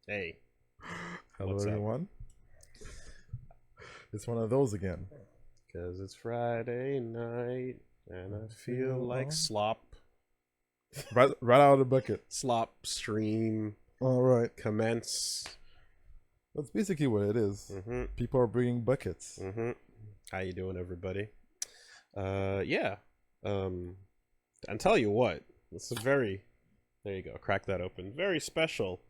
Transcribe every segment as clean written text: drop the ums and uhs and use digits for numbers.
Hey, Hello, what's up? everyone. It's one of those again. Because it's Friday night and I feel Feel like slop. right out of the bucket. Slop stream All right, commence. that's basically what it is. Mm-hmm. People are bringing buckets. Mm-hmm. How you doing, everybody? Yeah. And tell you what, this is very, there you go, crack that open. Very special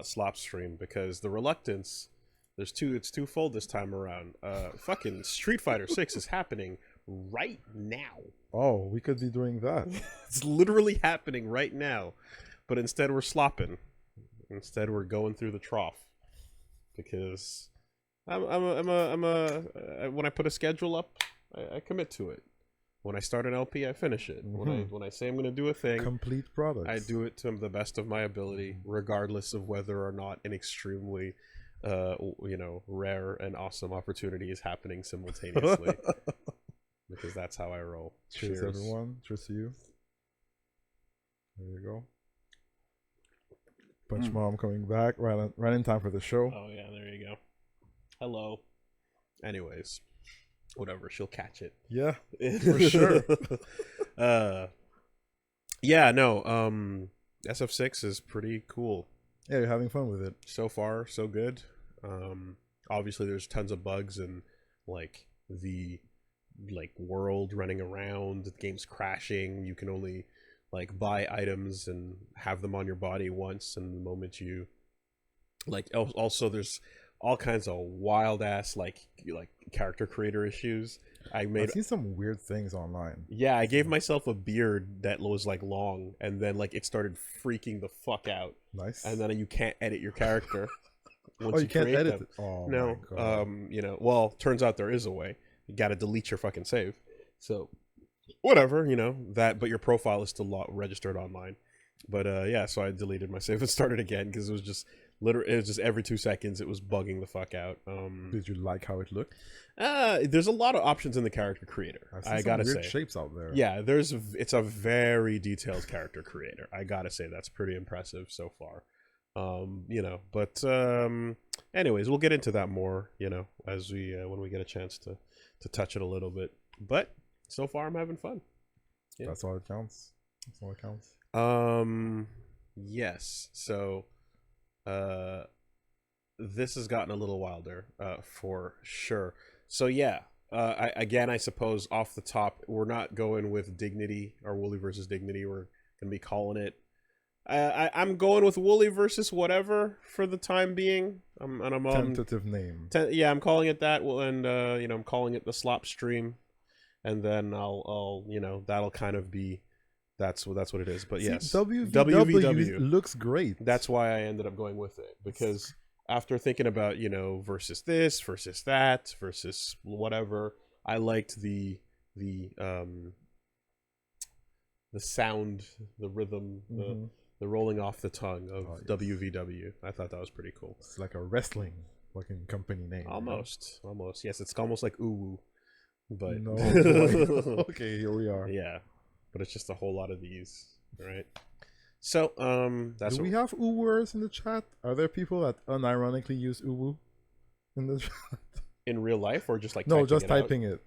slop stream because the reluctance, it's twofold this time around. Fucking Street Fighter 6 is happening right now. Oh, we could be doing that. It's literally happening right now, but instead we're slopping. Instead we're going through the trough because when I put a schedule up, I commit to it. When I start an LP, I finish it. When I say I'm going to do a thing, Complete products. I do it to the best of my ability, regardless of whether or not an extremely, rare and awesome opportunity is happening simultaneously. Because that's how I roll. Cheers, everyone. Cheers to you. There you go. Punch Mom coming back right in time for the show. Oh yeah, there you go. Hello. Anyways, whatever. She'll catch it. Yeah, for sure. Yeah. No. SF6 is pretty cool. Yeah, you're having fun with it. So far, so good. Obviously, there's tons of bugs and like the world running around. The game's crashing. You can only like buy items and have them on your body once, and the moment you also there's all kinds of wild ass like character creator issues. I've seen some weird things online. Yeah, I gave myself a beard that was like long, and then like it started freaking the fuck out. Nice. And then you can't edit your character once Oh, you can't create edit them. it. Oh No, my God. well, turns out there is a way. You got to delete your fucking save. So, whatever, that. But your profile is still registered online. But yeah, so I deleted my save and started again because it was just literally, it was just every 2 seconds it was bugging the fuck out. Did you like how it looked? There's a lot of options in the character creator. I gotta some weird say, shapes out there. yeah, it's a very detailed character creator. I gotta say that's pretty impressive so far. But anyways, we'll get into that more, as we when we get a chance to touch it a little bit. But so far, I'm having fun. Yeah. That's all it counts. That's all it counts. Yes. So, this has gotten a little wilder, for sure. So yeah, I suppose off the top, we're not going with Dignity or Woolie versus Dignity. We're gonna be calling it. I'm going with Woolie versus whatever for the time being. I'm Tentative name. Yeah, I'm calling it that. Well, and I'm calling it the Slop Stream, and then I'll that'll kind of be that's what it is. But yes, WVW looks great. That's why I ended up going with it, because after thinking about versus this versus that versus whatever, I liked the sound, the rhythm, the rolling off the tongue of WVW. I thought that was pretty cool. It's like a wrestling fucking company name. Almost. Yes, it's almost like ooh, but no. Okay, here we are. Yeah, but it's just a whole lot of these, right? So, that's. Do we have ooers in the chat? Are there people that unironically use uwu in the chat? In real life, or just like no, typing just it typing out?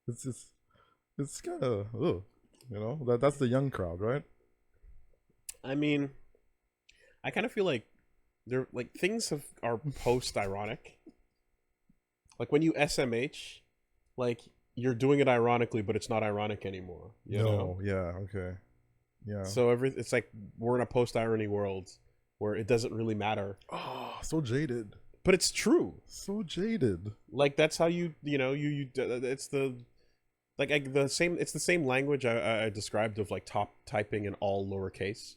it. It's kind of that's the young crowd, right? I mean, I kind of feel like they're like things are post ironic. Like when you SMH, like you're doing it ironically, but it's not ironic anymore. You know? Yeah, okay. Yeah. So it's like we're in a post irony world where it doesn't really matter. Oh, so jaded. But it's true. So jaded. Like that's how you it's the it's the same language I described of like typing in all lowercase.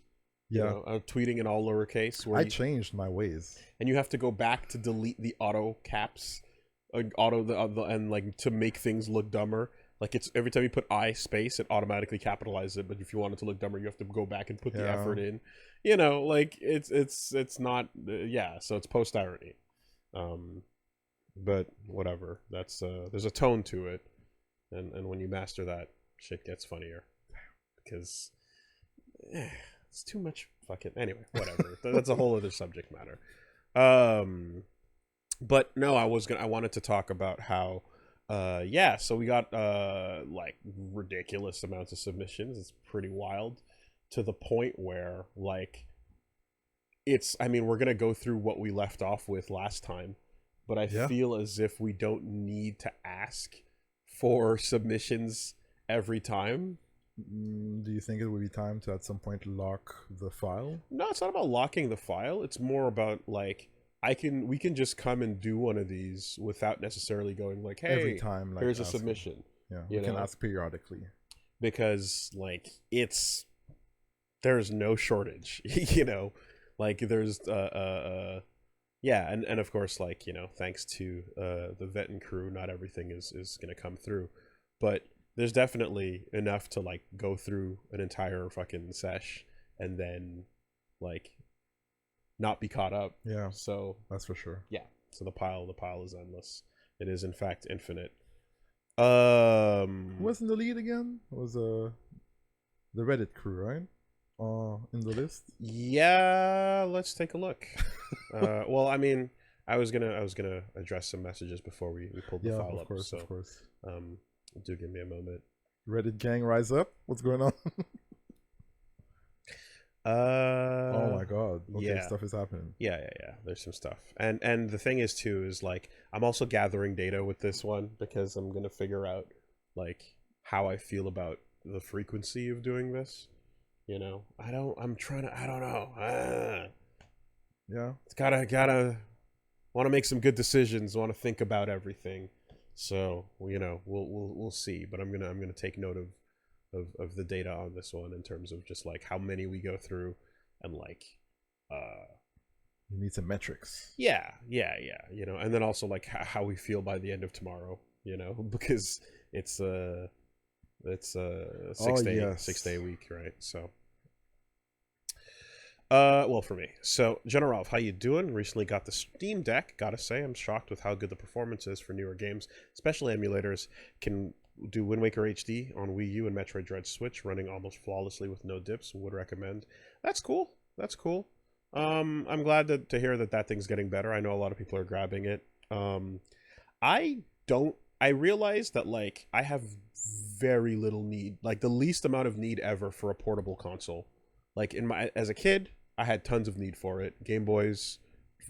Yeah. Tweeting in all lowercase. I changed my ways. And you have to go back to delete the auto caps, and like to make things look dumber. Like it's every time you put I space, it automatically capitalizes it. But if you want it to look dumber, you have to go back and put the effort in. Like it's not. So it's post irony. But whatever. That's there's a tone to it, and when you master that, shit gets funnier. Because it's too much fucking anyway, whatever. That's a whole other subject matter. But no, I wanted to talk about how yeah, so we got like ridiculous amounts of submissions. It's pretty wild, to the point where like I mean, we're gonna go through what we left off with last time, but I Yeah. feel as if we don't need to ask for submissions every time. Do you think it would be time to at some point lock the file? No, it's not about locking the file. It's more about like we can just come and do one of these without necessarily going like, Every hey, time, like here's a asking. submission. Yeah, You we can know? ask periodically. Because like there's no shortage, you know, like there's yeah, and of course, like, you know, thanks to the vet and crew, not everything is gonna come through, but there's definitely enough to like go through an entire fucking sesh and then like not be caught up. Yeah, So that's for sure. yeah, so the pile is endless. It is in fact infinite. Who was in the lead again? It was the Reddit crew, right? In the list. Yeah, let's take a look. Well, I mean, I was gonna address some messages before we pulled the Yeah, file of up. course, So of course. do give me a moment. Reddit gang, rise up! What's going on? Oh my god. Okay, yeah. stuff is happening. Yeah. There's some stuff, and the thing is too is like I'm also gathering data with this one because I'm gonna figure out like how I feel about the frequency of doing this. You know, I don't know. Yeah. It's gotta want to make some good decisions. Want to think about everything. So you know, we'll see. But I'm gonna take note of the data on this one in terms of just like how many we go through and like You need some metrics. yeah. You know, and then also like how we feel by the end of tomorrow. You know, because it's a 6 day week, right? So well, for me. So, General, how you doing? Recently got the Steam Deck. Gotta say, I'm shocked with how good the performance is for newer games, especially emulators. Can do Wind Waker HD on Wii U and Metroid Dread Switch, running almost flawlessly with no dips. Would recommend. That's cool. That's cool. I'm glad to hear that thing's getting better. I know a lot of people are grabbing it. I don't. I realize that like I have very little need, like the least amount of need ever for a portable console. Like as a kid, I had tons of need for it. Game Boys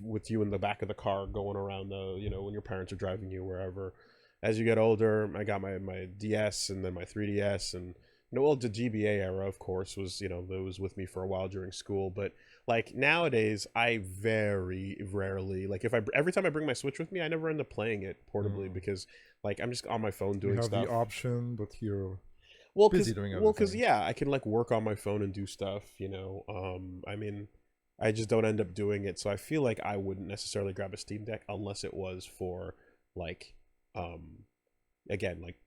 with you in the back of the car going around when your parents are driving you wherever. As you get older, I got my DS and then my 3DS and the GBA era, of course, was that was with me for a while during school. But like nowadays, I very rarely like every time I bring my Switch with me, I never end up playing it portably because like I'm just on my phone doing you have stuff. the option, but you're well, busy doing other because things. yeah, I can like work on my phone and do stuff. I mean, I just don't end up doing it. So I feel like I wouldn't necessarily grab a Steam Deck unless it was for like, again, like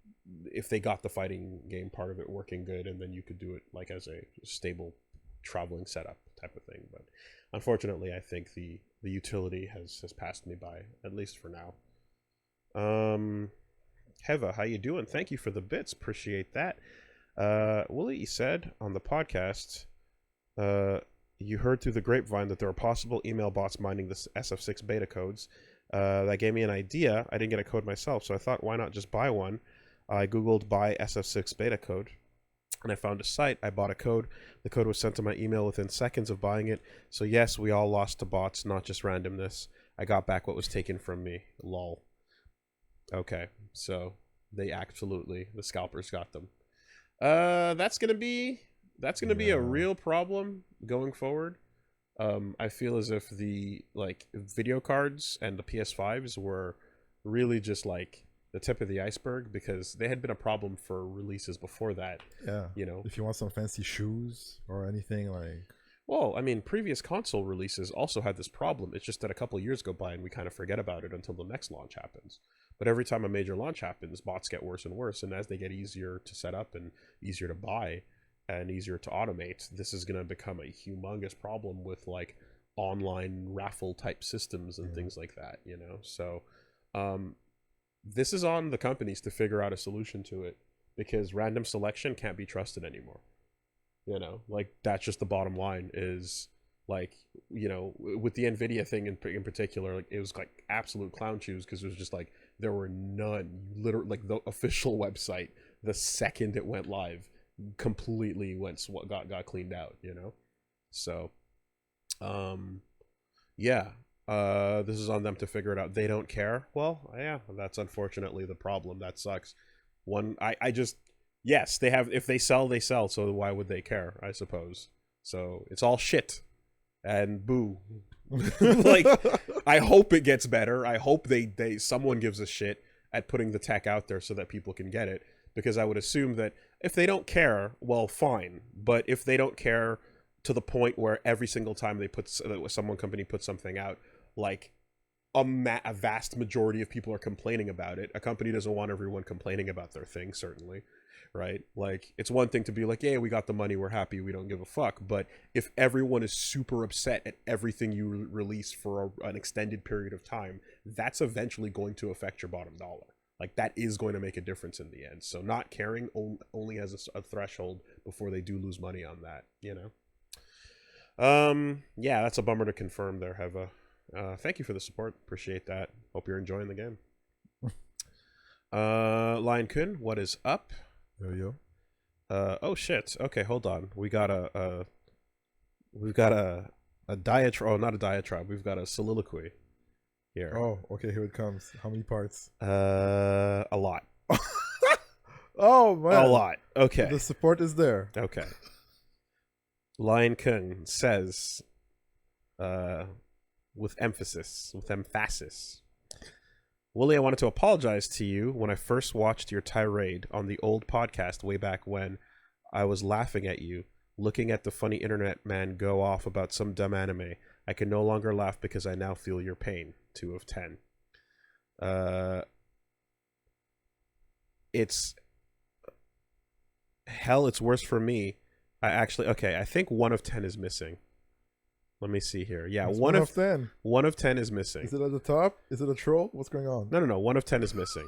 if they got the fighting game part of it working good, and then you could do it like as a stable traveling setup type of thing. But unfortunately, I think the utility has passed me by, at least for now. Heva, how you doing? Thank you for the bits. Appreciate that. Woolie said on the podcast, you heard through the grapevine that there are possible email bots mining the SF6 beta codes. That gave me an idea. I didn't get a code myself, so I thought, why not just buy one? I googled buy SF6 beta code, and I found a site. I bought a code. The code was sent to my email within seconds of buying it. So yes, we all lost to bots, not just randomness. I got back what was taken from me. Lol. Okay, so the scalpers got them. That's gonna be a real problem going forward. I feel as if the like video cards and the PS5s were really just like the tip of the iceberg because they had been a problem for releases before that. Yeah. If you want some fancy shoes or anything like. Well, I mean, previous console releases also had this problem. It's just that a couple of years go by and we kind of forget about it until the next launch happens. But every time a major launch happens, bots get worse and worse. And as they get easier to set up and easier to buy and easier to automate, this is going to become a humongous problem with like online raffle type systems and things like that, So this is on the companies to figure out a solution to it because random selection can't be trusted anymore. You know, like that's just the bottom line. Is like, you know, with the Nvidia thing in particular, like it was like absolute clown shoes because it was just like there were none. Literally, like the official website, the second it went live, completely got cleaned out. You know, so yeah. This is on them to figure it out. They don't care. Well, yeah, that's unfortunately the problem. That sucks. I just, yes, they have, if they sell, they sell, so why would they care, I suppose. So it's all shit. And boo. Like, I hope it gets better. I hope someone gives a shit at putting the tech out there so that people can get it. Because I would assume that if they don't care, well, fine. But if they don't care to the point where every single time someone company puts something out, like a vast majority of people are complaining about it. A company doesn't want everyone complaining about their thing, certainly, right? Like, it's one thing to be like, yeah, we got the money, we're happy, we don't give a fuck. But if everyone is super upset at everything you release for an extended period of time, that's eventually going to affect your bottom dollar. Like, that is going to make a difference in the end. So not caring only has a threshold before they do lose money on that, you know? Yeah, that's a bummer to confirm there, Heva. Thank you for the support. Appreciate that. Hope you're enjoying the game. Lion Kun, what is up? Yo. Oh shit. Okay, hold on. We've got a diatribe. Oh, not a diatribe. We've got a soliloquy here. Oh, okay. Here it comes. How many parts? A lot. Oh man, a lot. Okay. The support is there. Okay. Lion Kun says, with emphasis, Woolie, I wanted to apologize to you when I first watched your tirade on the old podcast way back when. I was laughing at you, looking at the funny internet man go off about some dumb anime. I can no longer laugh because I now feel your pain. 2 of 10. It's hell, it's worse for me. I think 1 of 10 is missing. Let me see here. Yeah, it's 1 of 10. 1 of 10 is missing. Is it at the top? Is it a troll? What's going on? No. 1 of 10 is missing.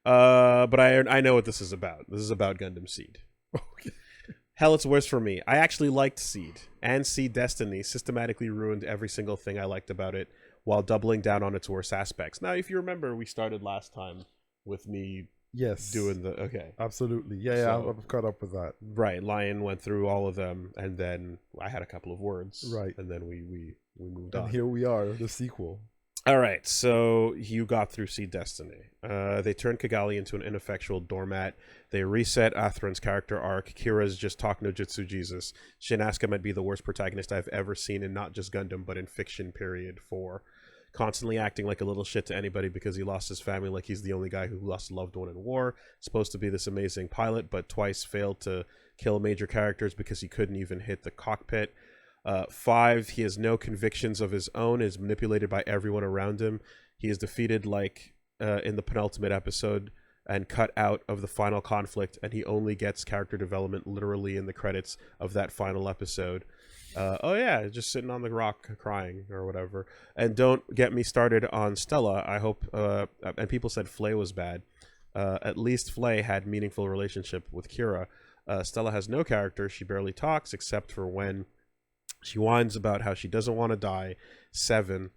But I know what this is about. This is about Gundam Seed. Okay. Hell, it's worse for me. I actually liked Seed, and Seed Destiny systematically ruined every single thing I liked about it while doubling down on its worst aspects. Now, if you remember, we started last time with me doing the... Okay. Absolutely. Yeah, I've caught up with that. Right. Lion went through all of them, and then I had a couple of words. Right. And then we moved on. And here we are, the sequel. All right, so you got through Seed Destiny. They turned Kigali into an ineffectual doormat. They reset Atherin's character arc. Kira's just talk no jutsu Jesus. Shin Asuka might be the worst protagonist I've ever seen in not just Gundam, but in fiction, period. 4. Constantly acting like a little shit to anybody because he lost his family, like he's the only guy who lost a loved one in war. Supposed to be this amazing pilot, but twice failed to kill major characters because he couldn't even hit the cockpit. 5, he has no convictions of his own, is manipulated by everyone around him. He is defeated like in the penultimate episode and cut out of the final conflict, and he only gets character development literally in the credits of that final episode. Oh yeah, just sitting on the rock crying or whatever. And don't get me started on Stella. I hope, and people said Flay was bad. At least Flay had meaningful relationship with Kira. Stella has no character. She barely talks except for when she whines about how she doesn't want to die. 7.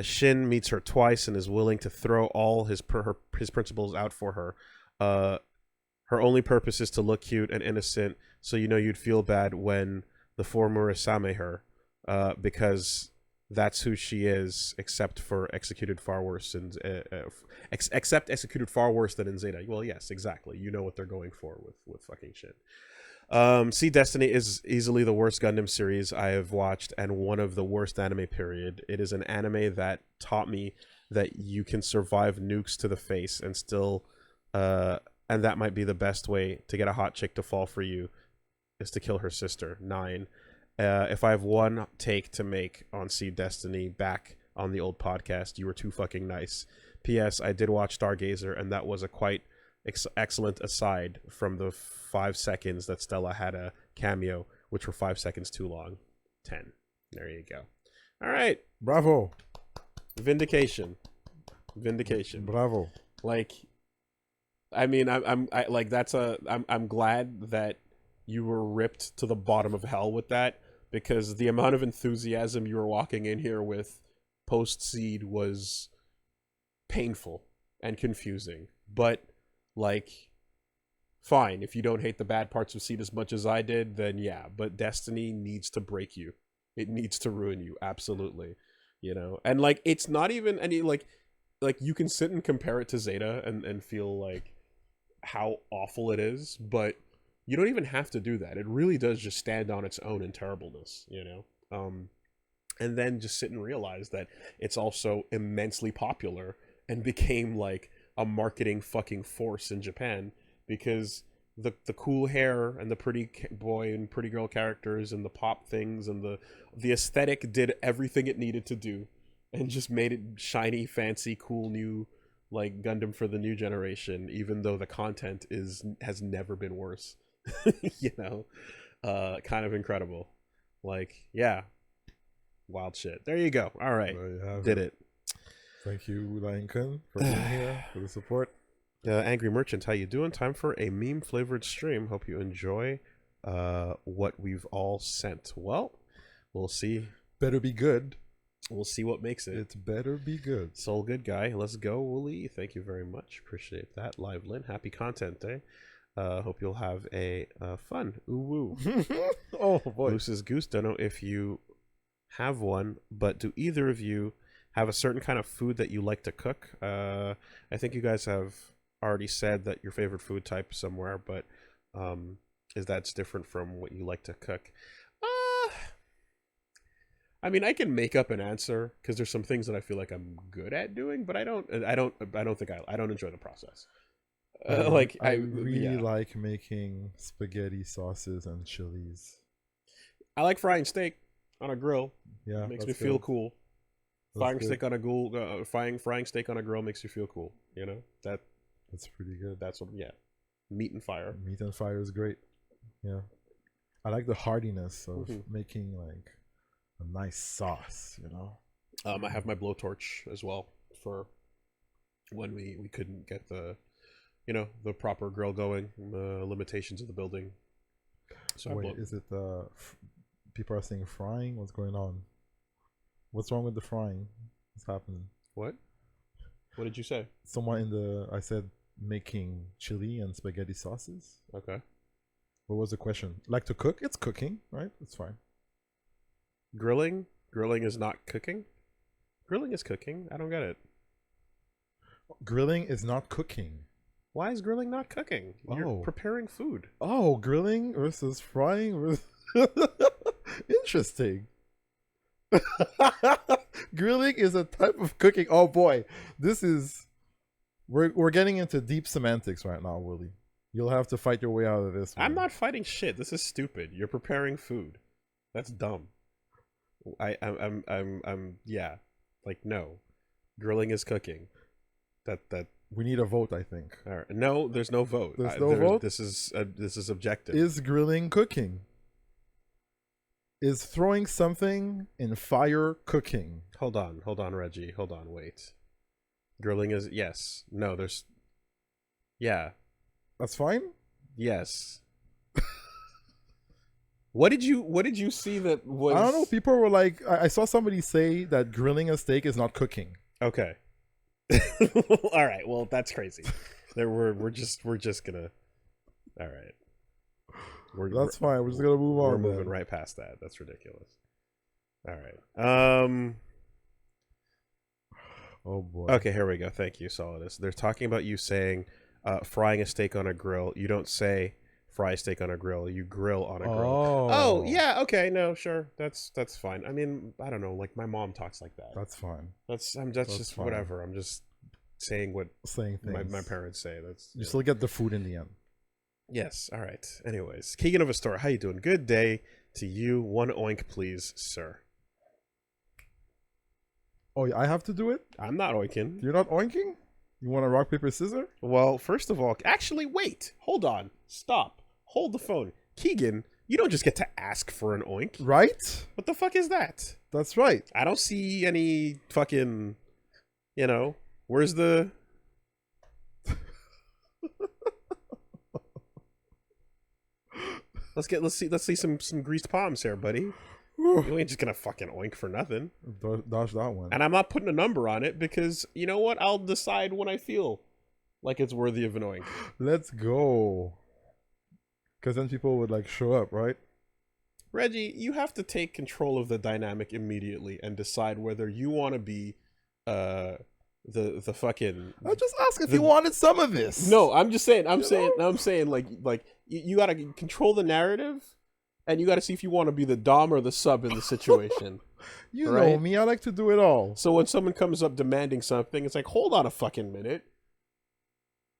Shin meets her twice and is willing to throw all his principles out for her. Her only purpose is to look cute and innocent, so you know you'd feel bad when the former Isame her, because that's who she is, except executed far worse than Zeta. Well, yes, exactly. You know what they're going for with fucking Shin. Seed Destiny is easily the worst Gundam series I have watched and one of the worst anime, period. It is an anime that taught me that you can survive nukes to the face and still and that might be the best way to get a hot chick to fall for you is to kill her sister. 9. If I have one take to make on Seed Destiny back on the old podcast, you were too fucking nice. P.S. I did watch Stargazer and that was a quite excellent aside from the 5 seconds that Stella had a cameo, which were 5 seconds too long. 10. There you go. All right. Bravo. Vindication. Bravo. Like, I mean, I'm glad that you were ripped to the bottom of hell with that, because the amount of enthusiasm you were walking in here with post Seed was painful and confusing. But like, fine, if you don't hate the bad parts of Seed as much as I did, then yeah. But Destiny needs to break you. It needs to ruin you, absolutely. You know, and like, it's not even any like you can sit and compare it to Zeta and feel like how awful it is, but you don't even have to do that. It really does just stand on its own in terribleness, you know. And then just sit and realize that it's also immensely popular and became like a marketing fucking force in Japan, because the cool hair and the pretty boy and pretty girl characters and the pop things and the aesthetic did everything it needed to do, and just made it shiny, fancy, cool, new, like Gundam for the new generation, even though the content has never been worse. You know, kind of incredible. Like, yeah, wild shit. There you go. All right, did it. Thank you, Lion-kun, for being here, for the support. Angry Merchant, how you doing? Time for a meme flavored stream. Hope you enjoy what we've all sent. Well, we'll see. Better be good. We'll see what makes it. It better be good. Soul good guy. Let's go, Woolie. Thank you very much. Appreciate that. Live Lynn. Happy content day. Hope you'll have a fun ooh woo. Oh boy. Moose's Goose. Don't know if you have one, but do either of you have a certain kind of food that you like to cook? I think you guys have already said that your favorite food type somewhere, but is that different from what you like to cook? I mean, I can make up an answer because there's some things that I feel like I'm good at doing, but I don't enjoy the process. I really like making spaghetti sauces and chilies. I like frying steak on a grill. Yeah, it makes me feel cool. Frying steak on a grill, frying steak on a grill makes you feel cool. You know, that's pretty good. That's what, yeah. Meat and fire. Meat and fire is great. Yeah, I like the hardiness of making like a nice sauce. You know. I have my blowtorch as well for when we couldn't get the proper grill going, limitations of the building. So wait, is it people are saying frying? What's going on? What's wrong with the frying? What's happening? What did you say? I said making chili and spaghetti sauces. Okay. What was the question? Like to cook? It's cooking, right? It's fine. Grilling is not cooking? Grilling is cooking. I don't get it. Grilling is not cooking. Why is grilling not cooking? You're preparing food. Oh, grilling versus frying. Interesting. Grilling is a type of cooking. Oh boy, we're getting into deep semantics right now, Woolie. You'll have to fight your way out of this one. I'm not fighting shit. This is stupid. You're preparing food. That's dumb. I'm yeah. Like, no. Grilling is cooking. That we need a vote, I think. All right. No, there's no vote. There's no vote. This is objective. Is grilling cooking? Is throwing something in fire cooking? Hold on, Reggie. Hold on, wait. Grilling is yes. No, there's yeah. That's fine? Yes. What did you see that was I don't know, people were like I saw somebody say that grilling a steak is not cooking. Okay. All right. Well, that's crazy. We're just gonna. All right. That's fine. We're just gonna move on. We're moving right past that. That's ridiculous. All right. Oh boy. Okay, here we go. Thank you, Solidus. They're talking about you saying frying a steak on a grill. You don't say fry a steak on a grill. You grill on a grill. Oh yeah. Okay. No. Sure. That's fine. I mean, I don't know. Like, my mom talks like that. That's fine. That's just fine. Whatever. I'm just saying things my parents say. That's you still get the food in the end. Yes. All right. Anyways, Keegan of Astoria, how you doing? Good day to you. One oink, please, sir. Oh, I have to do it? I'm not oinking. You're not oinking? You want to rock, paper, scissors? Well, first of all, actually, wait. Hold on. Stop. Hold the phone. Keegan, you don't just get to ask for an oink. Right? What the fuck is that? That's right. I don't see any fucking, where's the... Let's see some greased palms here, buddy. You ain't just gonna fucking oink for nothing. Dodge that one. And I'm not putting a number on it because you know what? I'll decide when I feel like it's worthy of an oink. Let's go. Because then people would like show up, right? Reggie, you have to take control of the dynamic immediately and decide whether you want to be the fucking. I just asked if you wanted some of this. No, I'm just saying. I'm saying like you got to control the narrative, and you got to see if you want to be the dom or the sub in the situation. You know me. I like to do it all. So when someone comes up demanding something, it's like, hold on a fucking minute.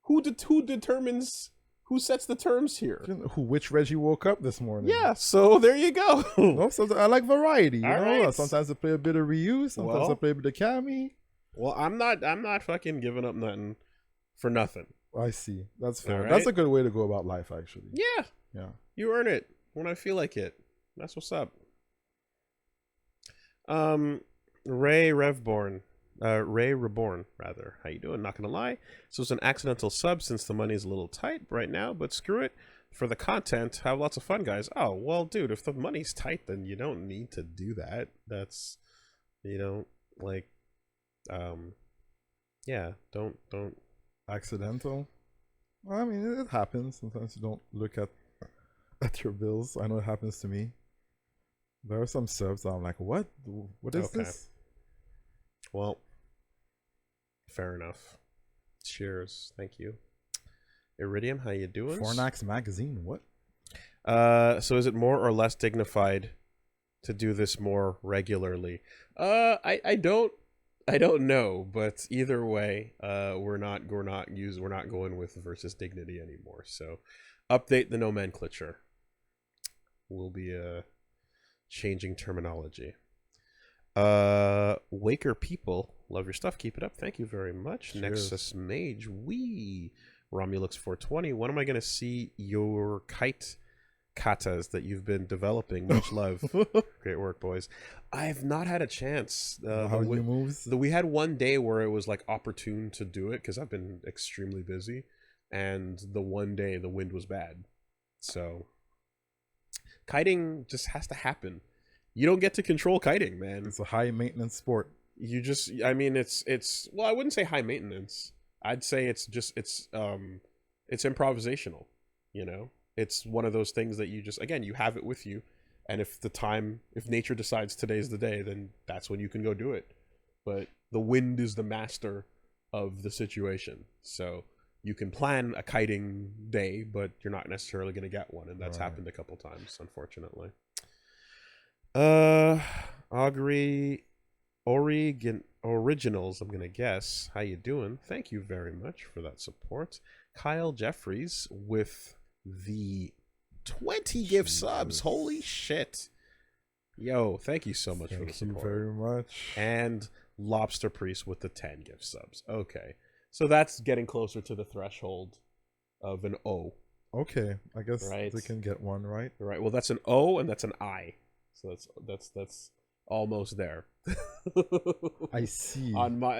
Who determines? Who sets the terms here? Which Reggie woke up this morning? Yeah, so there you go. No, I like variety. You know, right. Sometimes I play a bit of Ryu. Sometimes I play a bit of Cammy. Well, I'm not fucking giving up nothing for nothing. I see. That's fair. Right. That's a good way to go about life, actually. Yeah. Yeah. You earn it when I feel like it. That's what's up. Ray Reborn, rather. How you doing? Not gonna lie. So it's an accidental sub since the money's a little tight right now, but screw it. For the content, have lots of fun, guys. Oh, well, dude, if the money's tight, then you don't need to do that. That's, you don't, like, yeah, don't. Accidental? I mean, it happens. Sometimes you don't look at your bills. I know it happens to me. There are some subs that I'm like, what? What is this? Well, fair enough. Cheers. Thank you. Iridium, how you doing? Fornax magazine, what? So is it more or less dignified to do this more regularly? I don't know, but either way, we're not going with versus dignity anymore. So update the nomenclature. We'll be changing terminology. Waker people, love your stuff. Keep it up. Thank you very much. Cheers. Nexus Mage, Romulux 420. When am I going to see your kite katas that you've been developing? Much love. Great work, boys. I've not had a chance. How you moves? We had one day where it was like opportune to do it because I've been extremely busy, and the one day the wind was bad, so kiting just has to happen. You don't get to control kiting, man. It's a high maintenance sport. You just, I mean, it's well, I wouldn't say high maintenance. I'd say it's improvisational, you know? It's one of those things that you just, again, you have it with you. And if nature decides today's the day, then that's when you can go do it. But the wind is the master of the situation. So you can plan a kiting day, but you're not necessarily going to get one. And that's happened a couple times, unfortunately. Oregon Originals, I'm gonna guess. How you doing? Thank you very much for that support. Kyle Jeffries with the 20 gift subs. Holy shit. Yo, thank you so much for the support. Thank you very much. And Lobster Priest with the 10 gift subs. Okay. So that's getting closer to the threshold of an O. Okay. I guess they can get one, right? Right. Well, that's an O and that's an I. So that's almost there. I see.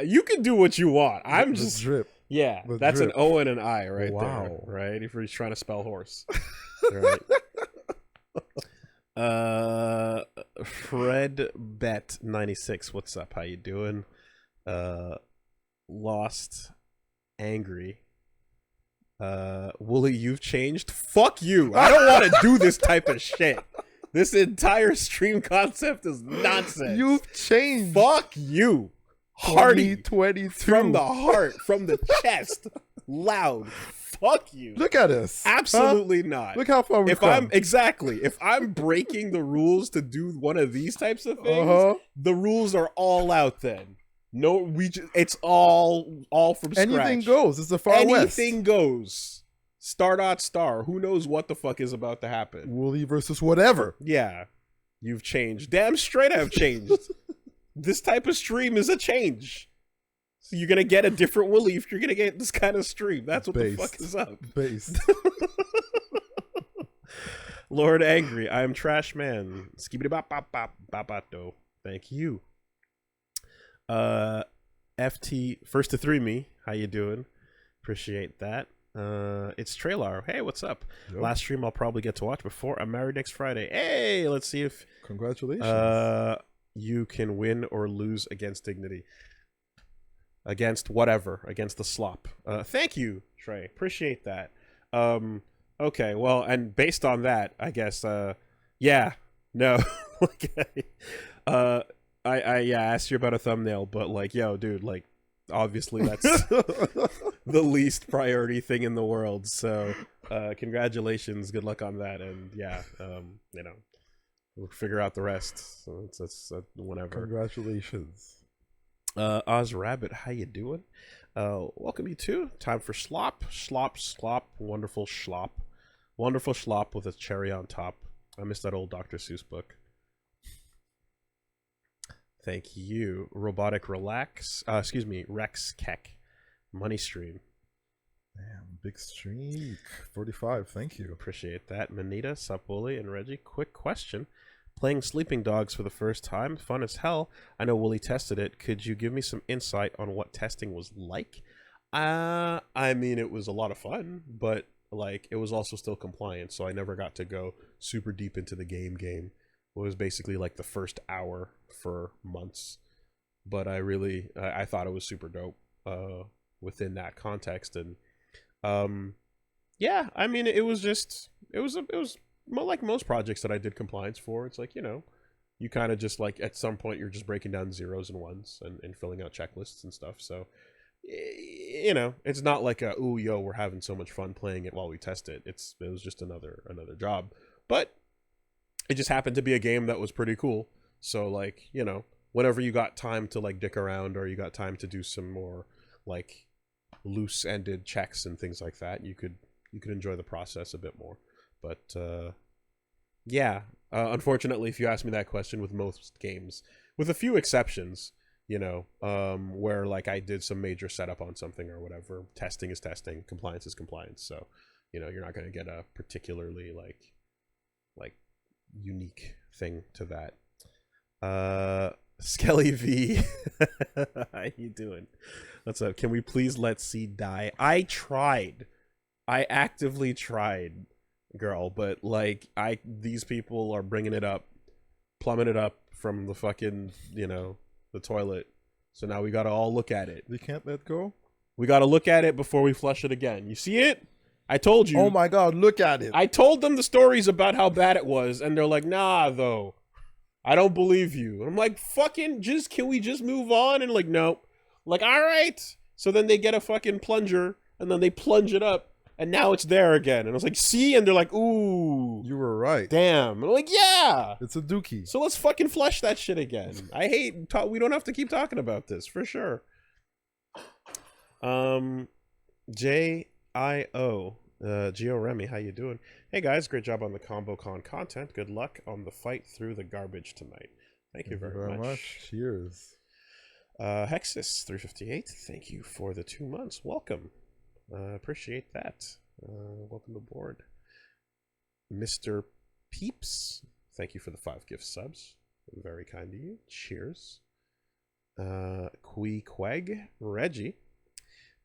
You can do what you want. I'm just drip. Yeah, that's an O and an I right there. Right, if you're trying to spell horse. Right. Fred Bet 96. What's up? How you doing? Lost, angry. Woolie, you've changed. Fuck you. I don't want to do this type of shit. This entire stream concept is nonsense. You've changed. Fuck you. Hearty. 2022. From the heart, from the chest. Loud. Fuck you. Look at us. Absolutely not. Look how far we've come. If I'm breaking the rules to do one of these types of things, the rules are all out then. No, it's all from scratch. Anything goes. It's the Far West. Anything goes. Star. Who knows what the fuck is about to happen? Woolie versus whatever. Yeah. You've changed. Damn straight I've changed. This type of stream is a change. So you're going to get a different Woolie if you're going to get this kind of stream. That's what the fuck is up. Based. Lord Angry. I am Trash Man. Skibidi bop bop bop bop bop do. Thank you. FT first to 3 me. How you doing? Appreciate that. It's Trailar. Hey, what's up? Yep. Last stream I'll probably get to watch before I'm married next Friday. Hey, let's see if Congratulations. you can win or lose against Dignity. Against whatever. Against the Slop. Thank you, Trey. Appreciate that. Okay, well, and based on that, I guess, yeah, no. Okay. I asked you about a thumbnail, but like, yo, dude, like, obviously that's the least priority thing in the world. So, congratulations, good luck on that, and yeah, you know, we'll figure out the rest. So it's whenever. Congratulations. Oz Rabbit, how you doing? Welcome you too. Time for slop, wonderful schlop with a cherry on top. I missed that old Dr. Seuss book. Thank you. Robotic Relax. Excuse me, Rex Keck. Money Stream. Damn, big streak. 45, thank you. Appreciate that. Manita, Sup Woolie, and Reggie. Quick question. Playing Sleeping Dogs for the first time. Fun as hell. I know Woolie tested it. Could you give me some insight on what testing was like? I mean, it was a lot of fun, but like it was also still compliant, so I never got to go super deep into the game. It was basically like the first hour for months, but I thought it was super dope within that context. And yeah, I mean, it was more like most projects that I did compliance for. It's like, you know, you kind of just like at some point you're just breaking down zeros and ones and filling out checklists and stuff. So you know, it's not like a, ooh, yo, we're having so much fun playing it while we test it. It was just another job, but it just happened to be a game that was pretty cool. So like, you know, whenever you got time to like dick around or you got time to do some more like loose-ended checks and things like that, you could enjoy the process a bit more. But yeah, unfortunately, if you ask me that question with most games, with a few exceptions, you know, where like I did some major setup on something or whatever, testing is testing, compliance is compliance. So, you know, you're not going to get a particularly like unique thing to that. Skelly V, how you doing? What's up? Can we please let C die? I actively tried, girl, but like these people are bringing it up, plumbing it up from the fucking, you know, the toilet. So now we gotta all look at it. We can't let go? We gotta look at it before we flush it again. You see it? I told you. Oh my god, look at it. I told them the stories about how bad it was, and they're like, nah, though. I don't believe you. And I'm like, fucking can we just move on? And like, nope. Like, all right. So then they get a fucking plunger, and then they plunge it up, and now it's there again. And I was like, see? And they're like, ooh. You were right. Damn. And I'm like, yeah. It's a dookie. So let's fucking flush that shit again. I hate, we don't have to keep talking about this, for sure. J.I.O. Gio Remy, how you doing? Hey guys, great job on the ComboCon content. Good luck on the fight through the garbage tonight. Thank you very much. Cheers. Hexus 358, thank you for the 2 months. Welcome. Appreciate that. Welcome aboard. Mr. Peeps, thank you for the 5 gift subs. Very kind of you. Cheers. Queg Reggie,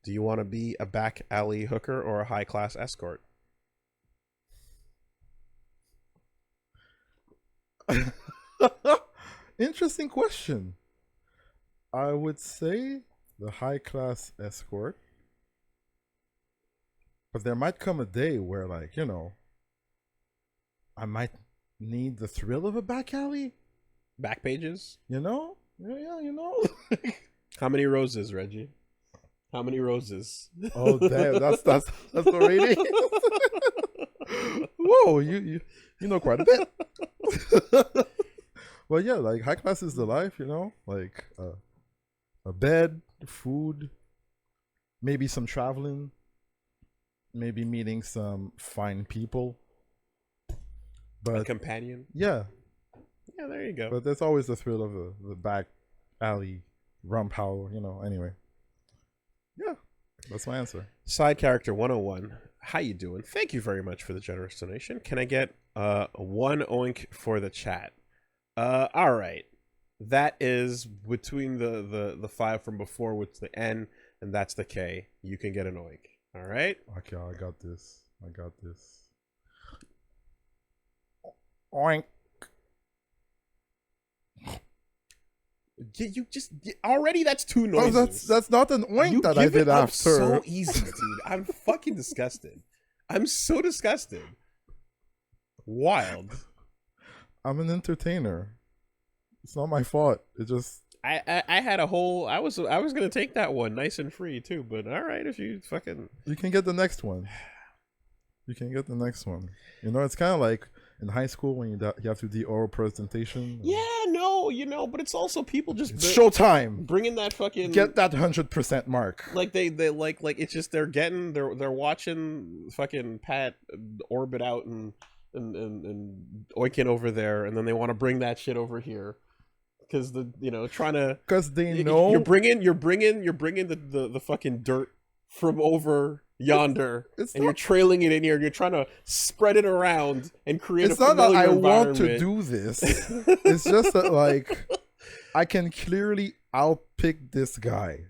do you want to be a back alley hooker or a high class escort? Interesting question. I would say the high class escort, but there might come a day where, like, you know, I might need the thrill of a back alley. Back pages? You know? Yeah, you know. How many roses, Reggie? How many roses? Oh damn, that's the rating. Whoa, you know quite a bit. Well, yeah, like high class is the life, you know, like a bed, food, maybe some traveling, maybe meeting some fine people. But a companion. Yeah. Yeah, there you go. But there's always the thrill of the back alley rump howl, you know. Anyway. Yeah, that's my answer. Side character 101. How you doing? Thank you very much for the generous donation. Can I get 1 oink for the chat? All right. That is between the 5 from before with the N, and that's the K. You can get an oink. All right. Okay, I got this. I got this. Oink. You just already that's two noises. Oh, that's not an oink that I did after. So easy, dude. I'm fucking disgusted. I'm so disgusted. Wild. I'm an entertainer. It's not my fault. It just I had a whole I was gonna take that one nice and free too, but all right, if you fucking you can get the next one. You can get the next one. You know, it's kind of like in high school when you have to do oral presentation. Yeah, no, you know, but it's also people just it's showtime. Bringing that fucking get that 100% mark. Like they like it's just they're watching fucking Pat orbit out and oinking over there, and then they want to bring that shit over here. Because trying to because they know you're bringing the fucking dirt from over yonder, and you're trailing it in here. You're trying to spread it around and create. It's not that I want to do this. It's just that like I can clearly outpick this guy.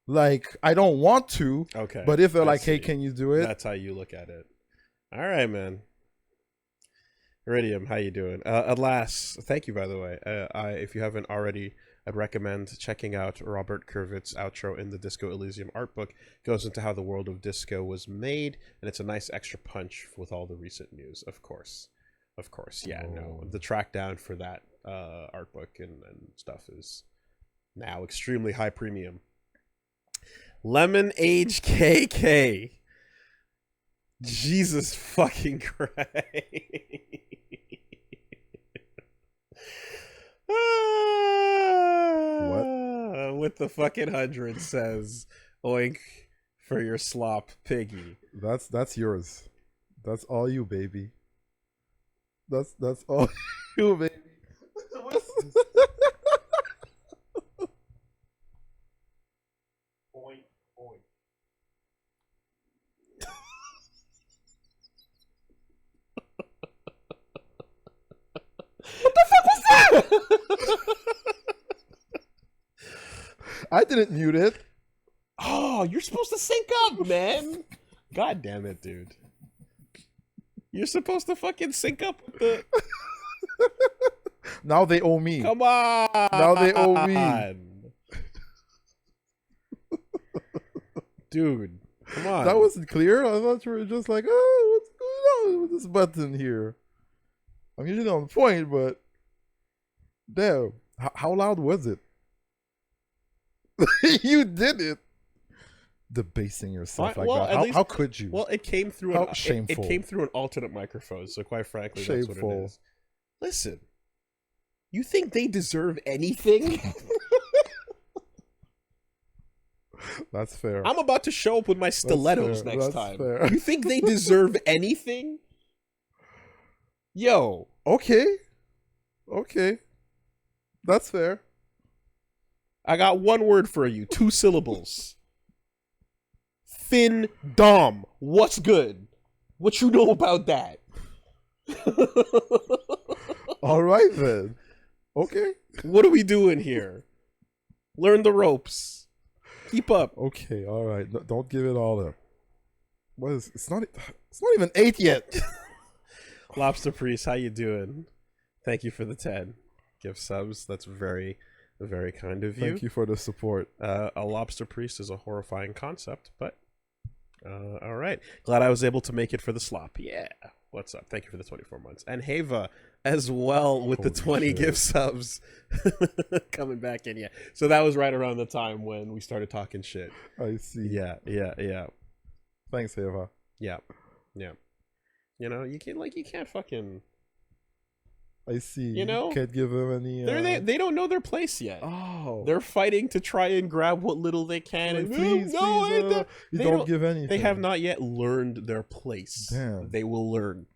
Like I don't want to. Okay. But if they're like, "Hey, can you do it?" That's how you look at it. All right, man. Iridium, how you doing? Alas, thank you, by the way. If you haven't already, I'd recommend checking out Robert Kurvitz's outro in the Disco Elysium art book. It goes into how the world of disco was made, and it's a nice extra punch with all the recent news, of course. Of course, yeah, no. The track down for that art book and stuff is now extremely high premium. Lemon Age KK. Jesus fucking Christ. What? With the fucking 100 says, oink for your slop, piggy. That's yours. That's all you, baby. That's all you, baby. Oink, oink. What the fuck was that? I didn't mute it. Oh, you're supposed to sync up, man. God damn it, dude. You're supposed to fucking sync up with the... Now they owe me. Come on. Now they owe me. Dude, come on. That wasn't clear. I thought you were just like, oh, what's going on with this button here? I'm usually on point, but damn, how loud was it? You did it. Debasing yourself like that. How could you? Well, it came through. Shameful. It came through an alternate microphone. So quite frankly, that's what it is. Listen, you think they deserve anything? That's fair. I'm about to show up with my stilettos next time. Fair. You think they deserve anything? Yo. Okay. That's fair. I got one word for you. 2 syllables. Fin Dom. What's good? What you know about that? All right then. Okay. What are we doing here? Learn the ropes. Keep up. Okay, all right. Don't give it all up. What is? It's not even 8 yet. Lobster Priest, how you doing? Thank you for the 10 gift subs. That's very, very kind of you. Thank you for the support. A Lobster Priest is a horrifying concept, but all right. Glad I was able to make it for the slop. Yeah. What's up? Thank you for the 24 months. And Hava as well with the 20 gift subs coming back in. Yeah. So that was right around the time when we started talking shit. I see. Yeah. Thanks, Hava. Yeah. You know, you can't fucking... I see. You know? Can't give them any... They don't know their place yet. Oh. They're fighting to try and grab what little they can. Like, and please, you don't give anything. They have not yet learned their place. Damn. They will learn.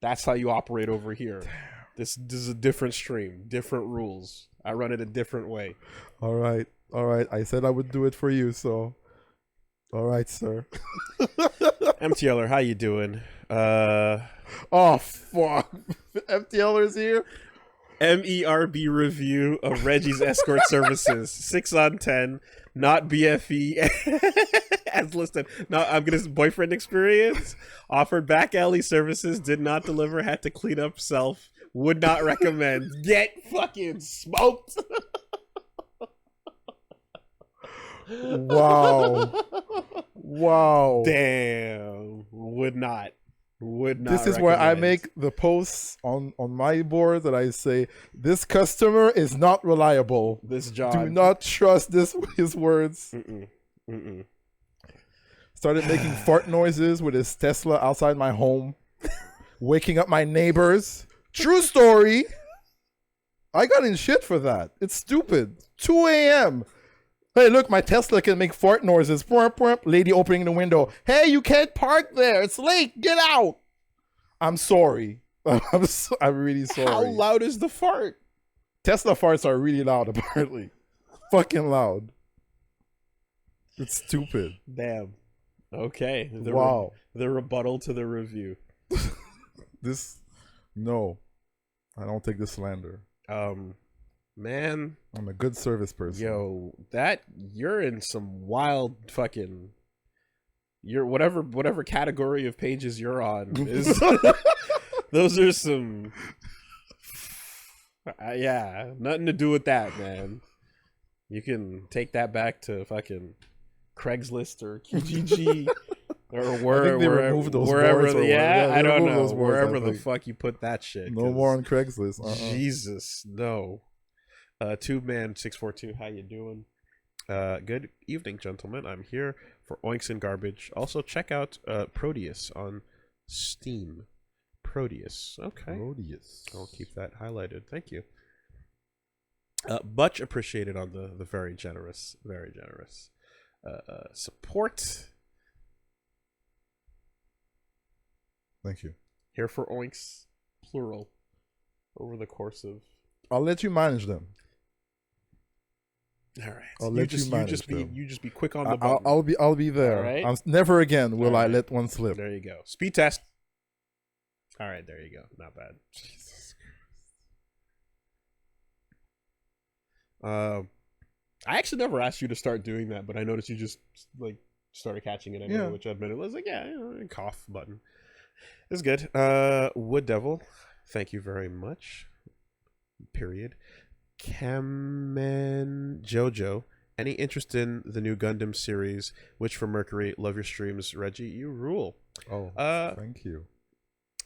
That's how you operate over here. Damn. This is a different stream. Different rules. I run it a different way. All right. I said I would do it for you, so... All right, sir. MTLer, how you doing? Oh, fuck. MTLer's here? MERB review of Reggie's escort services. 6 on 10. Not BFE. As listed. No, I'm gonna boyfriend experience. Offered back alley services, did not deliver, had to clean up self. Would not recommend. Get fucking smoked. Wow. Wow. Damn. Would not. This is where I make the posts on my board that I say, this customer is not reliable. This job. Do not trust his words. Mm-mm. Started making fart noises with his Tesla outside my home. Waking up my neighbors. True story. I got in shit for that. It's stupid. 2 a.m. Hey, look, my Tesla can make fart noises. Lady opening the window. Hey, you can't park there. It's late. Get out. I'm sorry. I'm really sorry. How loud is the fart? Tesla farts are really loud, apparently. Fucking loud. It's stupid. Damn. Okay. Wow. The rebuttal to the review. No. I don't take this slander. Man, I'm a good service person. Yo, you're in some wild fucking. You're whatever category of pages you're on is. Those are some. Yeah, nothing to do with that, man. You can take that back to fucking Craigslist or Kijiji or wherever. Yeah, I don't know. Wherever the fuck you put that shit. No more on Craigslist. Jesus, no. Tubeman 642, how you doing? Good evening, gentlemen. I'm here for Oinks and Garbage. Also, check out Proteus on Steam. Proteus. Okay. Proteus. I'll keep that highlighted. Thank you. Much appreciated on the very generous support. Thank you. Here for Oinks, plural, over the course of. I'll let you manage them. All right. I'll let you manage them. You just be quick on the button. I'll be there. All right? Never again will I let one slip. There you go. Speed test. All right, there you go. Not bad. Jesus Christ. I actually never asked you to start doing that, but I noticed you just like started catching it anyway, which I admitted was like, yeah, cough button. It's good. Wood Devil, thank you very much. Period. Kamen Jojo, any interest in the new Gundam series? Which for Mercury? Love your streams, Reggie. You rule. Oh, thank you.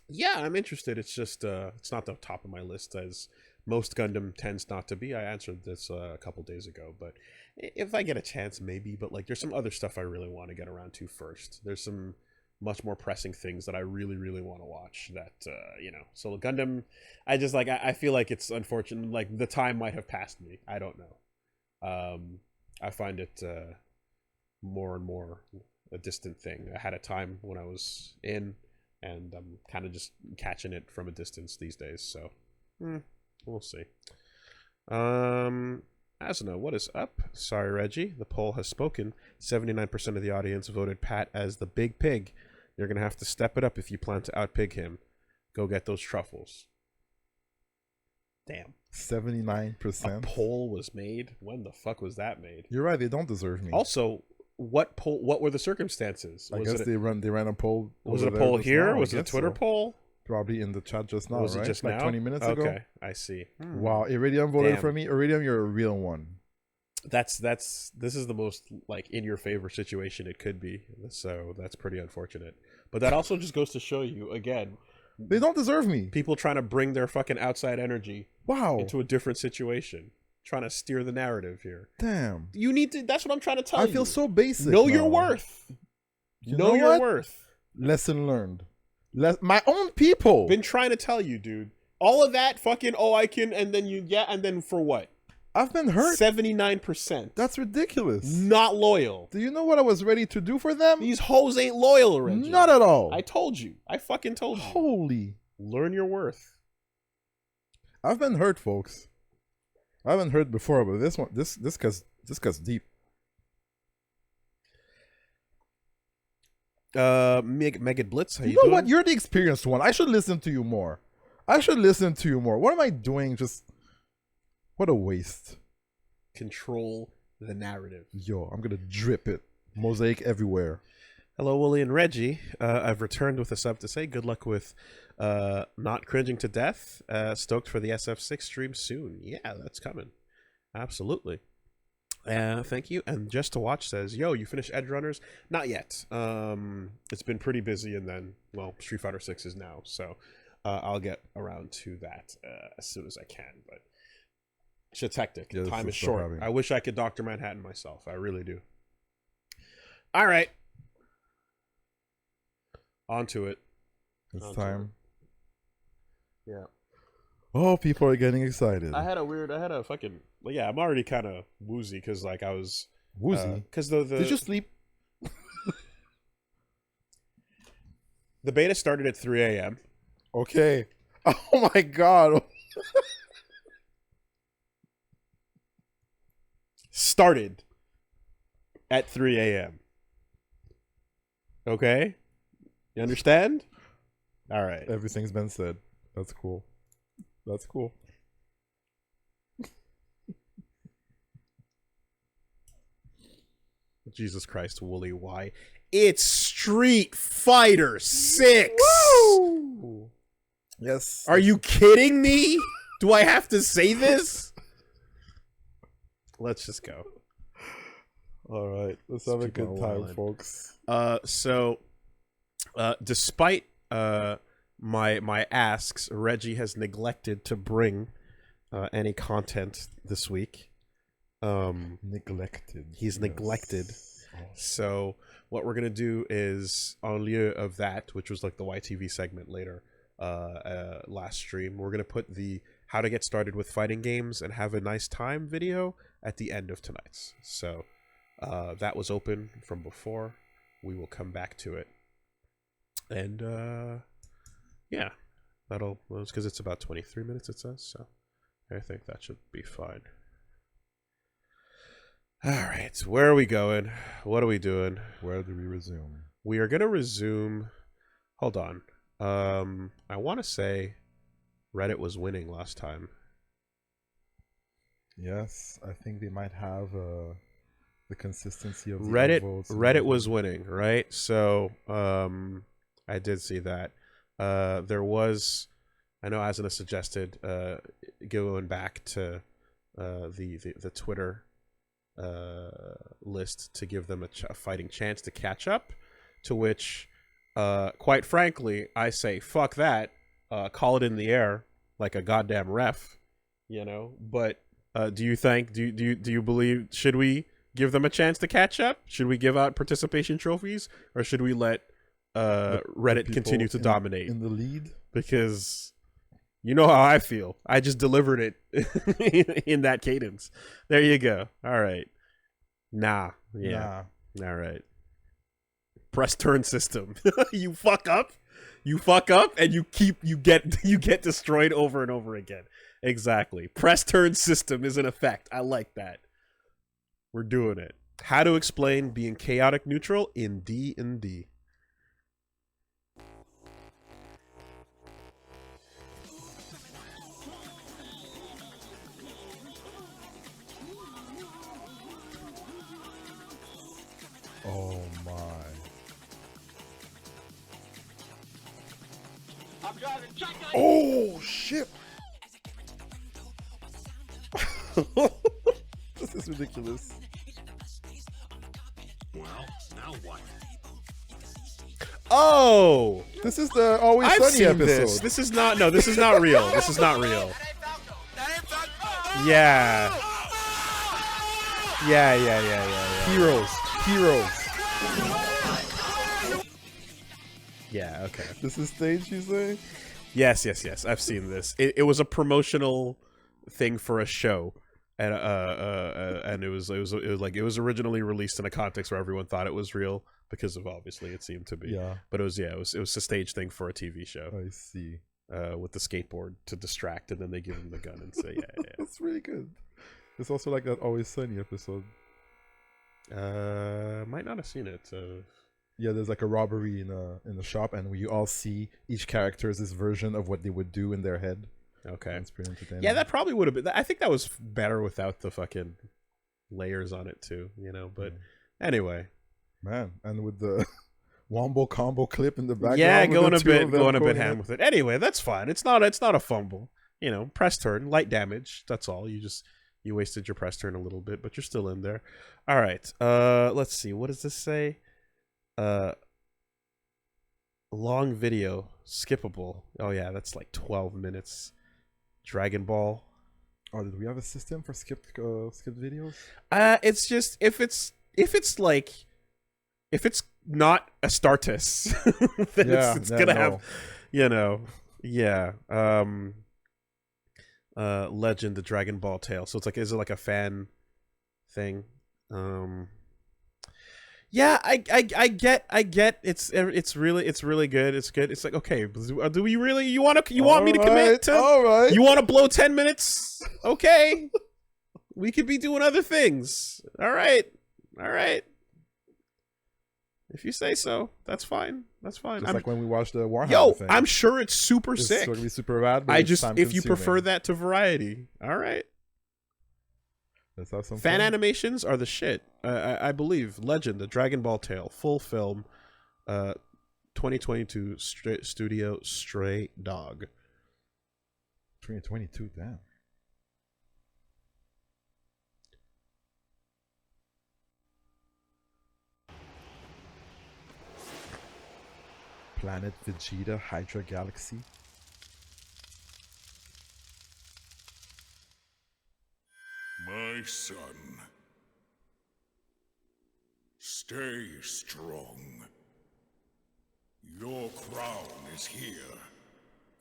Yeah, I'm interested. It's just it's not the top of my list, as most Gundam tends not to be. I answered this a couple days ago, but if I get a chance, maybe. But like, there's some other stuff I really want to get around to first. There's some much more pressing things that I really, really want to watch that, so Gundam, I feel like it's unfortunate. Like the time might have passed me. I don't know. I find it more and more a distant thing. I had a time when I was in, and I'm kind of just catching it from a distance these days. So we'll see. Asuna, what is up? Sorry, Reggie. The poll has spoken. 79% of the audience voted Pat as the big pig. You're going to have to step it up if you plan to outpig him. Go get those truffles. Damn. 79%? A poll was made? When the fuck was that made? You're right, they don't deserve me. Also, what were the circumstances? I guess they ran a poll. Was it a poll here? Was it a Twitter poll? Probably in the chat just now, was right? It just like now? 20 minutes ago. Okay, I see. Wow, Iridium voted for me. Iridium, you're a real one. This is the most like in your favor situation it could be. So that's pretty unfortunate. But that also just goes to show you again, they don't deserve me. People trying to bring their fucking outside energy into a different situation, trying to steer the narrative here. Damn. You need to. That's what I'm trying to tell you. I feel so basic. Know your worth. Know your worth. Lesson learned. My own people. Been trying to tell you, dude. All of that fucking I can, and then and then for what? I've been hurt. 79%. That's ridiculous. Not loyal. Do you know what I was ready to do for them? These hoes ain't loyal, Reggie. Not at all. I told you. I fucking told you. Holy. Learn your worth. I've been hurt, folks. I haven't hurt before, but this one, this cuts deep. Megan Blitz, how you know doing? What? You're the experienced one. I should listen to you more. What am I doing? What a waste. Control the narrative. Yo, I'm gonna drip it. Mosaic everywhere. Hello, Woolie and Reggie. I've returned with a sub to say good luck with not cringing to death. Stoked for the SF6 stream soon. Yeah, that's coming. Absolutely. Thank you. And Just to Watch says, yo, you finished Edge Runners? Not yet. It's been pretty busy, and then, well, Street Fighter 6 is now, so I'll get around to that as soon as I can, but shit's hectic. Yeah, time is short. I wish I could Dr. Manhattan myself. I really do. All right. On to it. It's time. Yeah. Oh, people are getting excited. I had a fucking, yeah, I'm already kind of woozy because, like, I was... Woozy? Because Did you sleep? The beta started at 3 a.m. Okay. Oh my god. Started at 3 a.m. Okay? You understand? All right. Everything's been said. That's cool. That's cool. Jesus Christ, Woolie, why? It's Street Fighter 6! Woo! Yes. Are you kidding me? Do I have to say this? Let's just go. All right. Let's have a good time, folks. Despite my asks, Reggie has neglected to bring any content this week. Neglected. He's neglected. Oh. So what we're gonna do is, en lieu of that, which was like the YTV segment later, last stream, we're gonna put the how to get started with fighting games and have a nice time video at the end of tonight's. So that was open from before. We will come back to it. And yeah, that's because it's about 23 minutes, it says, so I think that should be fine. All right, where are we going? What are we doing? Where do we resume? We are gonna resume. Hold on. I want to say Reddit was winning last time. Yes, I think they might have the consistency of the Reddit. Reddit was winning, right? So I did see that. There was, I know Asuna suggested going back to the Twitter list to give them a fighting chance to catch up, to which quite frankly I say fuck that, call it in the air like a goddamn ref, you know. But do you believe, should we give them a chance to catch up? Should we give out participation trophies, or should we let Reddit continue to dominate in the lead? Because you know how I feel. I just delivered it in that cadence. There you go. All right. Nah. Yeah. Nah. All right. Press turn system. You fuck up, and you get destroyed over and over again. Exactly. Press turn system is in effect. I like that. We're doing it. How to explain being chaotic neutral in D&D. Oh my. Oh shit. This is ridiculous. Well, now what? Oh, this is the Always I've Sunny seen episode. This is not, no, this is not real. This is not real. Yeah. Yeah. Heroes. Yeah, okay. This is stage, you say? Yes. I've seen this. It was a promotional thing for a show, and it was originally released in a context where everyone thought it was real because of, obviously it seemed to be. Yeah. But it was a stage thing for a TV show. I see. With the skateboard to distract, and then they give him the gun and say, yeah. That's really good. It's also like that Always Sunny episode. Might not have seen it. Yeah, there's like a robbery in a shop, and we all see each character's version of what they would do in their head. Okay, it's pretty entertaining. Yeah, that probably would have been. I think that was better without the fucking layers on it too. You know, but anyway, Man, and with the wombo combo clip in the background. Yeah, with going the a two bit of them going a bit going ham at- with it. Anyway, that's fine. It's not a fumble. You know, press turn, light damage. That's all. You wasted your press turn a little bit, but you're still in there. All right. Let's see. What does this say? Long video, skippable. Oh yeah, that's like 12 minutes. Dragon Ball. Oh, did we have a system for skipped videos? It's just if it's not a Startus, then it's gonna have, you know, yeah. Legend, the Dragon Ball tale. So it's like, is it like a fan thing? Yeah, I get it's really good. It's good. It's like, okay, do we really you want me to commit to? All right. You want to blow 10 minutes? Okay. We could be doing other things. All right. If you say so, that's fine. Just like when we watched the Warhammer thing. I'm sure it's super sick. It's going to be super rad. But if you prefer that to variety, all right. Let's have some fan fun. animations are the shit. I believe Legend, the Dragon Ball tale, full film, 2022 studio Stray Dog. 2022, damn. Planet Vegeta, Hydra Galaxy. My son, stay strong. Your crown is here,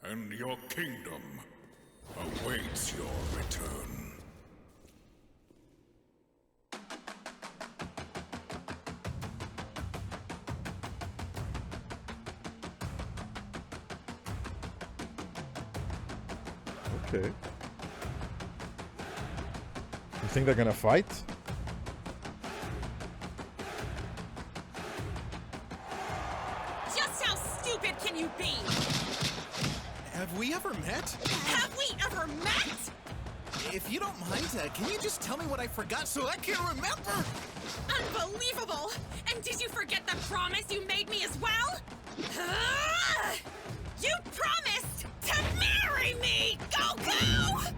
and your kingdom awaits your return. Okay. You think they're gonna fight? Just how stupid can you be? Have we ever met? Have we ever met? If you don't mind, can you just tell me what I forgot so I can remember? Unbelievable! And did you forget the promise you made me as well? You promised to marry me, Goku!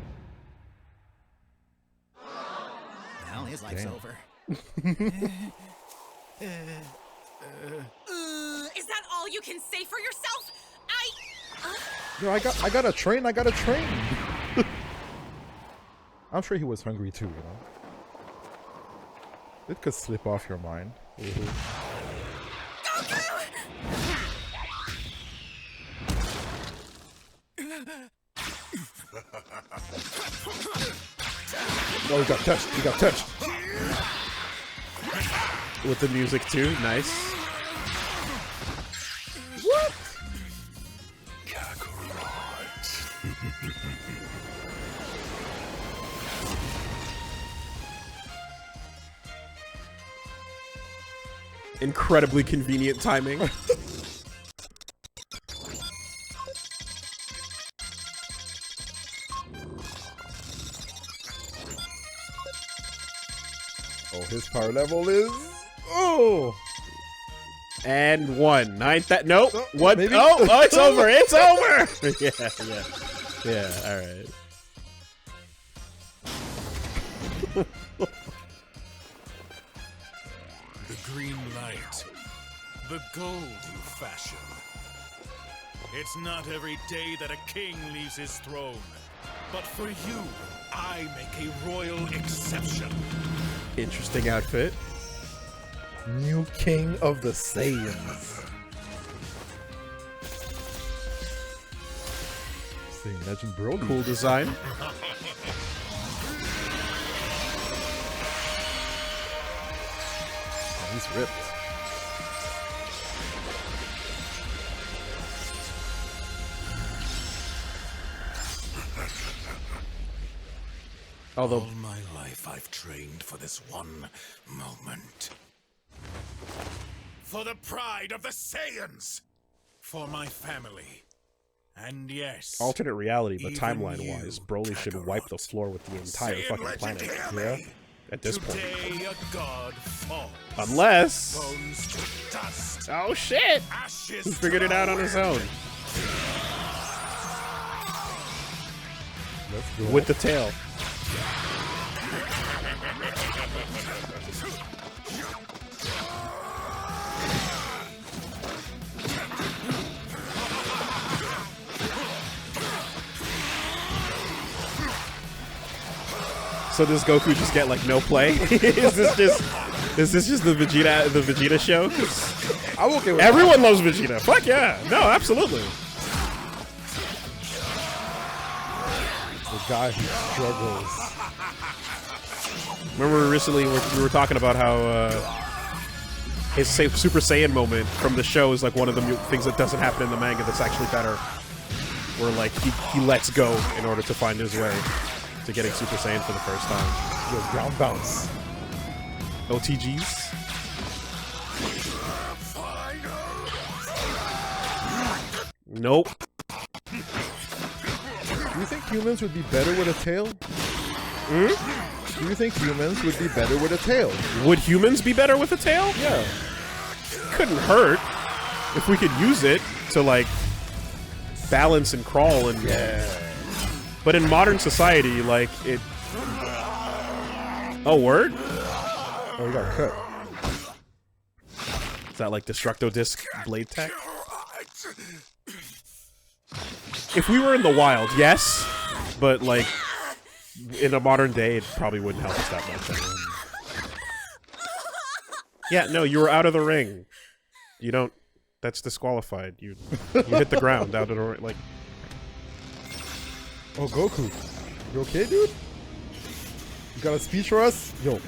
Well, his life's over. Is that all you can say for yourself? Yo, I got a train. I'm sure he was hungry too, you know. It could slip off your mind. Goku! Oh, he got touched. With the music too, nice. What? Incredibly convenient timing. Oh, his power level is... Oh! And one. Ninth that nope. Oh, What? maybe? Oh, it's over. It's over. Yeah, all right. The green light, the gold you fashion. It's not every day that a king leaves his throne. But for you, I make a royal exception. Interesting outfit. New king of the Saiyans. Saiyan Legend Broly. Cool design. Oh, he's ripped. Although All my life I've trained for this one moment. For the pride of the Saiyans! For my family. And yes, alternate reality, but even timeline-wise, you, Broly should wipe the Kakarot. floor with the entire Saiyan fucking legend, planet. hear Yeah. me. at this point. Today a god falls. Unless... Bones to dust. Oh shit! Ashes He figured to it out on his own. Let's go. With the tail. So does Goku just get like no play? Is this just the Vegeta show? 'Cause I'm okay with everyone loves Vegeta. Fuck yeah. No, absolutely. the guy who struggles. Remember recently we were talking about how his Super Saiyan moment from the show is like one of the things that doesn't happen in the manga that's actually better. Where like he lets go in order to find his way to getting Super Saiyan for the first time. Yo, ground bounce. OTGs? Nope. Do you think humans would be better with a tail? Do you think humans would be better with a tail? Would humans be better with a tail? Yeah. Couldn't hurt if we could use it to like balance and crawl and But in modern society, like it. Oh, word? Oh, he got cut. Is that like Destructo Disc blade tech? If we were in the wild, yes, but like in a modern day, it probably wouldn't help us that much. Yeah, no, you were out of the ring. You don't. That's disqualified. You hit the ground out of the ring. Like, Oh, Goku. You okay, dude? You got a speech for us? Yo.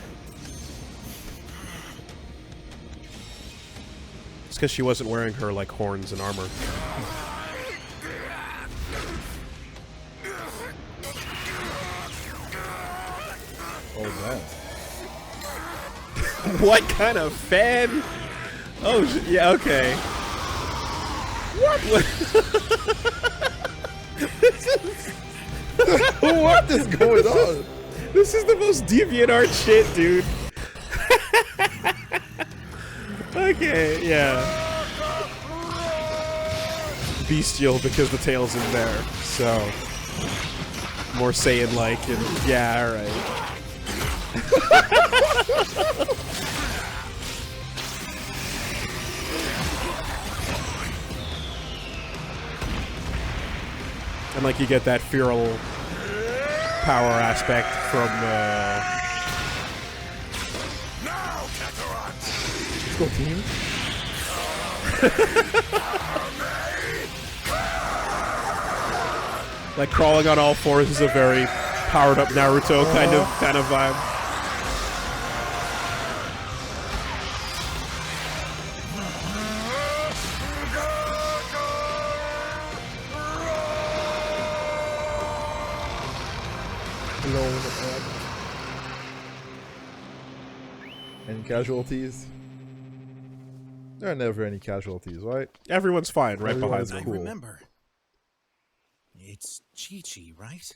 it's because she wasn't wearing her like horns and armor. Oh, man. What kind of fan? Oh, yeah, okay. What? What is going on? This is the most deviant art shit, dude. Okay, yeah. Bestial because the tail's in there, so more Saiyan-like, and yeah, alright. And like you get that feral power aspect from Let's go, team. like crawling on all fours is a very powered up Naruto kind of vibe. Any casualties? There are never any casualties, right? Everyone's fine right Everyone's behind I them. cool. remember. It's Chi-Chi, right?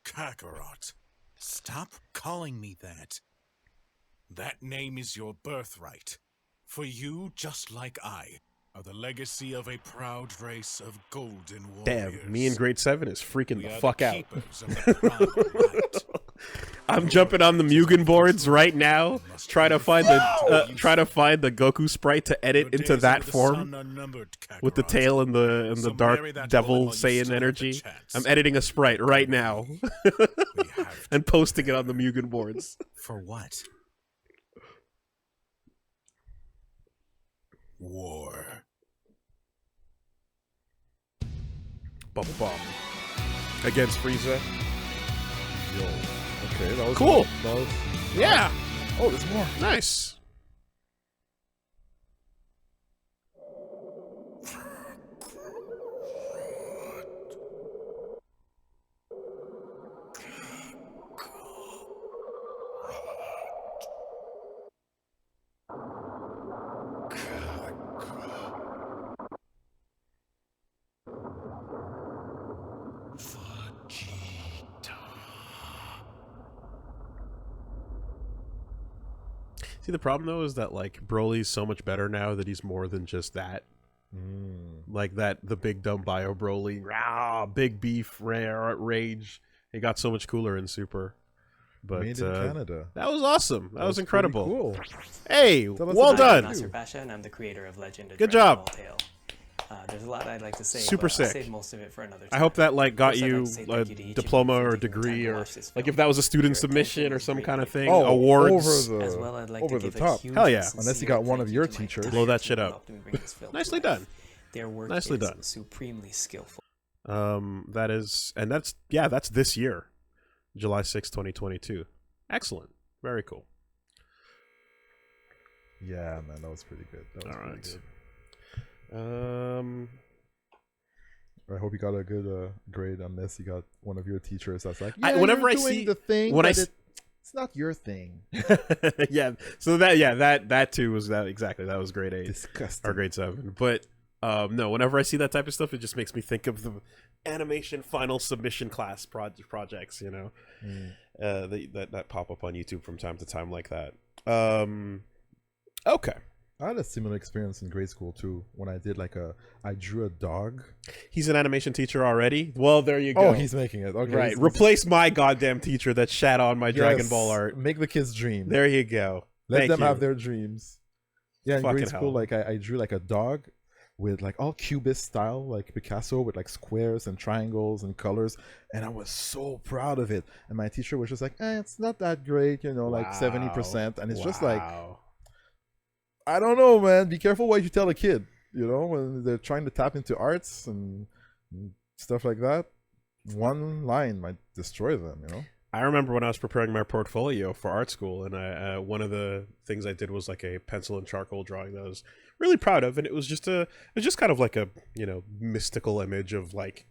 Kakarot. Stop calling me that. That name is your birthright. For you, just like I, are the legacy of a proud race of golden warriors. Damn, me in grade 7 is freaking We the are fuck the out. keepers of the crown of light. I'm jumping on the Mugen boards right now, trying to find the Goku sprite to edit Your into days that under the form sun are numbered, with the Kakarot. tail and the So dark marry that devil woman while you Saiyan still have the energy. chance. I'm editing a sprite right now We have and posting it on the Mugen boards. For what? war. Bubble bomb against Frieza. Yo. Okay, that was Cool. That was, Yeah, oh, there's more. nice. See, the problem though is that like Broly's so much better now that he's more than just that. Like that, the big dumb bio Broly, rah, big beef, rare rage. He got so much cooler in Super. But Made in Canada. that was awesome. That was incredible. Cool. Hey, Tell us well about done. it. I'm Nasser Pasha, and I'm the creator of Legend of Good Dragon job. Ball Tale. There's a lot I'd like to say, Super but I'll sick. save most of it for another time. I hope that like got First, I'd like you to say a thank you to each of you diploma for or taking the time degree to or watch this like film. if that was a student Your submission attention or is some kind of greatly thing. Awards. over As well, I'd like over to the give top. a huge Hell yeah. and Unless you sincere got one thank of you your to my teachers. entire Blow that team shit who up. helped me bring this film to Nicely life. done. Their work Nicely is done. supremely skillful. That is, and that's this year, July 6, 2022. Excellent. Very cool. Yeah, man, that was pretty good. That was All pretty right. good. I hope you got a good grade unless you got one of your teachers that's like, yeah, whenever you're I doing see- the thing, when I but s- it's not your thing. yeah. So that too was that exactly. That was grade 8 Disgusting. or grade 7. But no, whenever I see that type of stuff, it just makes me think of the animation final submission class projects, you know, that pop up on YouTube from time to time like that. Okay. I had a similar experience in grade school too when I did I drew a dog. He's an animation teacher already. Well, there you go. Oh, he's making it. Okay. right. he's- Replace my goddamn teacher that shat on my Dragon Yes, Ball art. Make the kids dream. There you go. Let Thank them you. have their dreams. Yeah, in Fucking grade school, hell. I drew a dog with all cubist style, like Picasso, with squares and triangles and colors, and I was so proud of it. And my teacher was just like, it's not that great, 70%. And it's just like, Wow. I don't know, man. Be careful what you tell a kid, when they're trying to tap into arts and stuff like that. One line might destroy them, I remember when I was preparing my portfolio for art school, and I one of the things I did was like a pencil and charcoal drawing that I was really proud of, and it was just kind of like a mystical image of like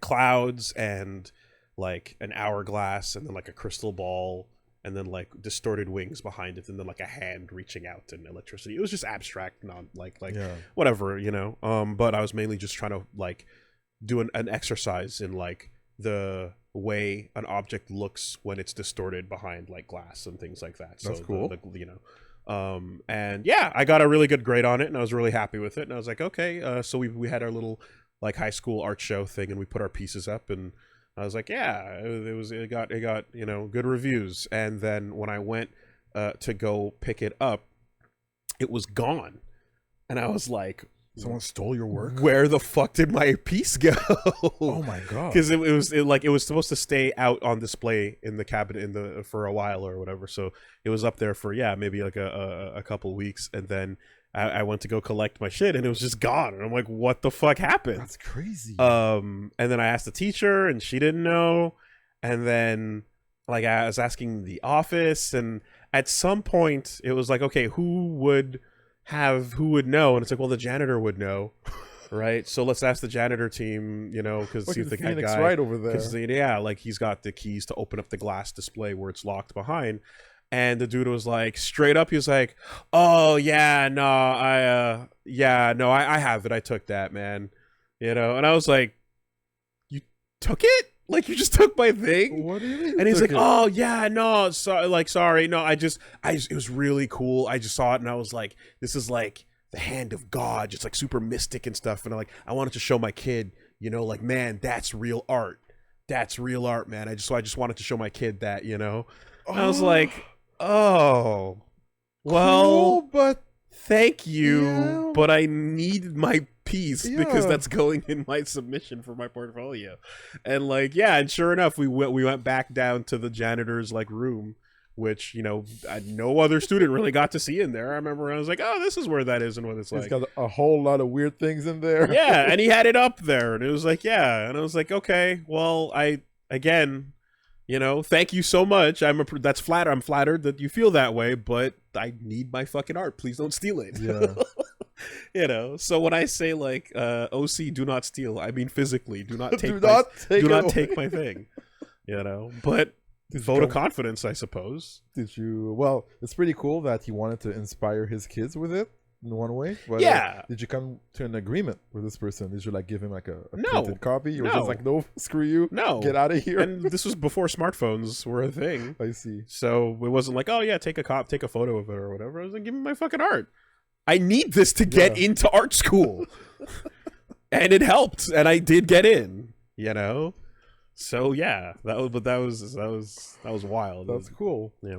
clouds and like an hourglass and then like a crystal ball and then like distorted wings behind it and then like a hand reaching out and electricity. It was just abstract, not like Yeah. whatever, but I was mainly just trying to like do an exercise in like the way an object looks when it's distorted behind like glass and things like that. That's so cool. And yeah, I got a really good grade on it and I was really happy with it. And I was like, okay, so we had our little like high school art show thing and we put our pieces up and I was like, yeah, it got good reviews. And then when I went to go pick it up, it was gone. And I was like, Someone stole your work? where the fuck did my piece go? Oh my god. Because it was supposed to stay out on display in the cabinet for a while or whatever. So it was up there for maybe like a couple weeks, and then I went to go collect my shit and it was just gone. And I'm like, what the fuck happened? That's crazy. And then I asked the teacher and she didn't know. And then like I was asking the office, and at some point it was like, okay, who would know? And it's like, well, the janitor would know. Right, so let's ask the janitor team, because Look see at if the Phoenix guy, right over there. because like he's got the keys to open up the glass display where it's locked behind. And the dude was like, straight up, he was like, "Oh yeah, no, I have it. I took that, man." And I was like, "You took it? Like you just took my thing?" What do you mean? And he's took like, it? "Oh yeah, no, sorry, no, it was really cool. I just saw it and I was like, this is like the hand of God, just like super mystic and stuff." And I wanted to show my kid, like, man, that's real art. That's real art, man. I just wanted to show my kid that, And I was like, oh, well, Cool, but thank you, Yeah. but I need my piece because Yeah. that's going in my submission for my portfolio. And and sure enough, we went back down to the janitor's room, which no other student really got to see in there. I remember I was like, oh, this is where that is and what it's it's like. got a whole lot of weird things in there. Yeah, and he had it up there, and it was like, yeah, and I was like, okay, well, again, thank you so much. I'm flattered that you feel that way, but I need my fucking art. Please don't steal it. Yeah. So when I say OC, do not steal, I mean physically, do not take Do not take do it not away. take my thing. But vote of confidence, I suppose. Did you? Well, it's pretty cool that he wanted to inspire his kids with it. in one way. But, Yeah. did you come to an agreement with this person? Did you like give him like a No. printed copy? You were No. just like, no, screw you. No. Get out of here. And this was before smartphones were a thing. I see. So it wasn't like, oh yeah, take a photo of it or whatever. I was like, give me my fucking art. I need this to get into art school. And it helped, and I did get in, you know? So yeah, that was wild. That's cool. Yeah.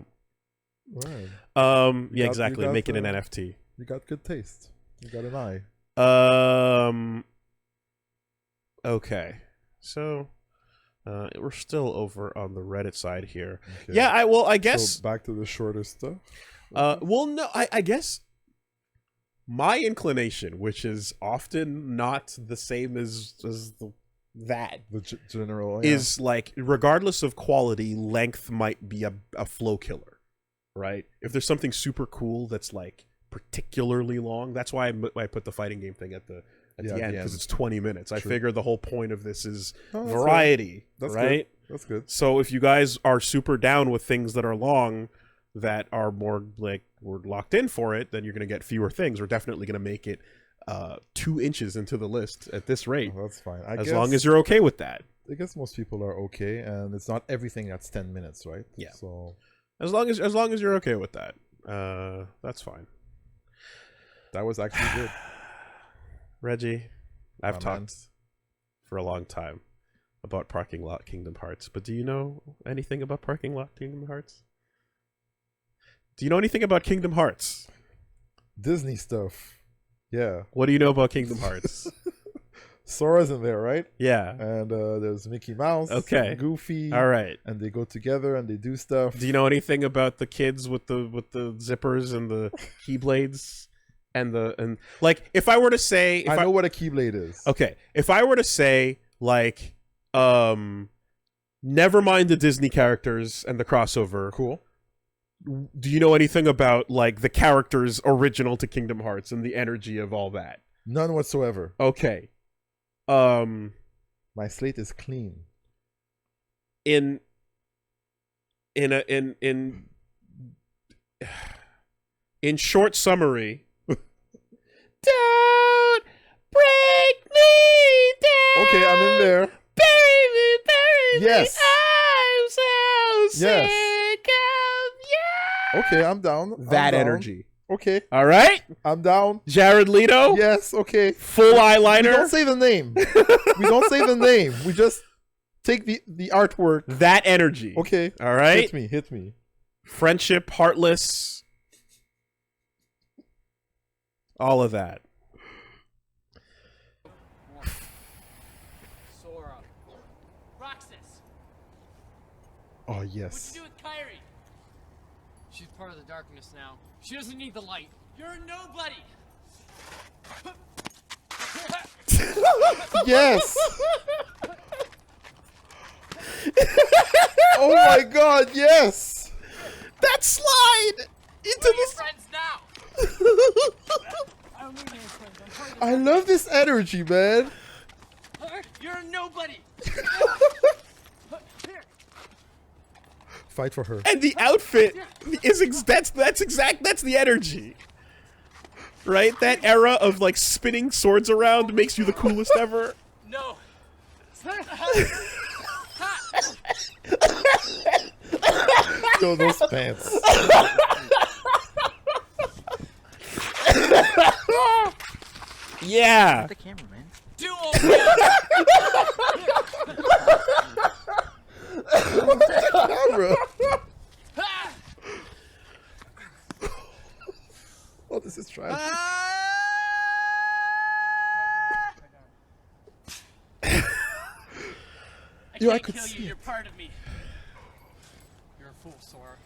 Right. Yeah, exactly. Make it an NFT. You got good taste. You got an eye. Okay. So we're still over on the Reddit side here. Okay. Yeah, I guess So back to the shorter stuff. well no, I guess my inclination, which is often not the same as that, The general is like, regardless of quality, length might be a flow killer, right? If there's something super cool that's like particularly long, that's why I put the fighting game thing at the end, because it's 20 minutes. I figure the whole point of this is variety, That's right? Good. That's good. So if you guys are super down with things that are long, that are more like we're locked in for it, then you're going to get fewer things. We're definitely going to make it 2 inches into the list at this rate. Oh, that's fine. As long as you're okay with that. I guess most people are okay, and it's not everything that's 10 minutes, right? Yeah. So As long as you're okay with that, that's fine. that was actually good. Reggie, I've My talked man. for a long time about Parking Lot Kingdom Hearts, but do you know anything about Parking Lot Kingdom Hearts? Do you know anything about Kingdom Hearts? Disney stuff. Yeah. What do you know about Kingdom Hearts? Sora's in there, right? Yeah. And there's Mickey Mouse. Okay. And Goofy. All right. And they go together and they do stuff. Do you know anything about the kids with the zippers and the keyblades and like, if I were to say, I know what a Keyblade is. okay, if I were to say like never mind the Disney characters and the crossover. Cool. Do you know anything about like the characters original to Kingdom Hearts and the energy of all that? None whatsoever. Okay. My slate is clean. In short summary, don't break me down. Okay, I'm in there. Bury me. Yes. I'm so Yes. sick of you. Okay, I'm down. I'm That down. energy. Okay, All right, I'm down. Jared Leto. Yes, okay. Full We eyeliner. don't say the name. We don't say the name. We just take the artwork. That energy. Okay. All right. Hit me. Friendship, heartless. All of that. Sora. Roxas. Oh, What'd yes. you do with Kyrie? She's part of the darkness now. She doesn't need the light. You're a nobody. Yes! Oh my god, yes! That slide into We're your the. friends now. I don't need any friends. I'm part of the I love this energy, man. You're a nobody. Here. Fight for her. And the outfit is that's the energy. Right? That era of like spinning swords around makes you the coolest ever. No. Yo, those pants. Yeah. The cameraman. Do over. Camera. Oh, this is trash. I Yo, can't I could kill see you. it. You're part of me. You're a fool, Sora.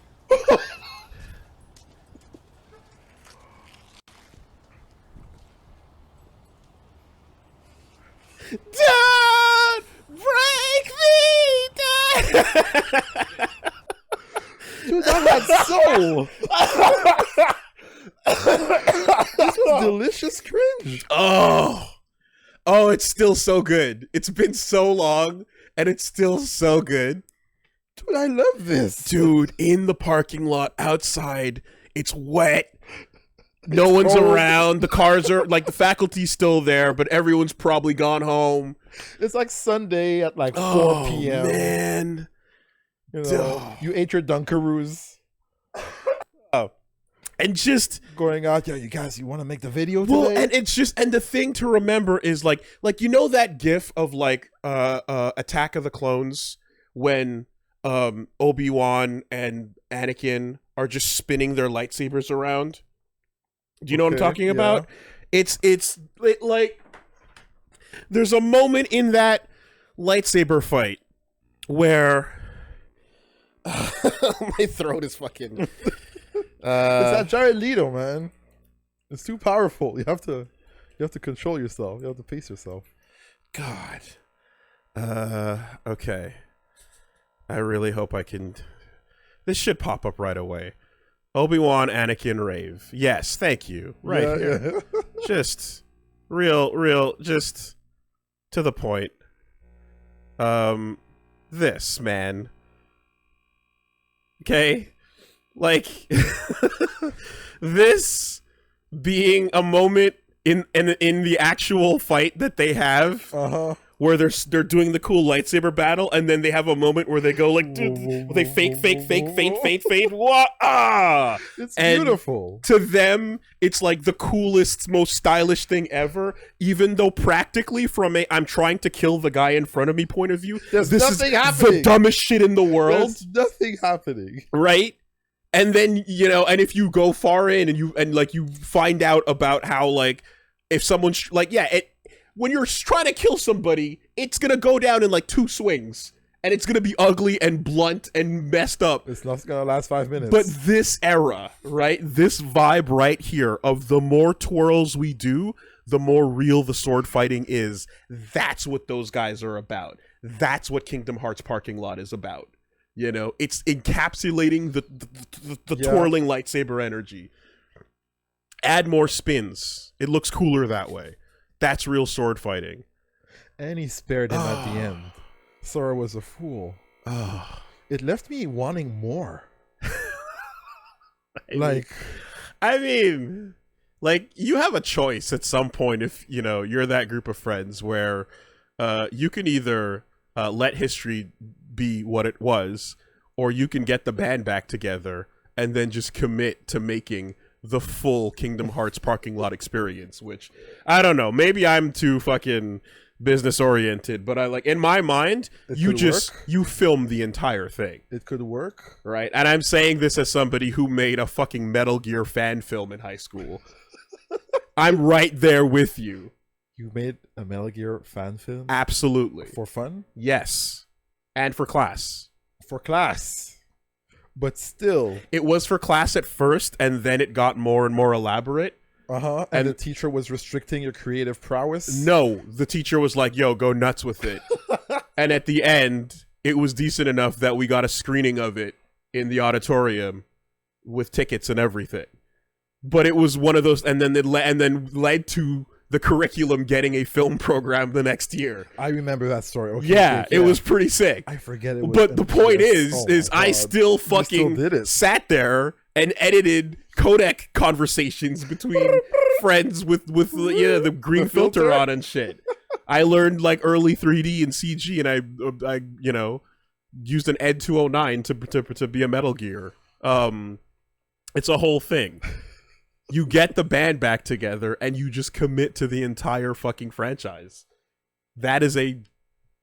Don't break me down. Dude, that had soul. This was delicious cringe. Oh, it's still so good. It's been so long, and it's still so good. Dude, I love this. Dude, in the parking lot outside, it's wet. No one's around. The cars are like the faculty's still there, but everyone's probably gone home. It's like Sunday at like 4 Oh, p.m. man. You know, you ate your Dunkaroos. And just going out, you guys, you want to make the video today? well, and it's just, and the thing to remember is like you know that GIF of like Attack of the Clones when Obi-Wan and Anakin are just spinning their lightsabers around. Do you know what I'm talking about? It's like there's a moment in that lightsaber fight where my throat is fucking. It's that Jared Leto, man. It's too powerful. You have to control yourself. You have to pace yourself. God. Okay. I really hope I can. This should pop up right away. Obi-Wan, Anakin, rave. Yes, thank you. Right here. Yeah. Just real, just to the point. This, man. Okay? Like, this being a moment in the actual fight that they have, where they're doing the cool lightsaber battle, and then they have a moment where they go like, they fade. What? Ah! It's and beautiful. To them, it's like the coolest, most stylish thing ever. Even though practically, from a I'm trying to kill the guy in front of me point of view, There's this nothing is happening. the dumbest shit in the world. There's nothing happening. Right? And then, you know, and if you go far in and you find out about how, like, if someone's when you're trying to kill somebody, it's gonna go down in like 2 swings, and it's gonna be ugly and blunt and messed up. It's not gonna last 5 minutes. But this era, right? This vibe right here of the more twirls we do, the more real the sword fighting is. That's what those guys are about. That's what Kingdom Hearts Parking Lot is about. You know, it's encapsulating the twirling lightsaber energy. Add more spins. It looks cooler that way. That's real sword fighting. And he spared him at the end. Sora was a fool. It left me wanting more. I mean, you have a choice at some point if, you know, you're that group of friends where you can either let history be what it was, or you can get the band back together and then just commit to making the full Kingdom Hearts Parking Lot experience, which, I don't know, maybe I'm too fucking business oriented, but I in my mind, you film the entire thing. It could work. Right? And I'm saying this as somebody who made a fucking Metal Gear fan film in high school. I'm right there with you. You made a Metal Gear fan film? Absolutely. For fun? Yes. And for class. For class. But still. It was for class at first, and then it got more and more elaborate. And the teacher was restricting your creative prowess? No. The teacher was like, yo, go nuts with it. And at the end, it was decent enough that we got a screening of it in the auditorium with tickets and everything. But it was one of those, and then led to the curriculum getting a film program the next year. I remember that story. Okay, yeah, it was pretty sick. I forget it was. But the point is I still fucking sat there and edited codec conversations between friends with the green filter on and shit. I learned like early 3D and CG, and I you know, used an Ed 209 to be a Metal Gear. It's a whole thing. You get the band back together and you just commit to the entire fucking franchise. That is a $1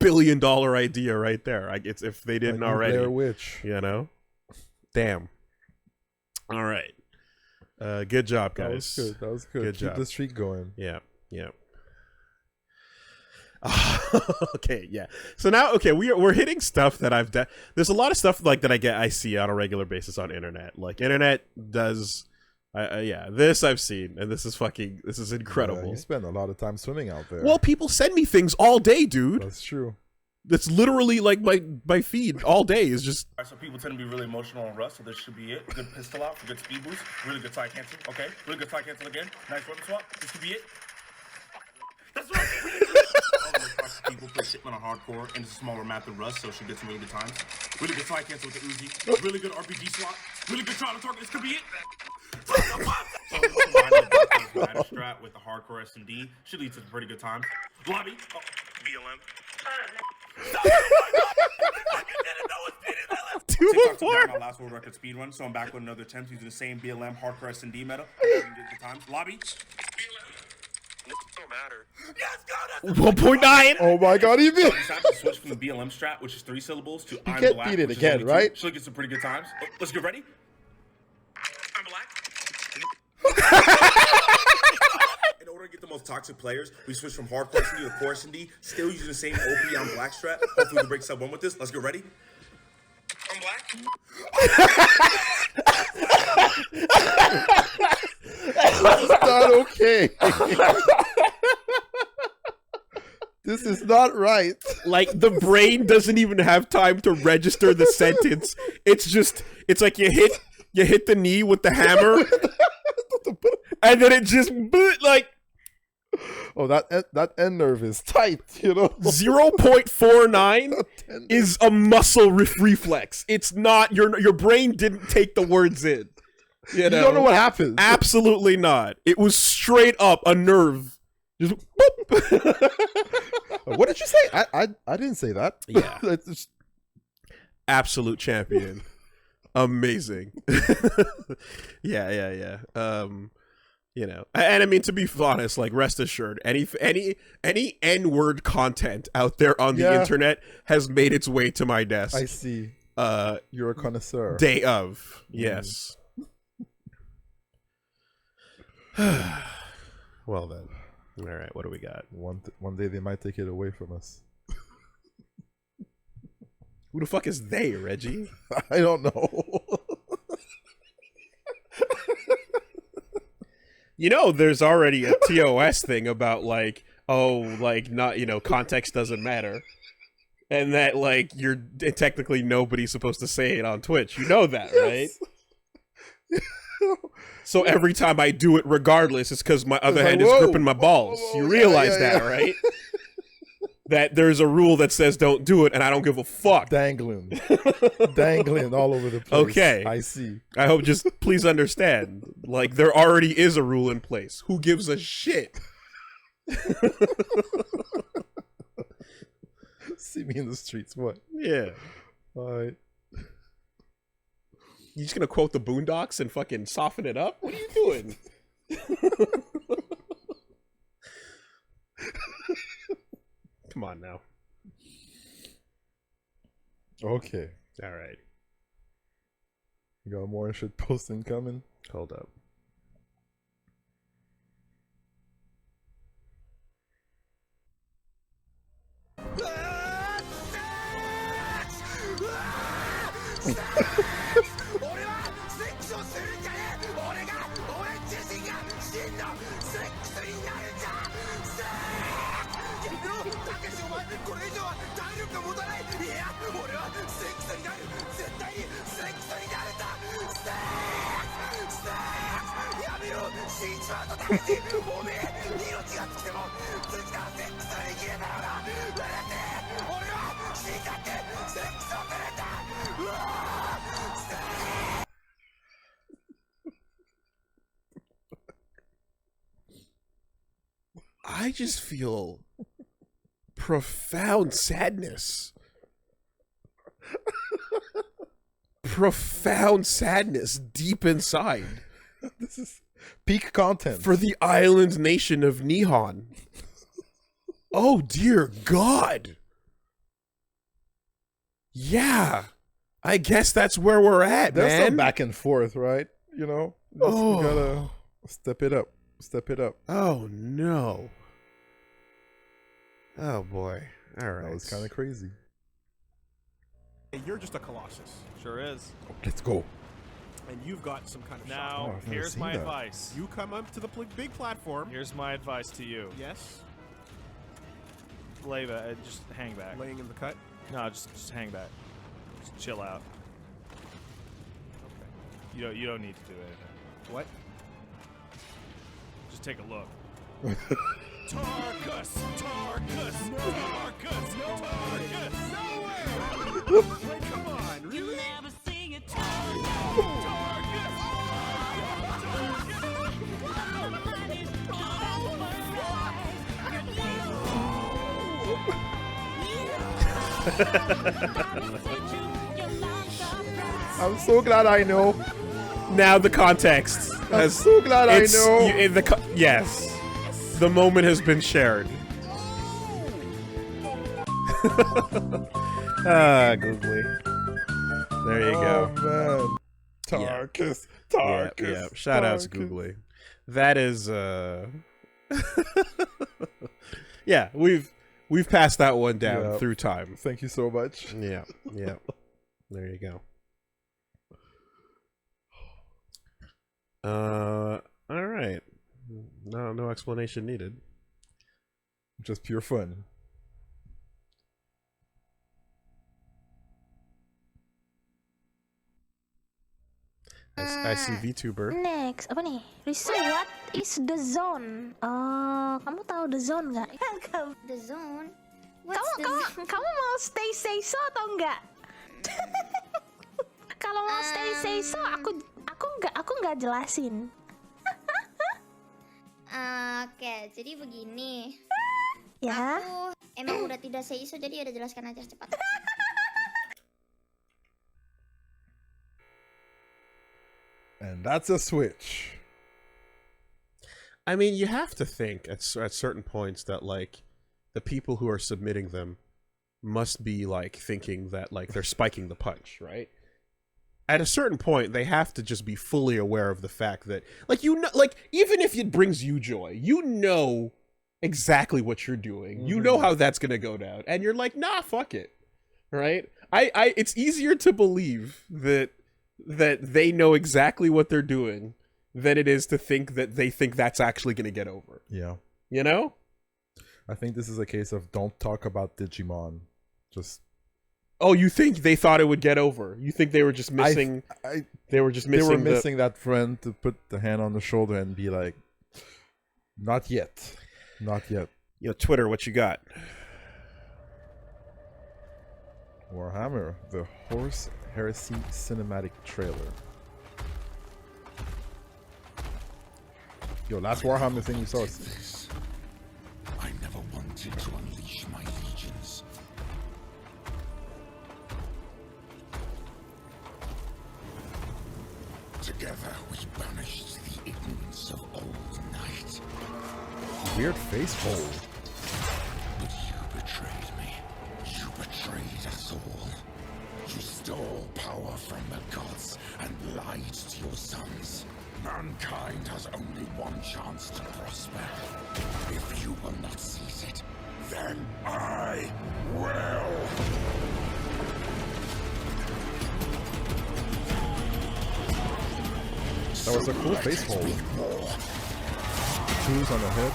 billion idea right there. It's if they didn't already. Blair Witch. You know? Damn. All right. Good job, guys. That was good. Good Keep job. the streak going. Yeah. Okay, yeah. So now, okay, we're hitting stuff that there's a lot of stuff like that I see on a regular basis on internet. Like internet does. This I've seen, and this is incredible. Yeah, you spend a lot of time swimming out there. Well, people send me things all day, dude. That's true. That's literally like my feed all day is just. So people tend to be really emotional on Rust, so this should be it. Good pistol out for good speed boost. Really good side cancel. Okay, really good side cancel again. Nice weapon swap. This could be it. That's right. All the most people play Shipment on hardcore, and it's a smaller map than Rust, so she gets some really good times. Really good side cancel with the Uzi. Really good RPG slot. Really good trial to target. This could be it. So combining the ladder strat with the hardcore S&D should lead to some pretty good times. Lobby. Oh, BLM. TikTok took down my last world record speed run, so I'm back with another attempt using the same BLM hardcore S&D meta. Good times. Lobby. Don't matter. Yes, go. 1.9. Oh my god, he beat. I decided to switch from the BLM strat, which is 3 syllables, to I'm can't black. beat it which is again, only 2. right? She'll get some pretty good times. Oh, let's get ready. I'm black. In order to get the most toxic players, we switch from hardcore S&D to core S&D, still using the same OP on black strat. Hopefully we can break sub 1 with this. Let's get ready. I'm black. This is not okay. This is not right. Like, the brain doesn't even have time to register the sentence. It's just, it's like you hit the knee with the hammer, and then it just, like, Oh, that end nerve is tight, you know. 0.49 is a muscle reflex. It's not, your brain didn't take the words in. You don't know what happened. Absolutely not. It was straight up a nerve. Just boop. What did you say? I didn't say that. Yeah. It's just... Absolute champion. Amazing. Yeah. You know, and I mean, to be honest, like, rest assured, any N-word content out there on the internet has made its way to my desk. I see. You're a connoisseur. Day of, yes. Well then, all right. What do we got? One day they might take it away from us. Who the fuck is they, Reggie? I don't know. You know, there's already a TOS thing about, like, oh, like, not, you know, context doesn't matter. And that, like, you're technically nobody's supposed to say it on Twitch. You know that, right? So every time I do it regardless, it's because my other hand is gripping my balls. You realize that, right? That there's a rule that says don't do it, and I don't give a fuck. Dangling all over the place. Okay. I see. I hope, just please understand. Like, there already is a rule in place. Who gives a shit? See me in the streets, what? Yeah. All right. You just gonna quote the Boondocks and fucking soften it up? What are you doing? Come on now. Okay. All right. You got more shit posting coming? Hold up. I just feel profound sadness. Profound sadness deep inside. This is peak content. For the island nation of Nihon. Oh, dear God. Yeah. I guess that's where we're at, There's man. some back and forth, right? You know? We gotta step it up. Step it up. Oh, no. Oh, boy. All right. That was kind of crazy. You're just a colossus. Sure is. Let's go. And you've got some kind of Now, shot. Oh, I've never here's seen my that. advice. You come up to the big platform. Here's my advice to you. Yes. Leva, just hang back. Laying in the cut. No, just hang back. Just chill out. Okay. You don't need to do anything. What? Just take a look. Tarkus! Tarkus! Tarkus! Tarkus! Nowhere! Wait, come on! Really? never sing it. I'm so glad I know. Now the context. I'm so glad I know. Yes. The moment has been shared. Googly. There you go. Man. Tarkus. Tarkus. Yeah. Shout out to Googly. That is yeah, we've passed that one down through time. Thank you so much. Yeah. There you go. All right. No explanation needed. Just pure fun. I see VTuber. Next, apa nih? Risa, what is the zone? Kamu tahu the zone nggak? The zone? Kamu mau stay say so atau enggak? Kalau mau stay say so, aku nggak jelasin. Oke, jadi begini. Ya. Aku emang udah tidak say so, jadi udah jelaskan aja cepat. And that's a switch. I mean, you have to think at certain points that, like, the people who are submitting them must be, like, thinking that, like, they're spiking the punch, right? At a certain point, they have to just be fully aware of the fact that, like, you know, like, even if it brings you joy, you know exactly what you're doing. Mm-hmm. You know how that's gonna go down. And you're like, nah, fuck it. Right? It's easier to believe that they know exactly what they're doing than it is to think that they think that's actually going to get over. Yeah. You know? I think this is a case of don't talk about Digimon. Just... Oh, you think they thought it would get over? You think they were just missing... They were missing that friend to put the hand on the shoulder and be like, not yet. Not yet. Yo, Twitter, what you got? Warhammer, the Horse Heresy cinematic trailer. Yo, last Warhammer thing you saw. I never wanted to unleash my legions. Together we banished the ignorance of old night. Weird face hole. But you betrayed me. You betrayed us all. You stole power from the gods and lied to your sons. Mankind has only one chance to prosper. If you will not seize it, then I will. That was a cool face hole. Shoes on the head.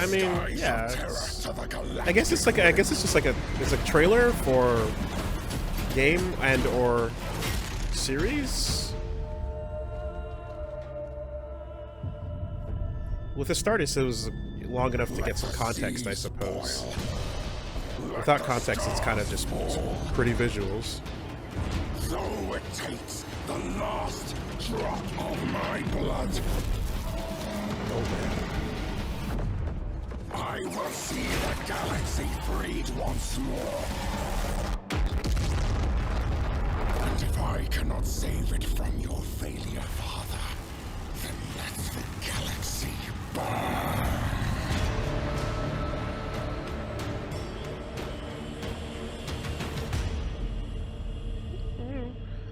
I mean, yeah. I guess it's just like it's a trailer for game and or series. With the start, it was long enough to get some context, I suppose. Without context, it's kind of just pretty visuals. Though it takes the last drop of my blood. Oh man. I will see the galaxy freed once more. And if I cannot save it from your failure, Father, then let the galaxy burn.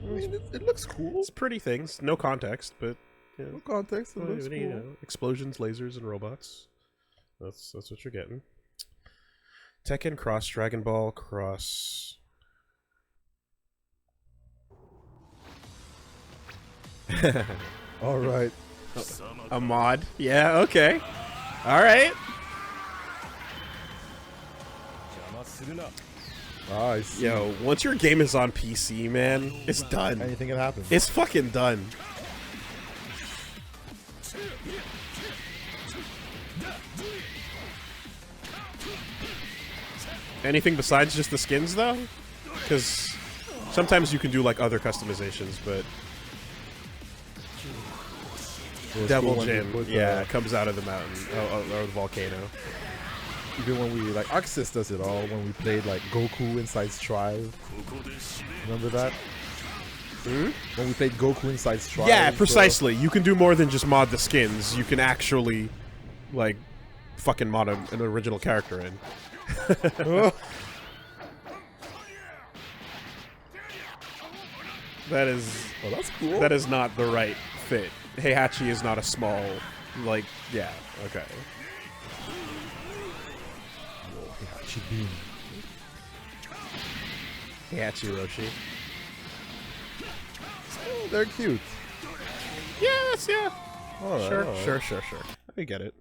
I mean, it looks cool. It's pretty things, no context, but you know, no context. It looks cool. You know, explosions, lasers, and robots. That's what you're getting. Tekken Cross, Dragon Ball Cross. All right. A mod. Yeah, okay. All right. Ah, I see. Yo, once your game is on PC, man, it's done. Anything can happen. It's fucking done. Anything besides just the skins, though? Because sometimes you can do, like, other customizations, but... Devil Jin, yeah, comes out of the mountain, or the volcano. Even when we, like, Arxis does it all, when we played, like, Goku inside Strive. Remember that? Hmm? When we played Goku inside Strive. Yeah, precisely. You can do more than just mod the skins. You can actually, like, fucking mod an original character in. That is... Oh, that's cool. That is not the right fit. Heihachi is not a small, like, yeah, okay. Heihachi Beam. Heihachi Roshi. Oh, they're cute. Yes, yeah. Alright, Sure, alright. sure. I get it.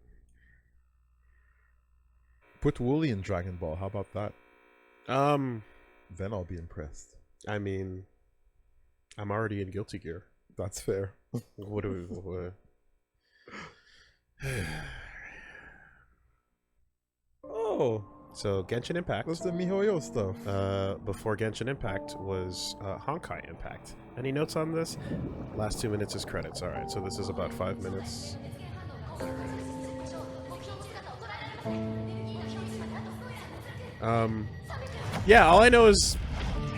Put Woolie in Dragon Ball, how about that? Then I'll be impressed. I mean, I'm already in Guilty Gear. That's fair. What do we... Oh. So, Genshin Impact. What's the MiHoYo stuff? Before Genshin Impact was Honkai Impact. Any notes on this? Last 2 minutes is credits. Alright, so this is about 5 minutes. Yeah, all I know is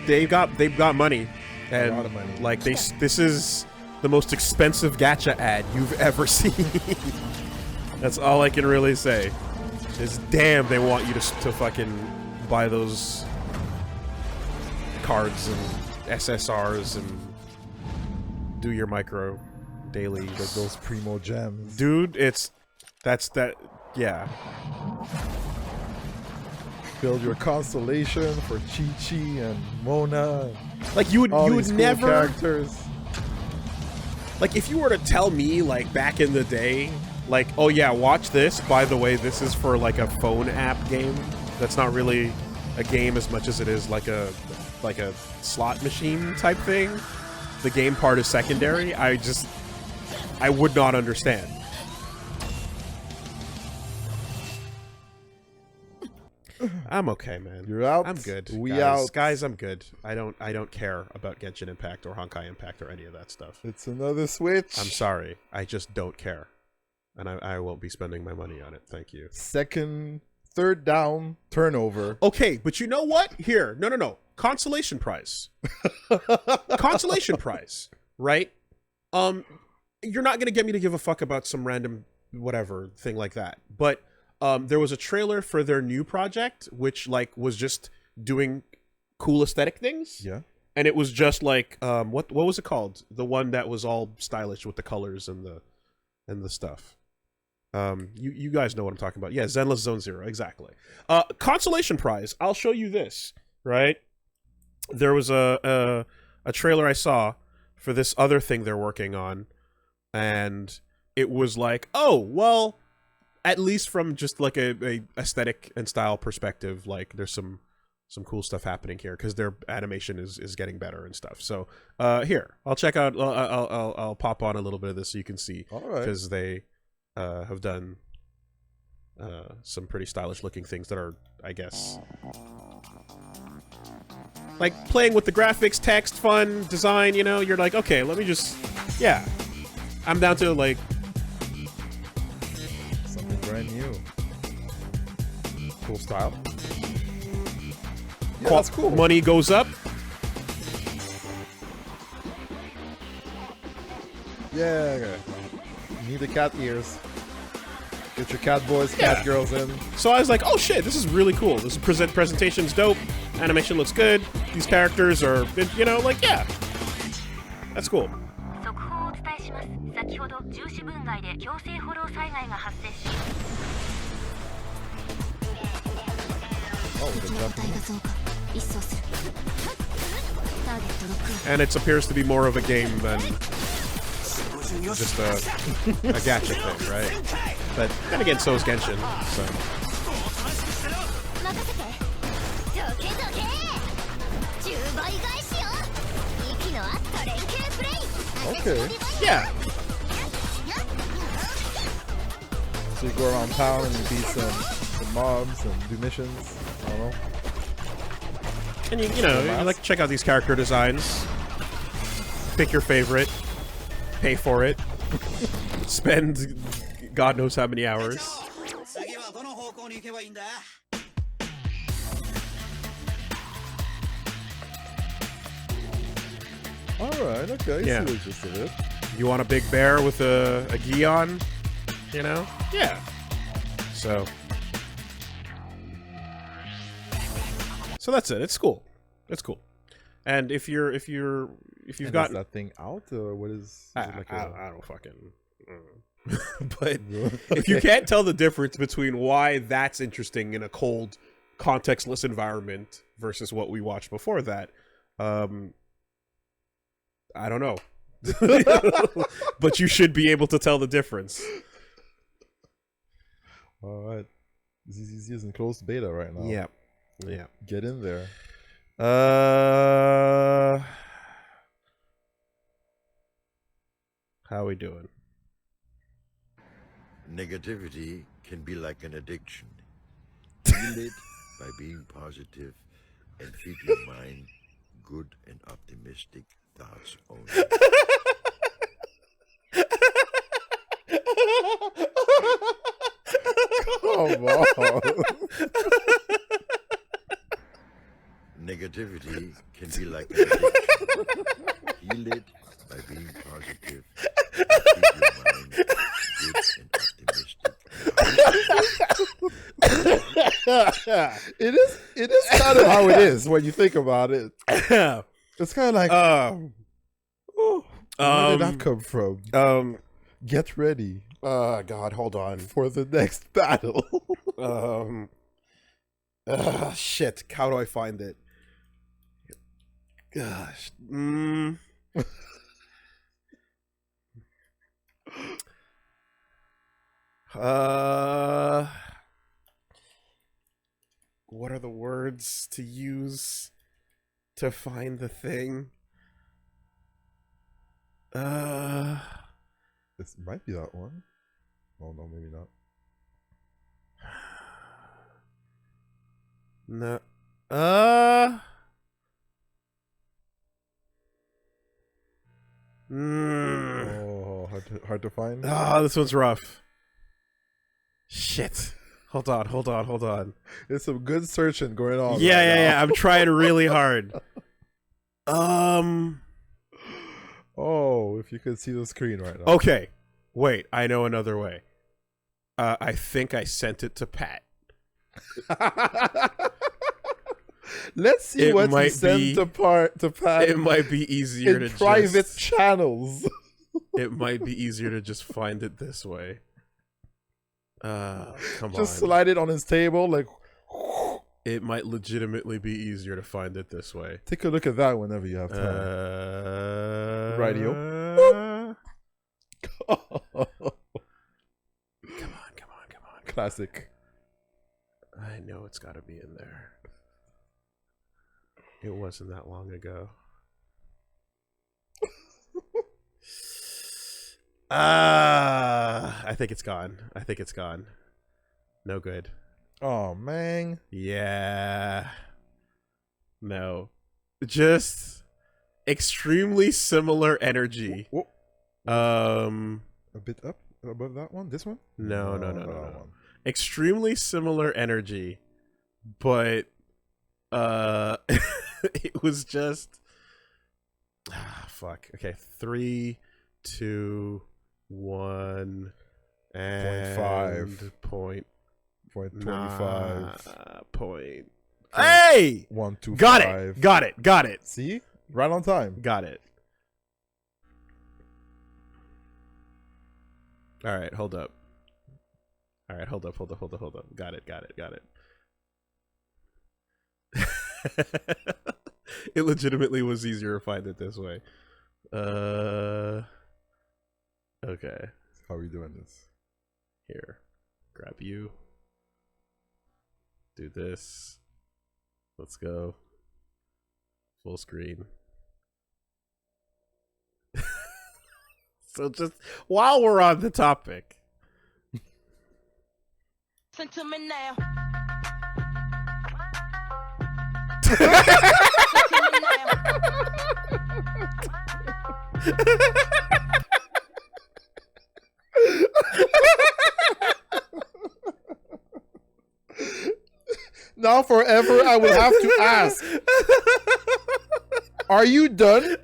they've got money. And a lot of money. Like this is the most expensive gacha ad you've ever seen. That's all I can really say. Is damn, they want you to fucking buy those cards and SSRs and do your micro daily. Get those primo gems. Dude, yeah. Build your constellation for Chi-Chi and Mona. Like you would cool never characters. Like if you were to tell me like back in the day, like, oh yeah, watch this, by the way, this is for like a phone app game that's not really a game as much as it is like a slot machine type thing. The game part is secondary. I would not understand. I'm okay, man. You're out. I'm good. Guys, I'm good. I don't care about Genshin Impact or Honkai Impact or any of that stuff. It's another Switch. I'm sorry. I just don't care. And I won't be spending my money on it. Thank you. Third down turnover. Okay, but you know what? Here. No. Consolation prize. Consolation prize, right? You're not going to get me to give a fuck about some random whatever thing like that. But there was a trailer for their new project, which like was just doing cool aesthetic things. Yeah. And it was just like what was it called? The one that was all stylish with the colors and the stuff. You guys know what I'm talking about. Yeah, Zenless Zone Zero, exactly. Consolation prize. I'll show you this, right? There was a trailer I saw for this other thing they're working on, and it was like, oh, well, at least from just like a aesthetic and style perspective, like there's some cool stuff happening here because their animation is getting better and stuff. So here, I'll check out. I'll pop on a little bit of this so you can see, because they have done some pretty stylish looking things that are, I guess, like playing with the graphics, text, fun, design. You know, you're like, okay, let me just, yeah, I'm down to like. Brand new. Cool style. Yeah, that's cool. Money goes up. Yeah. You need the cat ears. Get your cat boys, cat girls in. So I was like, oh shit, this is really cool. This presentation's dope. Animation looks good. These characters are, you know, like, yeah. That's cool. And it appears to be more of a game than just a gacha thing, right? But then again, so is Genshin. So Okay. Yeah. So you go around town and you beat some mobs and do missions. I don't know. And you know, you like to check out these character designs. Pick your favorite. Pay for it. Spend God knows how many hours. Alright, okay. Yeah. I see the gist of it. You want a big bear with a gi on? You know? Yeah. So that's it. It's cool. It's cool. And if you've And got is that thing out or what is it like I don't fucking but if you can't tell the difference between why that's interesting in a cold, contextless environment versus what we watched before that, I don't know. But you should be able to tell the difference. Alright. ZZZ is in closed beta right now. Yeah. Yeah. Get in there. How we doing? Negativity can be like an addiction. Heal it by being positive and feed your mind good and optimistic thoughts only. Come on. Negativity can be like an addiction. Heal it by being positive and keep your mind good and optimistic. It is kind of how it is when you think about it. It's kind of like, where did that come from? Get ready. God, hold on. For the next battle. Shit. How do I find it? Gosh. What are the words to use to find the thing? This might be that one. Oh no, maybe not. No. Oh, hard to find. Ah, this one's rough. Shit. Hold on. There's some good searching going on. Yeah. I'm trying really hard. Oh, if you could see the screen right now. Okay. Wait, I know another way. I think I sent it to Pat. Let's see what you sent to Pat. It might be easier in to private just, channels. It might be easier to just find it this way. Come on. Just slide it on his table, like. It might legitimately be easier to find it this way. Take a look at that whenever you have time. Radio. Come on. Classic. I know it's got to be in there. It wasn't that long ago. I think it's gone. No good. Oh, man. Yeah. No. Just extremely similar energy. Whoa. A bit up above that one? This one? No. Extremely similar energy, but it was just fuck. Okay, 3, 2, 1, and 0.5. 0.25. Point. Hey! 125. Got it. See? Right on time. Got it. All right, hold up. Hold up. Got it. It legitimately was easier to find it this way. Okay. How are we doing this? Here. Grab you. Do this. Let's go. Full screen. So just while we're on the topic. Listen to me now. Now forever I would have to ask, are you done?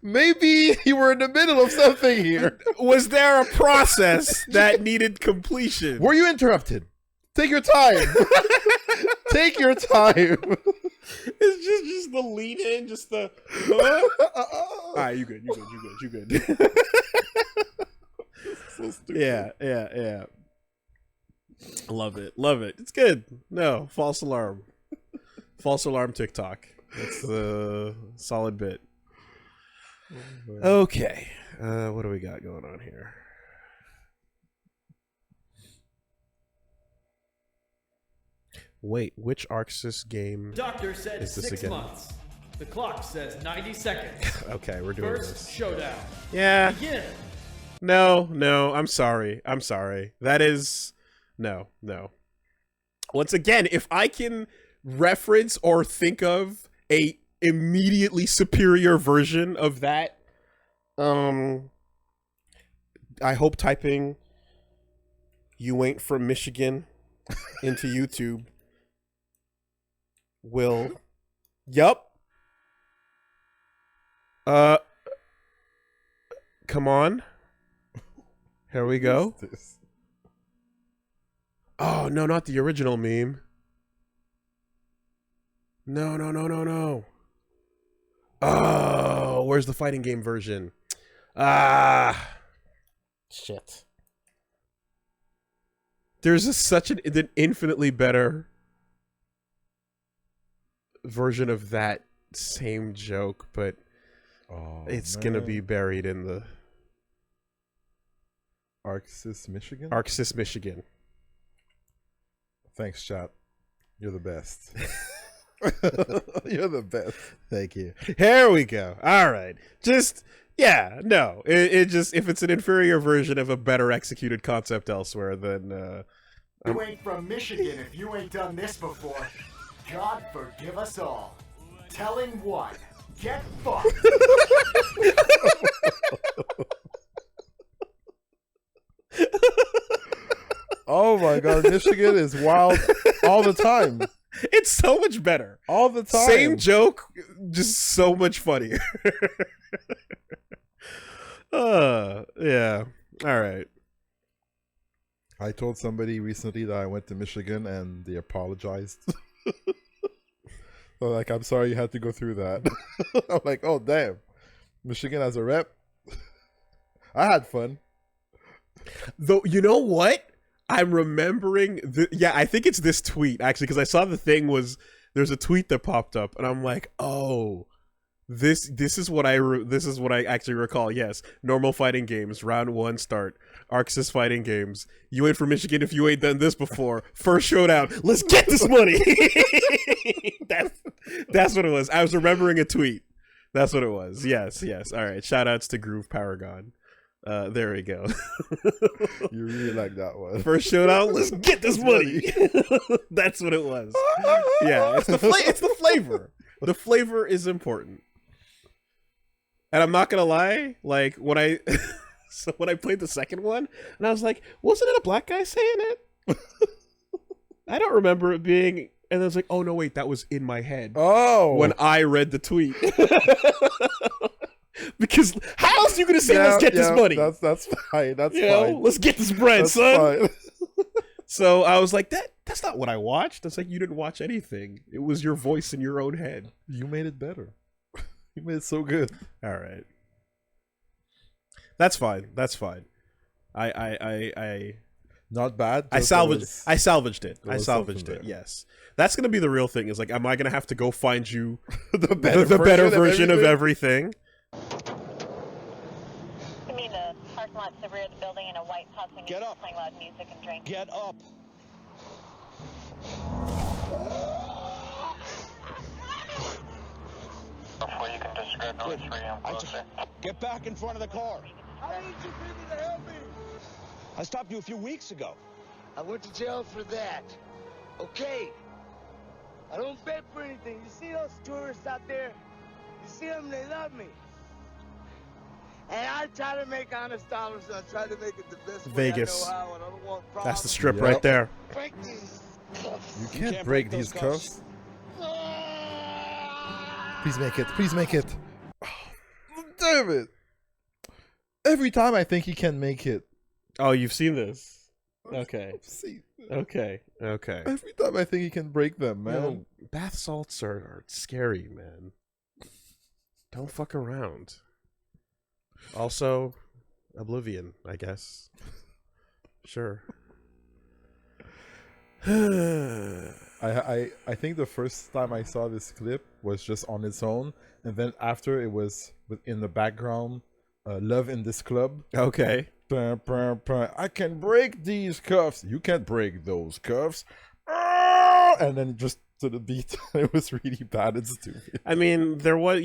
Maybe you were in the middle of something here. Was there a process that needed completion? Were you interrupted? Take your time. Take your time. It's just the lead in, just the. Alright, you good. So stupid. Yeah. Love it. It's good. No, false alarm. False alarm TikTok. It's a solid bit. Okay. What do we got going on here? Wait, which ArcSys game Doctor said is this 6 again? months. The clock says 90 seconds. Okay, we're doing First this. showdown. Yeah. Begin. No, I'm sorry. That is no. Once again, if I can reference or think of a immediately superior version of that, I hope typing "you ain't from Michigan" into YouTube will. Yup. Come on. Here we go. Oh, no, not the original meme. No. Oh, where's the fighting game version? Shit. There's such an infinitely better version of that same joke, but it's gonna be buried in the ArcSys Michigan? ArcSys Michigan. Thanks, chat. You're the best. You're the best. Thank you. Here we go. All right. Just, yeah, no. It just, if it's an inferior version of a better executed concept elsewhere, then... You ain't from Michigan if you ain't done this before. God forgive us all. Telling what? Get fucked. Oh my god, Michigan is wild all the time. It's so much better. All the time. Same joke, just so much funnier. Yeah. All right. I told somebody recently that I went to Michigan and they apologized. So like, I'm sorry you had to go through that. I'm like, oh damn. Michigan has a rep. I had fun. Though, you know what? I'm remembering I think it's this tweet actually, because I saw the thing was there's a tweet that popped up and I'm like, oh, this is what I actually recall. Yes, normal fighting games, round 1 start. ArcSys fighting games. You ain't from Michigan if you ain't done this before. First showdown. Let's get this money. That's what it was. I was remembering a tweet. That's what it was. Yes. All right. Shout outs to Groove Paragon. There we go. You really like that one. First showdown, let's get this money. That's what it was. Yeah, it's the flavor. The flavor is important. And I'm not gonna lie, like when I played the second one, and I was like, wasn't it a black guy saying it? I don't remember it being. And I was like, oh no, wait, that was in my head. Oh, when I read the tweet. Because how else are you gonna say let's get this money? That's fine. That's fine. Let's get this bread, that's son. Fine. So I was like, that's not what I watched. It's like you didn't watch anything. It was your voice in your own head. You made it better. You made it so good. All right. That's fine. I not bad. I salvaged it. Yes. That's gonna be the real thing. Is like, am I gonna have to go find you the better version of everything? You mean the parking lot to the rear of the building in a white Passing Get up. playing loud music and drinking? Get up. before you can discard those three and closer. Get back in front of the car. I need you people to help me. I stopped you a few weeks ago. I went to jail for that. Okay. I don't beg for anything. You see those tourists out there? You see them, they love me. And I try to make honest dollars, so I try to make it the best Vegas. way I know how, and I don't want problems. That's the strip right there. Break these cuffs. You can't break these cuffs. Please make it. Please make it. Oh, damn it. Every time I think he can make it. Oh, you've seen this? Okay. I've seen it. Okay. Okay. Every time I think he can break them, man. No, bath salts are scary, man. Don't fuck around. Also, Oblivion, I guess. Sure. I think the first time I saw this clip was just on its own, and then after it was in the background, Love in This Club. Okay. I can break these cuffs. You can't break those cuffs. And then just to the beat. It was really bad and stupid. I mean, there was,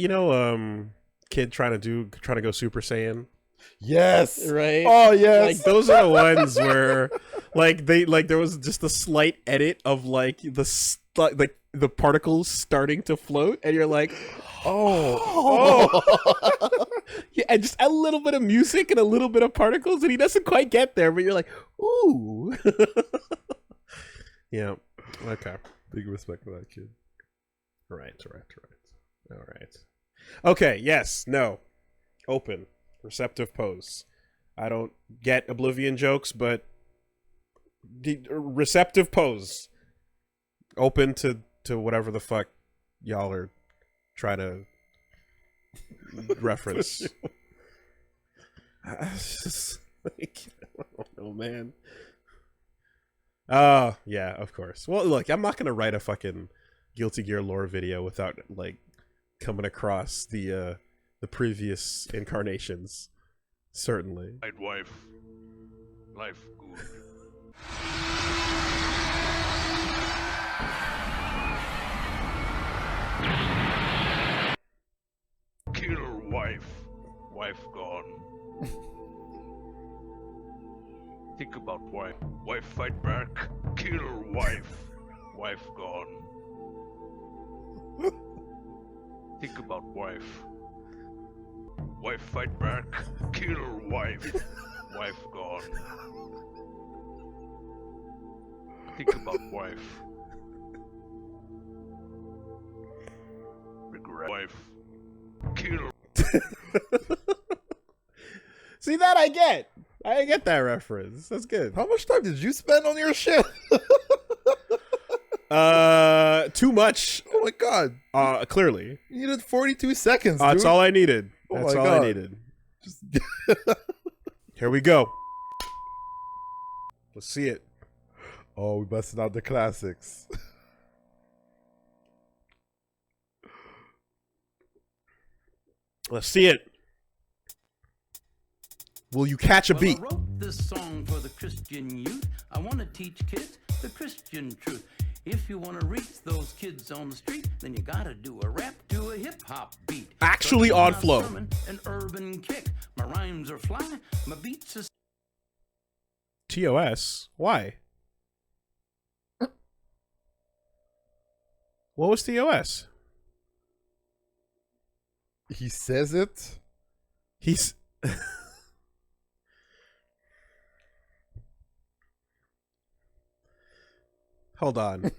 kid trying to go Super Saiyan. Yes. Right? Oh, yes. Like, those are the ones where, there was just a slight edit of, the particles starting to float, and you're like, oh. Yeah, and just a little bit of music and a little bit of particles, and he doesn't quite get there, but you're like, ooh. Yeah. Okay. Big respect for that kid. Right. All right. Okay, yes, no. Open. Receptive pose. I don't get Oblivion jokes, but receptive pose. Open to whatever the fuck y'all are trying to reference. Just like, I don't know, man. Oh, yeah, of course. Well, look, I'm not gonna write a fucking Guilty Gear lore video without coming across the previous incarnations. Certainly. Right, wife. Life good. Kill wife. Wife gone. Think about wife. Wife fight back. Kill wife. Wife gone. Think about wife. Wife fight back. Kill wife. Wife gone. Think about wife. Regret wife. Kill. See, that I get. I get that reference. That's good. How much time did you spend on your shit? Too much. Oh my god. Clearly. You needed 42 seconds, dude. That's all I needed. Oh That's my all God. I needed. Just... Here we go. Let's see it. Oh, we busted out the classics. Let's see it. Will you catch a beat? I wrote this song for the Christian youth. I want to teach kids the Christian truth. If you want to reach those kids on the street, then you gotta do a rap to a hip-hop beat. Actually on flow. An urban kick. My rhymes are fly, my beats are... TOS? Why? What was TOS? He says it. He's... Hold on.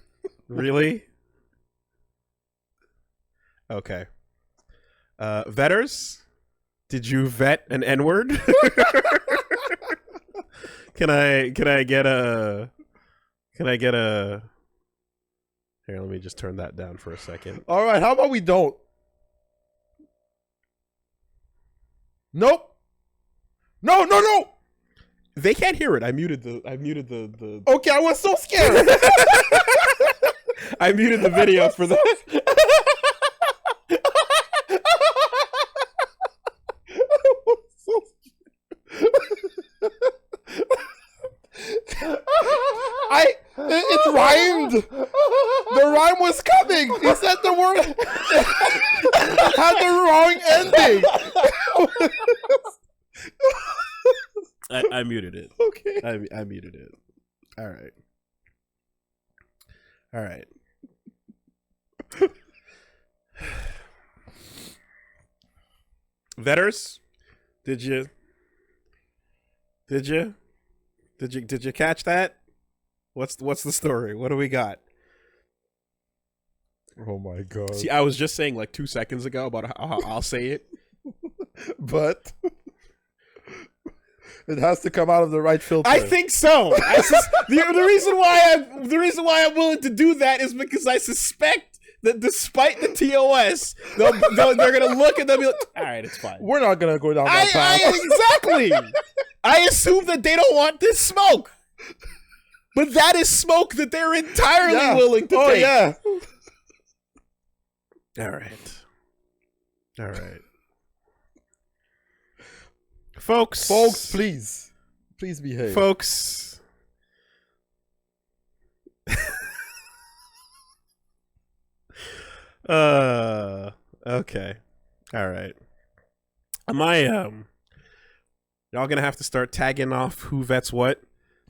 Really? Okay. Vetters? Did you vet an N-word? Can I get a Here, let me just turn that down for a second. All right, how about we don't? Nope. No. They can't hear it. I muted the Okay, I was so scared. I muted the video for the It rhymed. The rhyme was coming. He said the word. It had the wrong ending. I muted it. Okay. I muted it. All right. All right. Vetters, did you catch that? What's the story? What do we got? Oh my god. See, I was just saying like 2 seconds ago about how I'll say it. But it has to come out of the right filter. I think so. The reason why I'm willing to do that is because I suspect that despite the TOS, they're gonna look and they'll be like, "All right, it's fine." We're not gonna go down that path. Exactly. I assume that they don't want this smoke, but that is smoke that they're entirely willing to take. Oh yeah. All right. Folks, please behave. Folks. Okay. All right. Am I y'all gonna have to start tagging off who vets what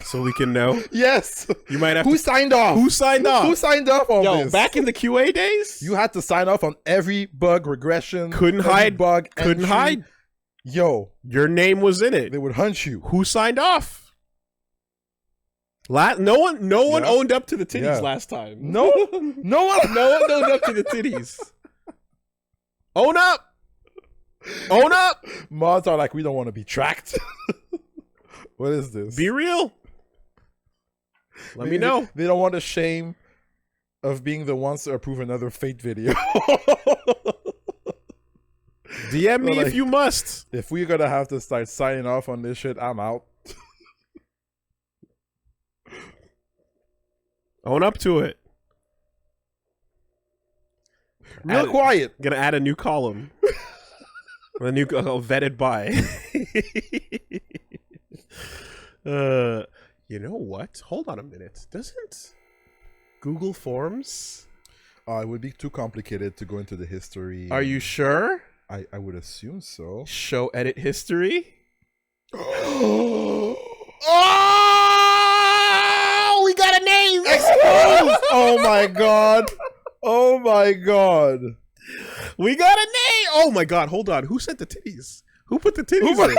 so we can know? Yes. You might have Who signed off? Who signed off? Who signed off on this? Back in the QA days, you had to sign off on every bug regression. Couldn't every hide. Bug. Couldn't entry. hide. Yo, your name was in it. They would hunt you. Who signed off? No one owned up to the titties last time. No one owned up to the titties. Own up. Own up. Mods are like, we don't want to be tracked. What is this? Be real. Let me know. They don't want the shame of being the ones to approve another Fate video. DM me like, if you must. If we're gonna have to start signing off on this shit, I'm out. Own up to it. Real quiet. Gonna add a new column. A new vetted by. You know what? Hold on a minute. Doesn't Google Forms? It would be too complicated to go into the history. Are you sure? I would assume so. Show edit history. Oh, we got a name. Exposed. Oh my god. Oh my god. We got a name. Oh my god. Hold on. Who sent the titties? Who put the titties in?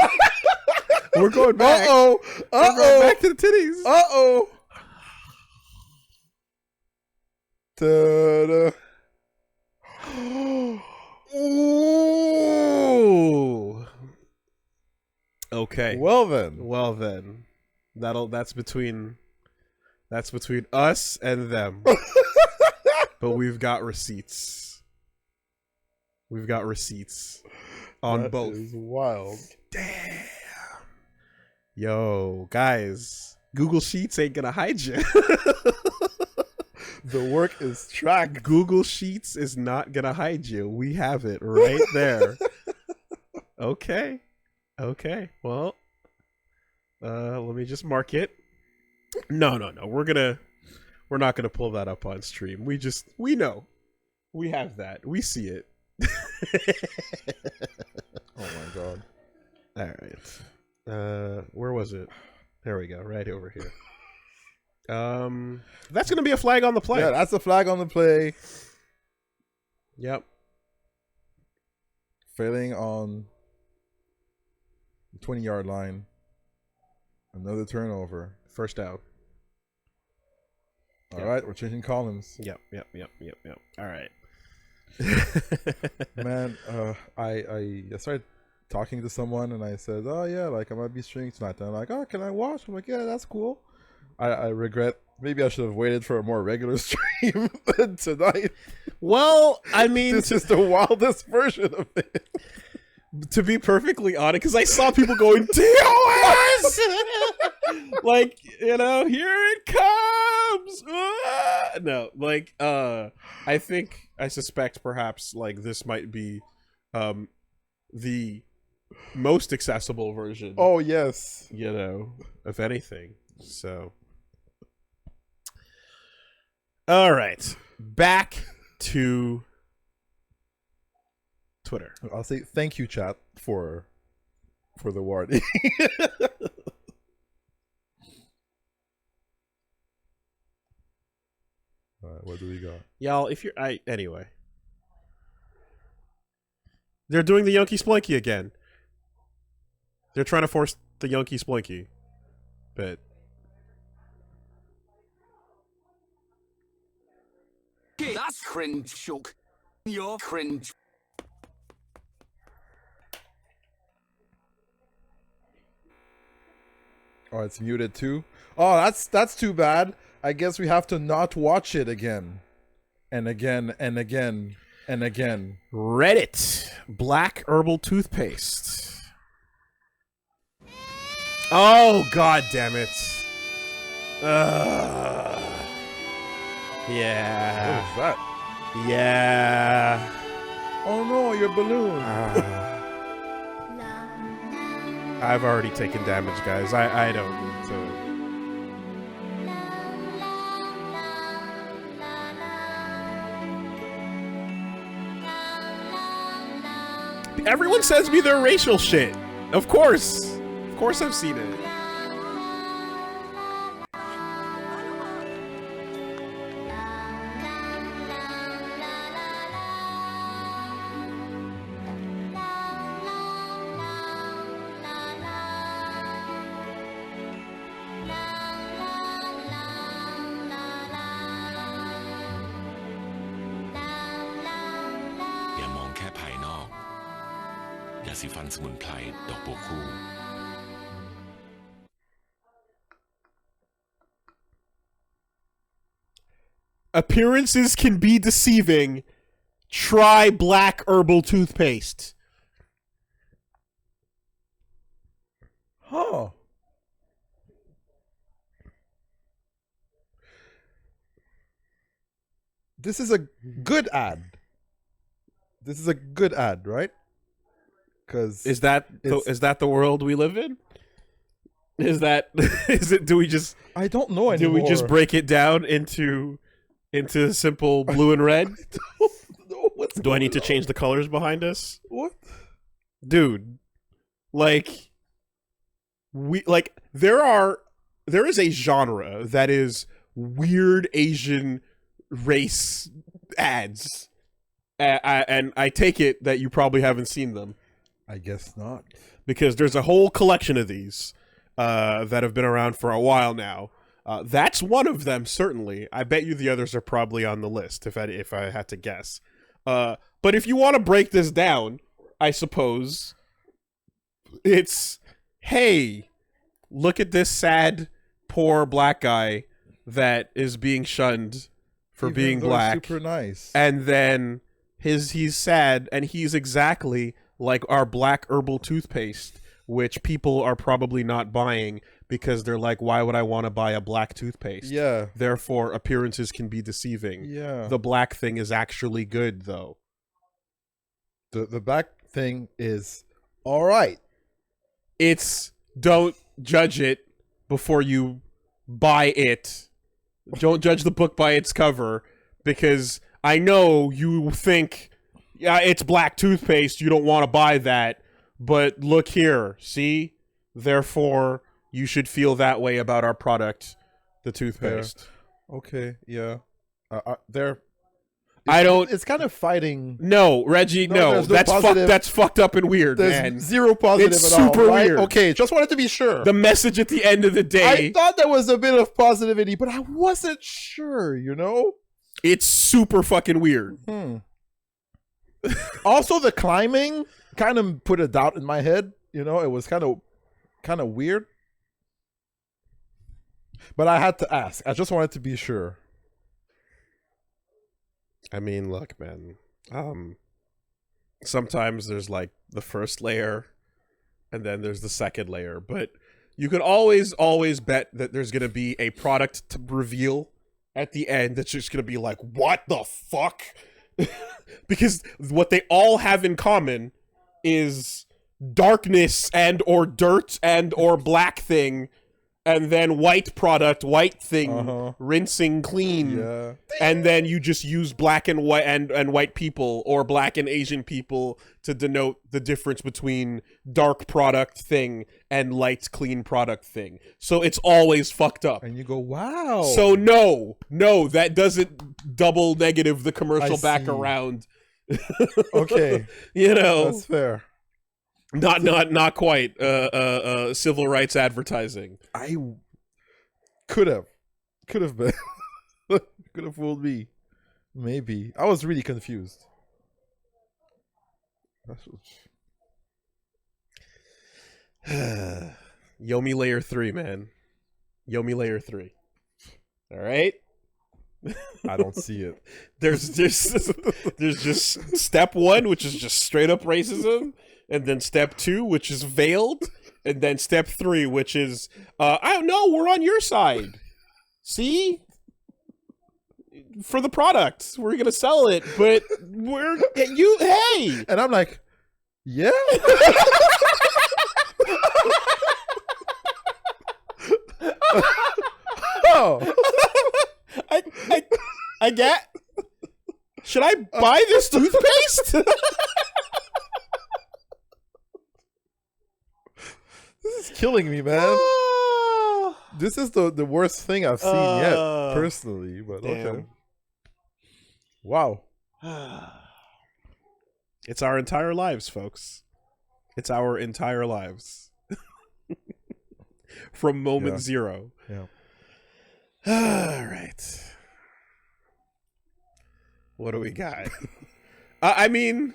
We're going back. Uh-oh. We're going back to the titties. Uh-oh. Ta-da. Ooh. Okay. Well then. That's between us and them. But we've got receipts. We've got receipts on that both. Is wild. Damn. Yo, guys, Google Sheets ain't gonna hide you. The work is tracked. Google Sheets is not gonna hide you. We have it right there. Okay. Well, let me just mark it. No. We're not gonna pull that up on stream. We know. We have that. We see it. Oh my god. All right. Where was it? There we go. Right over here. That's gonna be a flag on the play. Yeah, that's a flag on the play. Yep. Failing on the 20-yard line. Another turnover. First down. All right, we're changing columns. Yep. All right. Man, I started talking to someone and I said, oh yeah, like I might be streaming tonight. And I'm like, oh, can I watch? I'm like, yeah, that's cool. I regret, maybe I should have waited for a more regular stream than tonight. Well, I mean, this is the wildest version of it. To be perfectly honest, because I saw people going, TOS! Like, you know, here it comes! No, like, I suspect perhaps, like, this might be the most accessible version. Oh, yes. You know, of anything. So. All right. back to Twitter. I'll say thank you, chat, for the warning. All right, what do we got? Y'all, if you're anyway. They're doing the Yunky Splinky again. They're trying to force the Yunky Splinky. But That's cringe shook. You're cringe. Oh, it's muted too. Oh, that's too bad. I guess we have to not watch it again. And again and again and again. Reddit. Black herbal toothpaste. Oh, god damn it. Yeah. What is that? Yeah. Oh no, your balloon. I've already taken damage, guys. I don't need to. Everyone sends me their racial shit. Of course. Of course I've seen it. Appearances can be deceiving. Try black herbal toothpaste. Huh. This is a good ad. This is a good ad, right? Because is that the world we live in? Is that is it? Do we just? I don't know anymore. Do we just break it down into simple blue and red? Do I need to change the colors behind us? What? Dude, like there is a genre that is weird Asian race ads. And I take it that you probably haven't seen them. I guess not. Because there's a whole collection of these that have been around for a while now. That's one of them, certainly. I bet you the others are probably on the list, if I had to guess. But if you want to break this down, I suppose it's, hey, look at this sad, poor black guy that is being shunned for Even being though black. super nice. And then he's sad, and he's exactly like our black herbal toothpaste, which people are probably not buying because they're like, why would I want to buy a black toothpaste? Yeah. Therefore, appearances can be deceiving. Yeah. The black thing is actually good, though. The black thing is all right. It's, don't judge it before you buy it. Don't judge the book by its cover, because I know you think, yeah, it's black toothpaste, you don't want to buy that, but look here, see? Therefore, you should feel that way about our product, the toothpaste. Yeah. Okay, yeah. It's kind of fighting. No, Reggie, no. That's fucked up and weird, there's man. Zero positive it's at all. super Right? weird. Okay, just wanted to be sure. The message at the end of the day. I thought there was a bit of positivity, but I wasn't sure, you know? It's super fucking weird. Also, the climbing kind of put a doubt in my head. You know, it was kind of weird. But I had to ask. I just wanted to be sure. I mean, look, man. Sometimes there's like the first layer, and then there's the second layer. But you can always bet that there's gonna be a product to reveal at the end that's just gonna be like, what the fuck? Because what they all have in common is darkness and or dirt and or black thing and then white product, white thing, rinsing clean, Yeah. and then you just use black and white and white people or black and Asian people to denote the difference between dark product thing and light clean product thing. So it's always fucked up. And you go, wow. So no, that doesn't double negative the commercial I back see. around. Okay. You know, That's fair. Not quite civil rights advertising. I could have been. Could have fooled me. Maybe. I was really confused. Yomi Layer 3, man. Yomi Layer 3. All right? I don't see it. There's just step 1, which is just straight up racism, and then step 2, which is veiled, and then step 3, which is I don't know, we're on your side. See? For the product. We're going to sell it, but hey. And I'm like, yeah. Oh. I get. Should I buy this toothpaste? This is killing me, man. This is the worst thing I've seen yet, personally. But damn. okay. Wow. It's our entire lives, folks. It's our entire lives. From moment zero. Yeah. All right. What do we got? I mean,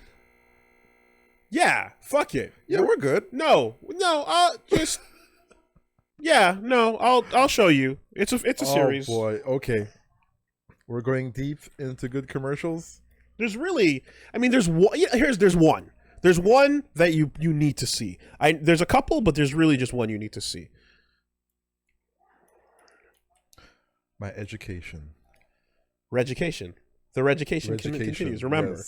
yeah, fuck it. Yeah, we're good. No, just yeah, no, I'll show you. It's a series. Oh boy, okay. We're going deep into good commercials. There's really, I mean, there's one. There's one. There's one that you need to see. There's a couple, but there's really just one you need to see. My education. Reducation. The Reducation continues. Remember,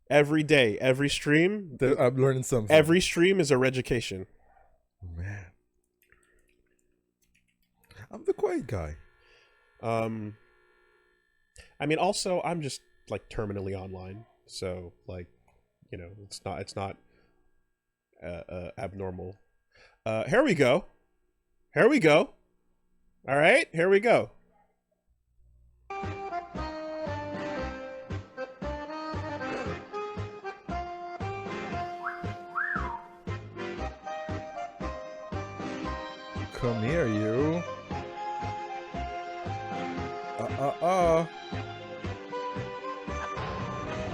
every day, every stream. I'm learning something. Every stream is a Reducation. Man. I'm the quiet guy. I mean, also, I'm just, like, terminally online. So, like, you know, it's not abnormal. Here we go. Here we go. All right, here we go. Come here, you.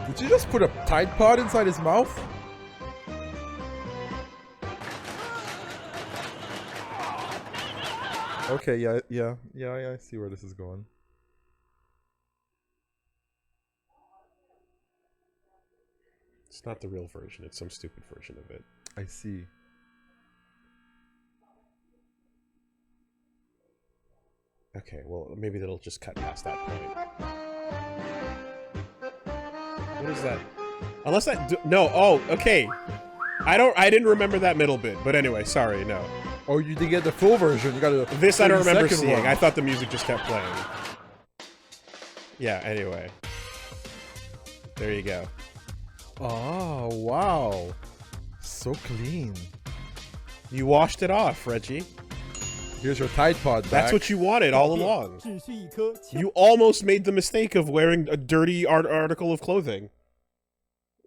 Did you just put a Tide Pod inside his mouth? Okay, yeah, I see where this is going. It's not the real version. It's some stupid version of it. I see. Okay, well, maybe that'll just cut past that point. What is that? Unless that... No, oh, okay. I didn't remember that middle bit, but anyway, sorry, no. Oh, you did get the full version. You got a This I don't remember seeing. one. I thought the music just kept playing. Yeah, anyway. There you go. Oh, wow. So clean. You washed it off, Reggie. Here's your Tide Pod back. That's what you wanted all along. You almost made the mistake of wearing a dirty article of clothing.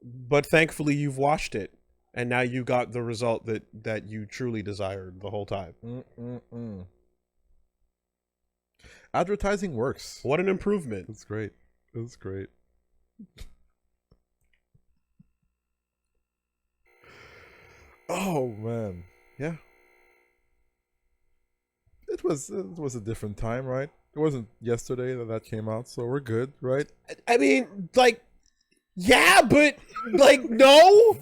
But thankfully you've washed it. And now you got the result that you truly desired the whole time. Advertising works. What an improvement. That's great. That's great. Oh, man. Yeah. It was a different time, right? It wasn't yesterday that came out, so we're good, right? I mean, like, yeah, but, like, no.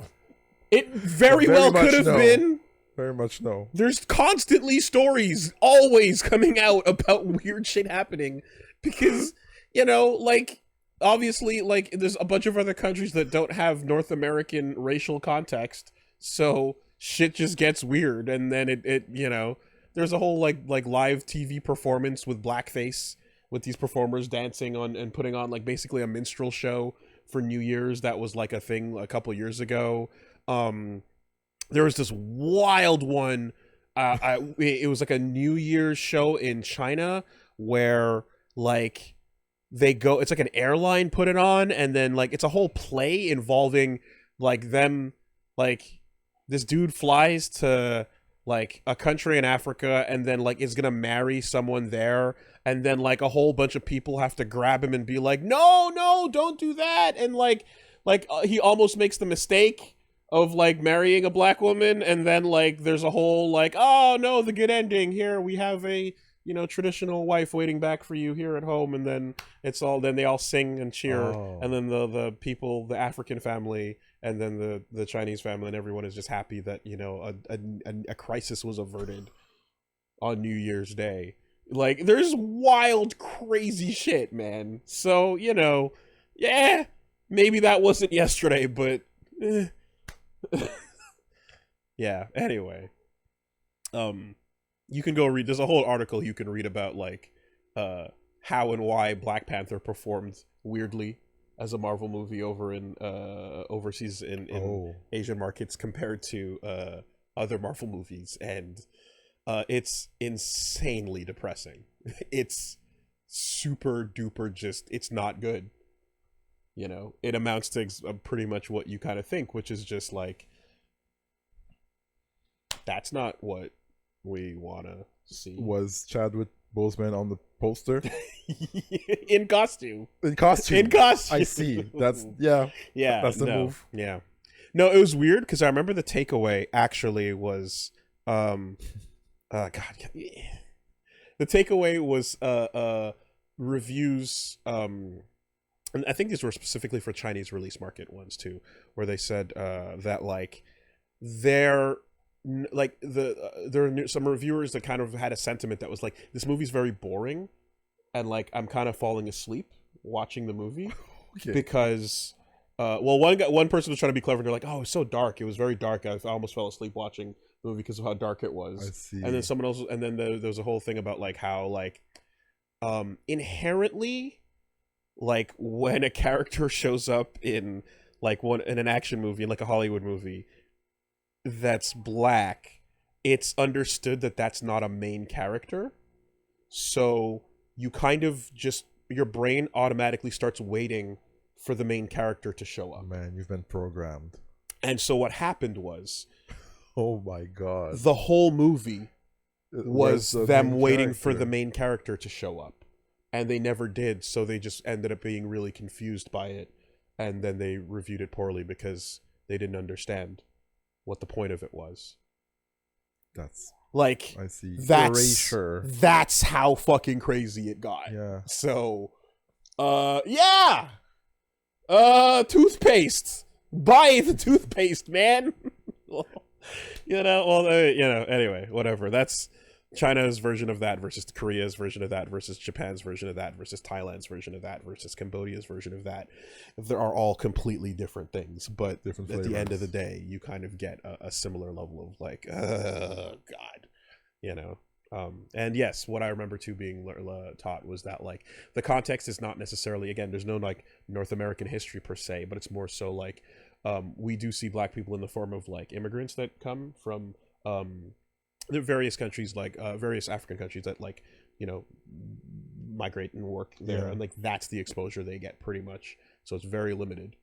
It very well could have been. Very much no. There's constantly stories always coming out about weird shit happening because, you know, like, obviously, like, there's a bunch of other countries that don't have North American racial context, so shit just gets weird, and then it you know, there's a whole like live TV performance with blackface, with these performers dancing on and putting on like basically a minstrel show for New Year's. That was like a thing a couple years ago. There was this wild one. It was like a New Year's show in China where like it's like an airline put it on, and then like it's a whole play involving like them, like this dude flies to like a country in Africa and then like is gonna marry someone there, and then like a whole bunch of people have to grab him and be like, no, don't do that, and like he almost makes the mistake of like marrying a black woman, and then like there's a whole like, oh no, the good ending here, we have a traditional wife waiting back for you here at home, and then then they all sing and cheer, and then the people, the African family, and then the Chinese family, and everyone is just happy that a crisis was averted on New Year's Day. Like there's wild, crazy shit, man. So yeah, maybe that wasn't yesterday, but yeah. Anyway, you can go read. There's a whole article you can read about like how and why Black Panther performed weirdly as a Marvel movie over in overseas in Asian markets compared to other Marvel movies, and it's insanely depressing. It's super duper it's not good. It amounts to pretty much what you kind of think, which is just like, that's not what we want to see. Was Chadwick Boseman on the poster? In costume. I see. That's that's the move. Yeah. No, it was weird because I remember the takeaway actually was the takeaway was reviews, and I think these were specifically for Chinese release market ones too, where they said that like there are some reviewers that kind of had a sentiment that was like, this movie's very boring, and like I'm kind of falling asleep watching the movie. Okay. Because one person was trying to be clever and they're like, oh, it's so dark, it was very dark, I almost fell asleep watching the movie because of how dark it was. I see. And then someone else, and then there was a whole thing about like how like inherently, like when a character shows up in like in an action movie, in like a Hollywood movie that's black, it's understood that that's not a main character, so you kind of just, your brain automatically starts waiting for the main character to show up. Man, you've been programmed. And so what happened was, oh my god, the whole movie was them waiting for the main main character to show up, and they never did, so they just ended up being really confused by it, and then they reviewed it poorly because they didn't understand what the point of it was. That's like, I see. That's how fucking crazy it got. Yeah. So toothpaste. Buy the toothpaste, man. Anyway, whatever. That's China's version of that versus Korea's version of that versus Japan's version of that versus Thailand's version of that versus Cambodia's version of that. There are all completely different things, but at the end of the day, you kind of get a similar level of like, God, and yes, what I remember too being taught was that like the context is not necessarily, again, there's no like North American history per se, but it's more so like we do see black people in the form of like immigrants that come from there are various countries, like various African countries that like migrate and work there, and like that's the exposure they get pretty much, so it's very limited,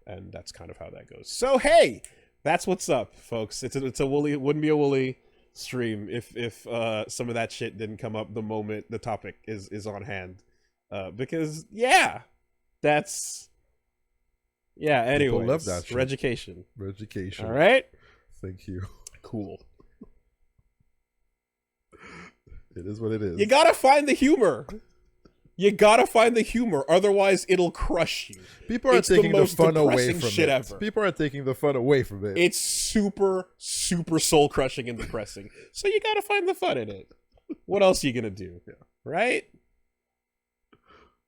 and that's kind of how that goes. So hey, that's what's up, folks. It's a Woolie, it wouldn't be a Woolie stream if some of that shit didn't come up the moment the topic is on hand, because anyways, people love that shit. Reducation. All right, thank you. Cool. It is what it is. You gotta find the humor. Otherwise it'll crush you. People are taking the fun away from shit it. Ever. People are taking the fun away from it. It's super, super soul crushing and depressing. So you gotta find the fun in it. What else are you gonna do? Right?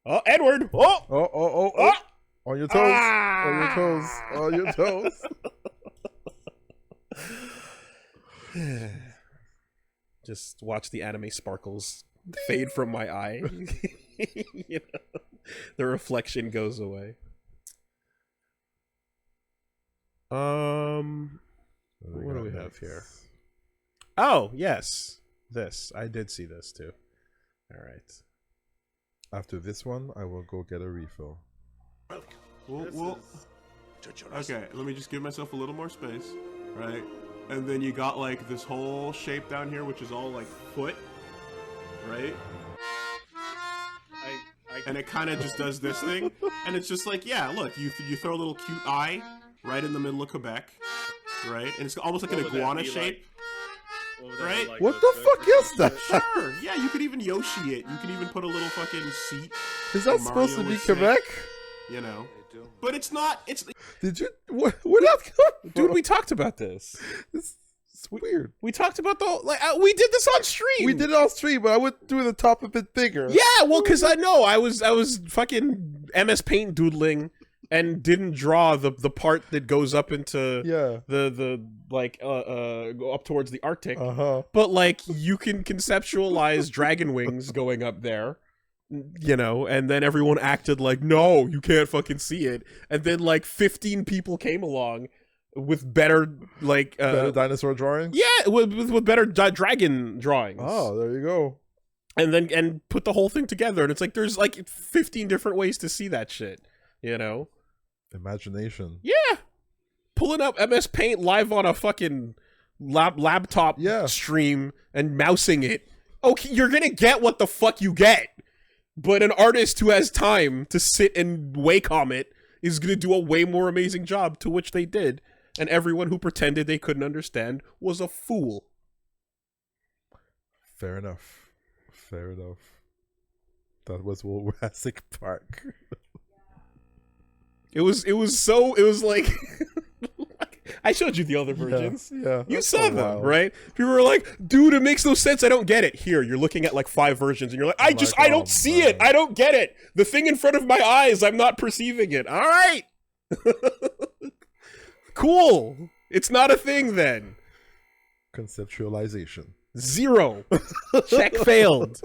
Oh, Edward! Oh! On your toes! On your toes! Just watch the anime sparkles fade from my eye. You know, the reflection goes away. What do we have here? Oh, yes. This. I did see this too. All right. After this one, I will go get a refill. Well, okay, let me just give myself a little more space, right? And then you got like this whole shape down here, which is all like foot, right? And it kind of just does this thing, and it's just like, yeah, look, you throw a little cute eye right in the middle of Quebec, right? And it's almost like an iguana shape. Right? What the fuck is that? Sure. Yeah, you could even Yoshi it. You could even put a little fucking seat. Is that supposed to be Quebec? You know. But it's not. It's. Did you? Where that come from? Dude, we talked about this. It's weird. We talked about the whole, like we did this on stream. We did it on stream, but I went through the top a bit bigger. Yeah, well, because I know I was fucking MS Paint doodling and didn't draw the part that goes up into the like go up towards the Arctic. But like you can conceptualize dragon wings going up there, you know, and then everyone acted like, no, you can't fucking see it, and then like 15 people came along with better like better dinosaur drawings. Yeah, with better dragon drawings. Oh, there you go. And put the whole thing together, and it's like there's like 15 different ways to see that shit, you know. Imagination. Yeah. Pulling up MS Paint live on a fucking laptop stream and mousing it. Okay, you're gonna get what the fuck you get. But an artist who has time to sit and Wacom it is gonna do a way more amazing job, to which they did. And everyone who pretended they couldn't understand was a fool. Fair enough. Fair enough. That was Jurassic Park. It was like I showed you the other versions. Yeah, you saw them, right? People were like, dude, it makes no sense. I don't get it. Here, you're looking at like 5 versions and you're like, I don't see it. I don't get it. The thing in front of my eyes, I'm not perceiving it. All right. Cool. It's not a thing then. Conceptualization. 0. Check failed.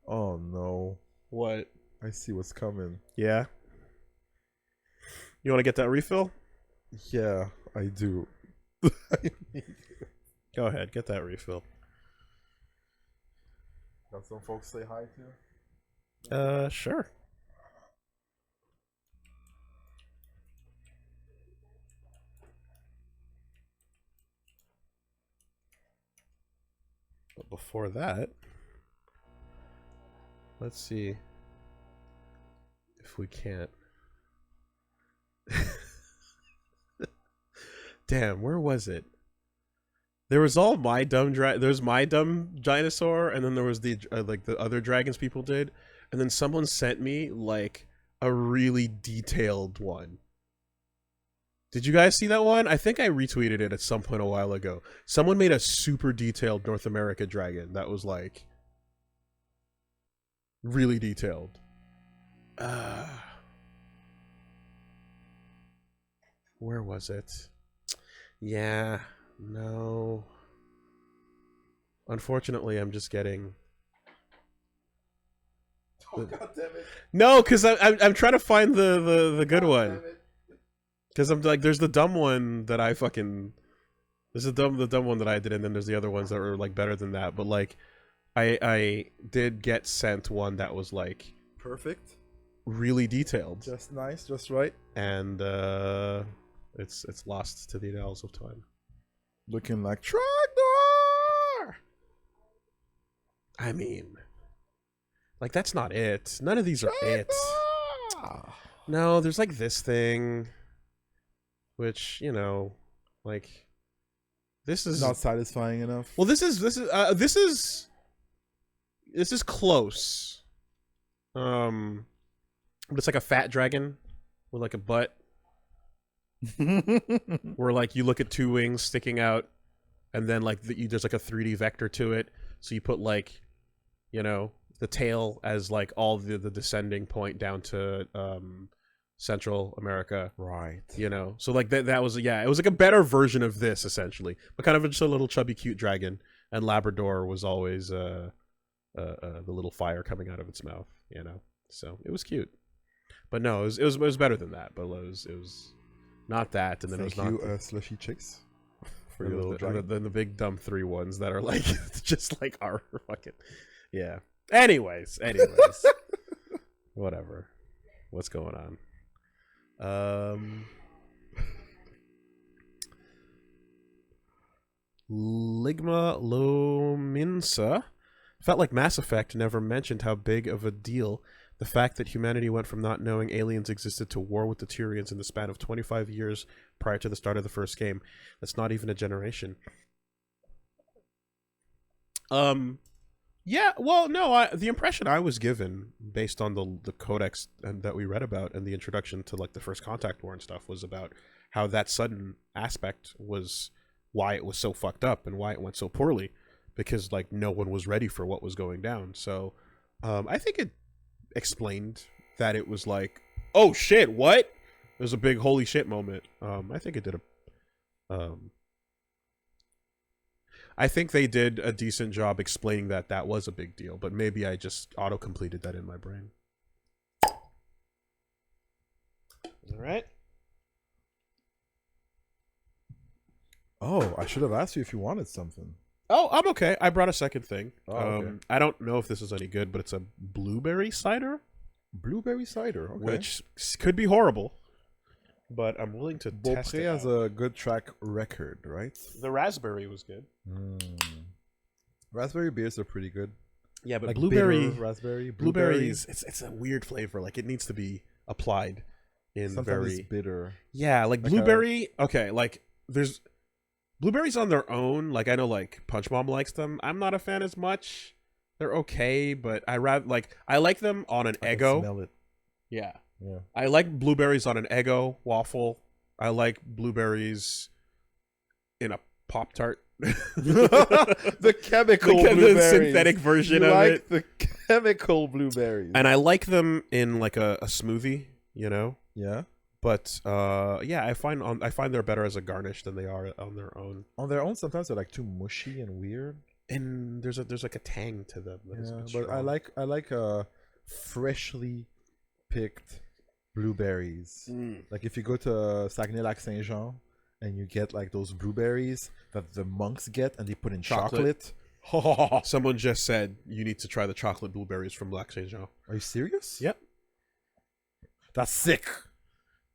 Oh no. What? I see what's coming. Yeah. You want to get that refill? Yeah, I do. Go ahead, get that refill. Got some folks say hi to? Sure. But before that, let's see if we can't. Damn, where was it? There was all my dumb there's my dumb dinosaur, and then there was the like the other dragons people did, and then someone sent me like a really detailed one. Did you guys see that one? I think I retweeted it at some point a while ago. Someone made a super detailed North America dragon that was like really detailed. Where was it? Yeah, no. Unfortunately, I'm just getting. Oh, God damn it. No, because I'm trying to find the good one. Because I'm like, there's the dumb one that I fucking. There's the dumb one that I did, and then there's the other ones that were like better than that. But like, I did get sent one that was like perfect, really detailed, just nice, just right, and it's lost to the annals of time. Looking like Trogdor. I mean, like that's not it. None of these are it. No, there's like this thing, which you know, like this is not satisfying enough. Well, this is close. But it's like a fat dragon with like a butt. Where like you look at 2 wings sticking out, and then like there's like a 3D vector to it. So you put like, you know, the tail as like all the descending point down to Central America. Right. You know, so like that was it was like a better version of this essentially, but kind of just a little chubby cute dragon, and Labrador was always the little fire coming out of its mouth, you know. So it was cute. But no, it was better than that, but it was not that, and then Thank it was not you, Slushy Chicks, for your little the, dragon. then the big dumb 3 ones that are like just like our fucking Anyways, whatever. What's going on? Ligma Lominsa felt like Mass Effect never mentioned how big of a deal the fact that humanity went from not knowing aliens existed to war with the Turians in the span of 25 years prior to the start of the first game. That's not even a generation. Yeah, well, no, the impression I was given based on the codex that we read about and the introduction to like the first Contact War and stuff was about how that sudden aspect was why it was so fucked up and why it went so poorly, because like no one was ready for what was going down. So I think it explained that it was like, oh shit, what? It was a big holy shit moment. I think it did I think they did a decent job explaining that that was a big deal, but maybe I just auto-completed that in my brain. All right. Oh, I should have asked you if you wanted something. Oh, I'm okay. I brought a second thing. Oh, okay. I don't know if this is any good, but it's a blueberry cider. Blueberry cider, okay. Which could be horrible, but I'm willing to test it Beaupré has out. a good track record, right? The raspberry was good. Raspberry beers are pretty good. Yeah, but like blueberry, bitter raspberry, blueberries, it's a weird flavor. Like it needs to be applied in Sometimes very it's bitter. Yeah, like blueberry. Okay, like there's blueberries on their own. Like I know, like Punch Mom likes them. I'm not a fan as much. They're okay, but I like them on an Eggo. Smell it. Yeah. Yeah. I like blueberries on an Eggo waffle. I like blueberries in a Pop-Tart. The chemical the blueberries. synthetic version you of like it. the chemical blueberries. And I like them in like a smoothie, you know? Yeah. But yeah, I find they're better as a garnish than they are on their own. On their own, sometimes they're like too mushy and weird. And there's like a tang to them. That is a bit but I strong. like freshly picked blueberries. Like if you go to Saguenay-Lac-Saint-Jean and you get like those blueberries that the monks get and they put in chocolate. Someone just said you need to try the chocolate blueberries from Lac Saint Jean. Are you serious? Yep. That's sick.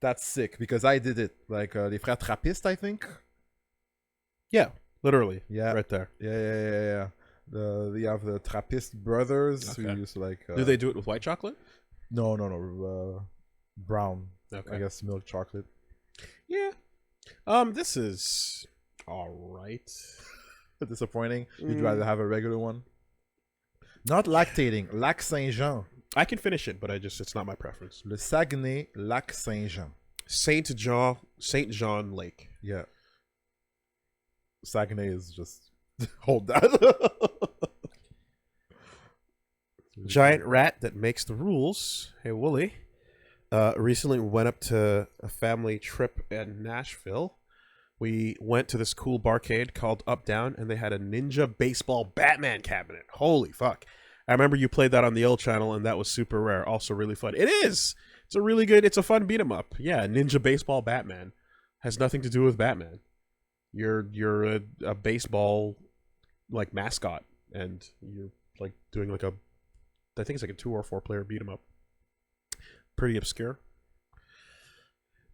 That's sick because I did it. Like les frères Trappistes, I think. Yeah, literally. Yeah, right there. Yeah. They have the Trappist brothers who Okay. used to like. Do they do it with white chocolate? No. Brown. Okay. I guess milk chocolate. Yeah. This is all right. Disappointing. You'd rather have a regular one. Not lactating. Lac Saint-Jean. I can finish it, but it's not my preference. Le Saguenay-Lac-Saint-Jean. Saint John Lake. Yeah. Saguenay is just hold that. Giant rat that makes the rules. Hey, Woolie. Recently went up to a family trip in Nashville. We went to this cool barcade called Up Down, and they had a Ninja Baseball Batman cabinet. Holy fuck. I remember you played that on the L channel, and that was super rare. Also really fun. It is! It's a fun beat 'em up. Yeah, Ninja Baseball Batman. Has nothing to do with Batman. You're a baseball, like, mascot, and you're, like, doing, like, I think it's like a 2 or 4 player beat 'em up. Pretty obscure.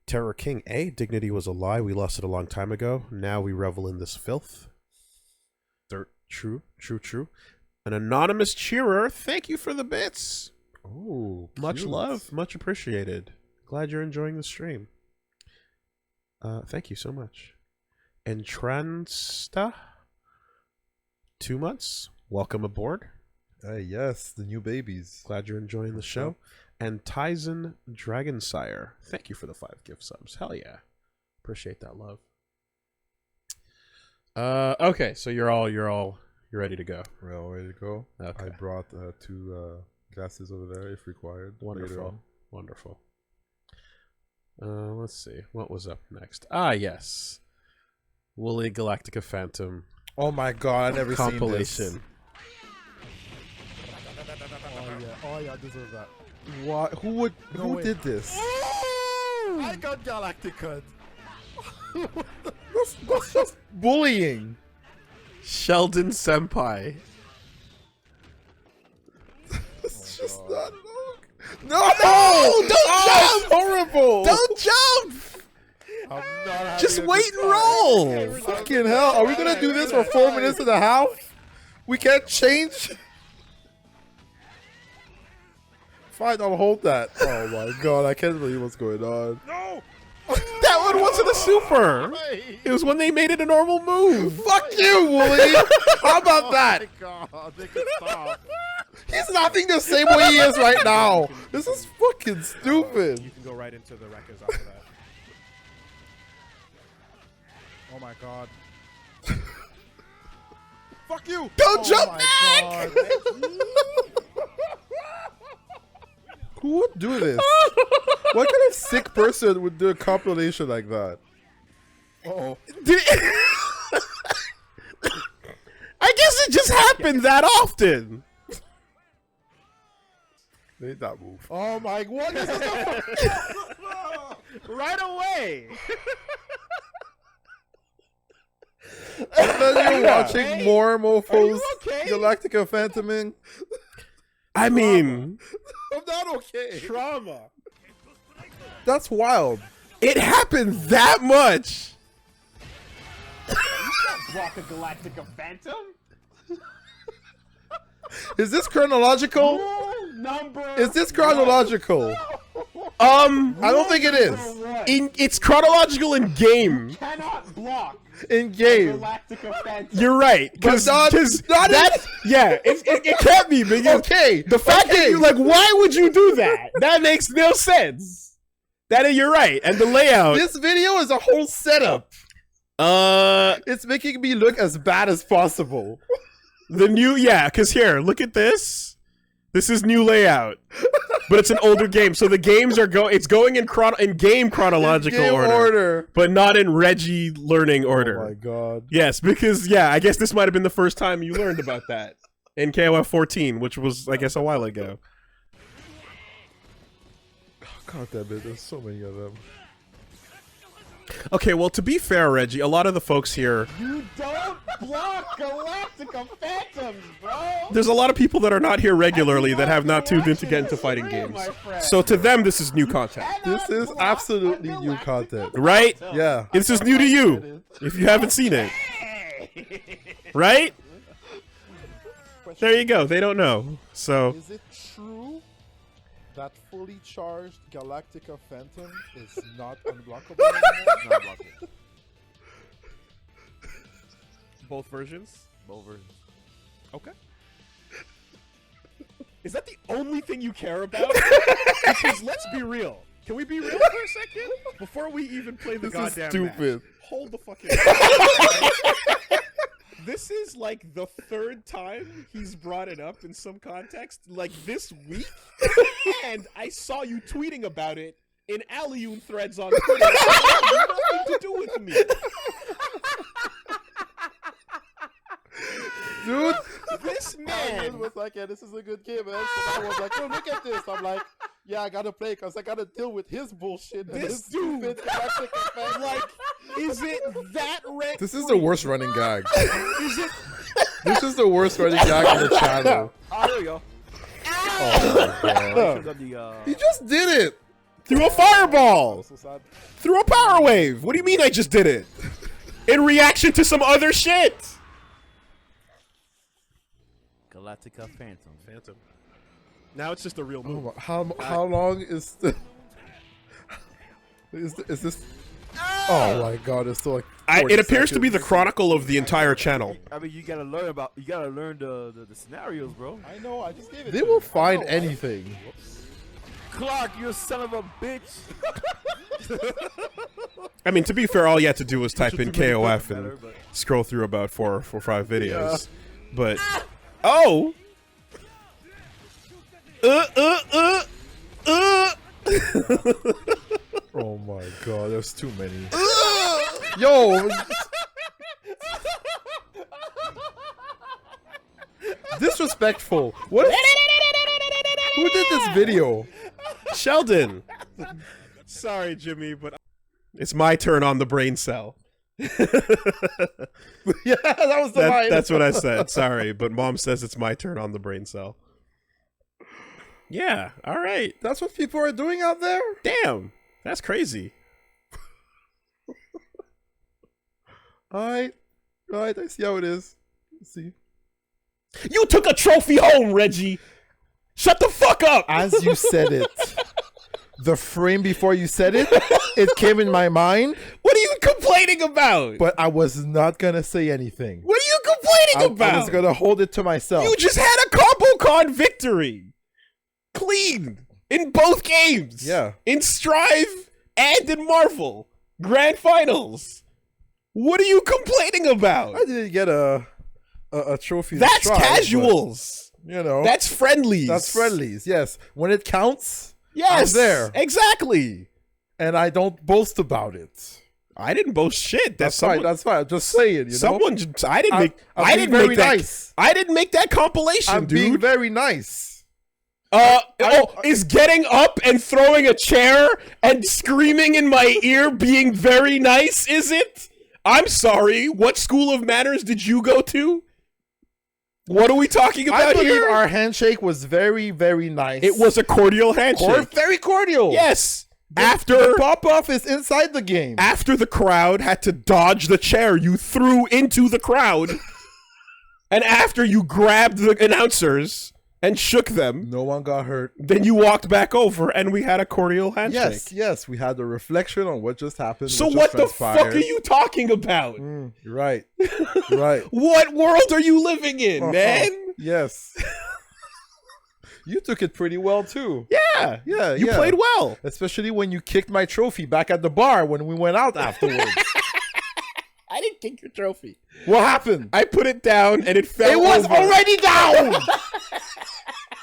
Terror King, dignity was a lie. We lost it a long time ago. Now we revel in this filth. True. An anonymous cheerer, thank you for the bits. Oh, much cute. love, much appreciated. Glad you're enjoying the stream. Thank you so much. Entransta, 2 months. Welcome aboard. Yes, the new babies. Glad you're enjoying the show. And Tyson Dragonsire, thank you for the 5 gift subs. Hell yeah. Appreciate that love. Okay, so you're ready to go. We're all ready to go. Okay. I brought 2 glasses over there if required. Later Wonderful. on. Wonderful. Let's see. What was up next? Ah, yes. Woolie Galactica Phantom. Oh my god, I never compilation. seen this. Oh yeah, I deserve that. What? Who did this? I got Galactica. That's just bullying. Sheldon Senpai. It's just not. No! Don't jump! Horrible! Don't jump! Just wait and roll! Fucking hell! Are we gonna do this for 4 minutes and a half? We can't change. Fine, I'll hold that. Oh my god, I can't believe what's going on. No! That one wasn't a super! It was when they made it a normal move! Fuck you, Woolie! How about that? Oh my god, they can stop. He's laughing the same way he is right now. This is fucking stupid. You can go right into the wreckers after that. Oh my god. Fuck you! Don't jump my back! Who would do this? What kind of sick person would do a compilation like that? I guess it just happened that often. Made that move. Oh my, what is this? Right away! And then you're watching more mofos okay? Galactica Phantoming. I mean, I'm not okay. Trauma. That's wild. it happened that much. Block a Galactica Phantom? Is this chronological? Is this chronological? I don't think it is. It's chronological in game. Cannot block In game. Galactica Phantom. You're right, because not that it can't be because Okay. the fact that you like, why would you do that? That makes no sense. You're right, and the layout. This video is a whole setup. It's making me look as bad as possible. Because here, look at this. This is new layout, but it's an older game, so the games are it's going in game chronological Game order, but not in Reggie learning order. Oh my god. Yes, because I guess this might have been the first time you learned about that in KOF 14, which was I guess a while ago. God damn it, there's so many of them. Okay, well, to be fair, Reggie, a lot of the folks here, You don't block Galactica Phantoms, bro! there's a lot of people that are not here regularly that have not tuned in to get into fighting games. So to them, this is new content. This is absolutely new content. Right? Yeah. This is new to you, if you haven't seen it. Right? There you go, they don't know. So, Is it true that fully charged Galactica Phantom is not unblockable anymore? Not blockable. Both versions? Both versions. Okay. Is that the only thing you care about? Because let's be real. Can we be real for a second? Before we even play the This is goddamn stupid. match. Hold the fucking This is like the third time he's brought it up in some context, like this week. And I saw you tweeting about it in Alioun threads on Twitter. It had nothing to do with me. Dude, This I man was like, yeah, this is a good game, man. So I was like, oh, look at this. I'm like, yeah, I gotta play because I gotta deal with his bullshit. And This his dude, stupid Galactica Phantom. like, is it that red? This is the worst running gag. Is it? This is the worst running gag on the channel. Ah, there we go. Oh my god. Got the, He just did it. through a fireball! So sad. Through a power wave! What do you mean I just did it? In reaction to some other shit! Galactica Phantom. Now it's just a real move. Oh, how long is the... Is this... Oh my god, it's still like... It appears to be seconds. the chronicle of the entire channel. I mean, you gotta learn the scenarios, bro. I know, I just gave it. They will find anything. Clark, you son of a bitch. I mean, to be fair, all you had to do was type in Just to make it KOF better, and but- scroll through about 4 or 5 videos. But... Oh! Oh my god, there's too many. Yo! Disrespectful. What? Who did this video? Sheldon. Sorry, Jimmy, but it's my turn on the brain cell. Yeah, that was the line. That's what I said. Sorry, but Mom says it's my turn on the brain cell. Yeah, all right. That's what people are doing out there? Damn, that's crazy. Alright, I see how it is. Let's see. You took a trophy home, Reggie. Shut the fuck up. As you said it, the frame before you said it, it came in my mind. What are you complaining about? But I was not gonna say anything. What are you complaining about? I was gonna hold it to myself. You just had a combo con victory. Clean. In both games. Yeah. In Strive and in Marvel. Grand Finals. What are you complaining about? I didn't get a trophy. That's Strive, casuals. But, you know. That's friendlies. That's friendlies, yes. When it counts, yes, I'm there. Exactly. And I don't boast about it. I didn't boast shit. That's fine. That's fine. I'm just saying, you know. I didn't make I didn't make that compilation, I'm dude. being very nice. Is getting up and throwing a chair and screaming in my ear being very nice, is it? I'm sorry. What school of manners did you go to? What are we talking about I believe here? our handshake was very, very nice. It was a cordial handshake. Very cordial. Yes. The pop-off is inside the game. After the crowd had to dodge the chair you threw into the crowd, and after you grabbed the announcers and shook them, no one got hurt. Then you walked back over, and we had a cordial handshake. Yes, we had the reflection on what just happened. So what the fuck are you talking about? You're right. You're right. What world are you living in, man? Yes. You took it pretty well too. Yeah. You played well. Especially when you kicked my trophy back at the bar when we went out afterwards. I didn't kick your trophy. What happened? I put it down and it fell It was over. already down!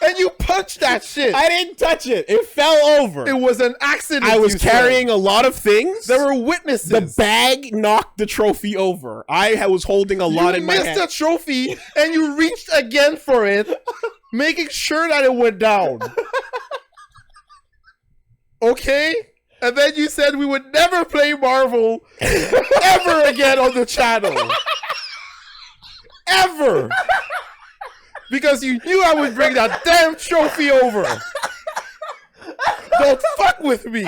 And you punched that shit. I didn't touch it. It fell over. It was an accident. I was carrying a lot of things. There were witnesses. The bag knocked the trophy over. I was holding a lot in my hand. You missed the trophy and you reached again for it, making sure that it went down. Okay? And then you said we would never play Marvel ever again on the channel. Ever. Because you knew I would bring that damn trophy over. Don't fuck with me.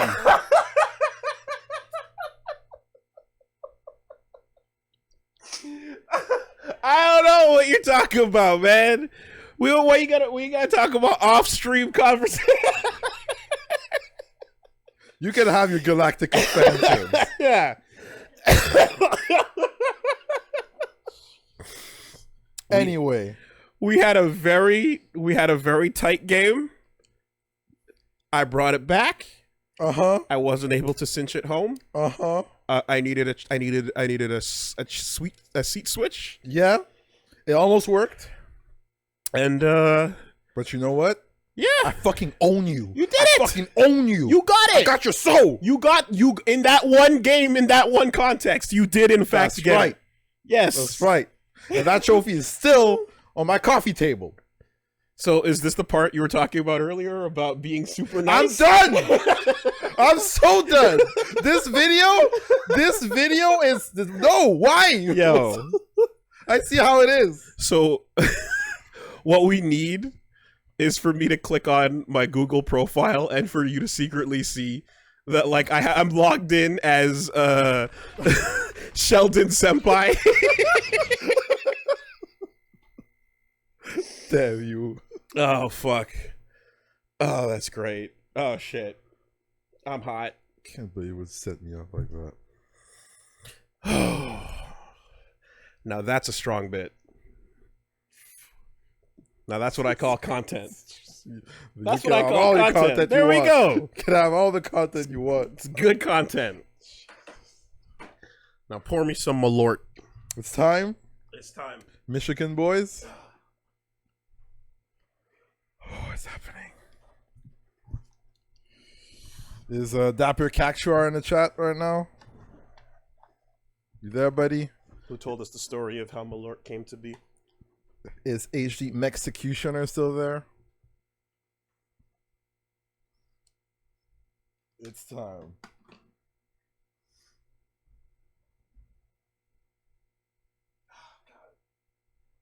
I don't know what you're talking about, man. We gotta talk about off-stream conversation. You can have your galactic expansions. Yeah. Anyway, we had a very tight game. I brought it back. I wasn't able to cinch it home. I needed a seat switch. Yeah, it almost worked. And but you know what? Yeah, I fucking own you. You did it. I fucking own you. You got it. I got your soul. You in that one game, in that one context. You did in fact get right. it. Yes, That's right. And that trophy is still on my coffee table. So is this the part you were talking about earlier about being super nice? I'm done. I'm so done. This video is no. Why? Yo, I see how it is. So what we need is for me to click on my Google profile and for you to secretly see that, like, I'm logged in as Sheldon Senpai. Damn you. Oh, fuck. Oh, that's great. Oh, shit. I'm hot. Can't believe you would set me up like that. Now that's a strong bit. Now that's what I call content. That's what I call content. There we go. You can have all the content you want. It's good content. Now pour me some Malort. It's time. It's time. Michigan boys. Oh, what's happening? Is Dapper Cactuar in the chat right now? You there, buddy? Who told us the story of how Malort came to be? Is HD Mexicutioner still there? It's time.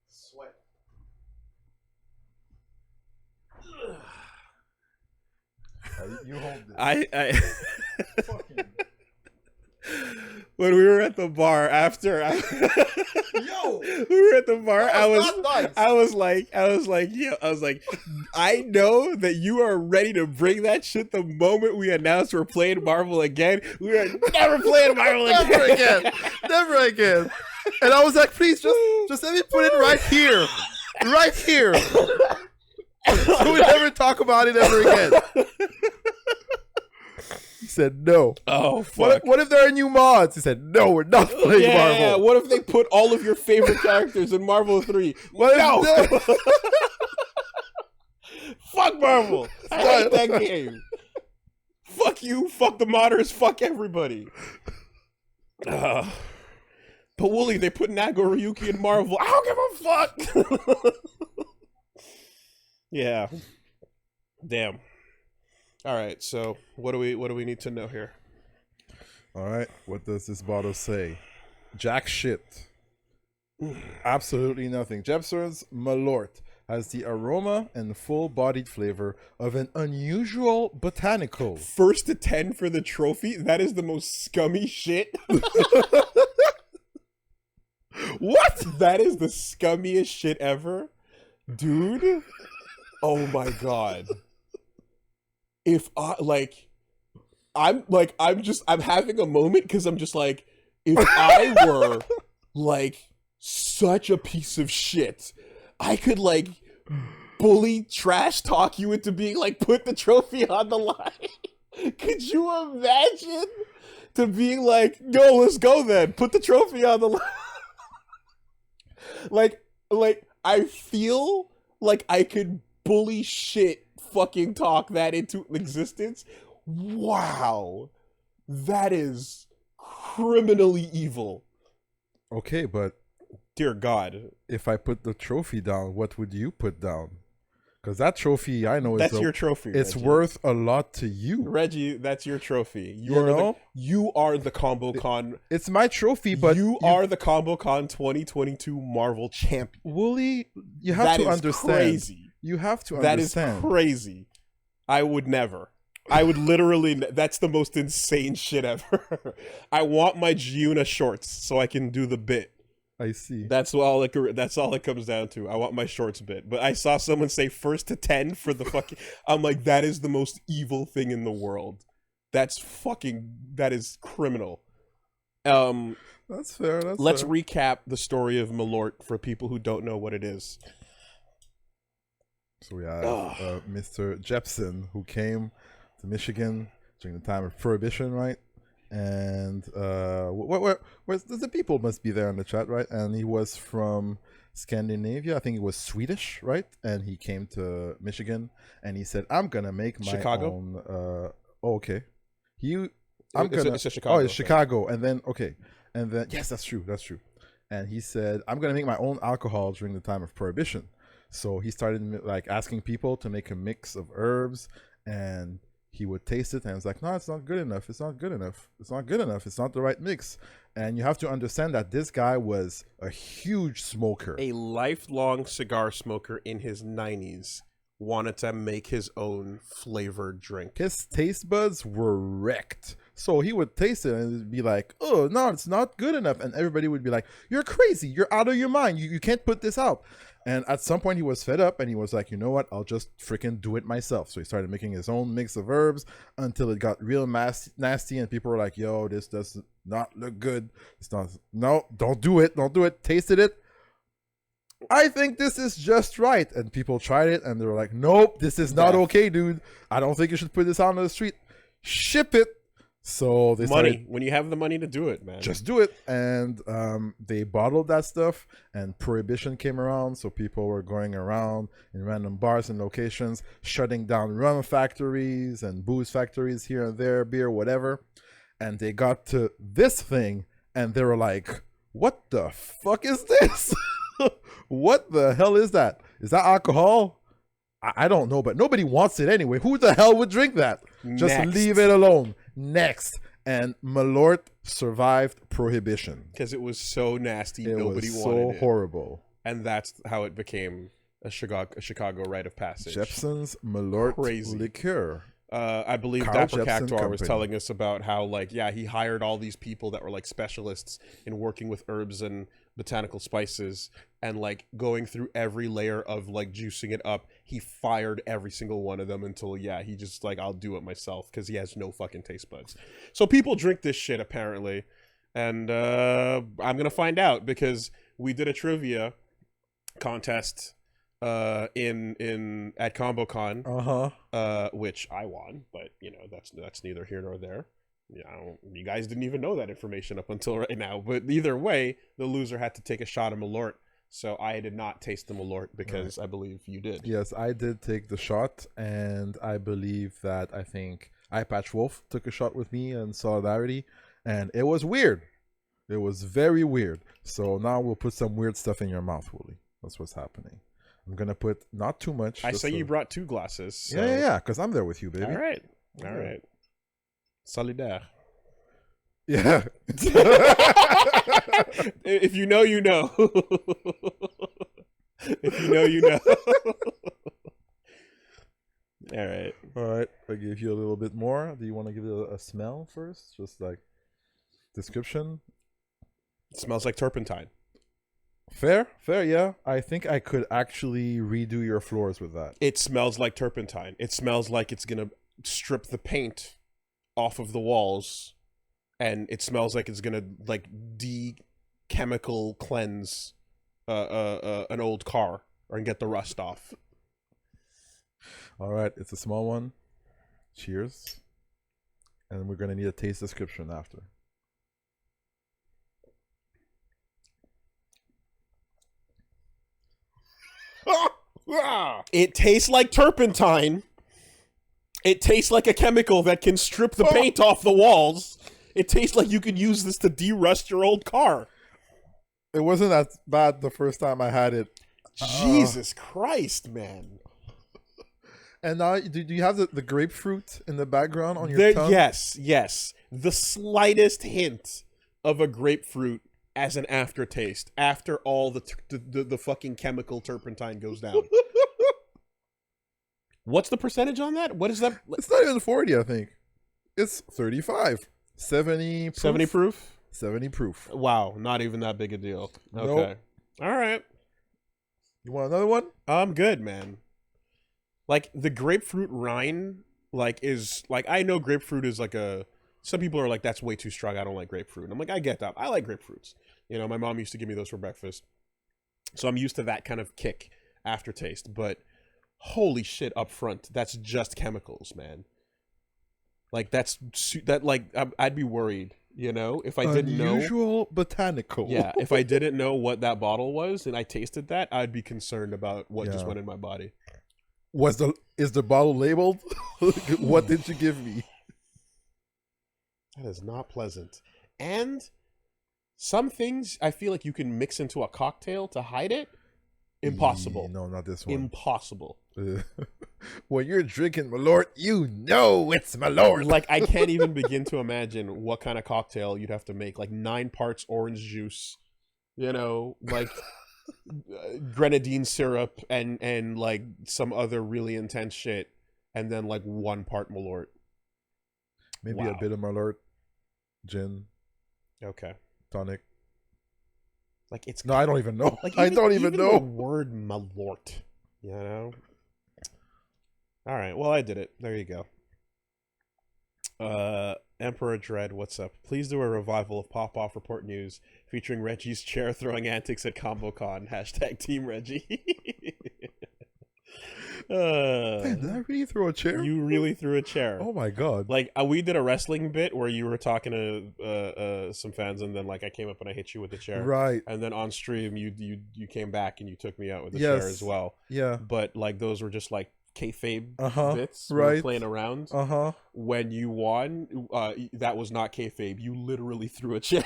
Sweat. You hold this. I when we were at the bar after Yo, we were at the bar, I was like, I know that you are ready to bring that shit the moment we announce we're playing Marvel again. We are never playing Marvel again. Never again. Never again. And I was like, please just let me put it right here. Right here. So we never talk about it ever again. He said no. Oh, fuck. What if there are new mods? He said no, we're not playing Marvel. Yeah, what if they put all of your favorite characters in Marvel 3? No. Fuck Marvel. I hate that game. Fuck you, fuck the modders, fuck everybody. But Woolie, they put Nago Ryuki in Marvel. I don't give a fuck. Yeah. Damn. All right, so what do we need to know here? All right, what does this bottle say? Jack shit. Absolutely nothing. Jepson's Malort has the aroma and full-bodied flavor of an unusual botanical. 1st to 10 for the trophy? That is the most scummy shit. What? That is the scummiest shit ever. Dude. Oh my god. If I'm having a moment because I'm just like, if I were like such a piece of shit, I could like bully trash talk you into being like, put the trophy on the line. Could you imagine to being like, no, let's go then, put the trophy on the line. like I feel like I could bully shit fucking talk that into existence. Wow, that is criminally evil. Okay, but dear God, if I put the trophy down, what would you put down? Because that trophy, I know, that's your trophy. It's Reggie. worth a lot to you, Reggie. That's your trophy. You are the Combo Con. It's my trophy, but you are the Combo Con 2022 Marvel champion. Woolie, you have to understand. Crazy. You have to understand. That is crazy. I would never. I would literally. That's the most insane shit ever. I want my Giuna shorts so I can do the bit. I see. That's all it comes down to. I want my shorts bit. But I saw someone say 1st to 10 for the fucking. I'm like, that is the most evil thing in the world. That is criminal. That's fair. Let's recap the story of Malort for people who don't know what it is. So we have Mr. Jepson, who came to Michigan during the time of Prohibition, right? And the people must be there in the chat, right? And he was from Scandinavia. I think he was Swedish, right? And he came to Michigan, and he said, "I'm gonna make my own." Okay. It's Chicago. Oh, it's Chicago, and then yes, that's true. And he said, "I'm gonna make my own alcohol during the time of Prohibition." So he started like asking people to make a mix of herbs, and he would taste it, and it's like, no, it's not good enough. It's not good enough. It's not good enough. It's not the right mix. And you have to understand that this guy was a huge smoker, a lifelong cigar smoker in his 90s, wanted to make his own flavored drink. His taste buds were wrecked. So he would taste it and it'd be like, oh, no, it's not good enough. And everybody would be like, you're crazy. You're out of your mind. You can't put this out. And at some point he was fed up and he was like, you know what? I'll just freaking do it myself. So he started making his own mix of herbs until it got real nasty. And people were like, yo, this does not look good. No, don't do it. Don't do it. Tasted it. I think this is just right. And people tried it and they were like, nope, this is not okay, dude. I don't think you should put this out on the street. Ship it So they money. started, When you have the money to do it, man. just do it. And they bottled that stuff, and prohibition came around, so people were going around in random bars and locations shutting down rum factories and booze factories here and there, beer, whatever. And they got to this thing and they were like, what the fuck is this? What the hell is that? Is that alcohol? I don't know, but nobody wants it anyway. Who the hell would drink that? Just Next. leave it alone. Next. And Malort survived prohibition. Because it was so nasty, It nobody was wanted so it. horrible. And that's how it became a Chicago rite of passage. Jepson's Malort Crazy. liqueur. I believe Carl Dapper Jepson Cactuar was Company. telling us about how, like, yeah, he hired all these people that were like specialists in working with herbs and botanical spices, and like going through every layer of like juicing it up. He fired every single one of them until, yeah, he just like, I'll do it myself because he has no fucking taste buds. So people drink this shit apparently, and I'm gonna find out because we did a trivia contest in at ComboCon, which I won, but you know that's neither here nor there. You guys didn't even know that information up until right now. But either way, the loser had to take a shot of Malort. So I did not taste the Malort because I believe you did. Yes, I did take the shot, and I believe that I think Eye Patch Wolf took a shot with me in solidarity, and it was weird. It was very weird. So now we'll put some weird stuff in your mouth, Woolie. That's what's happening. I'm gonna put not too much. I say you brought 2 glasses. So. Yeah, because I'm there with you, baby. All right. Solidaire. Yeah. If you know, you know. If you know, you know. All right. All right. I gave you a little bit more. Do you want to give it a smell first? Just like description. It smells like turpentine. Fair, yeah. I think I could actually redo your floors with that. It smells like turpentine. It smells like it's gonna strip the paint off of the walls, and it smells like it's gonna like de-chemical cleanse an old car and get the rust off. All right, it's a small one. Cheers. And we're gonna need a taste description after. It tastes like turpentine. It tastes like a chemical that can strip the paint off the walls. It tastes like you could use this to de-rust your old car. It wasn't that bad the first time I had it. Jesus Christ, man. And now, do you have the grapefruit in the background on your tongue? Yes. The slightest hint of a grapefruit as an aftertaste after all the fucking chemical turpentine goes down. What's the percentage on that? What is that? It's not even 40, I think. It's 35. 70 proof. 70 proof? 70 proof. Wow, not even that big a deal. Nope. Okay. All right. You want another one? I'm good, man. Like, the grapefruit rind, like, is, like, I know grapefruit is like a, some people are like, that's way too strong, I don't like grapefruit. And I'm like, I get that. I like grapefruits. You know, my mom used to give me those for breakfast. So I'm used to that kind of kick aftertaste. But holy shit, up front, that's just chemicals, man. Like, I'd be worried, you know, if I didn't know. Unusual botanical. Yeah, if I didn't know what that bottle was and I tasted that, I'd be concerned about what just went in my body. Is the bottle labeled? What did you give me? That is not pleasant. And some things I feel like you can mix into a cocktail to hide it. Impossible. No, not this one. Impossible. When you're drinking Malort, you know it's Malort. Like, I can't even begin to imagine what kind of cocktail you'd have to make. Like 9 parts orange juice, you know, like grenadine syrup and like some other really intense shit. And then like 1 part Malort. Maybe a bit of Malort, gin. Okay. Tonic. Like it's no, I don't even know. Like I don't even know the word Malort. You know. All right. Well, I did it. There you go. Emperor Dread, what's up? Please do a revival of Pop Off Report News featuring Reggie's chair throwing antics at ComboCon. # Team Reggie. Damn, did I really throw a chair? You really threw a chair. Oh my god! Like we did a wrestling bit where you were talking to some fans, and then like I came up and I hit you with the chair. Right. And then on stream, you came back and you took me out with the Yes. chair as well. Yeah. But like those were just like kayfabe bits. We Right. were playing around. When you won, that was not kayfabe. You literally threw a chair.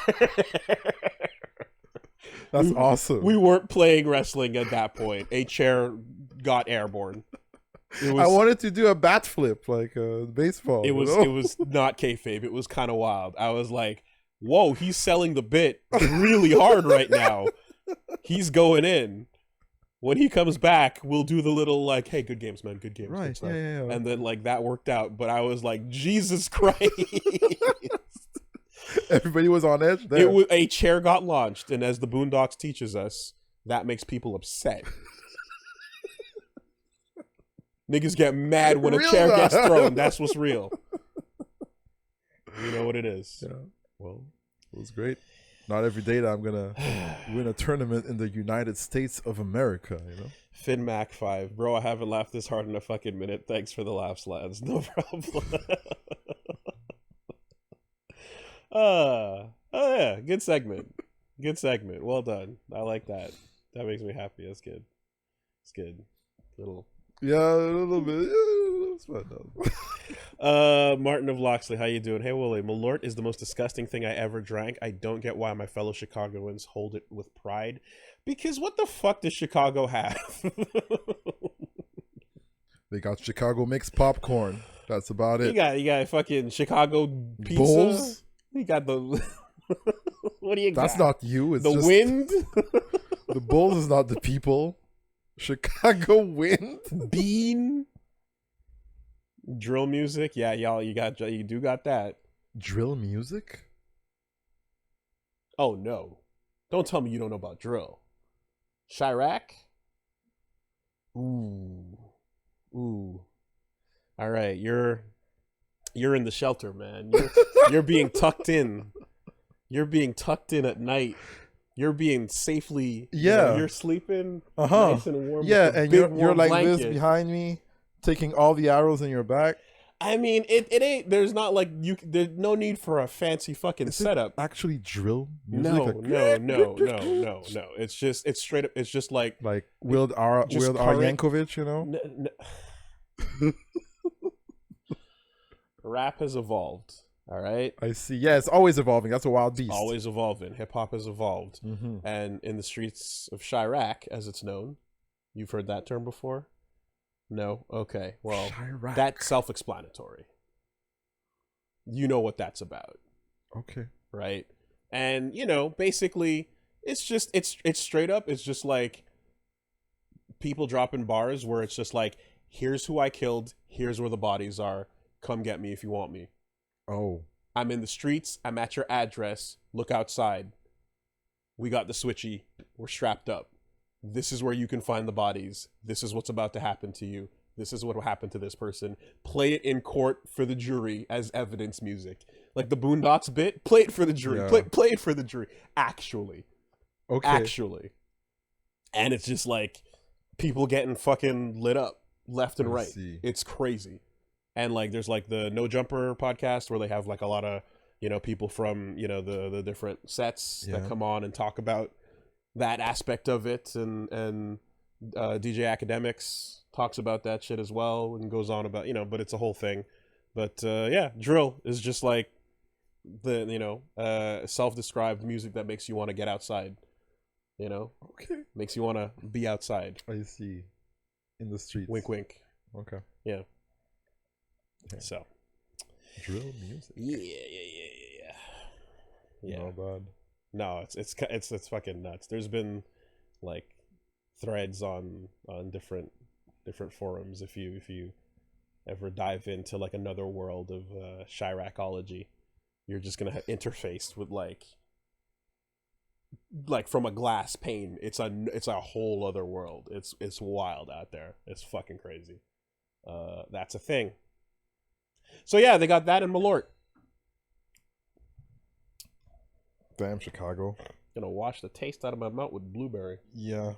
That's awesome. We weren't playing wrestling at that point. A chair got airborne. I wanted to do a bat flip like baseball. It was it was not kayfabe. It was kind of wild. I was like, "Whoa, he's selling the bit really hard right now. He's going in. When he comes back, we'll do the little like, hey, good games, man, good games, Right, good stuff." yeah. And then like that worked out. But I was like, Jesus Christ. Everybody was on edge there. A chair got launched, and as the Boondocks teaches us, that makes people upset. Niggas get mad when a chair gets thrown. That's what's real. You know what it is. Yeah. Well, it was great. Not every day that I'm gonna win a tournament in the United States of America, you know? FinMac 5. Bro, I haven't laughed this hard in a fucking minute. Thanks for the laughs, lads. No problem. Oh yeah, good segment. Good segment. Well done. I like that. That makes me happy. That's good. It's good. Little. Yeah, a little bit. Yeah, it's fun though. Martin of Loxley, how you doing? Hey Woolie, Malort is the most disgusting thing I ever drank. I don't get why my fellow Chicagoans hold it with pride. Because what the fuck does Chicago have? They got Chicago mixed popcorn. That's about it. You got fucking Chicago pizza. Bulls? You got the what do you got? That's not you. It's the just wind. The Bulls is not the people. Chicago wind. Bean. Drill music. Yeah, y'all. You do got that. Drill music? Oh no! Don't tell me you don't know about drill. Chirac. Ooh. All right, you're in the shelter, man. You're being tucked in. You're being tucked in at night. You're being safely. You're sleeping nice and warm. Yeah, with a and big, you're warm like blanket. this behind me, taking all the arrows in your back. I mean, it ain't. There's not like you. There's no need for a fancy fucking setup. Actually, drill music. No, like, no. It's straight up. It's just like Wild R. Yankovic, you know. Rap has evolved. All right. I see. Yeah, it's always evolving. That's a wild beast. Always evolving. Hip hop has evolved, Mhm. and in the streets of Chirac, as it's known, you've heard that term before. No. Okay. Well, Chirac. that's self-explanatory. You know what that's about. Okay. Right. And basically, it's straight up. It's just like people dropping bars where it's just like, here's who I killed. Here's where the bodies are. Come get me if you want me. Oh. I'm in the streets. I'm at your address. Look outside. We got the switchy. We're strapped up. This is where you can find the bodies. This is what's about to happen to you. This is what will happen to this person. Play it in court for the jury as evidence music. Like the Boondocks bit, play it for the jury. Yeah. Play it for the jury. Actually. Okay. Actually. And it's just like people getting fucking lit up left and I right. see. It's crazy. And like there's like the No Jumper podcast where they have like a lot of, people from, the different sets that Yeah. come on and talk about that aspect of it, and DJ Academics talks about that shit as well and goes on about, but it's a whole thing. But yeah, drill is just like the self-described music that makes you want to get outside. Okay. Makes you want to be outside. I see. In the streets. Wink, wink. Okay. Yeah. Okay. So. Drill music. Yeah. Not bad. No, it's fucking nuts. There's been like threads on different forums. If you ever dive into like another world of Chiracology, you're just gonna have interfaced with like from a glass pane. It's a whole other world. It's wild out there. It's fucking crazy. That's a thing. So yeah, they got that in Malort. Damn, Chicago. Gonna wash the taste out of my mouth with blueberry. Yeah.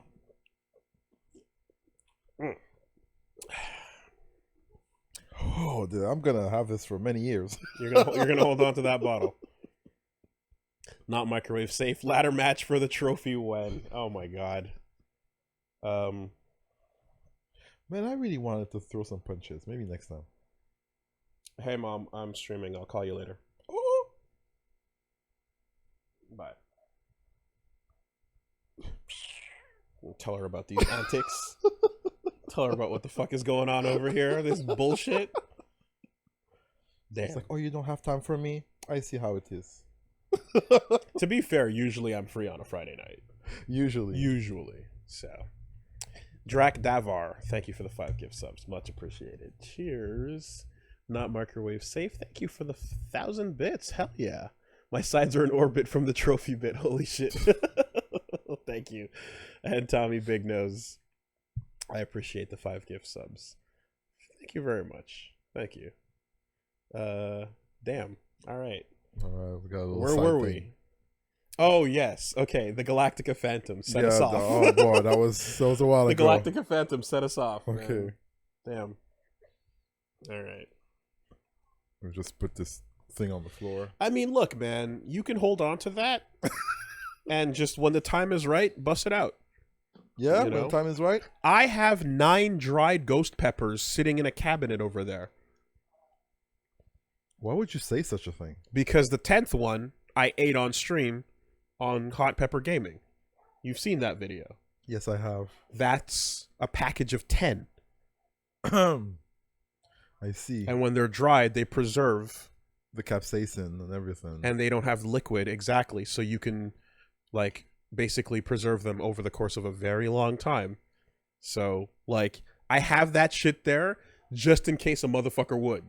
Oh, dude, I'm gonna have this for many years. You're gonna hold on to that bottle. Not microwave safe. Ladder match for the trophy when. Oh my god. Man, I really wanted to throw some punches. Maybe next time. Hey mom, I'm streaming. I'll call you later. Bye. Tell her about these antics. Tell her about what the fuck is going on over here. This bullshit. Damn. It's like, oh, you don't have time for me? I see how it is. To be fair, usually I'm free on a Friday night. Usually. So. Drac Davar, thank you for the 5 gift subs. Much appreciated. Cheers. Not microwave safe. Thank you for the 1,000 bits. Hell yeah. My sides are in orbit from the trophy bit. Holy shit. Thank you. And Tommy Big Nose. I appreciate the 5 gift subs. Thank you very much. Thank you. Damn. All right. We got a little Where side were thing. we? Oh yes. Okay. The Galactica Phantom set us off. Oh boy, that was a while ago. The Galactica Phantom set us off. Okay. Man. Damn. All right. We just put this thing on the floor. I mean, look, man. You can hold on to that, and just when the time is right, bust it out. Yeah, You when know? the time is right. I have 9 dried ghost peppers sitting in a cabinet over there. Why would you say such a thing? Because the 10th one I ate on stream on Hot Pepper Gaming. You've seen that video. Yes, I have. That's a package of 10. I see. And when they're dried, they preserve The capsaicin and everything. and they don't have liquid exactly, so you can like basically preserve them over the course of a very long time. So like I have that shit there just in case a motherfucker would.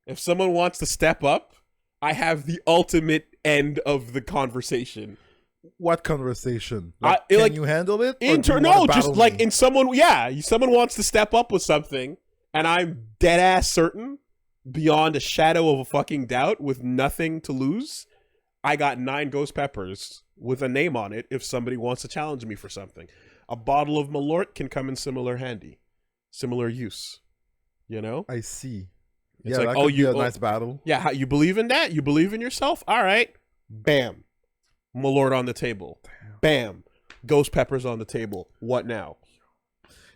If someone wants to step up, I have the ultimate end of the conversation. What conversation? Like, Can you handle it? No, just like in someone. Yeah, someone wants to step up with something, and I'm dead ass certain, beyond a shadow of a fucking doubt, with nothing to lose. I got 9 ghost peppers with a name on it. If somebody wants to challenge me for something, a bottle of Malort can come in similar use. You know. I see. It's yeah, like, that could be a nice battle. Yeah, you believe in that? You believe in yourself? All right. Bam. Malort on the table. Bam. Ghost peppers on the table. What now?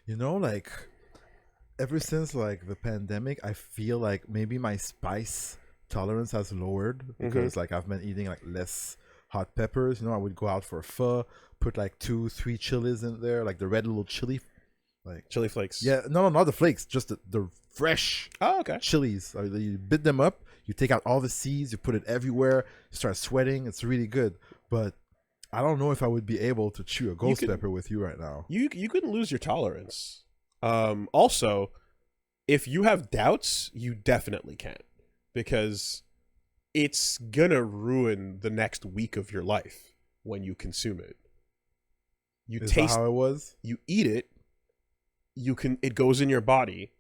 You know, like, ever since, like, the pandemic, I feel like maybe my spice tolerance has lowered because, like, I've been eating, like, less hot peppers. You know, I would go out for pho, put, like, 2-3 chilies in there, like the red little chili. Like chili flakes. Yeah, no, not the flakes, just the fresh okay. chilies. You bit them up, you take out all the seeds, you put it everywhere, you start sweating. It's really good. But I don't know if I would be able to chew a ghost pepper with you right now. You couldn't lose your tolerance. Also, if you have doubts, you definitely can, because it's gonna ruin the next week of your life when you consume it. Is that how it was? You eat it. It goes in your body,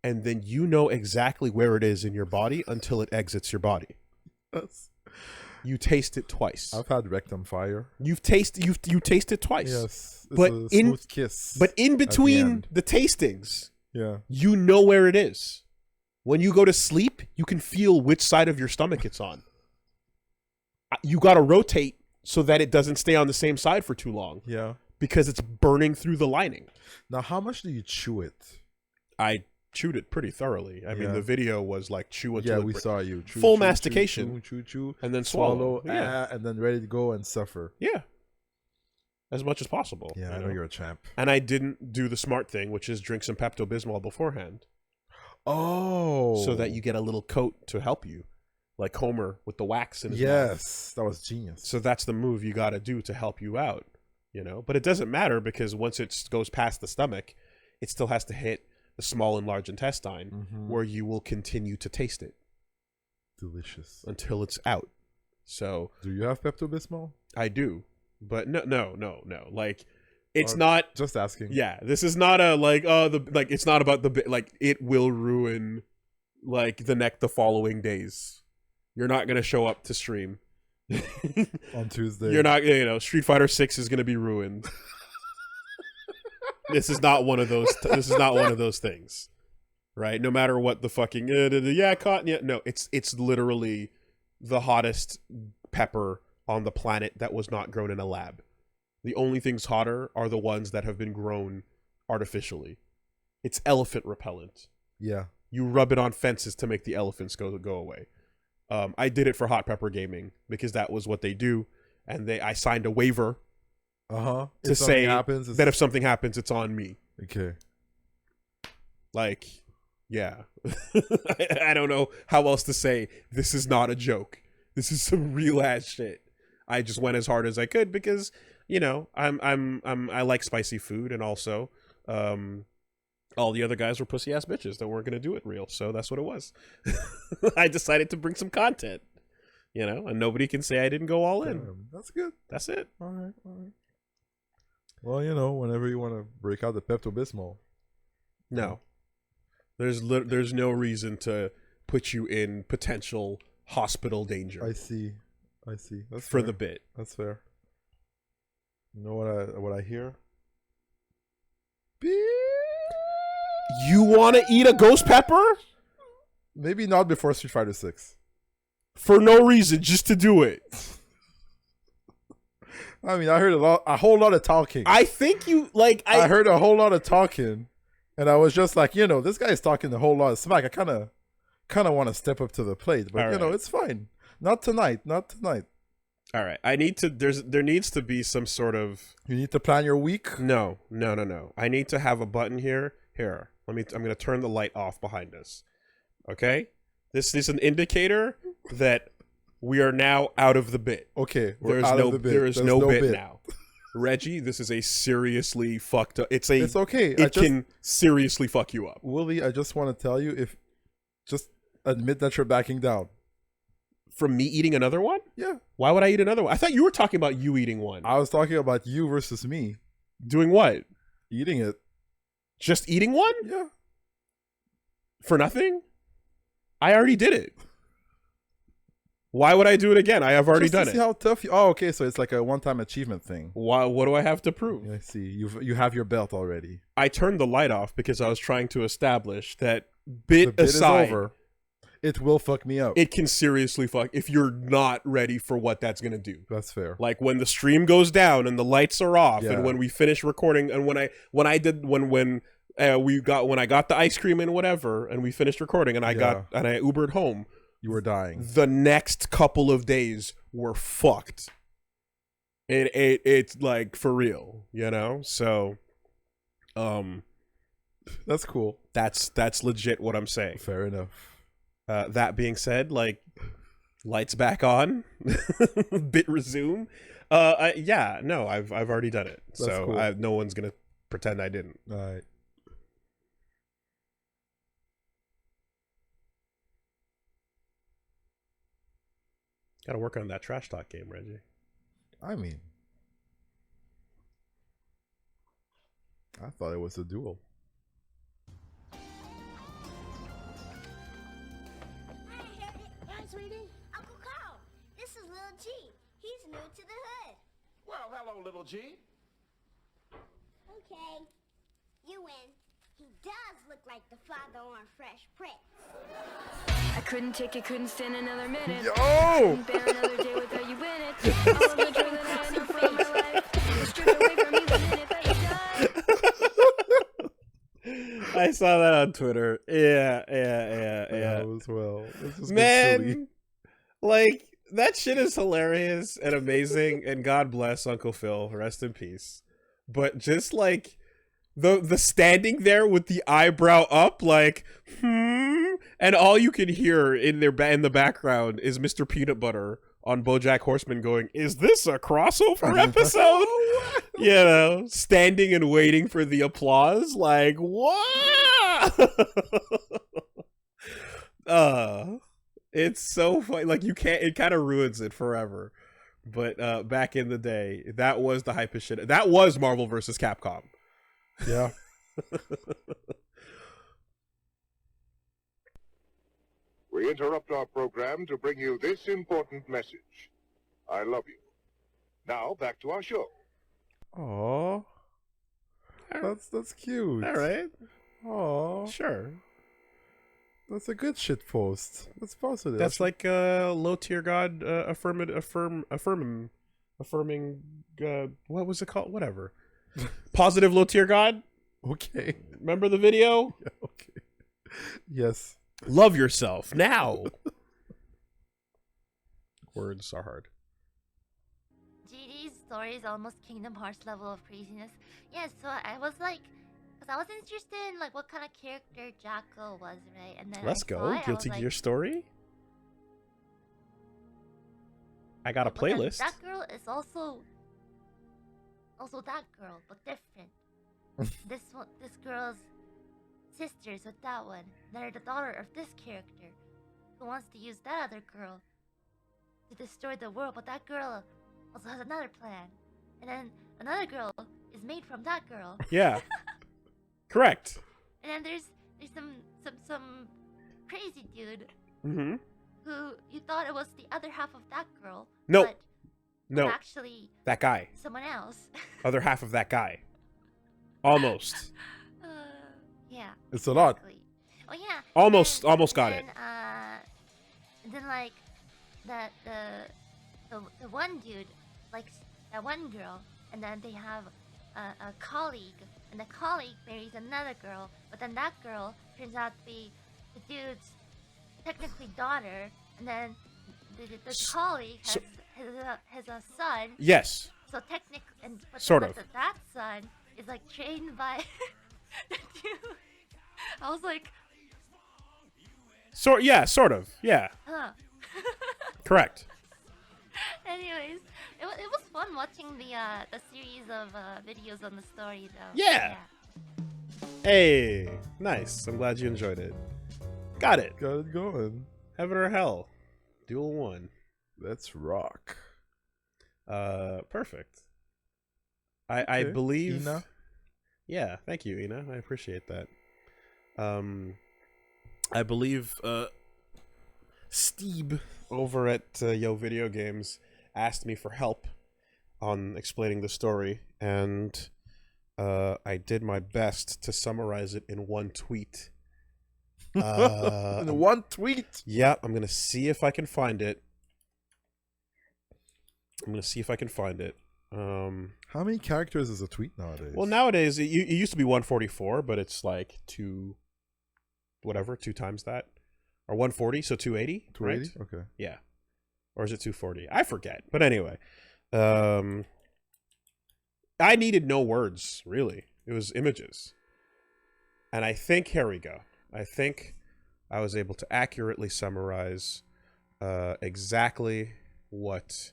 and then you know exactly where it is in your body until it exits your body. Yes. You taste it twice. I've had rectum fire. You taste it twice. Yes. It's but a smooth kiss. But in between the tastings, yeah, you know where it is. When you go to sleep, you can feel which side of your stomach it's on. You got to rotate so that it doesn't stay on the same side for too long. Yeah. Because it's burning through the lining. Now, how much do you chew it? I chewed it pretty thoroughly. I mean, the video was like chew until we saw you. Full mastication. Chew, and then swallow. And then ready to go and suffer. Yeah. As much as possible. Yeah, I know you're a champ. And I didn't do the smart thing, which is drink some Pepto-Bismol beforehand. Oh. So that you get a little coat to help you. Like Homer with the wax in his mouth. Yes, that was genius. So that's the move you got to do to help you out. You know, but it doesn't matter because once it goes past the stomach, it still has to hit the small and large intestine where you will continue to taste it. Delicious. Until it's out. So. Do you have Pepto-Bismol? I do. But no. Like, it's not. Just asking. Yeah. This is not a, it's not about it will ruin, the following days. You're not going to show up to stream. On Tuesday. You're not, Street Fighter 6 is going to be ruined. This is not one of those things. right? No matter what the fucking yeah, cotton. Yeah, no, it's literally the hottest pepper on the planet that was not grown in a lab. The only things hotter are the ones that have been grown artificially. It's elephant repellent. Yeah. You rub it on fences to make the elephants go away. I did it for hot pepper gaming because that was what they do, and I signed a waiver. To say that if something happens, it's on me. Okay. Like, yeah. I don't know how else to say. This is not a joke. This is some real ass shit. I just went as hard as I could because, you know, I like spicy food, and also, all the other guys were pussy ass bitches that weren't gonna do it real. So that's what it was. I decided to bring some content, you know, and nobody can say I didn't go all in. That's good. That's it. All right. Well, you know, whenever you want to break out the Pepto-Bismol. No, there's no reason to put you in potential hospital danger. I see. That's for fair. the bit. That's fair. You know what I hear? You want to eat a ghost pepper? Maybe not before Street Fighter 6. For no reason, just to do it. I mean, I heard a whole lot of talking. I think you like. I heard a whole lot of talking, and I was just like, you know, this guy's talking a whole lot of smack. I kind of want to step up to the plate, but you know, it's fine. Not tonight. All right, I need to. There needs to be some sort of. You need to plan your week. No. I need to have a button here. Here, I'm going to turn the light off behind us. Okay, this is an indicator that we are now out of the bit. Okay, there is no bit now. Reggie, this is a seriously fucked up. It's okay. It can seriously fuck you up. Woolie, I just want to tell you, just admit that you're backing down. From me eating another one? Yeah. Why would I eat another one? I thought you were talking about you eating one. I was talking about you versus me. Doing what? Eating it. Just eating one? Yeah. For nothing? I already did it. Why would I do it again? I have already done it. See how tough you. Oh, okay. So it's like a one-time achievement thing. Why? What do I have to prove? I see. You have your belt already. I turned the light off because I was trying to establish that bit aside, is over. It will fuck me up. It can seriously fuck if you're not ready for what that's gonna do. That's fair. Like when the stream goes down and the lights are off, and when we finish recording, and when I got the ice cream and whatever, and we finished recording, and I Ubered home. You were dying. The next couple of days were fucked. It's like for real, you know. So, that's cool. That's legit what I'm saying. Fair enough. That being said, like, lights back on, bit resume. Yeah, no, I've already done it, That's so cool. no one's gonna pretend I didn't. All right. Got to work on that trash talk game, Reggie. I mean, I thought it was a duel. Hi, sweetie. Uncle Carl, this is Little G. He's new to the hood. Well, hello, Little G. Okay, you win. He does look like the father on Fresh Prince. I couldn't take it, couldn't stand another minute. Yo! Couldn't bear another day without you in it. All of the joy that I knew from my life was stripped away from me the minute that you died. I saw that on Twitter. Yeah. That was well. Man, like, that shit is hilarious and amazing, and God bless Uncle Phil. Rest in peace. But just, like, the standing there with the eyebrow up, like, and all you can hear in the background is Mr. Peanut Butter on BoJack Horseman going, "Is this a crossover episode?" You know, standing and waiting for the applause, like, what? It's so funny. Like, you can't. It kind of ruins it forever. But back in the day, that was the hypest shit. That was Marvel versus Capcom. Yeah. We interrupt our program to bring you this important message. I love you. Now, back to our show. Aww. That's cute. All right. Aww. Sure. That's a good shit post. That's positive. That's like low tier god affirming what was it called? Whatever. Positive low tier god. Okay. Remember the video? Yeah, okay. Yes. Love yourself now. Words are hard. GD's story is almost Kingdom Hearts level of craziness. Yeah, so I was like, because I was interested in like what kind of character Jacko was, right? And then Let's go. Guilty Gear story. I got a but then playlist. that girl is also that girl, but different. This girl's sisters with that one. They're the daughter of this character, who wants to use that other girl to destroy the world. But that girl also has another plan, and then another girl is made from that girl. Yeah. Correct. And then there's some crazy dude Mm-hmm. who you thought it was the other half of that girl. Nope. But No. actually That guy. someone else. Other half of that guy. Almost. Yeah. It's a lot. Oh yeah. Almost got it. And then like the one dude likes that one girl, and then they have a colleague, and the colleague marries another girl, but then that girl turns out to be the dude's technically daughter, and then the colleague has a son. Yes. So technically, Sort of. that son is like trained by the dude. I was like, Sort of. Yeah. huh. Correct. Anyways, it was fun watching the series of videos on the story though. Yeah. Hey, nice. I'm glad you enjoyed it. Got it. Got it going. Heaven or hell. Duel 1. Let's rock. Perfect. I believe Ina? Yeah, thank you, Ina. I appreciate that. I believe Steve over at Yo Video Games asked me for help on explaining the story, and I did my best to summarize it in one tweet. In one tweet? Yeah, I'm gonna see if I can find it. How many characters is a tweet nowadays? Well, nowadays it used to be 144, but it's like two times that, or 140, so 280. 280? Right? Okay. Yeah, or is it 240? I forget. But anyway, I needed no words really. It was images, and I think here we go. I think I was able to accurately summarize exactly what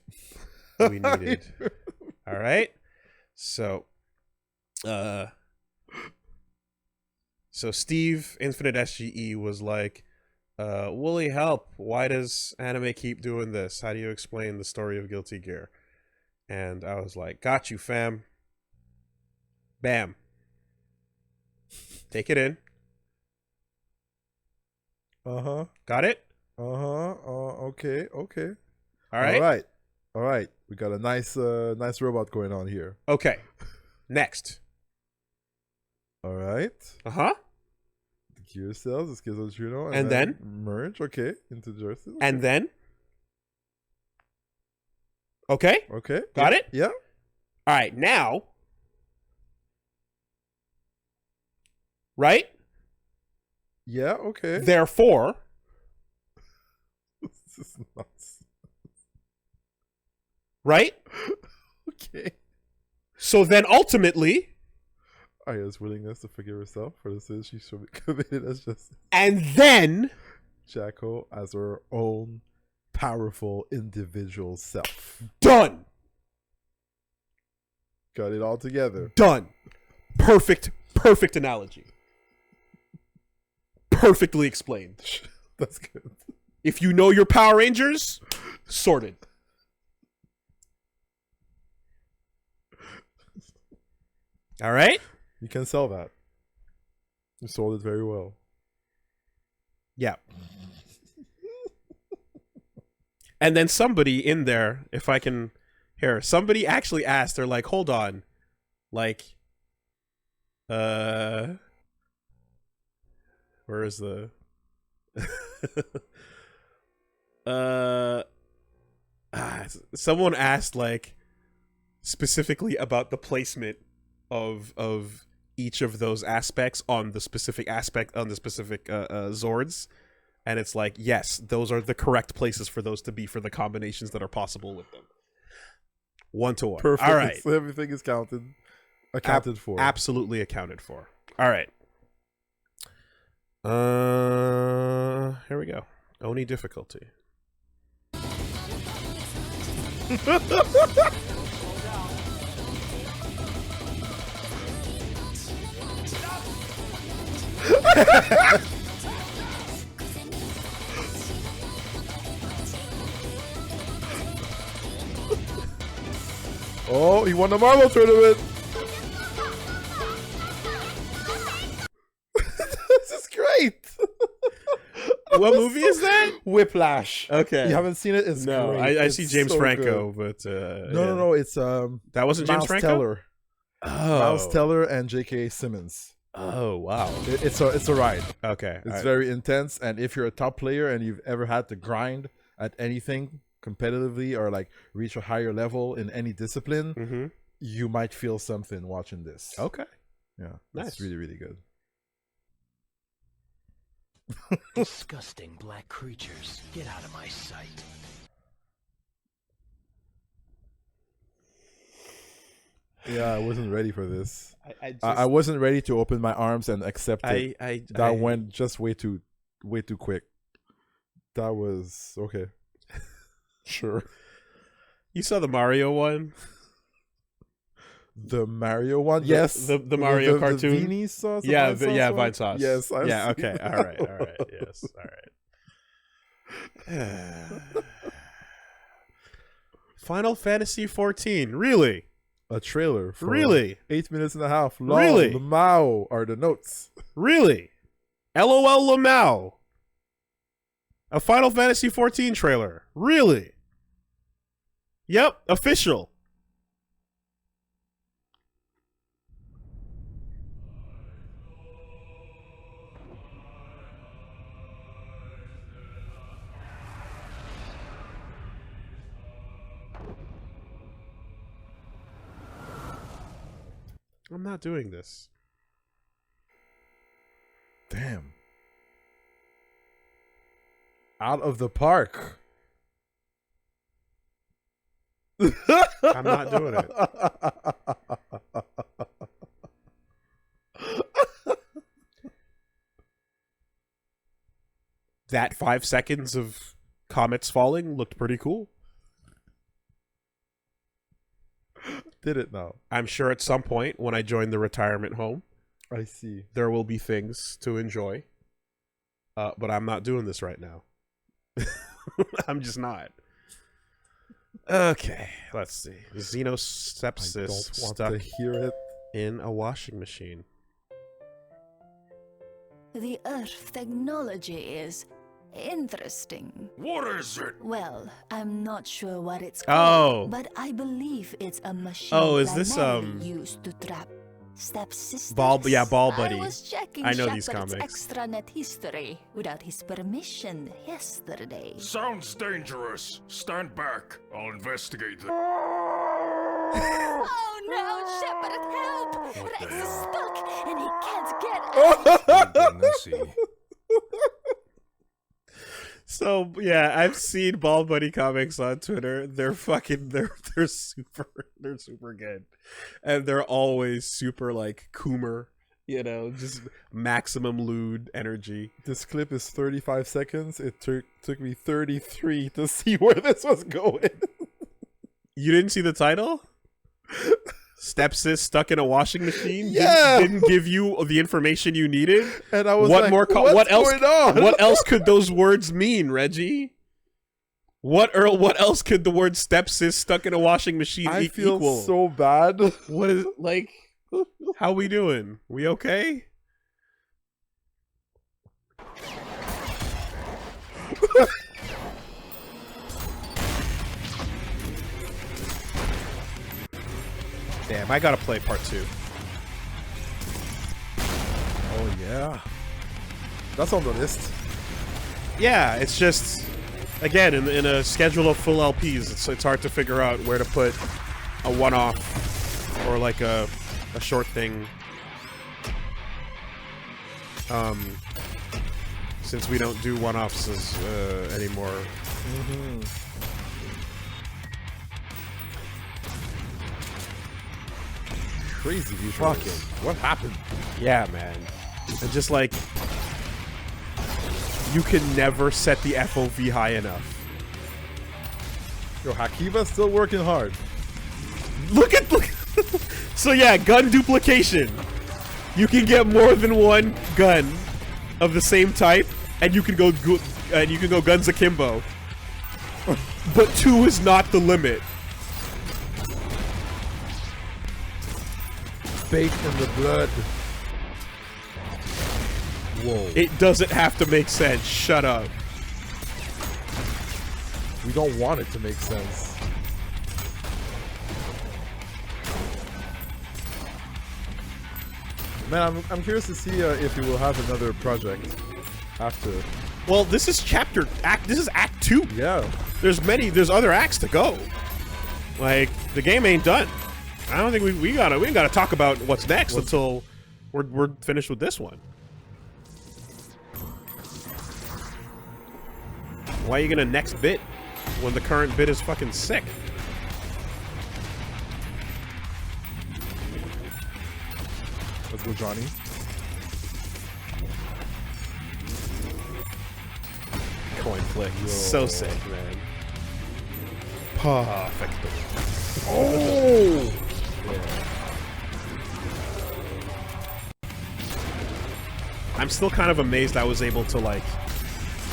we needed. All right. So Steve Infinite SGE was like, Woolie, help. Why does anime keep doing this? How do you explain the story of Guilty Gear? And I was like, got you, fam. Bam. Take it in. Uh-huh. Got it? Uh-huh. Okay. All right. We got a nice robot going on here. Okay. Next. All right. Uh-huh. The gear cells, the skills of Juno, And then? merge, okay, into Jersey. Okay. And then? Okay? Okay. Got yeah. it? Yeah. All right, now. Right? Yeah, okay. Therefore. This is nuts. Right? Okay. So then ultimately. Aya's willingness to forgive herself for the sins she committed as justice. And then. Jacko as her own powerful individual self. Done. Got it all together. Done. Perfect analogy. Perfectly explained. That's good. If you know your Power Rangers, sorted. All right? You can sell that. You sold it very well. Yeah. And then somebody in there, if I can hear, somebody actually asked, they're like, hold on. Like, where is the Someone asked like specifically about the placement of each of those aspects on the specific Zords, and it's like, yes, those are the correct places for those to be for the combinations that are possible with them. 1-to-1. Perfect. All right. So everything is accounted for. Absolutely accounted for. All right. Here we go. Oni difficulty. Oh, he won the Marvel tournament. This is great. What movie is that? Whiplash. Okay. You haven't seen it? It's no. great. I see James so Franco, good. but no. It's that wasn't James Miles Franco. Teller. Oh. Miles Teller and J.K. Simmons. Oh wow. It's a ride. Okay. It's very intense, and if you're a top player and you've ever had to grind at anything competitively or like reach a higher level in any discipline, you might feel something watching this. Okay. Yeah. Nice. It's really, really good. Disgusting black creatures, get out of my sight. Yeah, I wasn't ready for this. I I wasn't ready to open my arms and accept it. That went just way too quick. That was okay. Sure. You saw the Mario one? The Mario one? Yes. The Mario cartoon? The Vini sauce? Yeah, Vine sauce one? Vine sauce. Yes. I've yeah, seen okay. that. All right. Yes. All right. Final Fantasy 14. Really? A trailer for really 8 minutes and a half long. Really? Lamau are the notes. Really? LOL Lamau. A Final Fantasy 14 trailer. Really? Yep, official. I'm not doing this. Damn. Out of the park. I'm not doing it. That 5 seconds of comets falling looked pretty cool. Did it now? I'm sure at some point when I join the retirement home, I see. There will be things to enjoy. But I'm not doing this right now. I'm just not. Okay, let's see. Xenosepsis stuck to hear it in a washing machine. The Earth technology is interesting. What is it? Well, I'm not sure what it's Oh. called, but I believe it's a machine Oh, is this, primarily used to trap stepsisters. Ball Buddy. I was checking I know these Shepard's comics. extranet history without his permission yesterday. Sounds dangerous. Stand back. I'll investigate the... Oh no, Shepard, help! What the Rex is hell? stuck and he can't get out! So yeah, I've seen Ball Buddy comics on Twitter. They're super good, and they're always super like Coomer, just maximum lewd energy. This clip is 35 seconds. It took me 33 to see where this was going. You didn't see the title? Stepsis stuck in a washing machine. Yeah, didn't give you the information you needed. And I was what like, more? what's going on? What else could those words mean, Reggie? What else could the word stepsis stuck in a washing machine I feel equal? so bad. What is like? How we doing? We okay? Damn, I gotta play part 2. Oh yeah, that's on the list. Yeah, it's just, again, in a schedule of full LPs, it's hard to figure out where to put a one-off or like a short thing. Since we don't do one-offs anymore. Mm-hmm. Crazy visuals. Fucking. What happened? Yeah, man. And just like, you can never set the FOV high enough. Yo, Hakiba's still working hard. Look. So yeah, gun duplication. You can get more than one gun of the same type, and you can go guns akimbo. But 2 is not the limit. Faith in the blood. Whoa. It doesn't have to make sense. Shut up. We don't want it to make sense. Man, I'm curious to see if you will have another project after. Well, this is this is act 2. Yeah. There's other acts to go. Like, the game ain't done. I don't think we gotta talk about what's next until we're finished with this one. Why are you gonna next bit when the current bit is fucking sick? Let's go, Johnny. Coin flick. So sick, man. Perfect. Oh! Yeah. I'm still kind of amazed I was able to, like,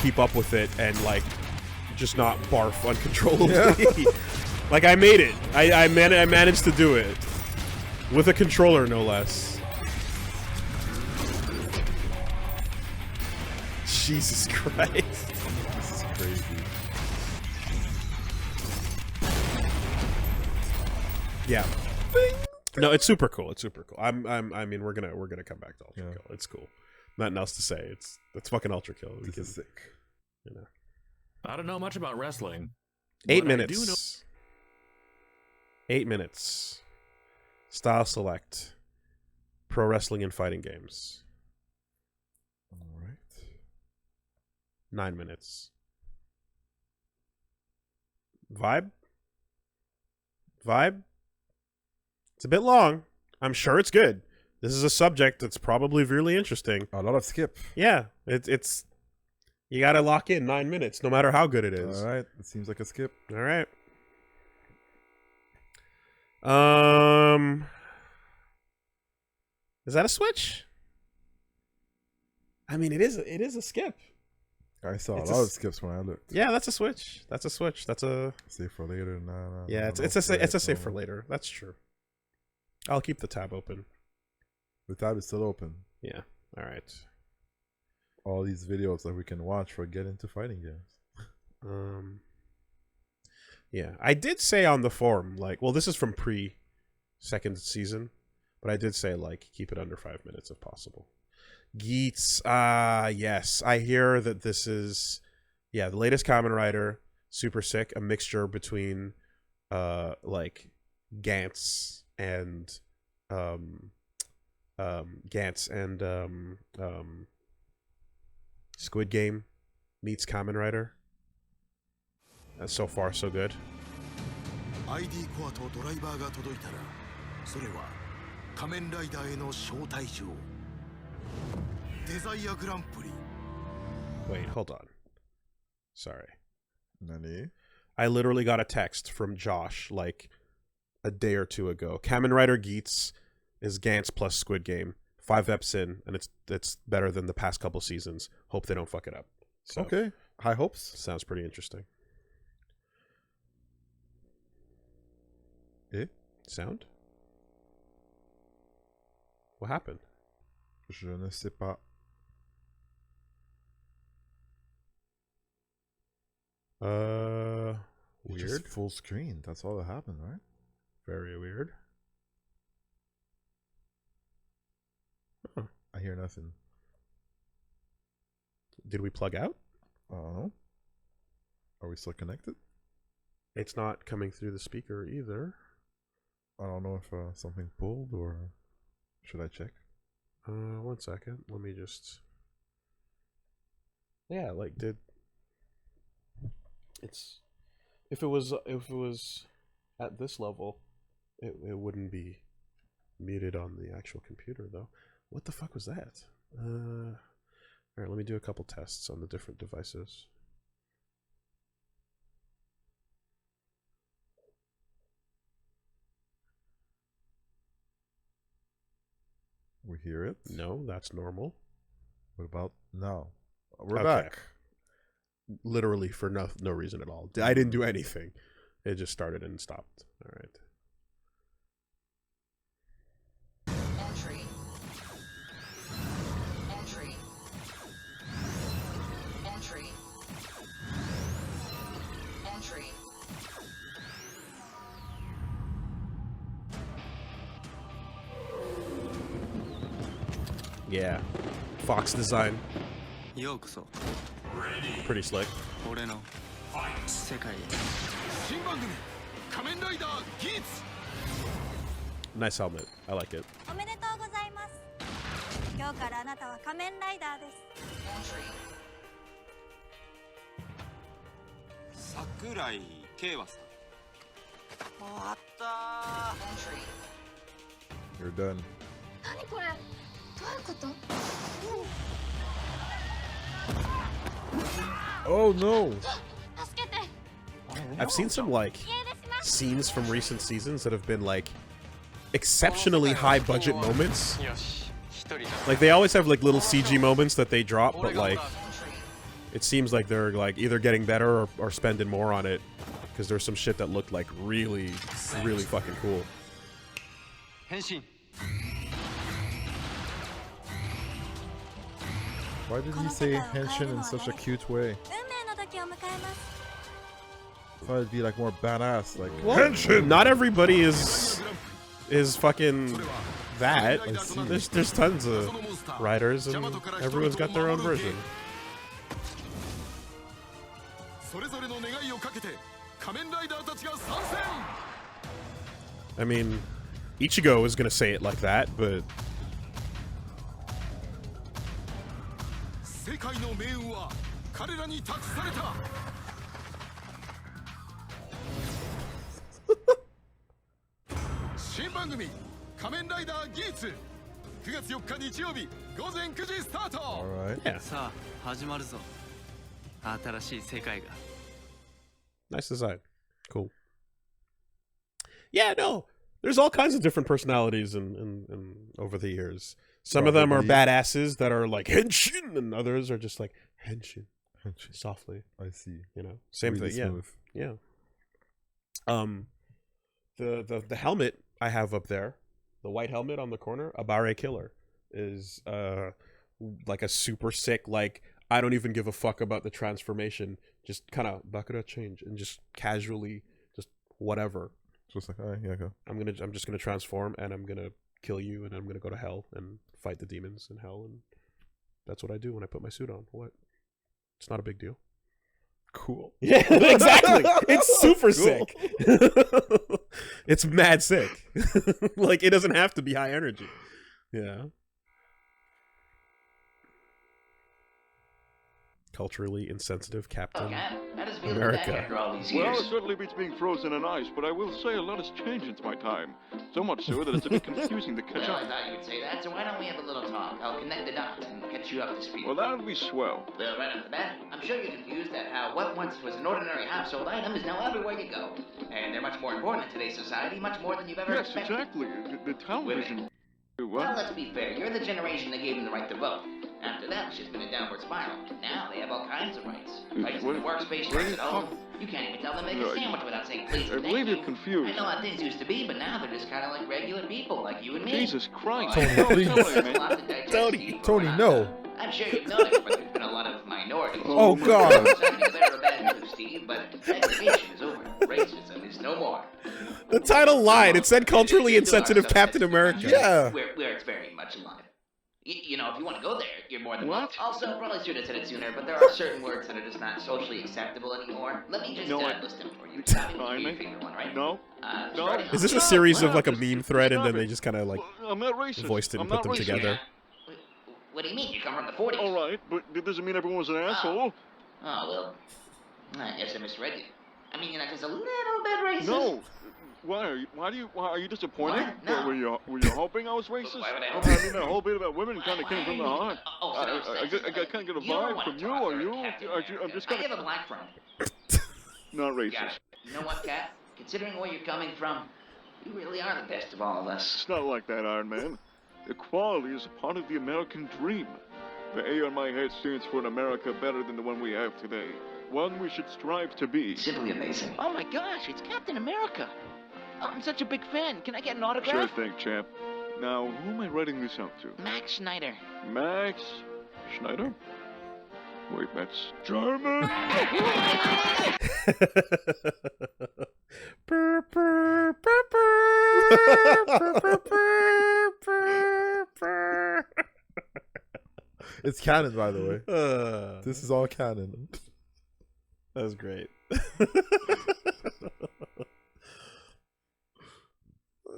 keep up with it and, like, just not barf uncontrollably. Yeah. Like, I made it. I managed to do it. With a controller, no less. Jesus Christ. This is crazy. Yeah. No, it's super cool. It's super cool. I mean, we're gonna come back to Ultra Kill. It's cool. Nothing else to say. It's fucking Ultra Kill. This is sick. You know. I don't know much about wrestling. 8 minutes. 8 minutes. Style select. Pro wrestling and fighting games. All right. 9 minutes. Vibe? It's a bit long. I'm sure it's good. This is a subject that's probably really interesting. A lot of skip. Yeah, it's you gotta lock in 9 minutes, no matter how good it is. All right, it seems like a skip. All right. Is that a switch? I mean, it is a skip. I saw a lot of skips when I looked. Yeah, that's a switch. That's a switch. That's a save for later. No, yeah, it's a save for later. That's true. I'll keep the tab open. The tab is still open. Yeah. All right. All these videos that we can watch for get into fighting games. Yeah, I did say on the forum, like, well, this is from pre-second season, but I did say, like, keep it under 5 minutes if possible. Geets, yes, I hear that this is, yeah, the latest Kamen Rider, super sick, a mixture between, like, Gantz and, Squid Game meets Kamen Rider. So far, so good. ID コアとドライバーが届いたら、それは仮面ライダーへの招待状。デザイアグランプリ。Wait, hold on. Sorry. Nani? I literally got a text from Josh like a day or two ago. Kamen Rider Geets is Gantz plus Squid Game. 5 eps in, and it's better than the past couple seasons. Hope they don't fuck it up. So, okay. High hopes. Sounds pretty interesting. Eh? Sound? What happened? Je ne sais pas. Weird. Just full screen. That's all that happened, right? Very weird. Huh. I hear nothing. Did we plug out? I don't know. Are we still connected? It's not coming through the speaker either. I don't know if something pulled or should I check? 1 second. Let me just. Yeah, like it's if it was at this level, it wouldn't be muted on the actual computer though. What the fuck was that? All right, let me do a couple tests on the different devices. We hear it? No, that's normal. What about now? We're Okay. back. Literally for no reason at all. I didn't do anything. It just started and stopped. All right. Entry. Entry. Entry. Entry. Yeah. Fox design. Pretty slick. Nice helmet. I like it. おめでとうございます。今日からあなたは仮面ライダーです。桜井慶和さん。終わったー。 You're done. 何これ？どういうこと？ Oh no! 助けて。 I've seen some like scenes from recent seasons that have been like exceptionally high budget moments. Like they always have like little CG moments that they drop, but like it seems like they're like either getting better or spending more on it because there's some shit that looked like really fucking cool. Why did he say henshin in such a cute way? 運命の時を迎えます。 I thought it'd be like more badass, like Well, henshin. not everybody is fucking that. I see. There's tons of writers and everyone's got their own version. I mean, Ichigo is gonna say it like that, but 世界の命運は彼らに託された。新番組仮面ライダーギーツ9月4日日曜日午前9時スタート。 Alright. Yeah. さあ始まるぞ。新しい世界が。 nice design. Cool. Yeah, no. There's all kinds of different personalities in over the years. Some of them are badasses that are like henshin, and others are just like henshin, softly. I see. You know, same Really thing. smooth. Yeah. The helmet I have up there, the white helmet on the corner, Abare Killer, is like a super sick, like I don't even give a fuck about the transformation, just kind of bakura change and just casually, just whatever. Just like, alright, yeah, go. I'm just gonna transform and I'm gonna kill you and I'm gonna go to hell and fight the demons in hell, and that's what I do when I put my suit on. What? It's not a big deal. Cool. Yeah, exactly. It's super Cool. sick. It's mad sick. Like it doesn't have to be high energy. Yeah. Culturally insensitive Captain America. Well, it certainly beats being frozen in ice, but I will say a lot has changed since my time. So much so that it's a bit confusing to catch Well, up. I thought you would say that, so why don't we have a little talk? I'll connect the dots and get you up to speed. Well, that would be swell. Well, right off the bat, I'm sure you're confused at how what once was an ordinary household item is now everywhere you go. And they're much more important in today's society, much more than you've ever Yes, expected. exactly. The television. Well, What? let's be fair. You're the generation that gave them the right to vote. After that, it's just been a downward spiral. Now they have all kinds of rights. Rights to the workspace, rights at home. You can't even tell them to make a sandwich without saying please I and believe thank you're you. confused. I know how things used to be, but now they're just kind of like regular people, like you and me. Jesus Christ. Tony, Tony, please. Tony, no. I'm sure you've noticed, but there's been a lot of minorities. Oh, God. I'm sorry to declare a bad news, Steve, but segregation is over. Racism is no more. The title lied. It said culturally insensitive Captain America. Yeah. Where it's very much alive. You know, if you want to go there, you're more than What? welcome. Also, probably should have said it sooner, but there are certain words that are just not socially acceptable anymore. Let me just list them for you. Stop me. Your favorite one, right? No. No. Is this a series of like a meme thread, and then they just kind of like I'm not racist. voiced it and I'm put not them racist. together? What do you mean? You come from the 40s. All right, but that doesn't mean everyone's an asshole. Oh, well, I guess I misread you. I mean, you're not just a little bit racist. No. Why are you disappointed? What? No. Were you hoping I was racist? Why would I hope? I mean, the whole bit about women kind of came from the heart. I kind of get a vibe from you. Are you? I'm just kind I have a black friend. not Got racist. it. You know what, Kat? Considering where you're coming from, you really are the best of all of us. It's not like that, Iron Man. Equality is a part of the American dream. The A on my head stands for an America better than the one we have today. One we should strive to be. Simply amazing. Oh my gosh, it's Captain America. I'm such a big fan. Can I get an Sure autograph? thing, champ. Now, who am I writing this out to? Max Schneider. Max Schneider? Wait, that's German? It's canon, by the way. This is all canon. That was great. I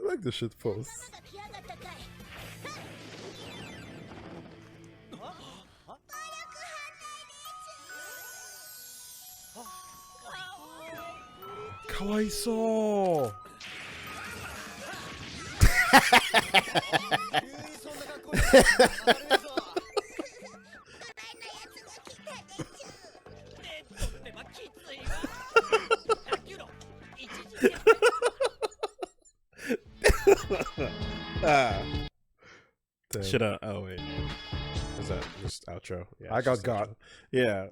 like the shit post. Kawaiso. Should I? Oh wait, is that just outro? Yeah, I it's got just got. outro. Yeah,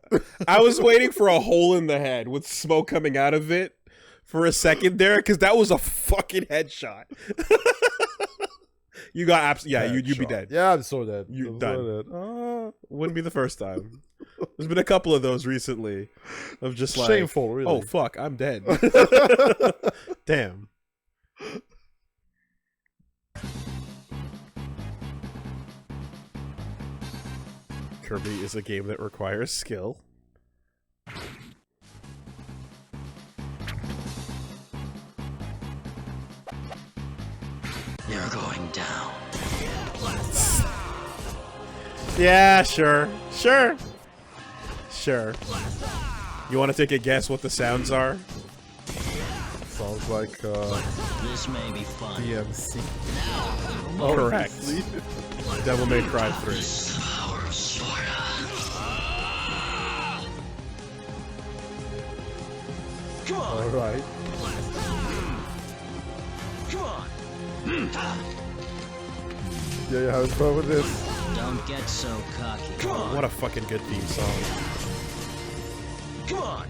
I was waiting for a hole in the head with smoke coming out of it for a second there, because that was a fucking headshot. You got yeah, you'd be dead. Yeah, I'm so dead. You I'm done. so dead. Wouldn't be the first time. There's been a couple of those recently, of just like Shameful, really. Oh fuck, I'm dead. Damn. Kirby is a game that requires skill. You're going down. Yeah, sure. Sure. Sure. You want to take a guess what the sounds are? Sounds like This may be fun. DMC. Correct. Devil May Cry 3. Come on. All right. Come on. Yeah, you having fun with this? Don't get so cocky. Come on. What a fucking good theme song. Come on.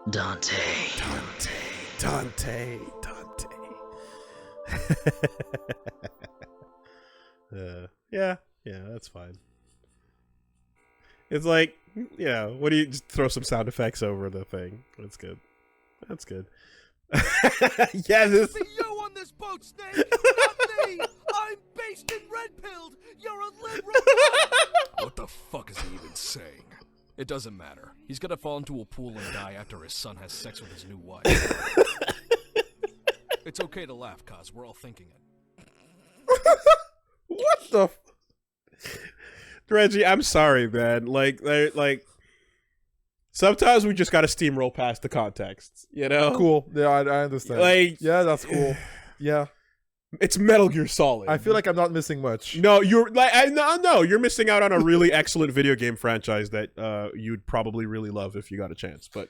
Dante. Dante. Yeah, that's fine. It's like, yeah, what do you just throw some sound effects over the thing? That's good. That's good. Yeah, this. Yo on this boat, Snake. Not me. I'm based in red-pilled. You're a liberal. What the fuck is he even saying? It doesn't matter. He's gonna fall into a pool and die after his son has sex with his new wife. It's okay to laugh, cuz we're all thinking it. What the? Reggie, I'm sorry, man. Like, sometimes we just gotta steamroll past the context, you know? Cool. Yeah, I understand. Like, yeah, that's cool. Yeah. It's Metal Gear Solid. I feel like I'm not missing much. No, you're like, no, you're missing out on a really excellent video game franchise that you'd probably really love if you got a chance. But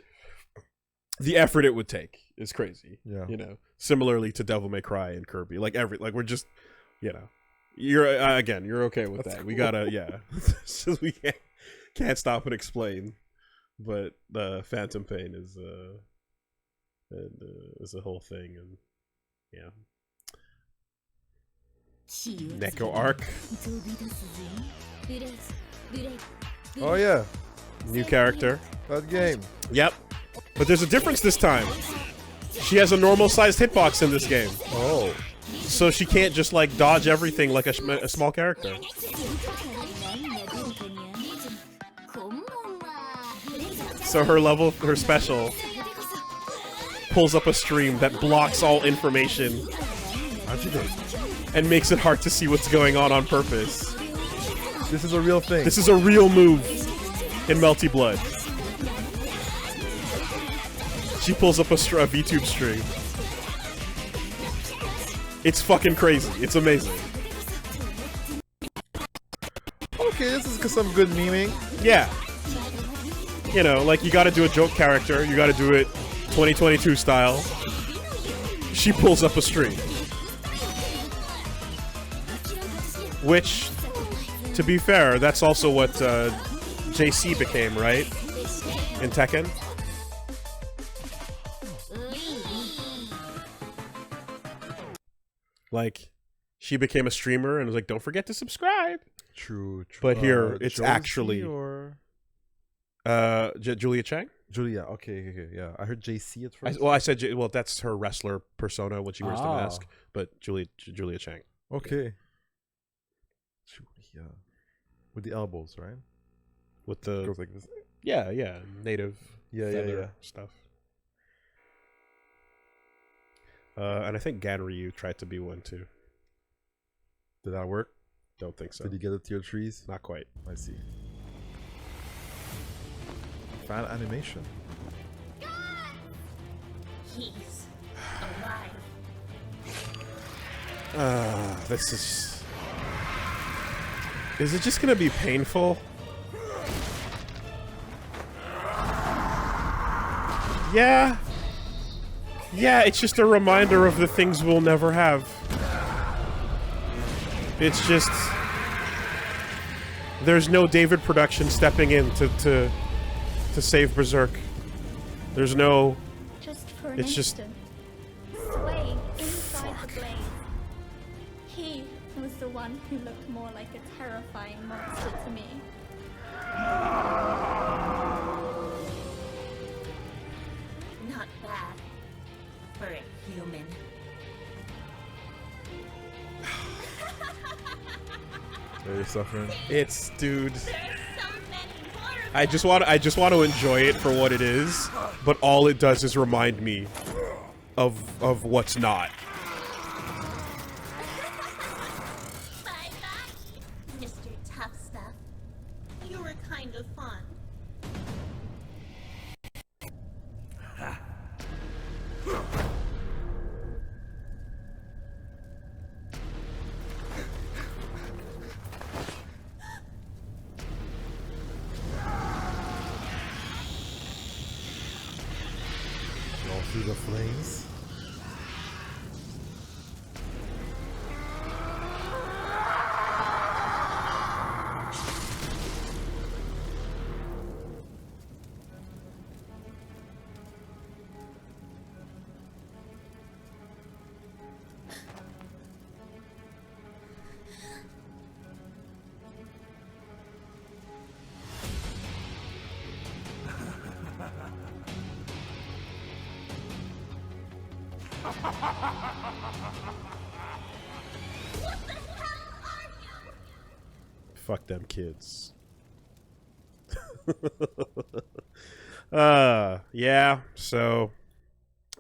the effort it would take is crazy. Yeah. You know, similarly to Devil May Cry and Kirby, like we're just, you know, you're again, you're okay with that. Cool. We gotta, yeah, so we can't stop and explain. But the Phantom Pain is a whole thing, and yeah. Neko Arc. Oh yeah, new character. That game. Yep, but there's a difference this time. She has a normal sized hitbox in this game. Oh. So she can't just like dodge everything like a small character. So her special pulls up a stream that blocks all information and makes it hard to see what's going on purpose. This is a real thing. This is a real move in Melty Blood. She pulls up a VTube stream. It's fucking crazy. It's amazing. Okay, this is some good memeing. Yeah. You know, like you gotta do a joke character. You gotta do it 2022 style. She pulls up a stream. Which, to be fair, that's also what JC became, right? In Tekken. Like, she became a streamer and was like, don't forget to subscribe. True. But here, it's Josie actually... or... Julia Chang? Julia, okay, yeah. I heard JC at first. I said, well, that's her wrestler persona when she wears the mask. But Julia Chang. Okay. Julia. With the elbows, right? With the... Goes like this. Yeah, native yeah. stuff. And I think Ganryu tried to be one too. Did that work? Don't think so. Did he get a tier 3s? Not quite. I see. Fan animation. He's alive. This is... Is it just gonna be painful? Yeah. Yeah, it's just a reminder of the things we'll never have. It's just... There's no David production stepping in to save Berserk. There's no... Just for an it's instant, swaying inside the blade. He was the one who looked more like a terrifying monster to me. Not bad for a human. Are you suffering? It's, dude. I just want to enjoy it for what it is, but all it does is remind me of what's not. Mr. Tough Stuff, you were kind of fun. All through the flames. Fuck them kids. Yeah, so,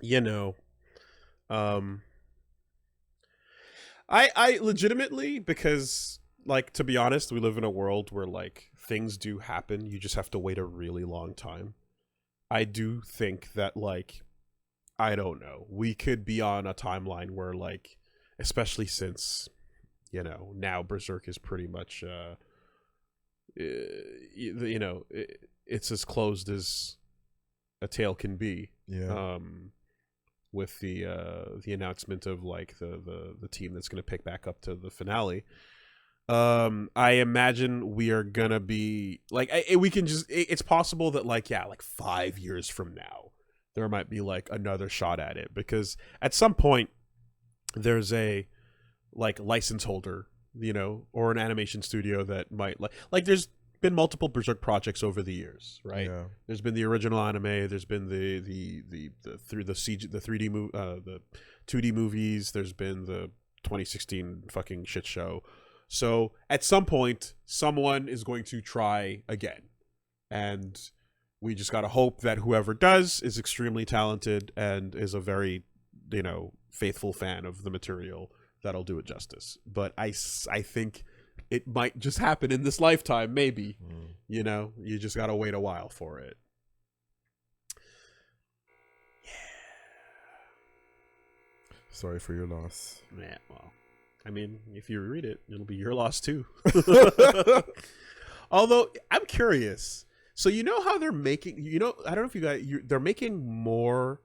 you know, I legitimately, because, like, to be honest, we live in a world where, like, things do happen. You just have to wait a really long time. I do think that, like, I don't know, we could be on a timeline where, like, especially since, you know, now Berserk is pretty much, you know, it's as closed as a tale can be. Yeah. With the announcement of, like, the team that's going to pick back up to the finale. I imagine we are gonna be like, we can just, it's possible that, like, yeah, like 5 years from now there might be, like, another shot at it, because at some point there's a, like, license holder, you know, or an animation studio that might, like there's been multiple Berserk projects over the years, right? Yeah. There's been the original anime. There's been the 3D the 2D movies. There's been the 2016 fucking shit show. So at some point, someone is going to try again, and we just gotta hope that whoever does is extremely talented and is a very, faithful fan of the material that'll do it justice. But I think it might just happen in this lifetime, maybe. You just gotta wait a while for it. Sorry for your loss. Yeah, well, I mean, if you read it, it'll be your loss too. Although, I'm curious. So you know how they're making, I don't know if you guys, they're making more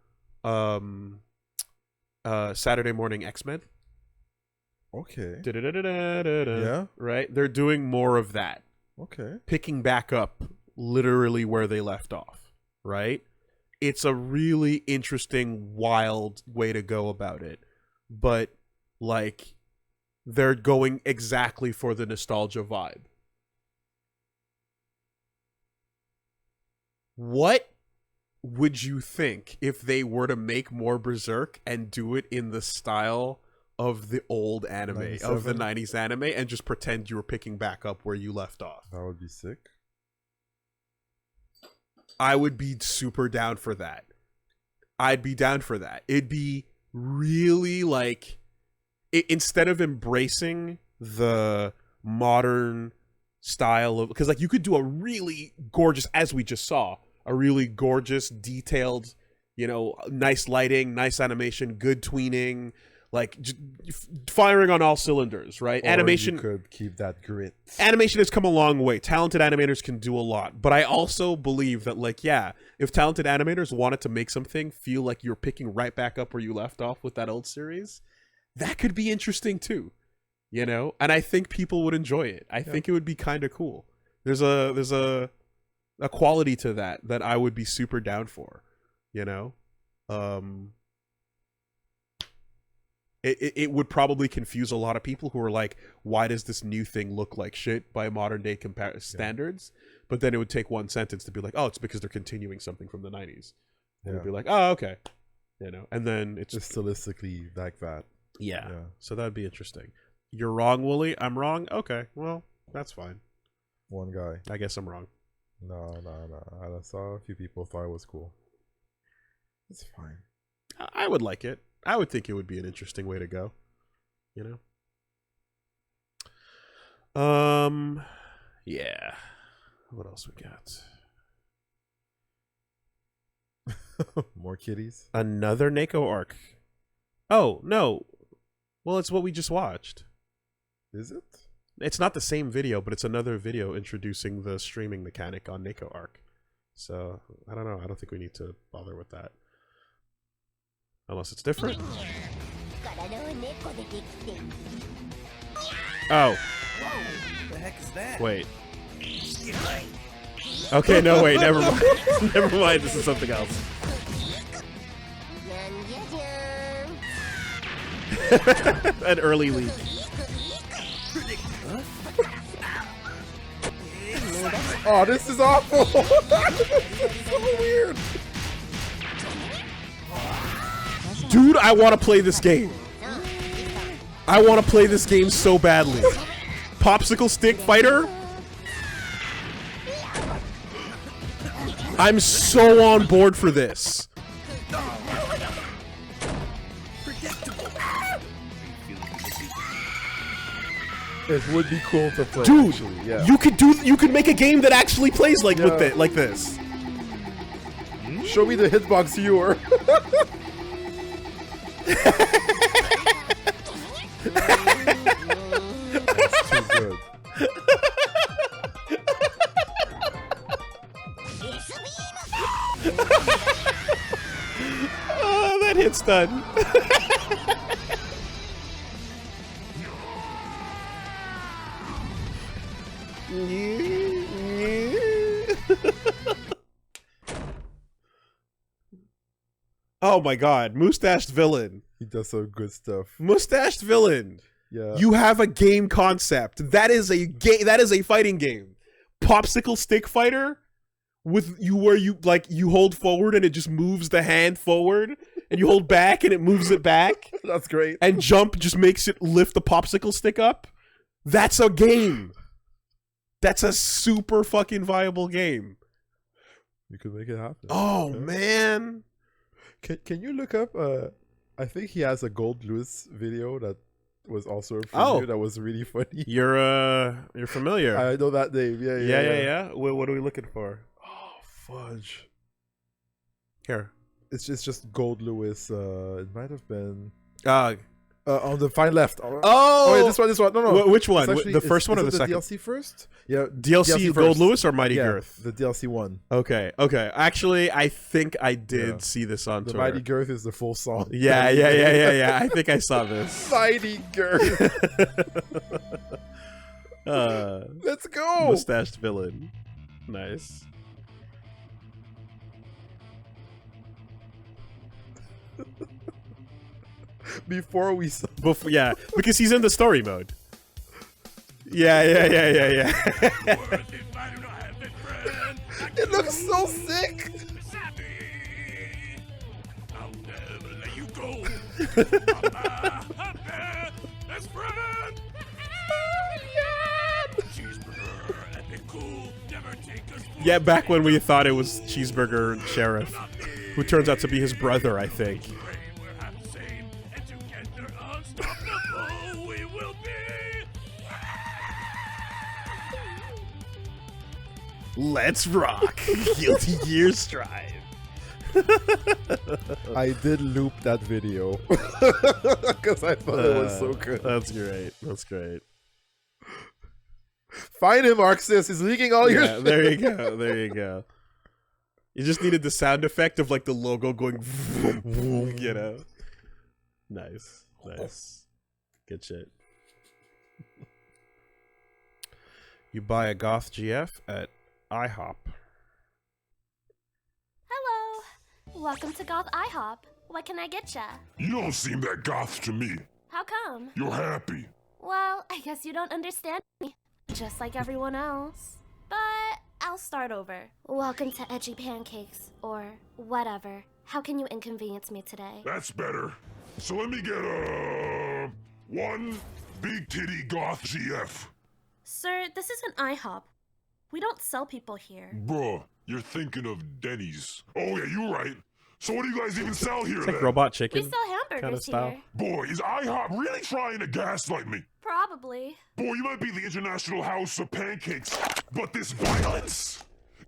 Saturday morning X-Men. Okay. Yeah. Right? They're doing more of that. Okay. Picking back up literally where they left off, right? It's a really interesting, wild way to go about it. But, like, they're going exactly for the nostalgia vibe. What would you think if they were to make more Berserk and do it in the style of the old anime, 97? of the 90s anime, and just pretend you were picking back up where you left off? That would be sick. I would be super down for that. I'd be down for that. It'd be really like, instead of embracing the modern style of, because like you could do a really gorgeous, as we just saw, a really gorgeous, detailed, nice lighting, nice animation, good tweening, like just firing on all cylinders, right? Or Animation you could keep that grit. Animation has come a long way. Talented animators can do a lot, but I also believe that, like, yeah, if talented animators wanted to make something feel like you're picking right back up where you left off with that old series, that could be interesting too, and I think people would enjoy it. I think it would be kind of cool. There's a quality to that I would be super down for, It would probably confuse a lot of people who are like, why does this new thing look like shit by modern day standards? But then it would take one sentence to be like, oh, it's because they're continuing something from the 90s. And it'd be like, oh, okay. And then it's just stylistically like that. Yeah. So that'd be interesting. You're wrong, Woolie. I'm wrong. Okay. Well, that's fine. One guy. I guess I'm wrong. No. I saw a few people thought it was cool. It's fine. I would like it. I would think it would be an interesting way to go. Yeah. What else we got? More kitties? Another Neko arc. Oh, no. Well, it's what we just watched. Is it? It's not the same video, but it's another video introducing the streaming mechanic on Neko arc. So, I don't know. I don't think we need to bother with that. Unless it's different. Oh. What the heck is that? Wait. Okay, no, wait, never mind. Never mind, this is something else. An early leak. Oh, this is awful. This is so weird. Dude, I want to play this game. I want to play this game so badly. Popsicle stick fighter? I'm so on board for this. It would be cool to play. Dude, actually, yeah. you could make a game that actually plays like with it, like this. Show me the hitbox viewer. That's too good. Oh, that hit's done. Oh my god, Mustached Villain. He does some good stuff. Mustached Villain. Yeah. You have a game concept. That is a game. That is a fighting game. popsicle stick fighter with you where you like you hold forward and it just moves the hand forward, and you hold back and it moves it back. That's great. And jump just makes it lift the popsicle stick up. That's a game. That's a super fucking viable game. You could make it happen. Oh man. Can you look up I think he has a Gold Lewis video that was also a preview that was really funny. You're familiar. I know that name. Yeah. What are we looking for? Oh fudge. Here. It's just Gold Lewis. It might have been on the far left. Oh, yeah, this one. No. Which one? Actually, the first one or the the second? DLC first? Yeah, DLC Gold first. Lewis or Mighty Girth? The DLC one. Okay. Actually, I think I did see this on the tour. Mighty Girth is the full song. Yeah. I think I saw this. Mighty Girth. Let's go. Mustached villain. Nice. Before we saw yeah, because he's in the story mode. Yeah. It looks so sick. I'll never let you go. Best friend. Cheeseburger, epic cool, never take us. Yeah, back when we thought it was Cheeseburger Sheriff, who turns out to be his brother, I think. Let's rock! Guilty Gear Strive. I did loop that video because I thought it was so good. That's great. Find him, Arxis. He's leaking all your shit. There you go. You just needed the sound effect of like the logo going, you know. Nice. Good shit. You buy a Goth GF at IHOP. Hello. Welcome to Goth IHOP. What can I get ya? You don't seem that goth to me. How come? You're happy. Well, I guess you don't understand me. Just like everyone else. But I'll start over. Welcome to Edgy Pancakes, or whatever. How can you inconvenience me today? That's better. So let me get one big titty goth GF. Sir, this is an IHOP. We don't sell people here. Bruh, you're thinking of Denny's. Oh yeah, you're right. So what do you guys even sell here It's then? like Robot Chicken. We sell hamburgers here. Boy, is IHOP really trying to gaslight me? Probably. Boy, you might be the international house of pancakes, but this violence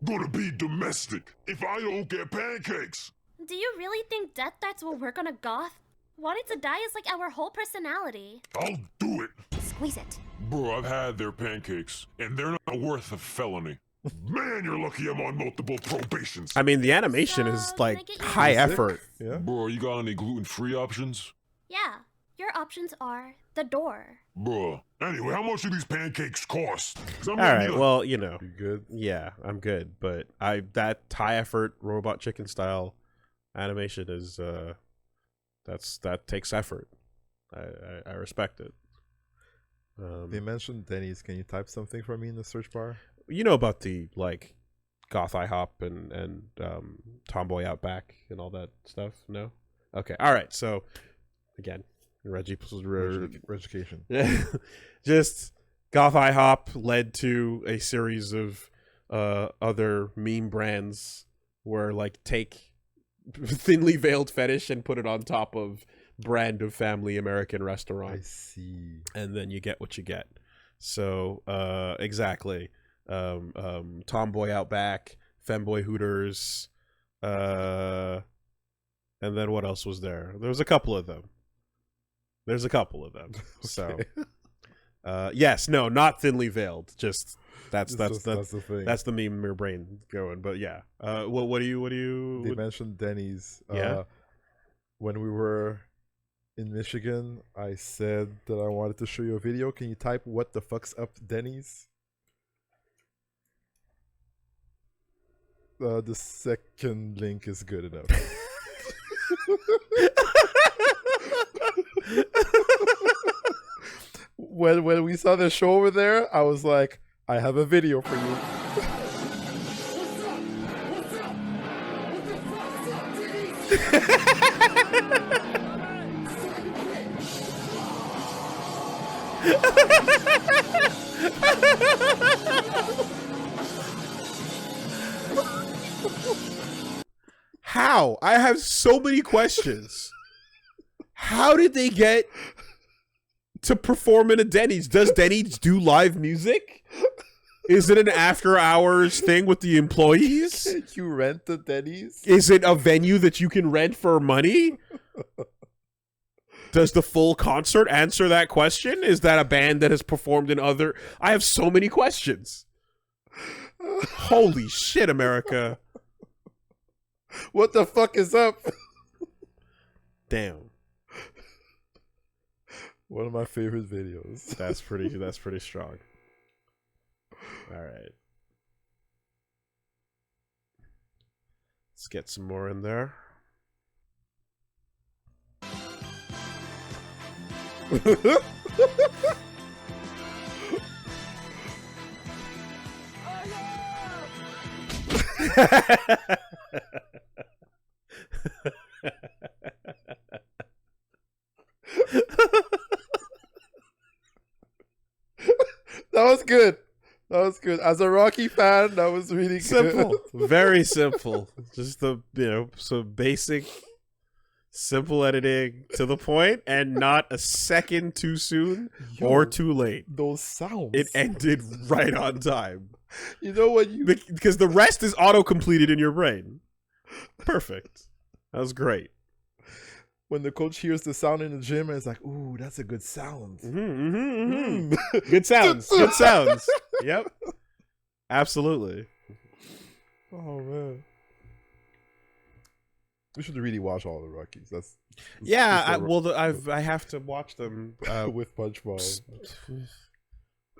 gonna be domestic if I don't get pancakes. Do you really think death threats will work on a goth? Wanting to die is like our whole personality. I'll do it. Squeeze it. Bro, I've had their pancakes, and they're not worth a felony. Man, you're lucky I'm on multiple probations. I mean, the animation is like high effort. Yeah. Bro, you got any gluten-free options? Yeah. Your options are the door. Bro. Anyway, how much do these pancakes cost? All right, well, you know. You good? Yeah, I'm good, but that high effort Robot Chicken style animation is that takes effort. I respect it. They mentioned Denny's. Can you type something for me in the search bar? You know about the like Goth IHOP and Tomboy Outback and all that stuff? No? Okay. All right. So again, Regication. Yeah. Just Goth IHOP led to a series of other meme brands where like take thinly veiled fetish and put it on top of brand of family American restaurant. I see. And then you get what you get. So exactly. Tomboy Outback, Femboy Hooters, and then what else was there? There was a couple of them. There's a couple of them. Okay. So yes, no, not thinly veiled. Just that's the thing. That's the meme in your brain going. But yeah. What do you They mentioned Denny's. Yeah. When we were in Michigan, I said that I wanted to show you a video. Can you type "What the fuck's up, Denny's"? The second link is good enough. When we saw the show over there, I was like, I have a video for you. How? I have so many questions. How did they get to perform in a Denny's? Does Denny's do live music? Is it an after hours thing with the employees? Can you rent the Denny's? Is it a venue that you can rent for money? Does the full concert answer that question? Is that a band that has performed in other... I have so many questions. Holy shit, America. What the fuck is up? Damn. One of my favorite videos. That's pretty strong. All right. Let's get some more in there. That was good. That was good. As a Rocky fan, that was really Simple. good. Very simple. Just the, some basic, simple editing to the point and not a second too soon or too late. Those sounds. It ended right on time. You know what you... Because the rest is auto-completed in your brain. Perfect. That was great. When the coach hears the sound in the gym and it's like, ooh, that's a good sound. Good sounds. Good sounds. Yep. Absolutely. Oh, man. We should really watch all the Rockies. That's yeah, I have to watch them with Punch Ball.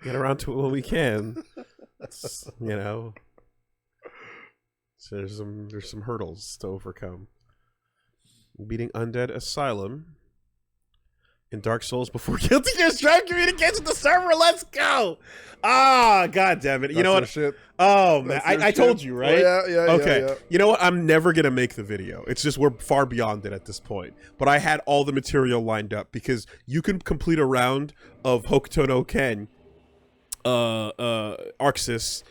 Get around to it when we can. You know. So there's some hurdles to overcome. Beating Undead Asylum in Dark Souls before Guilty Gear Strive communicates with the server. Let's go! Ah, god damn it! You know what? Shit. Oh man, I told you, right? Oh, yeah. Okay. Yeah. You know what? I'm never gonna make the video. It's just we're far beyond it at this point. But I had all the material lined up because you can complete a round of Hokuto no Ken, Arxis,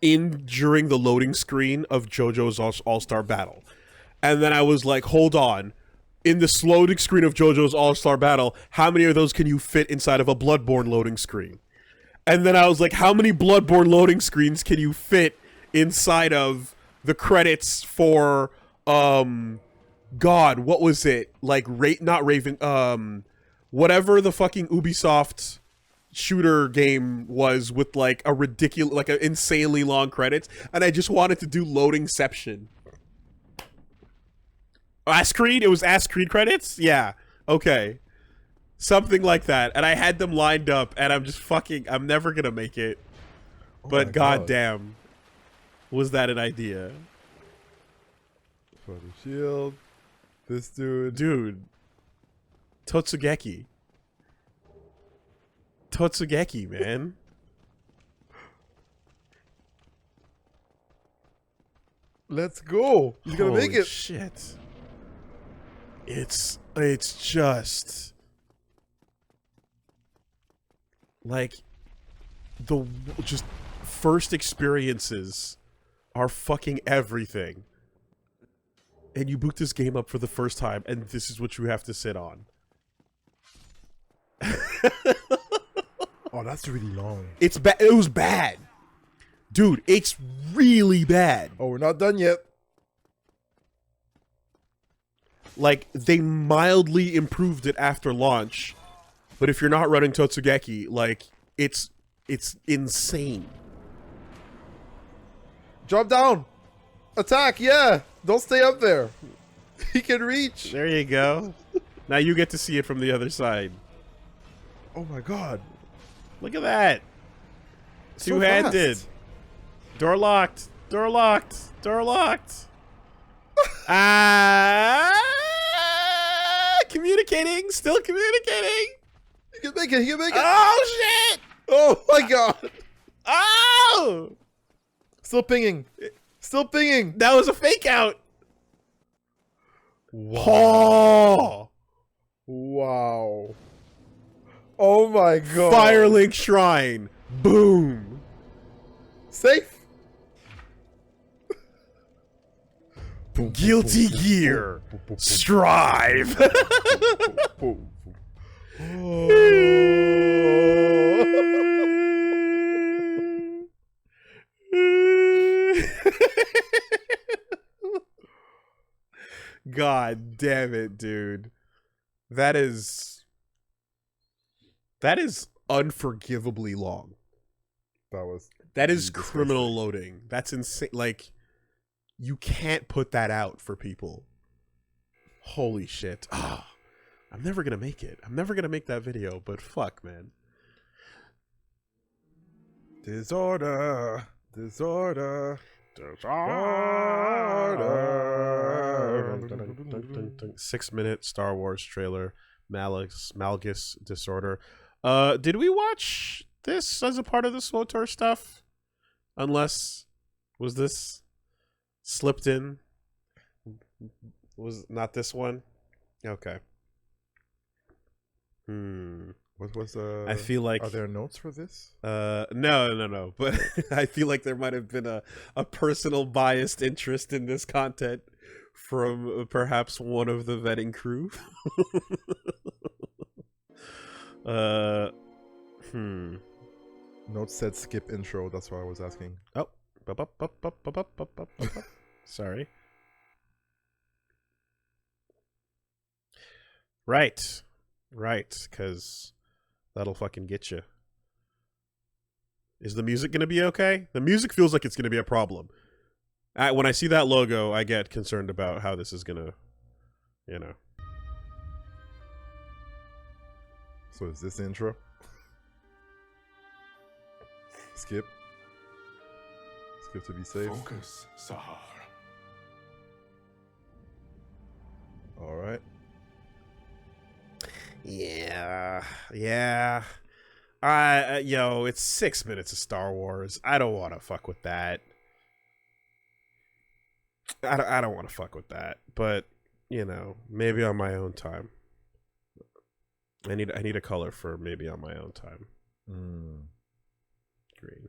during the loading screen of JoJo's All-Star Battle. And then I was like, hold on. In the loading screen of JoJo's All-Star Battle, how many of those can you fit inside of a Bloodborne loading screen? And then I was like, how many Bloodborne loading screens can you fit inside of the credits for, God, what was it? Like, not Raven, whatever the fucking Ubisoft shooter game was with like a ridiculous, like an insanely long credits. And I just wanted to do loadingception. Ass Creed? It was Ass Creed credits? Yeah. Okay. Something like that. And I had them lined up, and I'm just I'm never gonna make it. But goddamn, was that an idea? For the shield. This dude. Dude. Totsugeki. Totsugeki, man. Let's go. He's gonna make it. Shit. It's just like the just first experiences are fucking everything. And you boot this game up for the first time and this is what you have to sit on. Oh, that's really long. It's bad. It was bad. Dude, it's really bad. Oh, we're not done yet. Like, they mildly improved it after launch, but if you're not running Totsugeki, like, it's insane. Drop down. Attack, yeah. Don't stay up there. He can reach. There you go. Now you get to see it from the other side. Oh my god. Look at that. So Two-handed. fast. Door locked. Door locked. Door locked. Communicating. Still communicating. He can make it. He can make it. Oh, shit. Oh, my God. Oh. Still pinging. Still pinging. That was a fake out. Wow. Wow. Oh my god. Firelink Shrine. Boom. Safe. Guilty Gear. Strive. God damn it, dude. That is unforgivably long. That is criminal loading. That's insane. Like, you can't put that out for people. Holy shit. Ah, I'm never gonna make it. I'm never gonna make that video, but fuck, man. Disorder. 6-minute Star Wars trailer. Malgus Disorder. Did we watch this as a part of the SWTOR stuff? Unless, was this slipped in? Was not this one? Okay. What was I feel like, are there notes for this? No. But I feel like there might have been a personal biased interest in this content from perhaps one of the vetting crew. Notes said skip intro, that's why I was asking. Oh. Sorry. Right, because that'll fucking get you. Is the music going to be okay? The music feels like it's going to be a problem. When I see that logo, I get concerned about how this is going to, you know. So is this the intro? Skip. Skip to be safe. Focus, Sahar. All right. Yeah. Yo, it's 6 minutes of Star Wars. I don't want to fuck with that. I don't want to fuck with that. But, you know, maybe on my own time. I need a color for maybe on my own time. Green.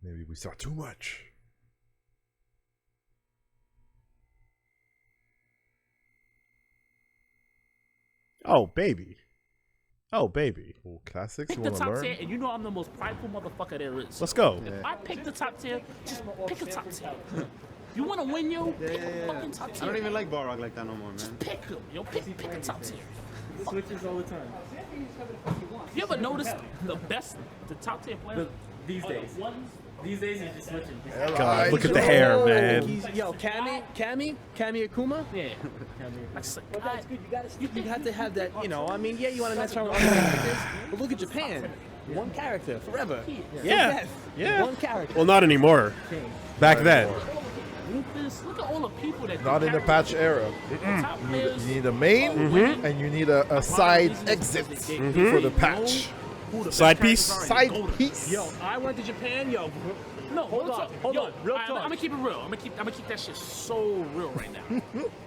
Maybe we saw too much. Oh, baby. Oh, classics. Pick You the want to top learn? tier, and you know I'm the most prideful motherfucker there is. Let's go. If I pick the top tier, just pick a top tier. You want to win, yo? Pick a fucking top tier. I don't even like Balrog like that no more, man. Just pick him, yo. Pick a top tier. Switches all the time. You ever notice the top tier players? These days. These days you're just switching. God, look at the hair, man. Yo, Cammy Akuma? Yeah. That's good. You have to have that, you know, I mean, yeah, you want to mess around with other characters, but look at Japan. One character, forever. Yeah. One character. Well, not anymore. Back then. Look at all the people that Not in the patch era. You need a main and you need a side exit for the patch. Side piece? Side piece. Yo, I went to Japan, yo. No, hold on. Real I'm talk. gonna keep it real. I'm gonna keep that shit so real right now.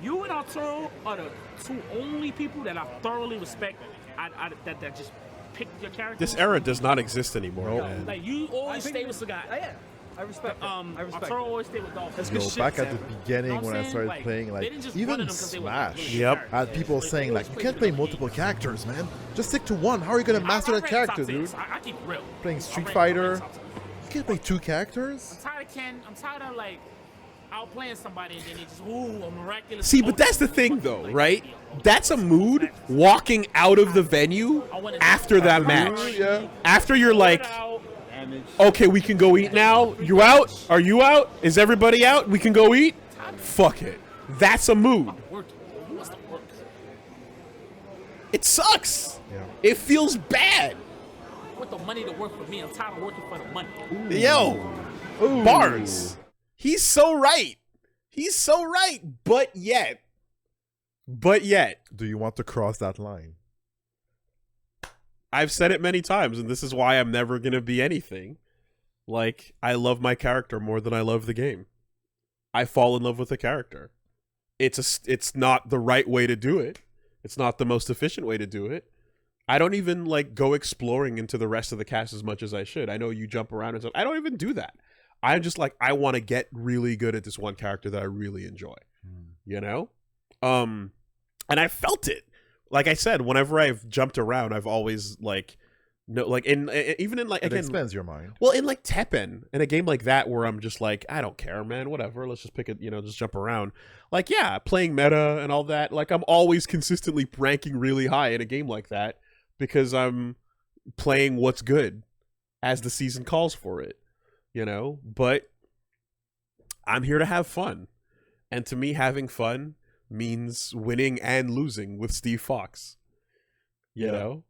You and Arturo are the two only people that I thoroughly respect. That just pick your character. This era does not exist anymore, man. Like you always stay with Sagat. Yeah. I respect that. I respect Arturo always stay with Dolphin. That's good shit, back at the beginning when I started playing, like, even Smash, had people saying, like, you can't play multiple characters, man. Just stick to one. How are you going to master that character, dude? I keep it real. Playing Street Fighter. You can't play two characters? I'm tired of, like, outplaying somebody and then they just, ooh, a miraculous. See, but that's the thing, though, right? That's a mood walking out of the venue after that match. Yeah. After you're like, okay, we can go eat now. You out? Are you out? Is everybody out? We can go eat? Fuck it. That's a mood. It sucks. Yeah. It feels bad. I want the money to work for me. I'm tired of working for the money. Yo, Barnes. He's so right. He's so right. But yet. Do you want to cross that line? I've said it many times, and this is why I'm never going to be anything. Like, I love my character more than I love the game. I fall in love with the character. It's not the right way to do it. It's not the most efficient way to do it. I don't even like go exploring into the rest of the cast as much as I should. I know you jump around and stuff. I don't even do that. I'm just like, I want to get really good at this one character that I really enjoy. You know? And I felt it. Like I said, whenever I've jumped around, I've always like no, like even in like, It again, expands your mind. Well, in like Teppen, in a game like that where I'm just like, I don't care, man, whatever, let's just pick it, just jump around. Like, yeah, playing meta and all that. Like, I'm always consistently ranking really high in a game like that because I'm playing what's good as the season calls for it, But I'm here to have fun, and to me, having fun means winning and losing with Steve Fox. You know?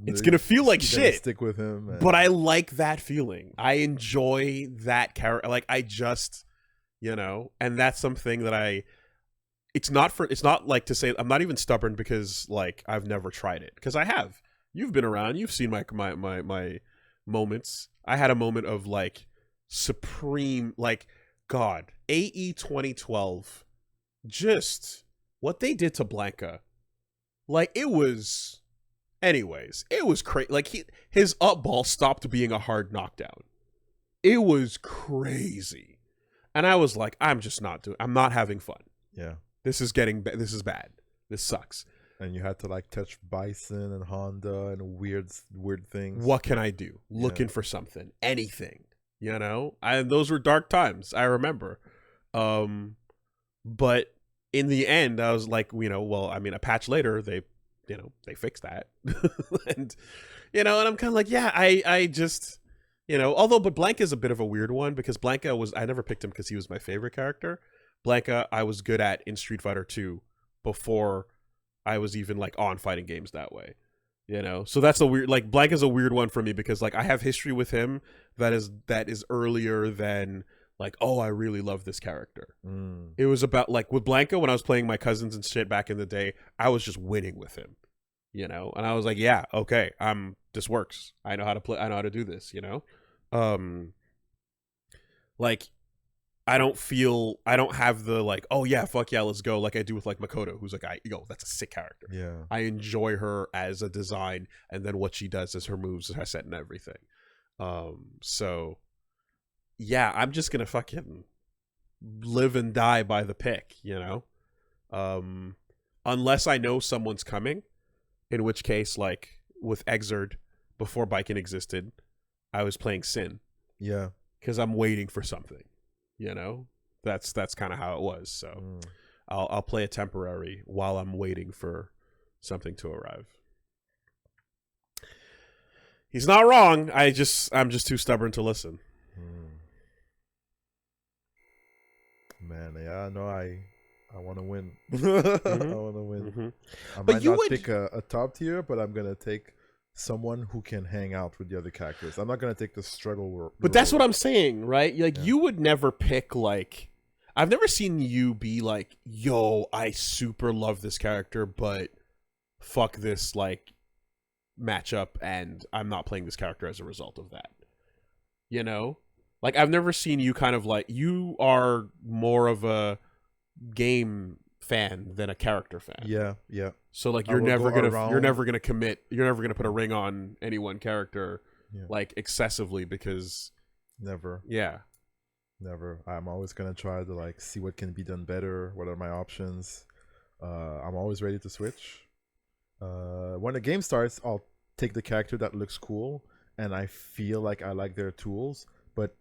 It's going to feel like shit. Stick with him. But I like that feeling. I enjoy that character. Like, I just, and that's something that it's not like to say, I'm not even stubborn because, like, I've never tried it. Because I have. You've been around. You've seen my moments. I had a moment of, like, supreme, like, God, AE 2012. Just what they did to Blanca. Like, it was... Anyways, it was crazy. Like, his up ball stopped being a hard knockdown. It was crazy. And I was like, I'm not having fun. Yeah. This is bad. This sucks. And you had to like touch Bison and Honda and weird things. What can I do? Looking for something. Anything. Those were dark times. I remember. But in the end, I was like, a patch later, they fixed that. and I'm kind of like, yeah, I just, but Blanca is a bit of a weird one because I never picked him because he was my favorite character. Blanca, I was good at in Street Fighter 2 before I was even like on fighting games that way. So that's a weird, like, Blanca's a weird one for me because like I have history with him that is earlier than like, oh, I really love this character. It was about like with Blanca, when I was playing my cousins and shit back in the day, I was just winning with him, and I was like, yeah, okay, this works. I know how to play. I know how to do this, like, I don't have the like, oh yeah, fuck yeah, let's go, like I do with like Makoto, who's like, that's a sick character. Yeah. I enjoy her as a design, and then what she does as her moves, her set and everything. So yeah, I'm just gonna fucking live and die by the pick, unless I know someone's coming, in which case, like with Exerd, before Biken existed, I was playing Sin. Yeah. Because I'm waiting for something, that's kind of how it was. So I'll play a temporary while I'm waiting for something to arrive. He's not wrong. I'm just too stubborn to listen. Man, yeah, no, I want to win. I want to win. I might not pick a top tier, but I'm gonna take someone who can hang out with the other characters. I'm not gonna take the struggle. But that's what I'm saying, right? Like, you would never pick like. I've never seen you be like, yo, I super love this character, but fuck this like matchup, and I'm not playing this character as a result of that. Like, I've never seen you kind of like, you are more of a game fan than a character fan. Yeah, yeah. So like, you're never gonna commit. You're never gonna put a ring on any one character like excessively because never. Yeah, never. I'm always gonna try to like see what can be done better. What are my options? I'm always ready to switch. When the game starts, I'll take the character that looks cool and I feel like I like their tools, but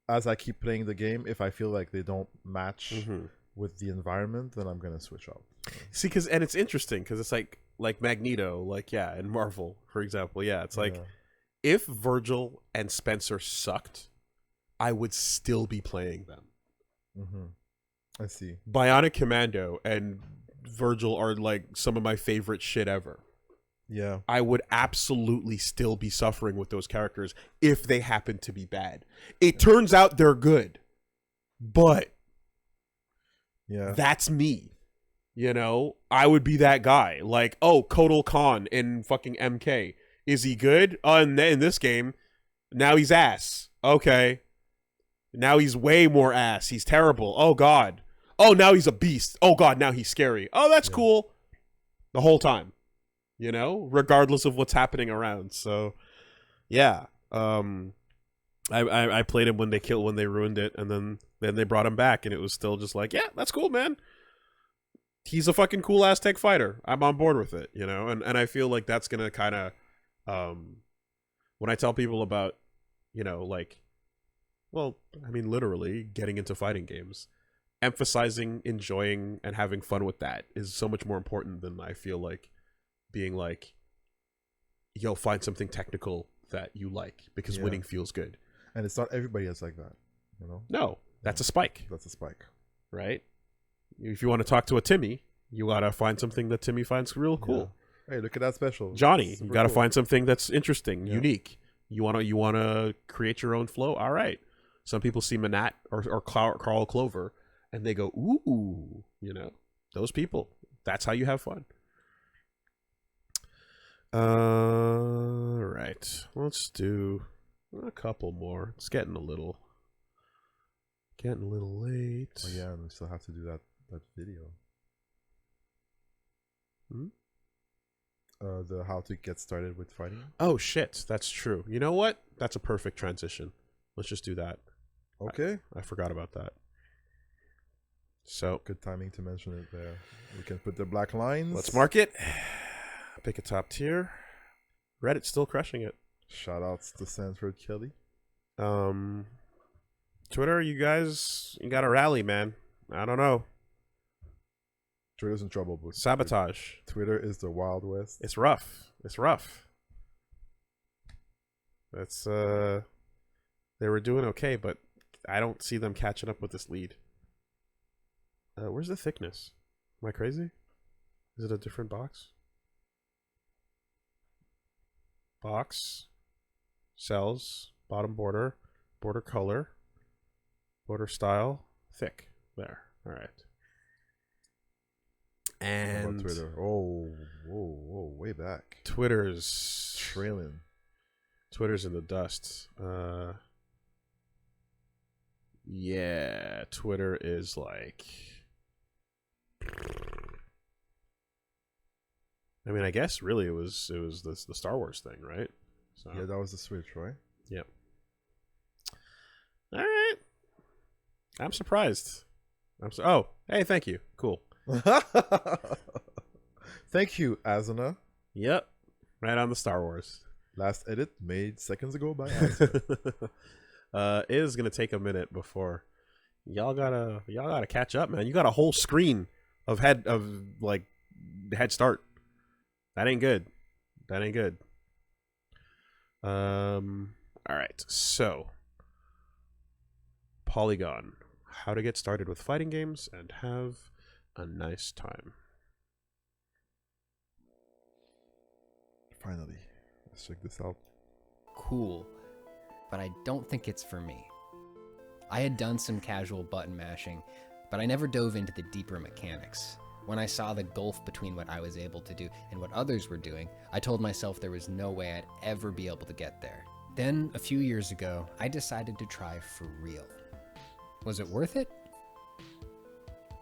as I keep playing the game, if I feel like they don't match with the environment, then I'm gonna switch out. See, and it's interesting because it's like Magneto, like in Marvel, for example. Yeah, it's like if Virgil and Spencer sucked, I would still be playing them. I see. Bionic Commando and Virgil are like some of my favorite shit ever. Yeah. I would absolutely still be suffering with those characters if they happen to be bad. It turns out they're good, but that's me. I would be that guy. Like, oh, Kotal Khan in fucking MK. Is he good? In this game, now he's ass. Okay. Now he's way more ass. He's terrible. Oh God. Oh, now he's a beast. Oh God, now he's scary. Oh, that's cool. The whole time, you know, regardless of what's happening around. So, yeah. I played him when they ruined it, and then they brought him back, and it was still just like, yeah, that's cool, man. He's a fucking cool ass tech fighter. I'm on board with it, you know, and I feel like that's gonna kind of, when I tell people about, you know, like, well, I mean, literally getting into fighting games, emphasizing, enjoying, and having fun with that is so much more important than I feel like being like, yo, find something technical that you like, because winning feels good. And it's not everybody that's like that, you know? No, that's a spike. That's a spike. Right? If you want to talk to a Timmy, you gotta find something that Timmy finds real cool. Yeah. Hey, look at that special. Johnny, Super you gotta cool. find something that's interesting, unique. You wanna create your own flow? All right. Some people see Manat or Carl Clover and they go, ooh, you know, those people. That's how you have fun. Right. Let's do a couple more. It's getting a little late. Oh yeah, and we still have to do that video. The how to get started with fighting. Oh shit, that's true. You know what? That's a perfect transition. Let's just do that. Okay. I forgot about that. So good timing to mention it there. We can put the black lines. Let's mark it. Pick a top tier. Reddit's still crushing it. Shout outs to Sanford Kelly. Twitter, you guys, you got to rally, man. I don't know. Twitter's in trouble. But sabotage. Twitter is the Wild West. It's rough. It's rough. It's they were doing okay, but I don't see them catching up with this lead. Where's the thickness? Am I crazy? Is it a different box? Box. Cells. Bottom border. Border color. Border style. Thick. There. All right. And Twitter. Oh, whoa, way back. Twitter's trailing. Twitter's in the dust. Yeah, Twitter is like, I mean, I guess really it was the Star Wars thing, right? So yeah, that was the Switch, right? Yep. All right. I'm surprised. Oh, hey, thank you. Cool. Thank you, Azana. Yep. Right on the Star Wars. Last edit made seconds ago by Azana. It is gonna take a minute before y'all gotta catch up, man. You got a whole screen of head start. That ain't good. That ain't good. All right. So, Polygon, how to get started with fighting games and have a nice time. Finally, let's check this out. Cool, but I don't think it's for me. I had done some casual button mashing, but I never dove into the deeper mechanics. When I saw the gulf between what I was able to do and what others were doing, I told myself there was no way I'd ever be able to get there. Then, a few years ago, I decided to try for real. Was it worth it?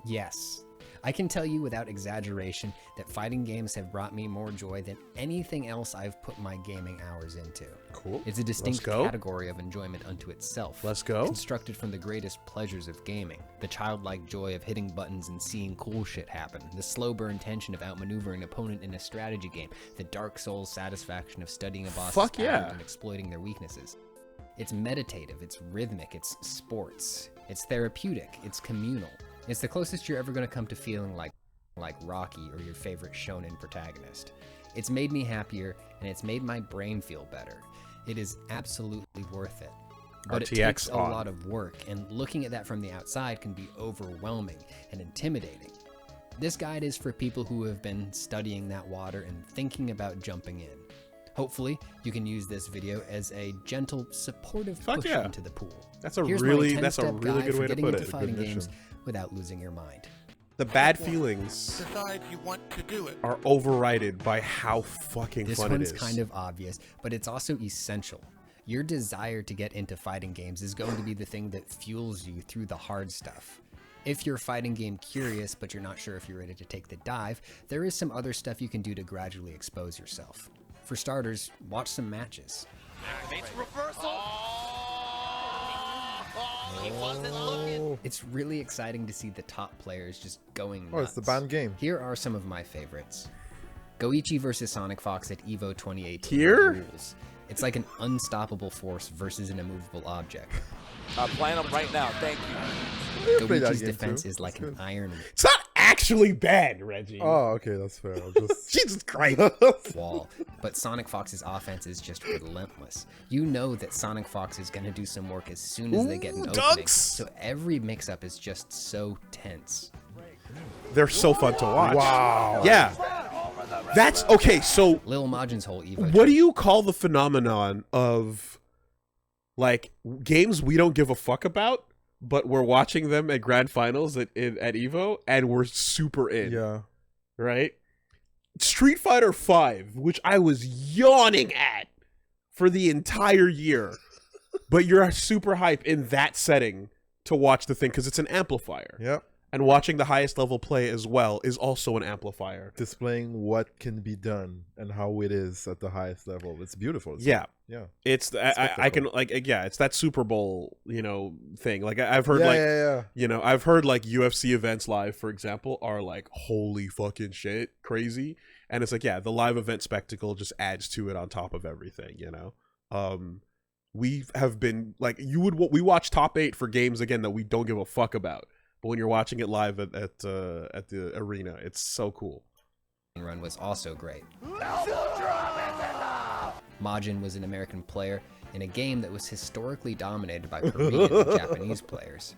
Yes. I can tell you without exaggeration that fighting games have brought me more joy than anything else I've put my gaming hours into. Cool. It's a distinct category of enjoyment unto itself. Let's go. Constructed from the greatest pleasures of gaming. The childlike joy of hitting buttons and seeing cool shit happen. The slow burn tension of outmaneuvering an opponent in a strategy game. The Dark Souls satisfaction of studying a boss's patterns and exploiting their weaknesses. It's meditative, it's rhythmic, it's sports. It's therapeutic, it's communal. It's the closest you're ever going to come to feeling like Rocky or your favorite shonen protagonist. It's made me happier, and it's made my brain feel better. It is absolutely worth it. But it takes a lot of work, and looking at that from the outside can be overwhelming and intimidating. This guide is for people who have been studying that water and thinking about jumping in. Hopefully, you can use this video as a gentle, supportive push into the pool. That's a Here's really my 10-step good guide way for to getting put into it. fighting games without losing your mind. The bad feelings Decide you want to do it. are overridden by how fucking This fun it one's is. kind of obvious, but it's also essential. Your desire to get into fighting games is going to be the thing that fuels you through the hard stuff. If you're fighting game curious, but you're not sure if you're ready to take the dive, there is some other stuff you can do to gradually expose yourself. For starters, watch some matches. He wasn't looking. It's really exciting to see the top players just going nuts. Oh, it's the banned game. Here are some of my favorites. Goichi versus Sonic Fox at EVO 2018 Here? rules. It's like an unstoppable force versus an immovable object. Playing them right now, thank you. Goichi's defense is like an iron It's not actually bad, Reggie. Oh, okay, that's fair. I'll just... Jesus Christ. wall, but Sonic Fox's offense is just relentless. You know that Sonic Fox is going to do some work as soon as they get an opening, so every mix-up is just so tense. They're so fun to watch. Wow. Yeah. That's okay. So Lil Majin's whole Evo. What do you call the phenomenon of like games we don't give a fuck about, but we're watching them at grand finals at Evo and we're super in? Yeah. Right? Street Fighter V, which I was yawning at for the entire year, but you're super hype in that setting to watch the thing because it's an amplifier. Yep. And watching the highest level play as well is also an amplifier. Displaying what can be done and how it is at the highest level. It's beautiful. Yeah. Yeah. It's I can like yeah, it's that Super Bowl, thing. Like I've heard I've heard like UFC events live, for example, are like holy fucking shit, crazy. And it's like, yeah, the live event spectacle just adds to it on top of everything, We have been like we watch top 8 for games again that we don't give a fuck about. But when you're watching it live at the arena, it's so cool. Run was also great. Majin was an American player in a game that was historically dominated by Korean and Japanese players.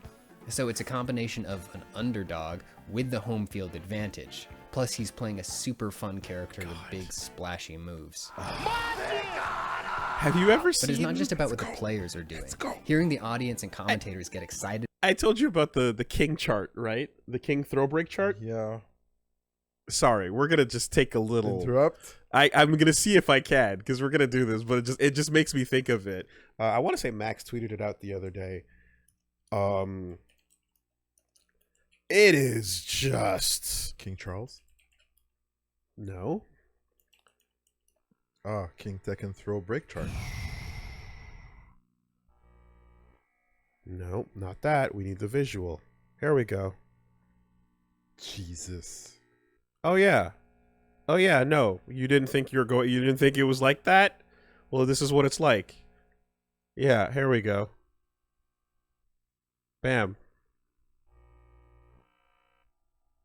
So it's a combination of an underdog with the home field advantage. Plus he's playing a super fun character with big splashy moves. Have you ever seen... But it's not just about what the players are doing. Hearing the audience and commentators get excited. I told you about the King chart, right? The King throw break chart? Yeah. Sorry, we're going to just take a little... Interrupt? I'm going to see if I can, because we're going to do this, but it just makes me think of it. I want to say Max tweeted it out the other day. It is just... King Charles? No. King Tekken throw break chart. No, not that. We need the visual. Here we go. Jesus. Oh yeah. Oh yeah, no. You didn't think you didn't think it was like that? Well, this is what it's like. Yeah, here we go. Bam.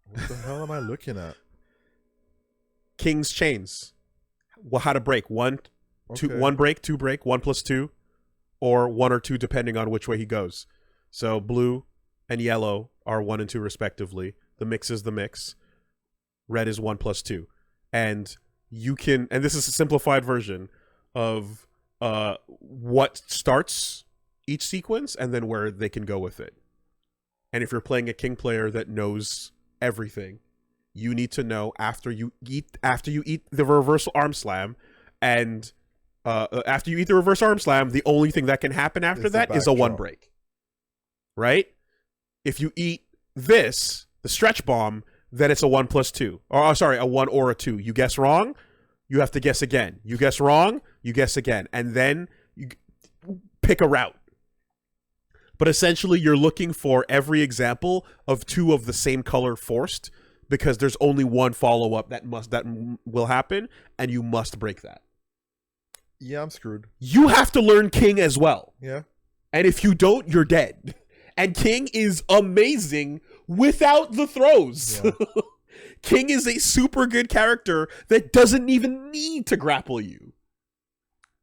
What the hell am I looking at? King's chains. Well, how to break. 1, 2, Okay. 1 break, 2 break, 1 plus 2, or 1 or 2 depending on which way he goes. So blue and yellow are 1 and 2 respectively. The mix is the mix. Red is 1 plus 2. And you can, and this is a simplified version of what starts each sequence and then where they can go with it. And if you're playing a King player that knows everything, you need to know after you eat the reversal arm slam, and after you eat the reverse arm slam, the only thing that can happen after that is a 1 break. Right? If you eat this, the stretch bomb, then it's a 1 plus 2. Or sorry, a 1 or a 2. You guess wrong, you have to guess again. You guess wrong, you guess again, and then you pick a route. But essentially, you're looking for every example of 2 of the same color forced, because there's only 1 follow-up that will happen, and you must break that. Yeah, I'm screwed. You have to learn King as well. Yeah. And if you don't, you're dead. And King is amazing without the throws. Yeah. King is a super good character that doesn't even need to grapple you.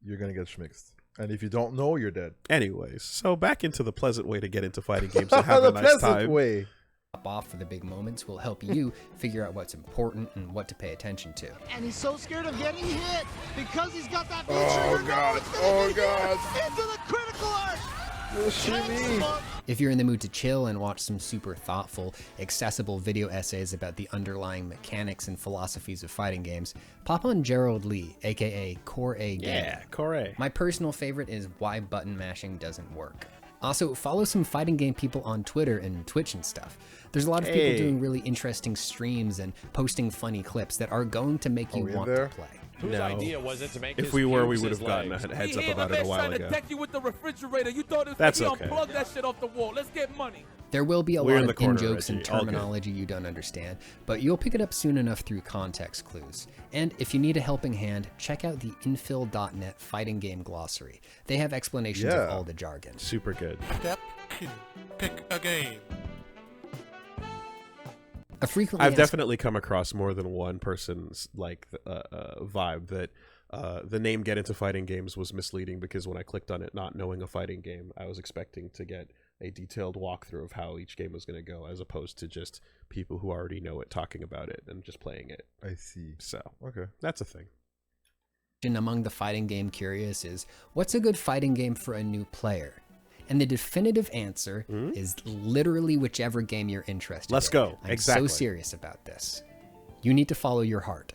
You're going to get schmixed. And if you don't know, you're dead. Anyways, so back into the pleasant way to get into fighting games and have a nice time. Way. Off for the big moments will help you figure out what's important and what to pay attention to. And he's so scared of getting hit because he's got that big Oh trigger. god! Into the critical arch. Shimmy. If you're in the mood to chill and watch some super thoughtful, accessible video essays about the underlying mechanics and philosophies of fighting games, pop on Gerald Lee, aka Core A Game. Yeah, Core A. My personal favorite is Why Button Mashing Doesn't Work. Also, follow some fighting game people on Twitter and Twitch and stuff. There's a lot of people doing really interesting streams and posting funny clips that are going to make you want to play. Whose idea was it to make if his we were, we pubes would his have gotten legs? a heads up about it a while ago. Deck you with the refrigerator. You thought it was That's like, okay. unplug that shit off the wall. Let's get money. There will be a We're lot in the of corner, in-jokes and Reggie. All good. terminology you don't understand, but you'll pick it up soon enough through context clues. And if you need a helping hand, check out the infill.net fighting game glossary. They have explanations of all the jargon. Super good. Step 2. Pick a game. I've definitely come across more than one person's like vibe that the name Get Into Fighting Games was misleading, because when I clicked on it not knowing a fighting game, I was expecting to get a detailed walkthrough of how each game was going to go, as opposed to just people who already know it talking about it and just playing it. I see. So okay, that's a thing. Among the fighting game curious is, what's a good fighting game for a new player? And the definitive answer is literally whichever game you're interested in. Let's go. I'm Exactly. so serious about this. You need to follow your heart.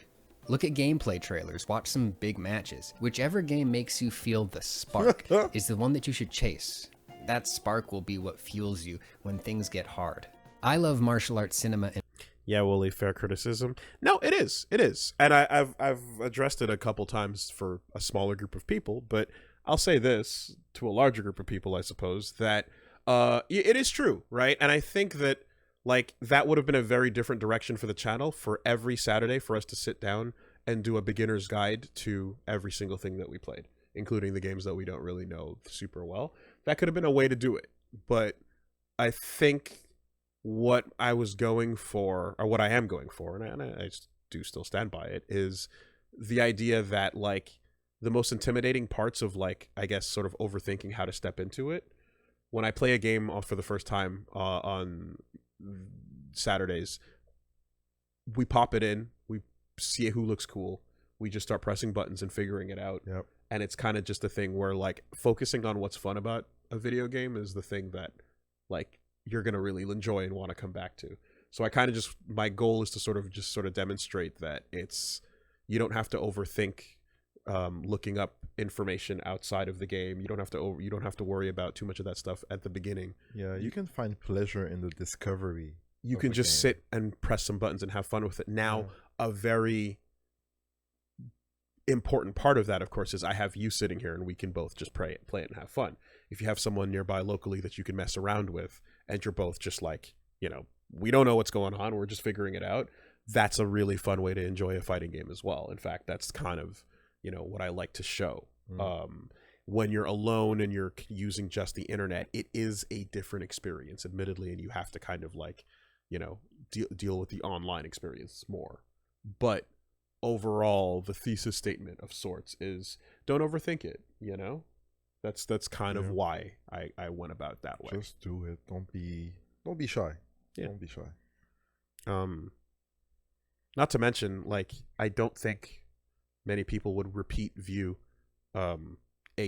Look at gameplay trailers, watch some big matches. Whichever game makes you feel the spark is the one that you should chase. That spark will be what fuels you when things get hard. I love martial arts cinema and Yeah, Woolie, fair criticism. No, it is. It is. And I've addressed it a couple times for a smaller group of people, but I'll say this to a larger group of people, I suppose, that it is true, right? And I think that like that would have been a very different direction for the channel for every Saturday for us to sit down and do a beginner's guide to every single thing that we played, including the games that we don't really know super well. That could have been a way to do it. But I think what I was going for, or what I am going for, and I do still stand by it, is the idea that like the most intimidating parts of like, I guess, sort of overthinking how to step into it. When I play a game for the first time on Saturdays, we pop it in, we see who looks cool, we just start pressing buttons and figuring it out. Yep. And it's kind of just a thing where like focusing on what's fun about a video game is the thing that like you're going to really enjoy and want to come back to. So I kind of just, my goal is to sort of demonstrate that you don't have to overthink looking up information outside of the game. You don't have to worry about too much of that stuff at the beginning. Yeah, you can find pleasure in the discovery. You can just sit and press some buttons and have fun with it. Now, a very important part of that, of course, is I have you sitting here and we can both just play it and have fun. If you have someone nearby locally that you can mess around with and you're both just like, you know, we don't know what's going on, we're just figuring it out, that's a really fun way to enjoy a fighting game as well. In fact, that's kind of, you know, what I like to show. When you're alone and you're using just the internet, it is a different experience, admittedly, and you have to kind of like, you know, deal with the online experience more. But overall, the thesis statement of sorts is don't overthink it, you know? That's kind of why I went about that way. Just do it. Don't be shy. Yeah. Don't be shy. Not to mention, like, I don't think many people would view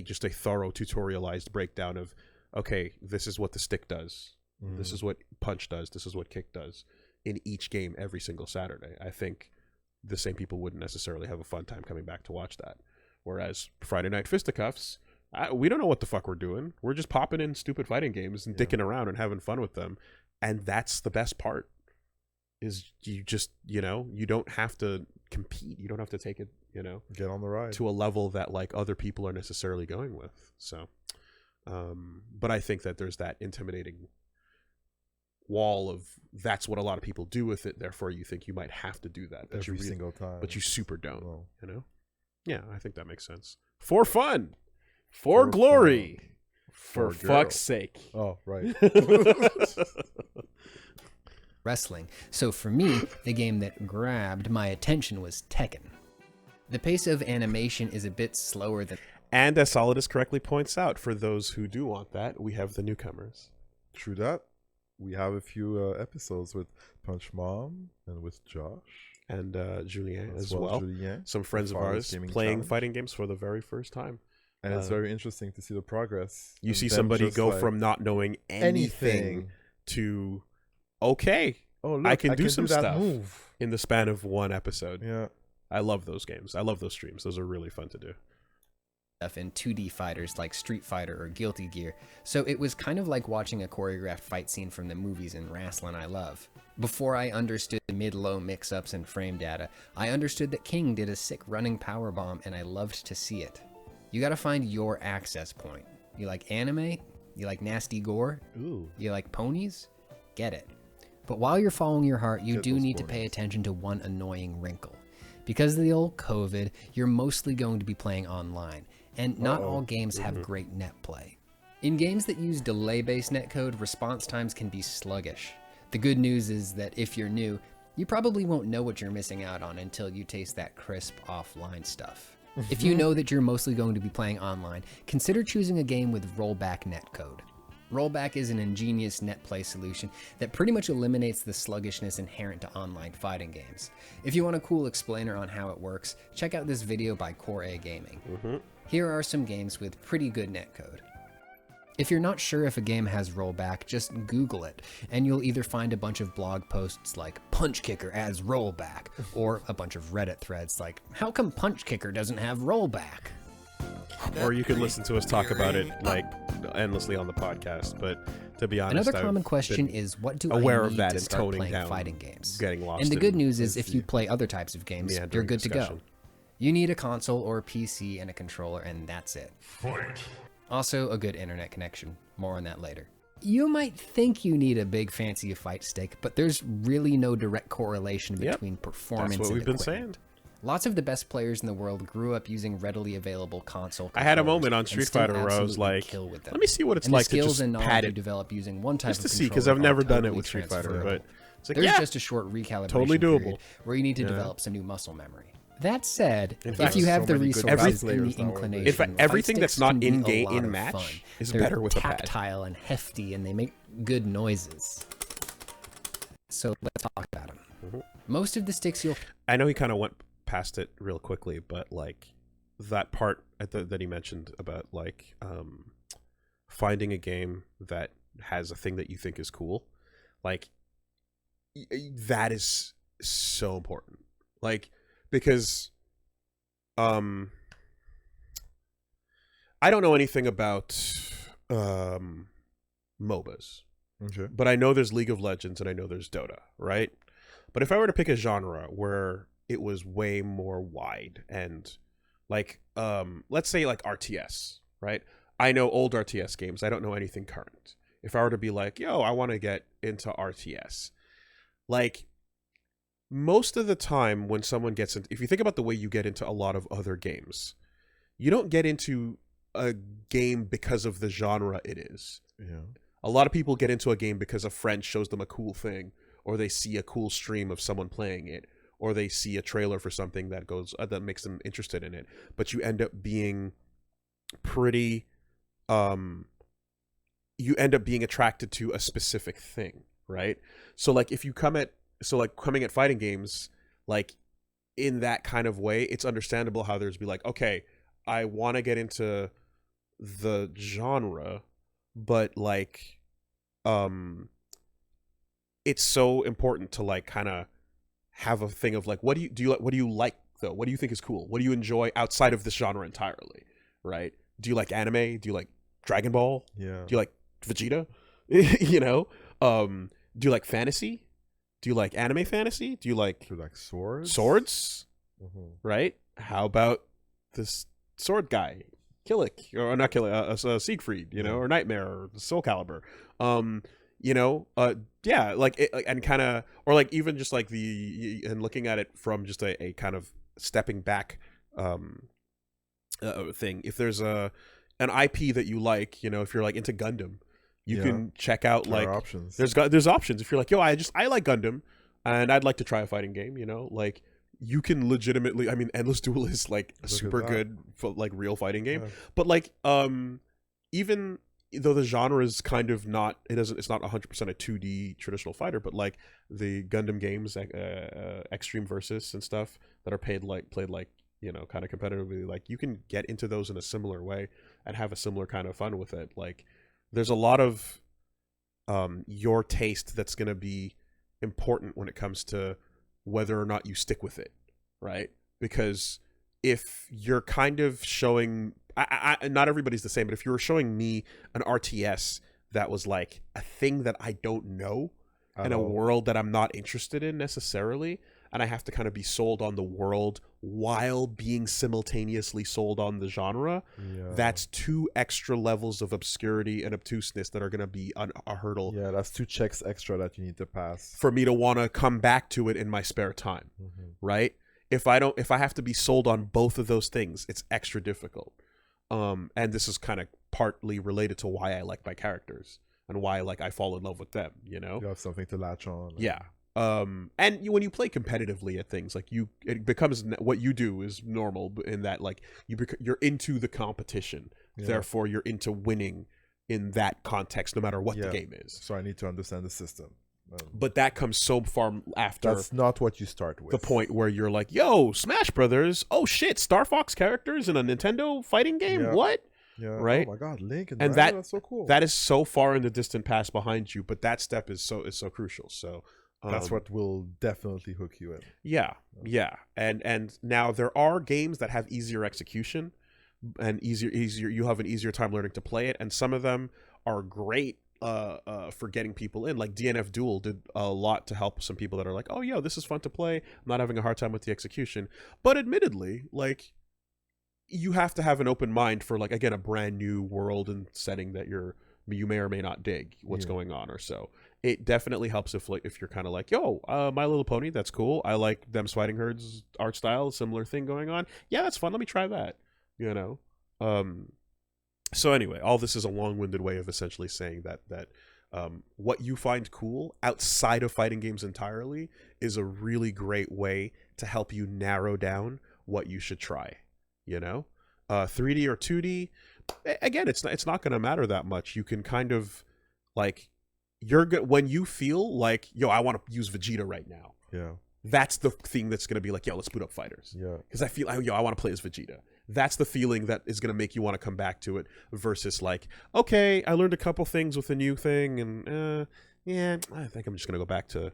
just a thorough tutorialized breakdown of, okay, this is what the stick does, this is what punch does, this is what kick does in each game every single Saturday. I think the same people wouldn't necessarily have a fun time coming back to watch that. Whereas Friday Night Fisticuffs, we don't know what the fuck we're doing. We're just popping in stupid fighting games and dicking around and having fun with them. And that's the best part, is you just, you know, you don't have to compete. You don't have to take it, you know, get on the ride to a level that like other people are necessarily going with. So, but I think that there's that intimidating wall of that's what a lot of people do with it. Therefore, you think you might have to do that every single time, but you super don't. No. You know? Yeah, I think that makes sense. For fun, for glory, for fuck's sake. Oh, right. Wrestling. So for me, the game that grabbed my attention was Tekken. The pace of animation is a bit slower than... And as Solidus correctly points out, for those who do want that, we have the newcomers. True that. We have a few episodes with Punch Mom and with Josh. And Julien as well. Julien, some friends of ours playing fighting games for the very first time. And it's very interesting to see the progress. You see somebody go from not knowing anything to, okay, look, I can do some that stuff move in the span of one episode. Yeah. I love those games. I love those streams. Those are really fun to do. In 2D fighters like Street Fighter or Guilty Gear, so it was kind of like watching a choreographed fight scene from the movies in Wrestling I love. Before I understood the mid-low mix-ups and frame data, I understood that King did a sick running powerbomb, and I loved to see it. You gotta find your access point. You like anime? You like nasty gore? Ooh. You like ponies? Get it. But while you're following your heart, you do need to pay attention to one annoying wrinkle. Because of the old COVID, you're mostly going to be playing online, and not all games have great net play. In games that use delay-based netcode, response times can be sluggish. The good news is that if you're new, you probably won't know what you're missing out on until you taste that crisp offline stuff. If you know that you're mostly going to be playing online, consider choosing a game with rollback netcode. Rollback is an ingenious net play solution that pretty much eliminates the sluggishness inherent to online fighting games. If you want a cool explainer on how it works, check out this video by Core A Gaming. Here are some games with pretty good netcode. If you're not sure if a game has rollback, just Google it, and you'll either find a bunch of blog posts like Punch Kicker adds rollback, or a bunch of Reddit threads like, how come Punch Kicker doesn't have rollback? Or you could listen to us talk about it like endlessly on the podcast. But to be honest, another common question is, what do aware I of need that to and start toning playing down, fighting games? getting lost. And the good news is, if you play other types of games, you're good to go. You need a console or a PC and a controller, and that's it. Fight. Also, a good internet connection. More on that later. You might think you need a big fancy fight stick, but there's really no direct correlation between performance and That's what we've been equipment. saying. Lots of the best players in the world grew up using readily available console I had a controllers moment on and Street still Fighter where I was absolutely like, kill with them. let me see what it's And like the to skills just and knowledge pad you it. develop using one type Just of to see, controller because I've are never done it totally with Street Fighter, transferable. but it's like, There's yeah, just a short recalibration totally doable. period where you need to Yeah. develop some new muscle memory. That said, In if fact, you have so the many good resources players and the now are inclination, In fact, everything fight that's sticks not can be in a game lot in of match fun. is They're better with a pad. tactile and hefty, and they make good noises. So let's talk about them. Most of the sticks you'll... I know he kind of went past it real quickly, but like that part that he mentioned about like finding a game that has a thing that you think is cool, like that is so important. Like, because I don't know anything about MOBAs. Okay. But I know there's League of Legends and I know there's Dota, right? But if I were to pick a genre where it was way more wide and like let's say like RTS, right? I know old RTS games. I don't know anything current. If I were to be like, yo, I want to get into RTS, like most of the time when someone gets into, if you think about the way you get into a lot of other games, you don't get into a game because of the genre it is. Yeah. A lot of people get into a game because a friend shows them a cool thing, or they see a cool stream of someone playing it, or they see a trailer for something that goes that makes them interested in it. But you end up being pretty you end up being attracted to a specific thing, right? So like if you coming at fighting games like in that kind of way, it's understandable how there's be like, okay, I want to get into the genre, but like it's so important to like kind of have a thing of like, what do you like though? What do you think is cool? What do you enjoy outside of this genre entirely, right? Do you like anime? Do you like Dragon Ball? Yeah. Do you like Vegeta? You know? Do you like fantasy? Do you like anime fantasy? Do you like swords? Swords? Right? How about this sword guy? Killick, or not Killick, Siegfried, you know, or Nightmare, or Soul Calibur. You know, yeah, like, and kind of, or like even just like and looking at it from just a kind of stepping back thing. If there's an IP that you like, you know, if you're like into Gundam, you can check out like options. There's options. If you're like, yo, I like Gundam, and I'd like to try a fighting game, you know, like you can legitimately. I mean, Endless Duel is like a super good like real fighting game, but like even though the genre is kind of not, it's not 100% a 2D traditional fighter, but like the Gundam games, Extreme Versus and stuff that are played like you know, kind of competitively, like you can get into those in a similar way and have a similar kind of fun with it. Like there's a lot of your taste that's going to be important when it comes to whether or not you stick with it, right? Because if you're kind of showing, not everybody's the same, but if you were showing me an RTS that was like a thing that I don't know in a world that I'm not interested in necessarily, and I have to kind of be sold on the world while being simultaneously sold on the genre, that's 2 extra levels of obscurity and obtuseness that are going to be a hurdle. Yeah, that's 2 checks extra that you need to pass for me to want to come back to it in my spare time, right? If I have to be sold on both of those things, it's extra difficult. And this is kind of partly related to why I like my characters and why I fall in love with them, you know? You have something to latch on. Yeah. And when you play competitively at things, like it becomes what you do is normal in that like you're into the competition, therefore you're into winning in that context, no matter what the game is. So I need to understand the system. But that comes so far after. That's not what you start with. The point where you're like, yo, Smash Brothers, oh shit, Star Fox characters in a Nintendo fighting game? What? Yeah. Right? Oh my god, Link and that's so cool. That is so far in the distant past behind you, but that step is so crucial. So that's what will definitely hook you in. Yeah. And now there are games that have easier execution and easier you have an easier time learning to play it, and some of them are great for getting people in. Like DNF Duel did a lot to help some people that are like, oh yo, this is fun to play, I'm not having a hard time with the execution. But admittedly, like, you have to have an open mind for, like, again, a brand new world and setting that you may or may not dig what's going on, or so. It definitely helps if you're kind of like, yo, My Little Pony, that's cool, I like Them's Fighting Herds art style, similar thing going on, yeah, that's fun, let me try that, you know. So anyway, all this is a long-winded way of essentially saying that what you find cool outside of fighting games entirely is a really great way to help you narrow down what you should try, you know. 3D or 2D, again, it's not going to matter that much. You can kind of, like, when you feel like, yo, I want to use Vegeta right now. Yeah. That's the thing that's going to be like, yo, let's boot up fighters. Yeah. Because I feel like, yo, I want to play as Vegeta. That's the feeling that is going to make you want to come back to it, versus like, okay, I learned a couple things with a new thing, and yeah, I think I'm just going to go back to,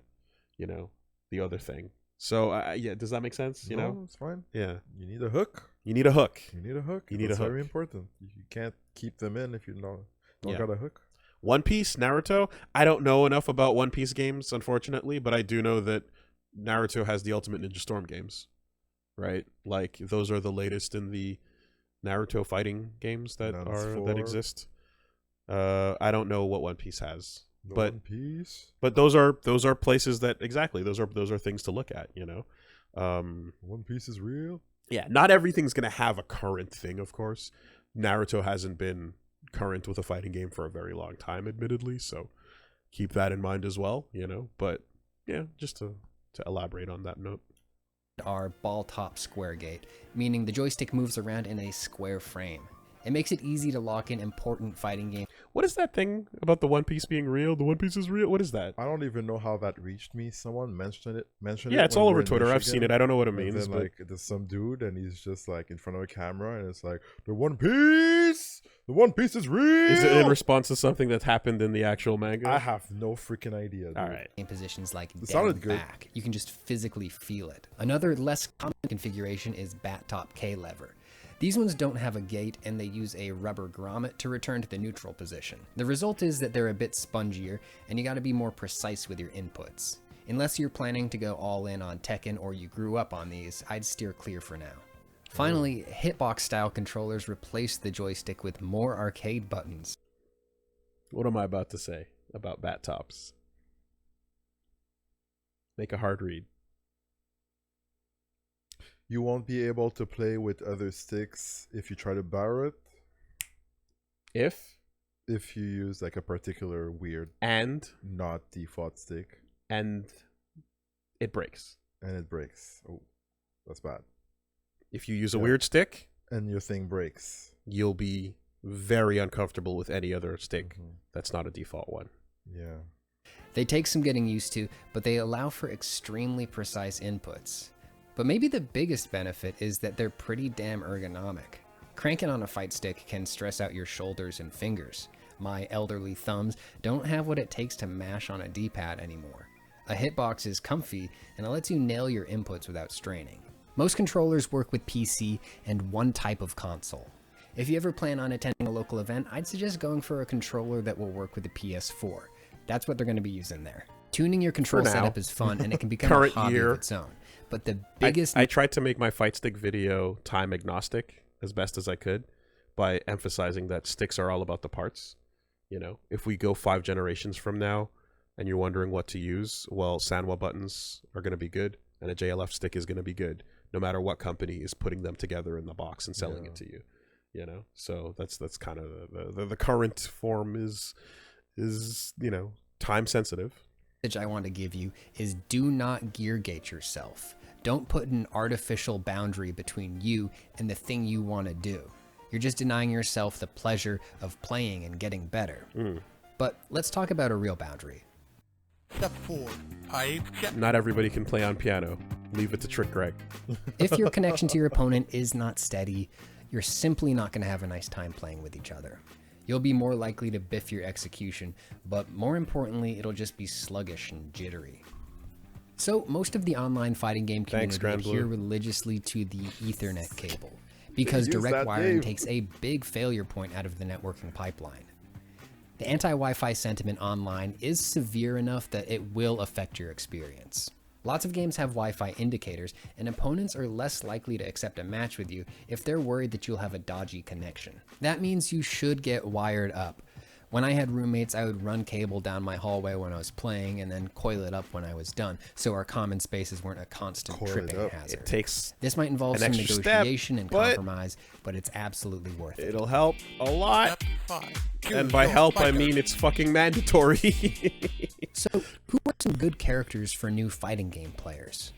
you know, the other thing. So yeah, does that make sense? You know, it's fine. Yeah. You need a hook. You need a hook. You need a hook. You need That's a hook. very important. You can't keep them in if you don't got a hook. One Piece, Naruto. I don't know enough about One Piece games, unfortunately, but I do know that Naruto has the Ultimate Ninja Storm games, right? Like, those are the latest in the Naruto fighting games that exist. I don't know what One Piece has, but One Piece. But those are places that those are things to look at, you know. One Piece is real. Yeah, not everything's gonna have a current thing, of course. Naruto hasn't been current with a fighting game for a very long time, admittedly, so keep that in mind as well, you know. But yeah, just to elaborate on that note. Are ball top square gate, meaning the joystick moves around in a square frame. It makes it easy to lock in important fighting games. What is that thing about the One Piece being real? The One Piece is real? What is that? I don't even know how that reached me. Someone mentioned it. Yeah, it's all over Twitter. I've seen it. I don't know what it means. Then, like, there's some dude and he's just like in front of a camera and it's like, the One Piece is real. Is it in response to something that's happened in the actual manga? I have no freaking idea, dude. All right. In positions like down back, you can just physically feel it. Another less common configuration is bat top K lever. These ones don't have a gate, and they use a rubber grommet to return to the neutral position. The result is that they're a bit spongier, and you gotta be more precise with your inputs. Unless you're planning to go all in on Tekken or you grew up on these, I'd steer clear for now. Finally, hitbox-style controllers replace the joystick with more arcade buttons. What am I about to say about bat tops? Make a hard read. You won't be able to play with other sticks if you try to borrow it. If you use like a particular weird and not default stick. And it breaks. Oh, that's bad. If you use a weird stick and your thing breaks, you'll be very uncomfortable with any other stick that's not a default one. Yeah. They take some getting used to, but they allow for extremely precise inputs. But maybe the biggest benefit is that they're pretty damn ergonomic. Cranking on a fight stick can stress out your shoulders and fingers. My elderly thumbs don't have what it takes to mash on a D-pad anymore. A hitbox is comfy and it lets you nail your inputs without straining. Most controllers work with PC and one type of console. If you ever plan on attending a local event, I'd suggest going for a controller that will work with the PS4. That's what they're going to be using there. Tuning your control setup is fun and it can become a hobby of its own. But the biggest... I tried to make my fight stick video time agnostic as best as I could by emphasizing that sticks are all about the parts. You know, if we go 5 generations from now and you're wondering what to use, well, Sanwa buttons are going to be good and a JLF stick is going to be good, no matter what company is putting them together in the box and selling it to you. You know, so that's kind of the current form is you know, time sensitive. I want to give you is do not gear gate yourself. Don't put an artificial boundary between you and the thing you want to do. You're just denying yourself the pleasure of playing and getting better. But let's talk about a real boundary. Step 4. Not everybody can play on piano. Leave it to Trick Greg. If your connection to your opponent is not steady, you're simply not going to have a nice time playing with each other. You'll be more likely to biff your execution, but more importantly, it'll just be sluggish and jittery. So most of the online fighting game community adhere religiously to the Ethernet cable, because direct wiring takes a big failure point out of the networking pipeline. The anti-Wi-Fi sentiment online is severe enough that it will affect your experience. Lots of games have Wi-Fi indicators, and opponents are less likely to accept a match with you if they're worried that you'll have a dodgy connection. That means you should get wired up. When I had roommates, I would run cable down my hallway when I was playing and then coil it up when I was done, so our common spaces weren't a constant tripping hazard. It takes this might involve some negotiation and compromise, but it's absolutely worth it. It'll help a lot. And by help, I mean it's fucking mandatory. So, who are some good characters for new fighting game players?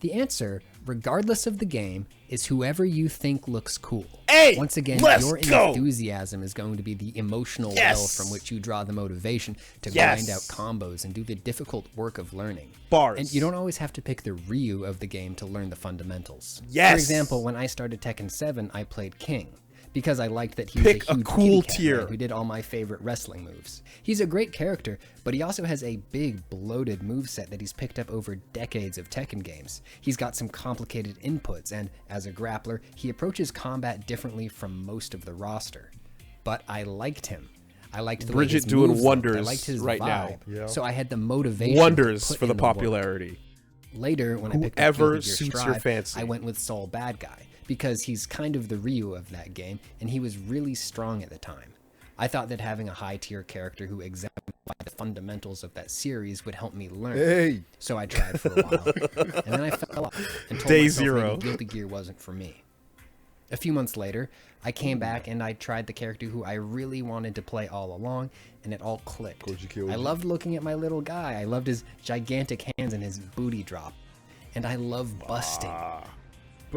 The answer, regardless of the game, is whoever you think looks cool. Hey, once again, your enthusiasm is going to be the emotional well from which you draw the motivation to grind out combos and do the difficult work of learning. Bars. And you don't always have to pick the Ryu of the game to learn the fundamentals. Yes. For example, when I started Tekken 7, I played King, because I liked that he was a huge cool kitty cat tier who did all my favorite wrestling moves. He's a great character, but he also has a big, bloated moveset that he's picked up over decades of Tekken games. He's got some complicated inputs, and as a grappler, he approaches combat differently from most of the roster. But I liked him. I liked the way his doing moves wonders looked. I liked his right vibe. now. So I had the motivation Wonders to put for the in work. popularity. Later, when I picked up Whoever Guilty Gear suits Strive, your fancy. I went with Soul Bad Guy, because he's kind of the Ryu of that game, and he was really strong at the time. I thought that having a high-tier character who exemplified the fundamentals of that series would help me learn. So I tried for a while, and then I fell off and told myself maybe Guilty Gear wasn't for me. A few months later, I came back and I tried the character who I really wanted to play all along, and it all clicked. I loved looking at my little guy. I loved his gigantic hands and his booty drop. And I love busting.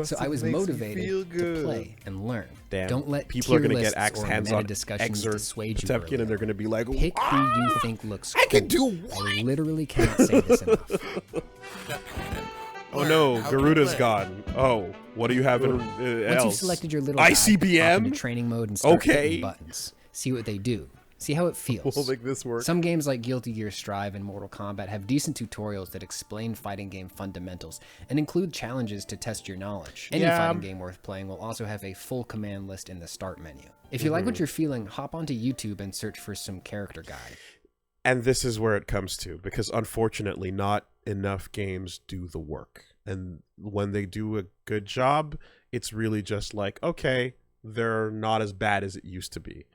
So I was motivated to play and learn. Damn. Don't let people are going to get hands on discussions dissuade you. Potemkin, and they're going to be like, pick who you think looks cool. I can do what? I literally cannot say this enough. Oh no, Garuda's gone. Oh, what do you have else? Once you've selected your little guy, ICBM? hop into training mode and start hitting buttons. See what they do. See how it feels. We'll make this work. Some games like Guilty Gear Strive and Mortal Kombat have decent tutorials that explain fighting game fundamentals and include challenges to test your knowledge. Any fighting game worth playing will also have a full command list in the start menu. If you like what you're feeling, hop onto YouTube and search for some character guide. And this is where it comes to, because unfortunately not enough games do the work. And when they do a good job, it's really just like, okay, they're not as bad as it used to be.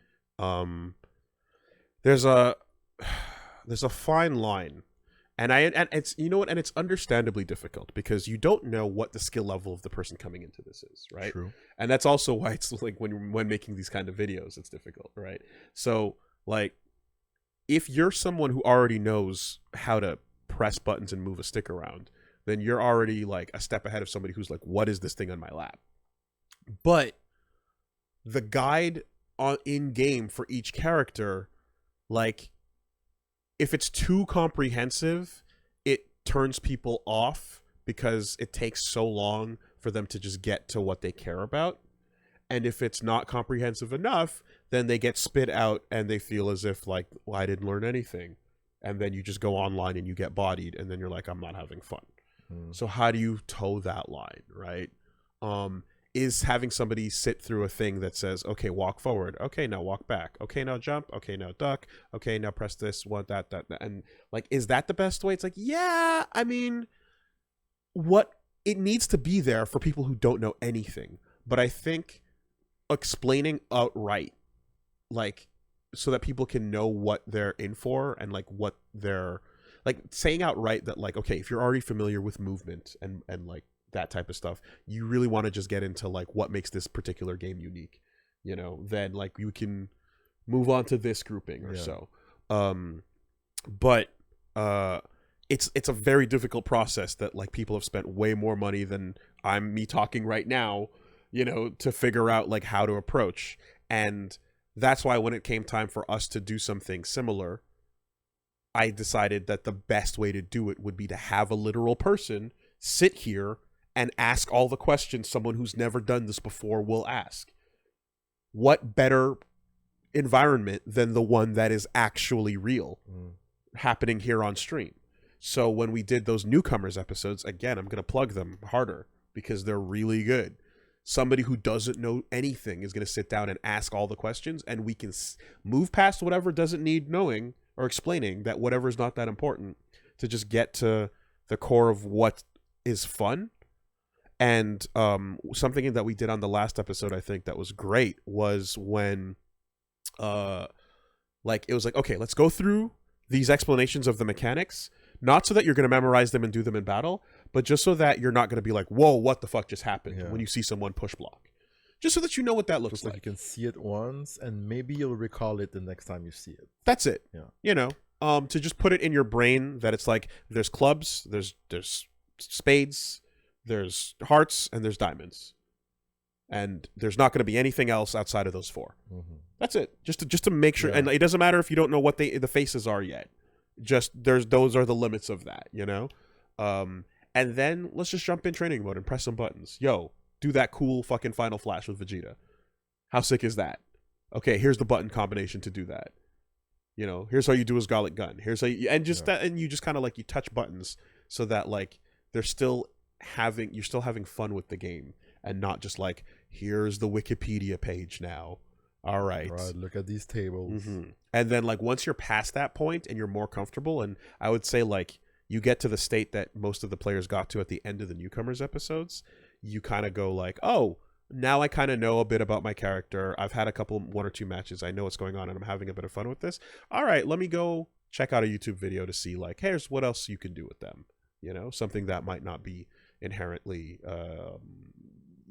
There's a fine line, and it's, you know what, and it's understandably difficult because you don't know what the skill level of the person coming into this is, right? True. And that's also why it's like when making these kind of videos, it's difficult, right? So like, if you're someone who already knows how to press buttons and move a stick around, then you're already like a step ahead of somebody who's like, what is this thing on my lap? But the guide in game for each character, like, if it's too comprehensive, it turns people off because it takes so long for them to just get to what they care about. And if it's not comprehensive enough, then they get spit out and they feel as if like, well, I didn't learn anything. And then you just go online and you get bodied, and then you're like, I'm not having fun. So how do you toe that line, right? Is having somebody sit through a thing that says, okay, walk forward. Okay, now walk back. Okay, now jump. Okay, now duck. Okay, now press this, one, that. And like, is that the best way? It's like, yeah, I mean, what it needs to be there for people who don't know anything. But I think explaining outright, like, so that people can know what they're in for, and like what they're like, saying outright that like, okay, if you're already familiar with movement and like that type of stuff, you really want to just get into like what makes this particular game unique, you know, then like you can move on to this grouping or so. But it's a very difficult process that like people have spent way more money than me talking right now, you know, to figure out like how to approach. And that's why when it came time for us to do something similar, I decided that the best way to do it would be to have a literal person sit here and ask all the questions someone who's never done this before will ask. What better environment than the one that is actually real happening here on stream? So when we did those newcomers episodes, again, I'm going to plug them harder because they're really good. Somebody who doesn't know anything is going to sit down and ask all the questions, and we can move past whatever doesn't need knowing or explaining, that whatever is not that important, to just get to the core of what is fun. And something that we did on the last episode, I think that was great, was when like it was like, okay, let's go through these explanations of the mechanics, not so that you're going to memorize them and do them in battle, but just so that you're not going to be like, whoa, what the fuck just happened when you see someone push block. Just so that you know what that looks like. You can see it once, and maybe you'll recall it the next time you see it. That's it. Yeah. You know, to just put it in your brain that it's like, there's clubs, there's spades, there's hearts, and there's diamonds. And there's not going to be anything else outside of those four. That's it. Just to make sure. And it doesn't matter if you don't know what the faces are yet. Just those are the limits of that, you know? And then let's just jump in training mode and press some buttons. Yo, do that cool fucking Final Flash with Vegeta. How sick is that? Okay, here's the button combination to do that. You know, here's how you do his Garlic Gun. Here's how you, and just that, and you just kind of like, you touch buttons so that like you're still having fun with the game, and not just like, here's the Wikipedia page now. All right, look at these tables. And then like once you're past that point and you're more comfortable, and I would say like you get to the state that most of the players got to at the end of the newcomers episodes, you kind of go like, oh, now I kind of know a bit about my character. I've had one or two matches. I know what's going on and I'm having a bit of fun with this. All right, let me go check out a YouTube video to see like, hey, here's what else you can do with them. You know, something that might not be inherently,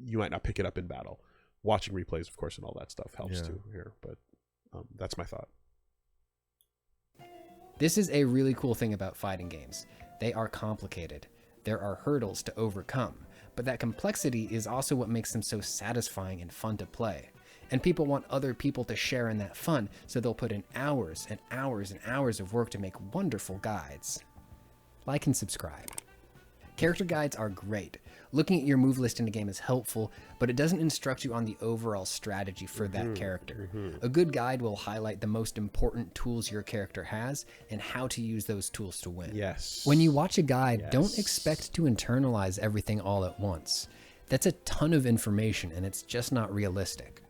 you might not pick it up in battle. Watching replays, of course, and all that stuff helps too here. But that's my thought. This is a really cool thing about fighting games. They are complicated. There are hurdles to overcome, but that complexity is also what makes them so satisfying and fun to play. And people want other people to share in that fun, so they'll put in hours and hours and hours of work to make wonderful guides. Like and subscribe. Character guides are great. Looking at your move list in a game is helpful, but it doesn't instruct you on the overall strategy for that character. A good guide will highlight the most important tools your character has and how to use those tools to win. Yes. When you watch a guide, don't expect to internalize everything all at once. That's a ton of information, and it's just not realistic.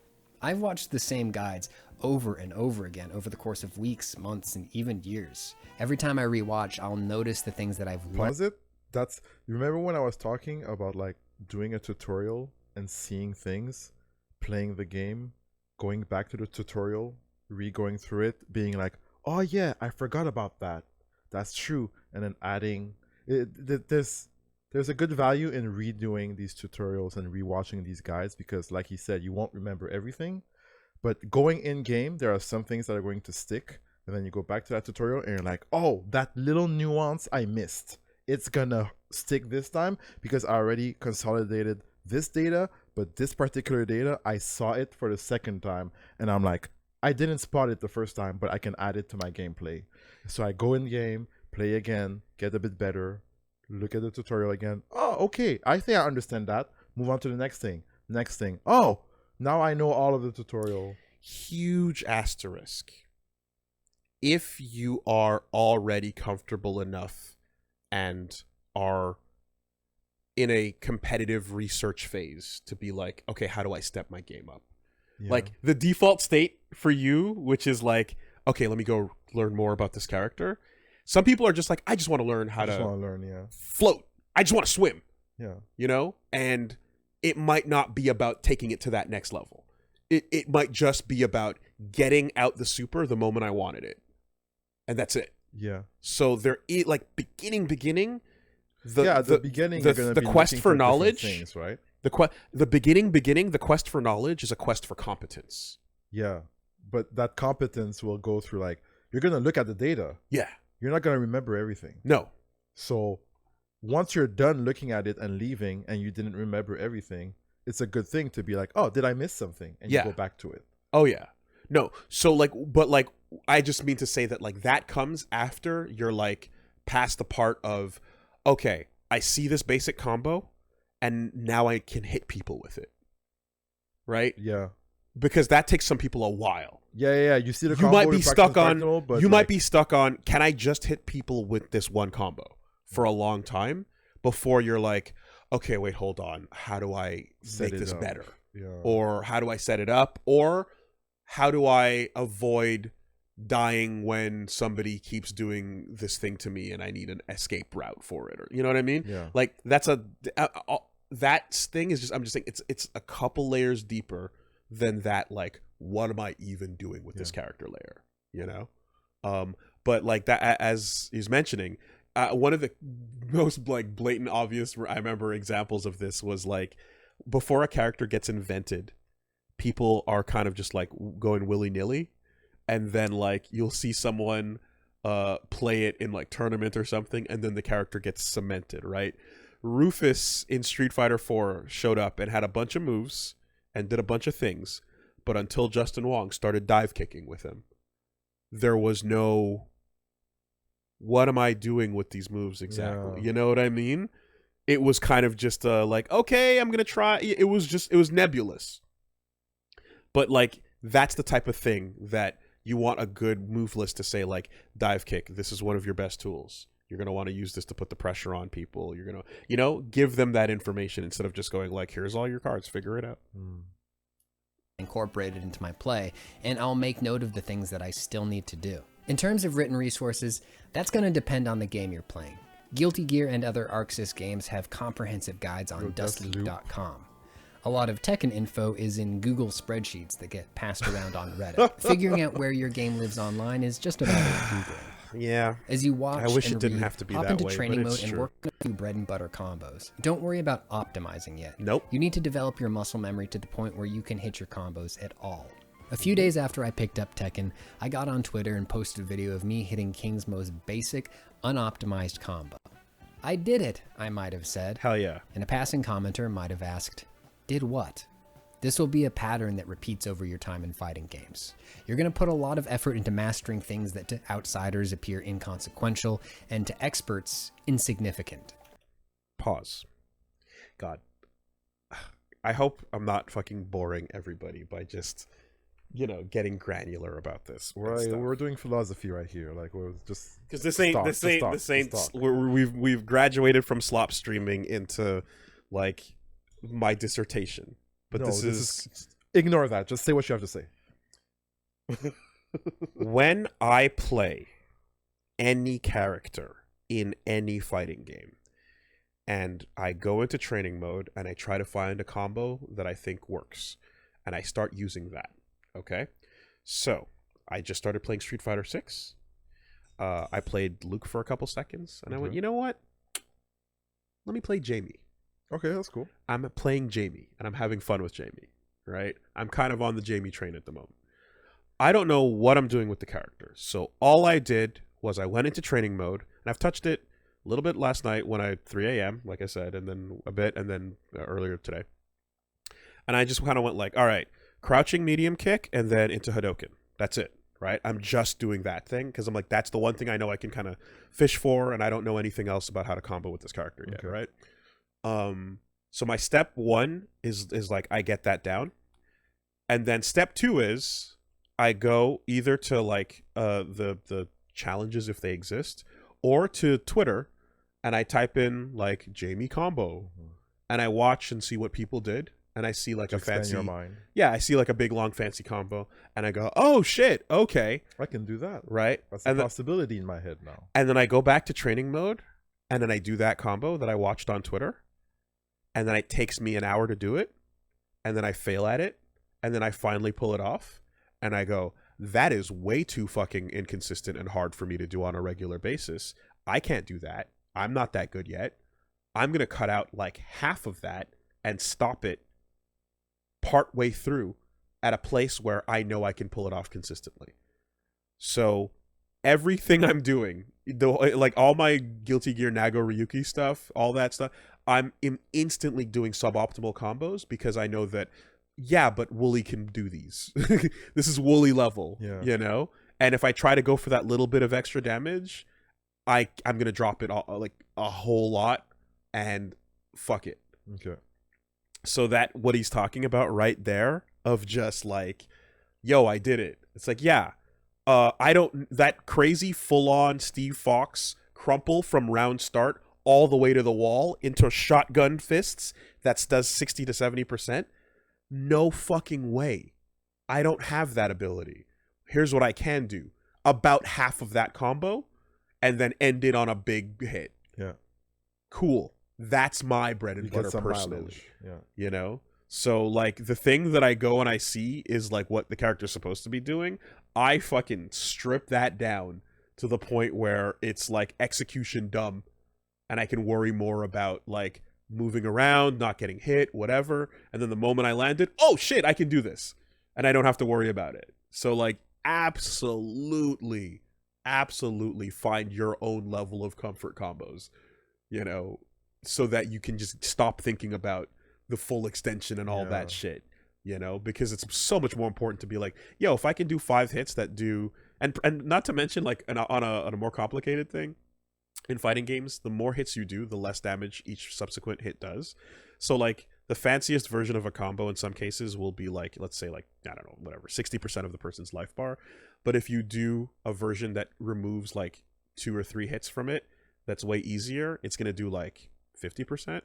I've watched the same guides over and over again over the course of weeks, months, and even years. Every time I rewatch, I'll notice the things that I've learned. Pause it. You remember when I was talking about like doing a tutorial and seeing things, playing the game, going back to the tutorial, re-going through it, being like, oh yeah, I forgot about that. That's true. And then adding, there's a good value in redoing these tutorials and rewatching these guides, because like he said, you won't remember everything, but going in game, there are some things that are going to stick. And then you go back to that tutorial and you're like, oh, that little nuance I missed. It's gonna stick this time because I already consolidated this data, but this particular data, I saw it for the second time. And I'm like, I didn't spot it the first time, but I can add it to my gameplay. So I go in game, play again, get a bit better, look at the tutorial again. Oh, okay. I think I understand that. Move on to the next thing. Next thing. Oh, now I know all of the tutorial. Huge asterisk. If you are already comfortable enough and are in a competitive research phase to be like, okay, how do I step my game up? Yeah. Like the default state for you, which is like, okay, let me go learn more about this character. Some people are just like, I just want to learn how to float. I just want to swim. Yeah. You know? And it might not be about taking it to that next level. It might just be about getting out the super the moment I wanted it. And that's it. Yeah. So there is like beginning, the beginning, the quest for knowledge, things, right? The beginning, the quest for knowledge is a quest for competence. Yeah, but that competence will go through like you're gonna look at the data. Yeah, you're not gonna remember everything. No. So once you're done looking at it and leaving, and you didn't remember everything, it's a good thing to be like, oh, did I miss something? And you go back to it. Oh yeah. No. So like, but like, I just mean to say that like that comes after you're like past the part of, okay, I see this basic combo and now I can hit people with it. Right? Yeah. Because that takes some people a while. Yeah. You see the you combo, might be stuck on you might be stuck on, can I just hit people with this one combo for a long time before you're like, okay, wait, hold on. How do I make this better? Yeah. Or how do I set it up? Or how do I avoid dying when somebody keeps doing this thing to me and I need an escape route for it? Or you know what I mean? Yeah. Like that's that thing is just, I'm just saying it's a couple layers deeper than that. Like, what am I even doing with this character layer? You know? But like that, as he's mentioning, one of the most like blatant, obvious, I remember examples of this was like before a character gets invented, people are kind of just like going willy-nilly, and then like you'll see someone play it in like tournament or something, and then the character gets cemented, right? Rufus in Street Fighter 4 showed up and had a bunch of moves and did a bunch of things, but until Justin Wong started dive kicking with him, there was no, what am I doing with these moves exactly? You know what I mean? It was kind of just like, okay, I'm gonna try. It was nebulous. But like that's the type of thing that you want a good move list to say, like, dive kick, this is one of your best tools. You're going to want to use this to put the pressure on people. You're going to, you know, give them that information instead of just going like, here's all your cards, figure it out. Incorporated into my play, and I'll make note of the things that I still need to do. In terms of written resources, that's going to depend on the game you're playing. Guilty Gear and other ArcSys games have comprehensive guides on dusky.com. A lot of Tekken info is in Google spreadsheets that get passed around on Reddit. Figuring out where your game lives online is just about Googling. Yeah. As you watch I wish and it didn't read, have to be hop that into way, training but it's mode and true. work on a few bread and butter combos. Don't worry about optimizing yet. Nope. You need to develop your muscle memory to the point where you can hit your combos at all. A few days after I picked up Tekken, I got on Twitter and posted a video of me hitting King's most basic, unoptimized combo. I did it, I might have said. Hell yeah. And a passing commenter might have asked, did what? This will be a pattern that repeats over your time in fighting games. You're going to put a lot of effort into mastering things that to outsiders appear inconsequential and to experts insignificant. Pause. God. I hope I'm not fucking boring everybody by just, you know, getting granular about this. We're doing philosophy right here. Like we're just because this ain't. We've graduated from slop streaming into like my dissertation. But no, this is ignore that. Just say what you have to say. When I play any character in any fighting game and I go into training mode and I try to find a combo that I think works and I start using that. Okay. So I just started playing Street Fighter 6. I played Luke for a couple seconds and I went, you know what? Let me play Jamie. Okay, that's cool. I'm playing Jamie and I'm having fun with Jamie, right? I'm kind of on the Jamie train at the moment. I don't know what I'm doing with the character. So all I did was I went into training mode and I've touched it a little bit last night when I 3 a.m., like I said, and then a bit, and then earlier today. And I just kind of went like, all right, crouching medium kick and then into Hadoken. That's it. right? I'm just doing that thing because I'm like, that's the one thing I know I can kind of fish for, and I don't know anything else about how to combo with this character yet, right? So my step 1 is like I get that down, and then step 2 is I go either to like the challenges if they exist, or to Twitter, and I type in like Jamie combo, and I watch and see what people did. And I see like a fancy, your mind. Yeah, I see like a big long fancy combo, and I go, "Oh shit, okay, I can do that." Right? That's a possibility in my head now. And then I go back to training mode, and then I do that combo that I watched on Twitter, and then it takes me an hour to do it, and then I fail at it, and then I finally pull it off, and I go, "That is way too fucking inconsistent and hard for me to do on a regular basis. I can't do that. I'm not that good yet. I'm gonna cut out like half of that and stop it part way through at a place where I know I can pull it off consistently." So everything I'm doing, like all my Guilty Gear Nago Ryuki stuff, all that stuff, I'm instantly doing suboptimal combos because I know that, yeah, but Woolie can do these. This is Woolie level, you know? And if I try to go for that little bit of extra damage, I'm going to drop it all, like a whole lot, and fuck it. Okay. So that what he's talking about right there of just like, yo, I did it. It's like, yeah, that crazy full on Steve Fox crumple from round start all the way to the wall into shotgun fists that does 60 to 70%. No fucking way. I don't have that ability. Here's what I can do. About half of that combo and then end it on a big hit. Yeah. Cool. That's my bread and butter personally. Mileage. Yeah. You know? So like the thing that I go and I see is like what the character's supposed to be doing. I fucking strip that down to the point where it's like execution dumb, and I can worry more about like moving around, not getting hit, whatever. And then the moment I landed, oh shit, I can do this. And I don't have to worry about it. So like absolutely find your own level of comfort combos, you know, so that you can just stop thinking about the full extension and all that shit, you know, because it's so much more important to be like, yo, if I can do 5 hits that do, and not to mention like on a more complicated thing in fighting games, the more hits you do, the less damage each subsequent hit does. So like the fanciest version of a combo in some cases will be like, let's say like, I don't know, whatever, 60% of the person's life bar. But if you do a version that removes like 2 or 3 hits from it, that's way easier, it's going to do like 50%.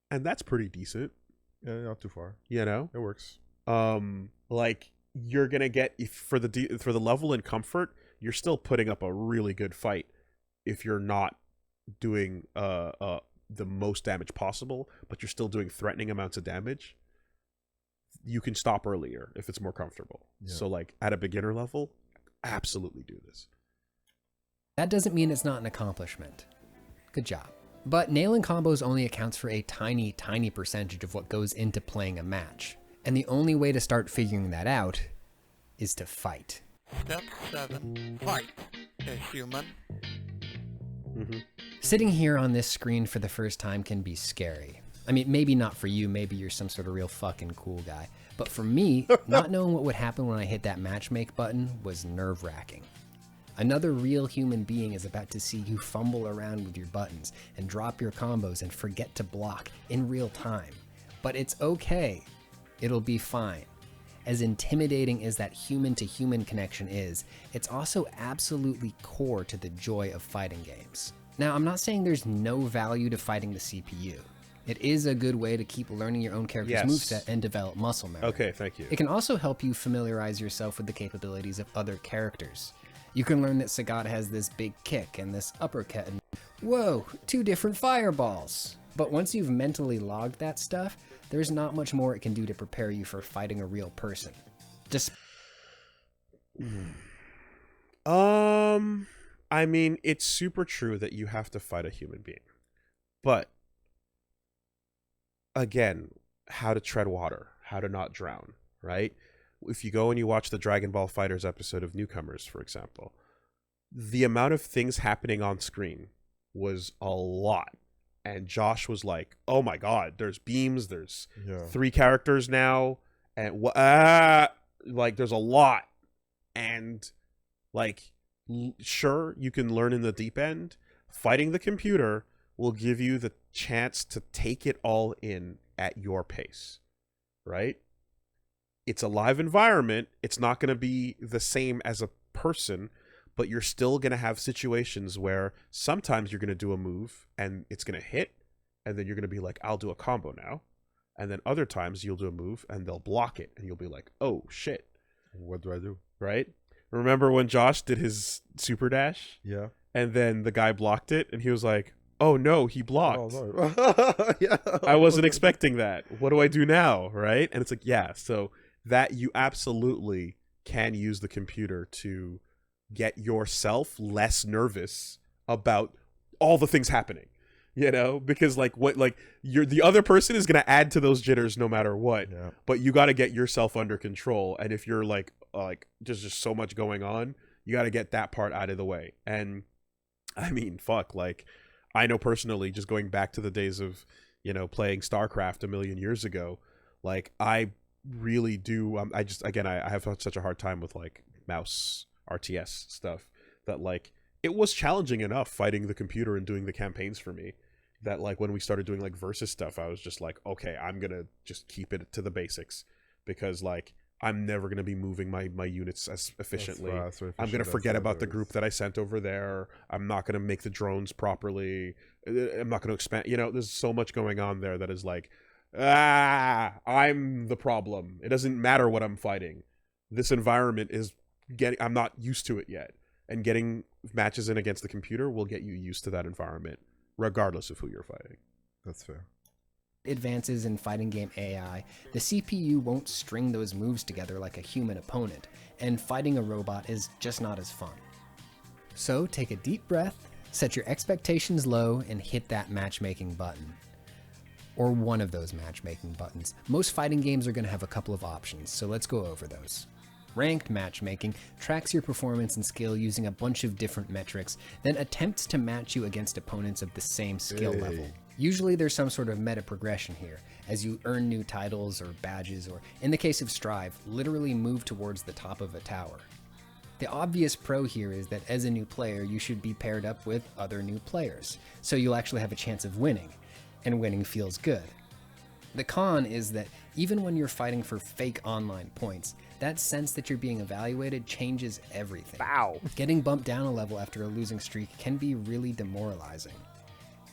And that's pretty decent. Yeah, not too far. You know? It works. Like you're going to get, for the level and comfort, you're still putting up a really good fight if you're not doing the most damage possible, but you're still doing threatening amounts of damage. You can stop earlier if it's more comfortable. Yeah. So like at a beginner level, absolutely do this. That doesn't mean it's not an accomplishment. Good job. But nailing combos only accounts for a tiny, tiny percentage of what goes into playing a match. And the only way to start figuring that out is to fight. Step 7. Fight a human. Sitting here on this screen for the first time can be scary. I mean, maybe not for you, maybe you're some sort of real fucking cool guy. But for me, not knowing what would happen when I hit that matchmake button was nerve-wracking. Another real human being is about to see you fumble around with your buttons and drop your combos and forget to block in real time. But it's okay. It'll be fine. As intimidating as that human-to-human connection is, it's also absolutely core to the joy of fighting games. Now, I'm not saying there's no value to fighting the CPU. It is a good way to keep learning your own character's moveset and develop muscle memory. Okay, thank you. It can also help you familiarize yourself with the capabilities of other characters. You can learn that Sagat has this big kick and this uppercut and, whoa, 2 different fireballs. But once you've mentally logged that stuff, there's not much more it can do to prepare you for fighting a real person. I mean, it's super true that you have to fight a human being. But again, how to tread water, how to not drown, right? If you go and you watch the Dragon Ball FighterZ episode of Newcomers, for example, the amount of things happening on screen was a lot. And Josh was like, oh my God, there's beams, there's 3 characters now, and like there's a lot. And like, sure, you can learn in the deep end. Fighting the computer will give you the chance to take it all in at your pace, right? It's a live environment. It's not going to be the same as a person, but you're still going to have situations where sometimes you're going to do a move and it's going to hit, and then you're going to be like, I'll do a combo now. And then other times you'll do a move and they'll block it and you'll be like, oh shit. What do I do? Right? Remember when Josh did his super dash? Yeah. And then the guy blocked it and he was like, oh no, he blocked. Oh, no. Yeah. I wasn't expecting that. What do I do now? Right? And it's like, yeah, so that you absolutely can use the computer to get yourself less nervous about all the things happening. You know, because like the other person is going to add to those jitters no matter what, but you got to get yourself under control. And if you're like there's just so much going on, you got to get that part out of the way. And I mean, fuck, like I know personally, just going back to the days of, you know, playing StarCraft a million years ago, like I really do. I have such a hard time with like mouse RTS stuff that like it was challenging enough fighting the computer and doing the campaigns for me. That like when we started doing like versus stuff, I was just like, okay, I'm gonna just keep it to the basics because like I'm never gonna be moving my units as efficiently. I'm gonna forget about the group that I sent over there. I'm not gonna make the drones properly. I'm not gonna expand. You know, there's so much going on there that is like, I'm the problem. It doesn't matter what I'm fighting. This environment is I'm not used to it yet, and getting matches in against the computer will get you used to that environment. Regardless of who you're fighting. That's fair. Advances in fighting game AI, the CPU won't string those moves together like a human opponent, and fighting a robot is just not as fun. So take a deep breath, set your expectations low, and hit that matchmaking button. Or one of those matchmaking buttons. Most fighting games are going to have a couple of options, so let's go over those. Ranked matchmaking tracks your performance and skill using a bunch of different metrics, then attempts to match you against opponents of the same skill level. Usually there's some sort of meta progression here, as you earn new titles or badges, or in the case of Strive, literally move towards the top of a tower. The obvious pro here is that as a new player, you should be paired up with other new players, so you'll actually have a chance of winning, and winning feels good. The con is that even when you're fighting for fake online points, that sense that you're being evaluated changes everything. Wow. Getting bumped down a level after a losing streak can be really demoralizing.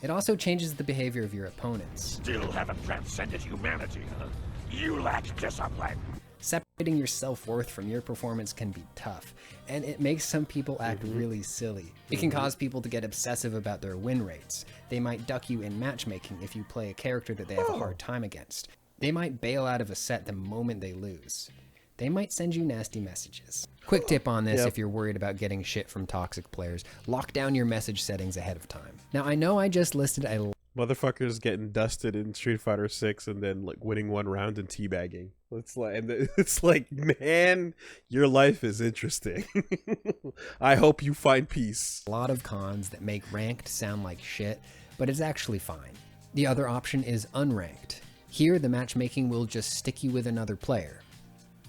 It also changes the behavior of your opponents. Still haven't transcended humanity, huh? You lack discipline. Separating your self-worth from your performance can be tough, and it makes some people act really silly. It can cause people to get obsessive about their win rates. They might duck you in matchmaking if you play a character that they have a hard time against. They might bail out of a set the moment they lose. They might send you nasty messages. Quick tip on this if you're worried about getting shit from toxic players. Lock down your message settings ahead of time. Now, I know I just listed a motherfuckers getting dusted in Street Fighter 6 and then like winning one round and teabagging. It's like, man, your life is interesting. I hope you find peace. A lot of cons that make ranked sound like shit, but it's actually fine. The other option is unranked. Here, the matchmaking will just stick you with another player.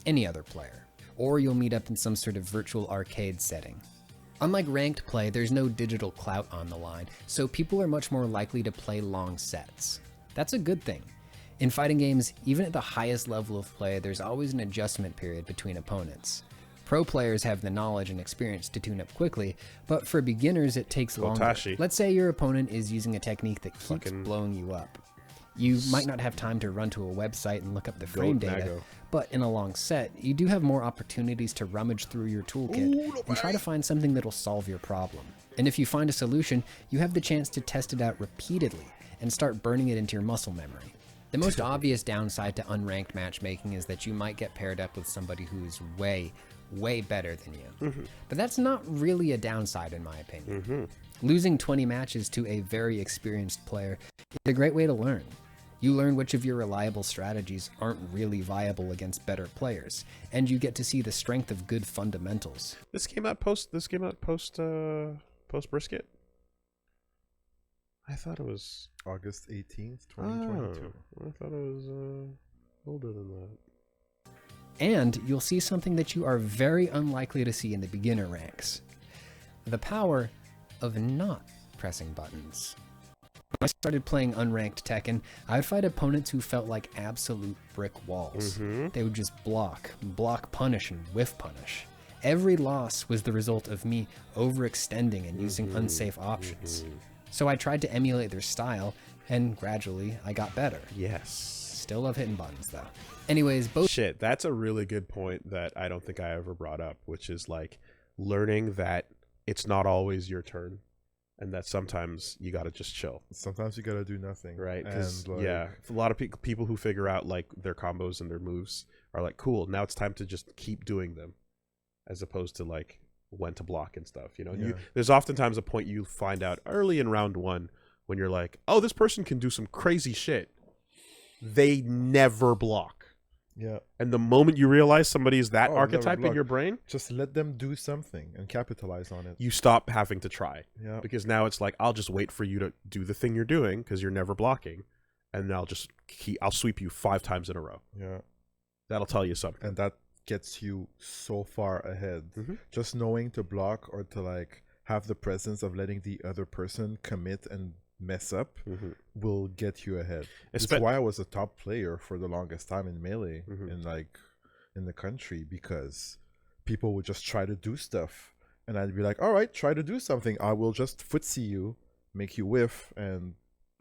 Any other player. Or you'll meet up in some sort of virtual arcade setting. Unlike ranked play, there's no digital clout on the line, so people are much more likely to play long sets. That's a good thing. In fighting games, even at the highest level of play, there's always an adjustment period between opponents. Pro players have the knowledge and experience to tune up quickly, but for beginners it takes longer. Let's say your opponent is using a technique that keeps blowing you up. You might not have time to run to a website and look up the frame data, but in a long set, you do have more opportunities to rummage through your toolkit and try to find something that'll solve your problem. And if you find a solution, you have the chance to test it out repeatedly and start burning it into your muscle memory. The most obvious downside to unranked matchmaking is that you might get paired up with somebody who is way better than you. But that's not really a downside in my opinion. Losing 20 matches to a very experienced player is a great way to learn. You learn which of your reliable strategies aren't really viable against better players, and you get to see the strength of good fundamentals. This came out post brisket. I thought it was August 18th, 2022. I thought it was older than that. And you'll see something that you are very unlikely to see in the beginner ranks. The power of not pressing buttons. When I started playing unranked Tekken, I would fight opponents who felt like absolute brick walls. They would just block, punish, and whiff punish. Every loss was the result of me overextending and using unsafe options. So I tried to emulate their style, and gradually I got better. Yes. Still love hitting buttons though. Anyways, both shit, that's a really good point that I don't think I ever brought up, which is like learning that it's not always your turn. And that sometimes you gotta just chill. Sometimes you gotta do nothing, right? Because like, yeah, a lot of people who figure out like their combos and their moves are like, cool. Now it's time to just keep doing them, as opposed to like when to block and stuff. You know, there's oftentimes a point you find out early in round one when you're like, oh, this person can do some crazy shit. They never block. Yeah. And the moment you realize somebody is that archetype in your brain, just let them do something and capitalize on it. You stop having to try. Yeah. Because now it's like, I'll just wait for you to do the thing you're doing because you're never blocking. And I'll just I'll sweep you 5 times in a row. Yeah. That'll tell you something. And that gets you so far ahead. Just knowing to block or to like have the presence of letting the other person commit and mess up will get you ahead. That's why I was a top player for the longest time in Melee in the country, because people would just try to do stuff and I'd be like, all right, try to do something. I will just footsie you, make you whiff, and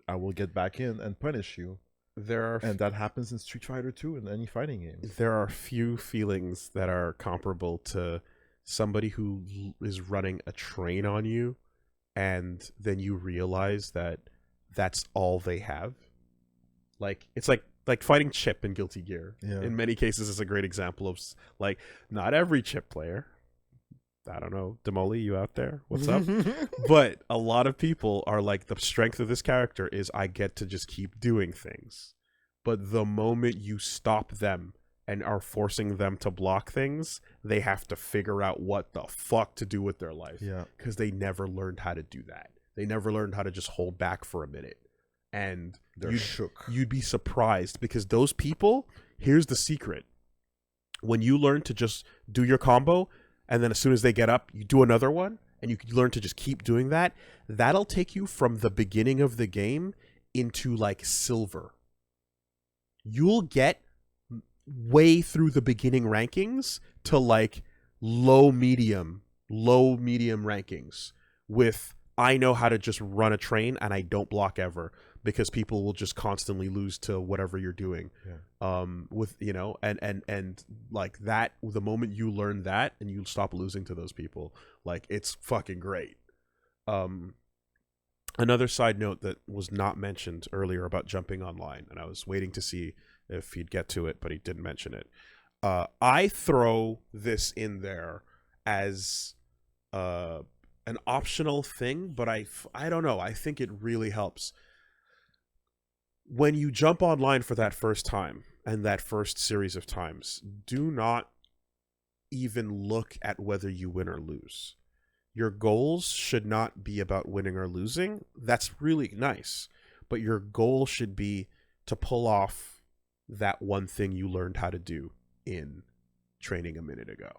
I will get back in and punish you. And that happens in Street Fighter 2 and any fighting game. There are few feelings that are comparable to somebody who is running a train on you and then you realize that that's all they have. Like, it's like fighting Chip in Guilty Gear. Yeah. In many cases, is a great example of, like, not every Chip player. I don't know, Demoli, you out there? What's up? But a lot of people are like, the strength of this character is I get to just keep doing things. But the moment you stop them and are forcing them to block things, they have to figure out what the fuck to do with their life. Yeah. Because they never learned how to do that. They never learned how to just hold back for a minute. And they're shook. You'd be surprised, because those people, here's the secret. When you learn to just do your combo, and then as soon as they get up, you do another one, and you learn to just keep doing that, that'll take you from the beginning of the game into like silver. You'll get way through the beginning rankings to like low medium rankings with, I know how to just run a train and I don't block ever, because people will just constantly lose to whatever you're doing. With, you know, and like that, the moment you learn that and you stop losing to those people, like, it's fucking great. Another side note that was not mentioned earlier about jumping online, and I was waiting to see if he'd get to it, but he didn't mention it. I throw this in there as an optional thing, but I don't know. I think it really helps. When you jump online for that first time and that first series of times, do not even look at whether you win or lose. Your goals should not be about winning or losing. That's really nice. But your goal should be to pull off that one thing you learned how to do in training a minute ago.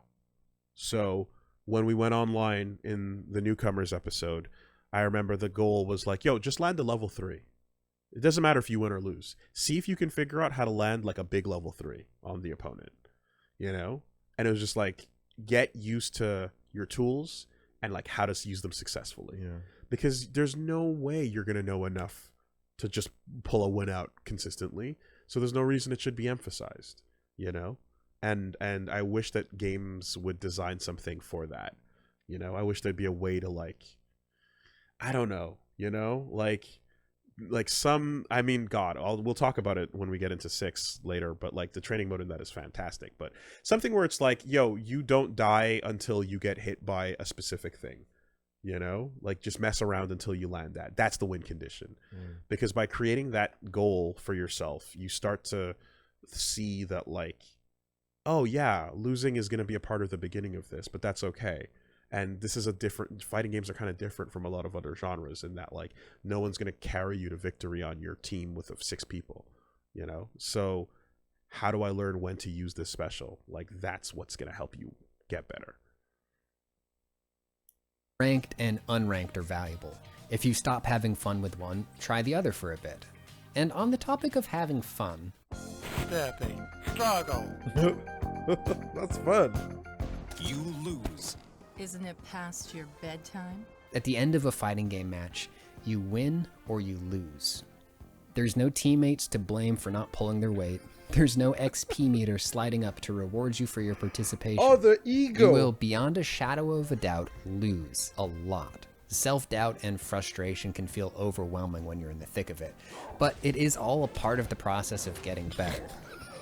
So when we went online in the newcomers episode, I remember the goal was like, yo, just land a level 3. It doesn't matter if you win or lose. See if you can figure out how to land like a big level 3 on the opponent, you know? And it was just like, get used to your tools and like how to use them successfully. Yeah. Because there's no way you're going to know enough to just pull a win out consistently. So there's no reason it should be emphasized, you know? And I wish that games would design something for that. You know, I wish there'd be a way to like, I don't know, you know, like some, I mean, God, we'll talk about it when we get into 6 later, but like the training mode in that is fantastic. But something where it's like, yo, you don't die until you get hit by a specific thing, you know, like just mess around until you land that. That's the win condition. Because by creating that goal for yourself, you start to see that like, oh yeah, losing is going to be a part of the beginning of this, but that's okay. And this is a different, fighting games are kind of different from a lot of other genres in that like no one's going to carry you to victory on your team with 6 people, you know? So how do I learn when to use this special? Like, that's what's going to help you get better. Ranked and unranked are valuable. If you stop having fun with one, try the other for a bit. And on the topic of having fun... Stepping. Struggle. That's fun. You lose. Isn't it past your bedtime? At the end of a fighting game match, you win or you lose. There's no teammates to blame for not pulling their weight. There's no XP meter sliding up to reward you for your participation. Oh, the ego! You will, beyond a shadow of a doubt, lose a lot. Self-doubt and frustration can feel overwhelming when you're in the thick of it, but it is all a part of the process of getting better.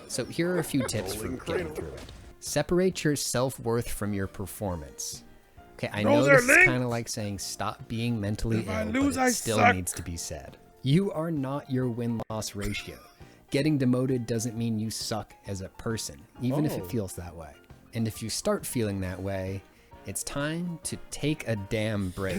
So here are a few tips for getting through it. Separate your self-worth from your performance. Okay, I know this is kind of like saying stop being mentally ill, but it still needs to be said. You are not your win-loss ratio. Getting demoted doesn't mean you suck as a person, even if it feels that way. And if you start feeling that way, it's time to take a damn break.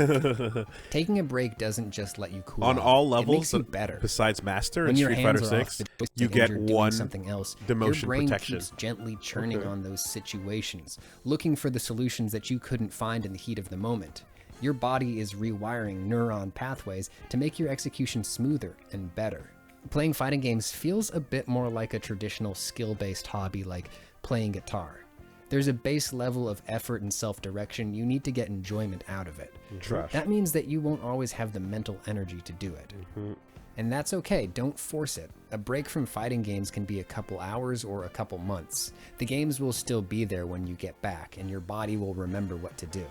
Taking a break doesn't just let you cool on off. all levels. It makes you better. Besides Master When and your Street hands Fighter are off 6, the joystick you and get you're doing one something else. demotion Your brain protection. keeps gently churning on those situations, looking for the solutions that you couldn't find in the heat of the moment. Your body is rewiring neuron pathways to make your execution smoother and better. Playing fighting games feels a bit more like a traditional skill-based hobby like playing guitar. There's a base level of effort and self-direction. You need to get enjoyment out of it. Trash. That means that you won't always have the mental energy to do it. And that's okay, don't force it. A break from fighting games can be a couple hours or a couple months. The games will still be there when you get back, and your body will remember what to do.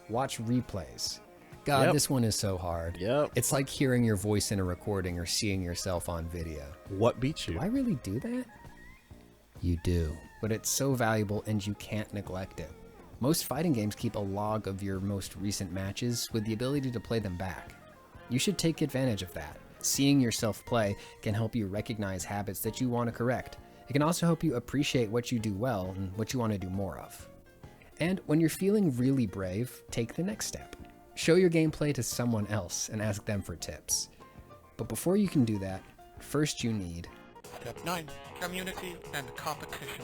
Watch replays. God, this one is so hard. It's like hearing your voice in a recording or seeing yourself on video. What beats you? Do I really do that? You do. But it's so valuable and you can't neglect it. Most fighting games keep a log of your most recent matches with the ability to play them back. You should take advantage of that. Seeing yourself play can help you recognize habits that you want to correct. It can also help you appreciate what you do well and what you want to do more of. And when you're feeling really brave, take the next step. Show your gameplay to someone else and ask them for tips. But before you can do that, first you need... Step 9. Community and competition.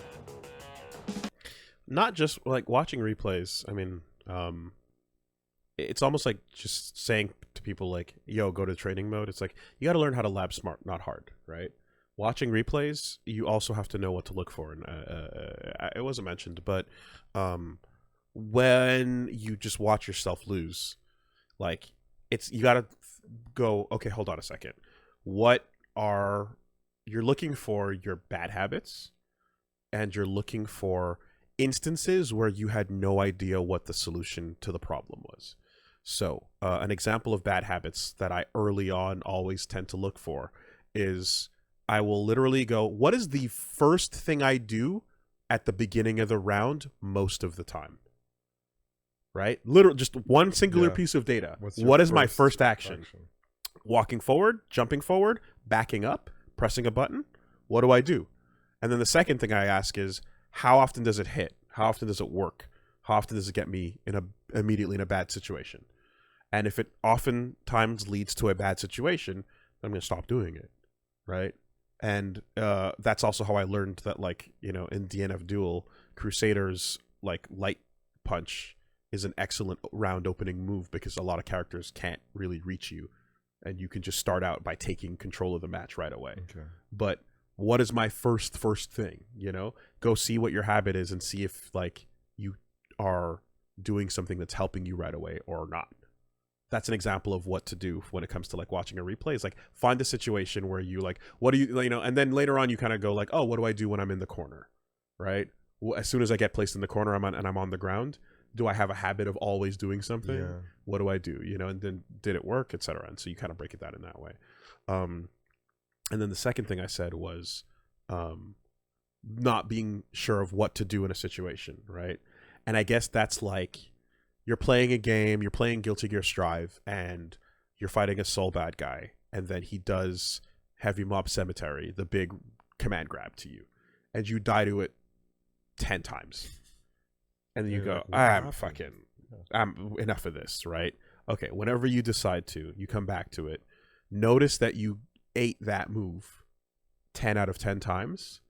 Not just like watching replays. I mean, it's almost like just saying to people like, yo, go to training mode. It's like, you got to learn how to lab smart, not hard, right? Watching replays, you also have to know what to look for. And it wasn't mentioned, but when you just watch yourself lose, like, you got to go, okay, hold on a second. You're looking for your bad habits, and you're looking for instances where you had no idea what the solution to the problem was. So an example of bad habits that I early on always tend to look for is I will literally go, what is the first thing I do at the beginning of the round most of the time? Right? Literally just one singular piece of data. What is my first action? Walking forward, jumping forward, backing up, pressing a button. What do I do? And then the second thing I ask is, how often does it hit? How often does it work? How often does it get me immediately in a bad situation? And if it oftentimes leads to a bad situation, I'm going to stop doing it, right? And that's also how I learned that, like, you know, in DNF Duel, Crusader's like light punch is an excellent round opening move because a lot of characters can't really reach you, and you can just start out by taking control of the match right away. Okay. But what is my first thing, you know? Go see what your habit is and see if, like, you are doing something that's helping you right away or not. That's an example of what to do when it comes to, like, watching a replay. Is like, find a situation where you, like, what do you know, and then later on you kind of go like, oh, what do I do when I'm in the corner, right? As soon as I get placed in the corner, I'm on the ground, do I have a habit of always doing something? Yeah. What do I do? You know, and then did it work, etc. And so you kind of break it down in that way. And then the second thing I said was not being sure of what to do in a situation, right? And I guess that's like, you're playing a game, you're playing Guilty Gear Strive, and you're fighting a soul bad guy, and then he does Heavy Mob Cemetery, the big command grab to you, and you die to it 10 times. And then you go, I'm enough of this, right? Okay, whenever you decide to, you come back to it, notice that you ate that move 10 out of 10 times,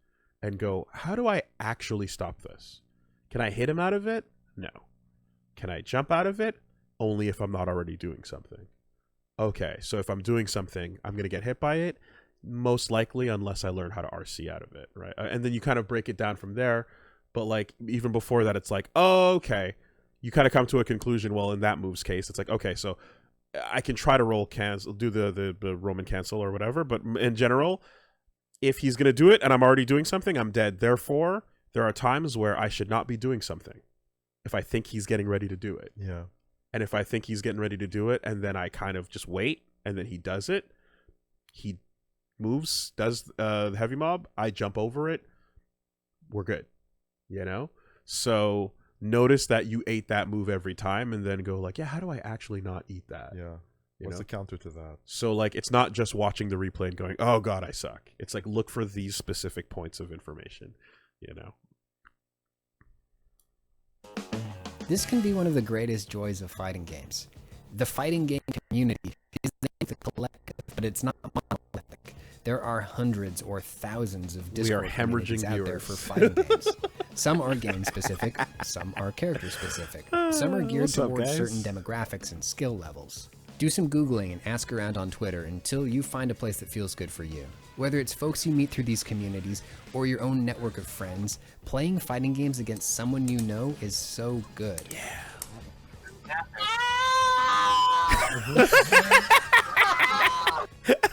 and go, how do I actually stop this? Can I hit him out of it? No. Can I jump out of it? Only if I'm not already doing something. Okay, so if I'm doing something, I'm going to get hit by it, most likely, unless I learn how to RC out of it, right? And then you kind of break it down from there. But like even before that, it's like, oh, okay. You kind of come to a conclusion. Well, in that move's case, it's like, okay, so I can try to roll cancel, do the Roman cancel or whatever. But in general, if he's going to do it and I'm already doing something, I'm dead. Therefore, there are times where I should not be doing something if I think he's getting ready to do it. Yeah. And if I think he's getting ready to do it and then I kind of just wait and then he does it, he moves, does the heavy mob, I jump over it, we're good. You know? So notice that you ate that move every time and then go like, yeah, how do I actually not eat that? Yeah. You What's know? the counter to that? So like it's not just watching the replay and going, oh god, I suck. It's like look for these specific points of information, you know. This can be one of the greatest joys of fighting games. The fighting game community is the collective, but it's not monolithic. There are hundreds or thousands of Discord communities out there for fighting games. Some are game specific, some are character specific, some are geared towards certain demographics and skill levels. Do some Googling and ask around on Twitter until you find a place that feels good for you. Whether it's folks you meet through these communities or your own network of friends, playing fighting games against someone you know is so good. Yeah.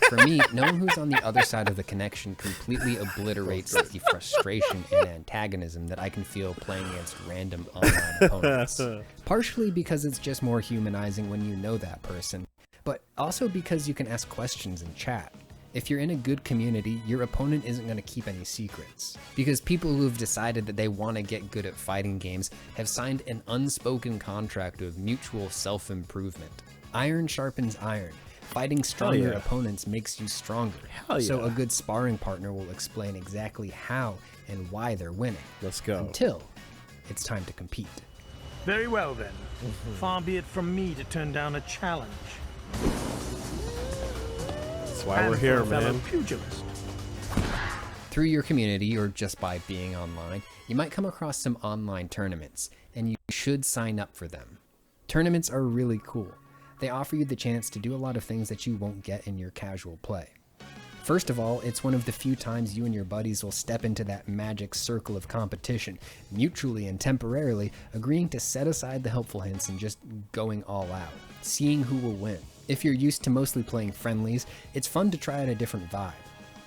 For me, knowing who's on the other side of the connection completely obliterates the frustration and antagonism that I can feel playing against random online opponents. Partially because it's just more humanizing when you know that person, but also because you can ask questions in chat. If you're in a good community, your opponent isn't going to keep any secrets. Because people who've decided that they want to get good at fighting games have signed an unspoken contract of mutual self-improvement. Iron sharpens iron. Fighting stronger opponents makes you stronger. So a good sparring partner will explain exactly how and why they're winning. Let's go. Until it's time to compete. Very well then. Far be it from me to turn down a challenge. That's why we're here, man. Pugilist. Through your community or just by being online, you might come across some online tournaments, and you should sign up for them. Tournaments are really cool. They offer you the chance to do a lot of things that you won't get in your casual play. First of all, it's one of the few times you and your buddies will step into that magic circle of competition, mutually and temporarily agreeing to set aside the helpful hints and just going all out, seeing who will win. If you're used to mostly playing friendlies, it's fun to try out a different vibe.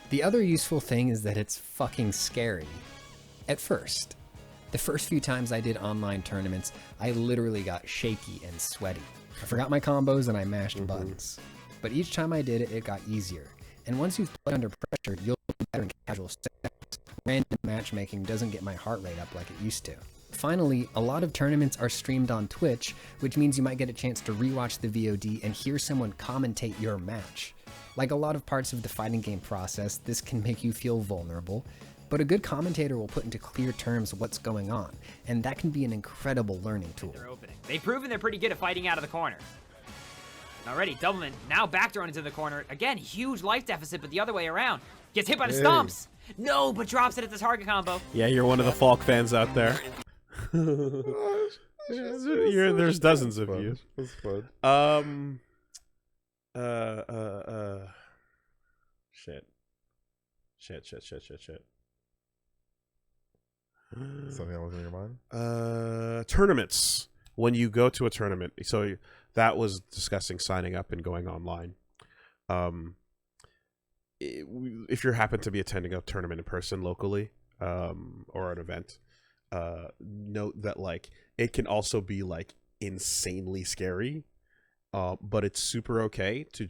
The other useful thing is that it's fucking scary. At first. The first few times I did online tournaments, I literally got shaky and sweaty. I forgot my combos and I mashed buttons. But each time I did it, it got easier. And once you've played under pressure, you'll be better in casual settings. Random matchmaking doesn't get my heart rate up like it used to. Finally, a lot of tournaments are streamed on Twitch, which means you might get a chance to rewatch the VOD and hear someone commentate your match. Like a lot of parts of the fighting game process, this can make you feel vulnerable, but a good commentator will put into clear terms what's going on, and that can be an incredible learning tool. They've proven they're pretty good at fighting out of the corner. Already, Doubleman now back thrown into the corner. Again, huge life deficit, but the other way around. Gets hit by the stomps. No, but drops it at the target combo. Yeah, you're one of the Falk fans out there. There's dozens of you. That's fun. Shit. Something that was in your mind? Tournaments. When you go to a tournament, so that was discussing signing up and going online. If you happen to be attending a tournament in person locally, or an event, note that like it can also be like insanely scary, but it's super okay to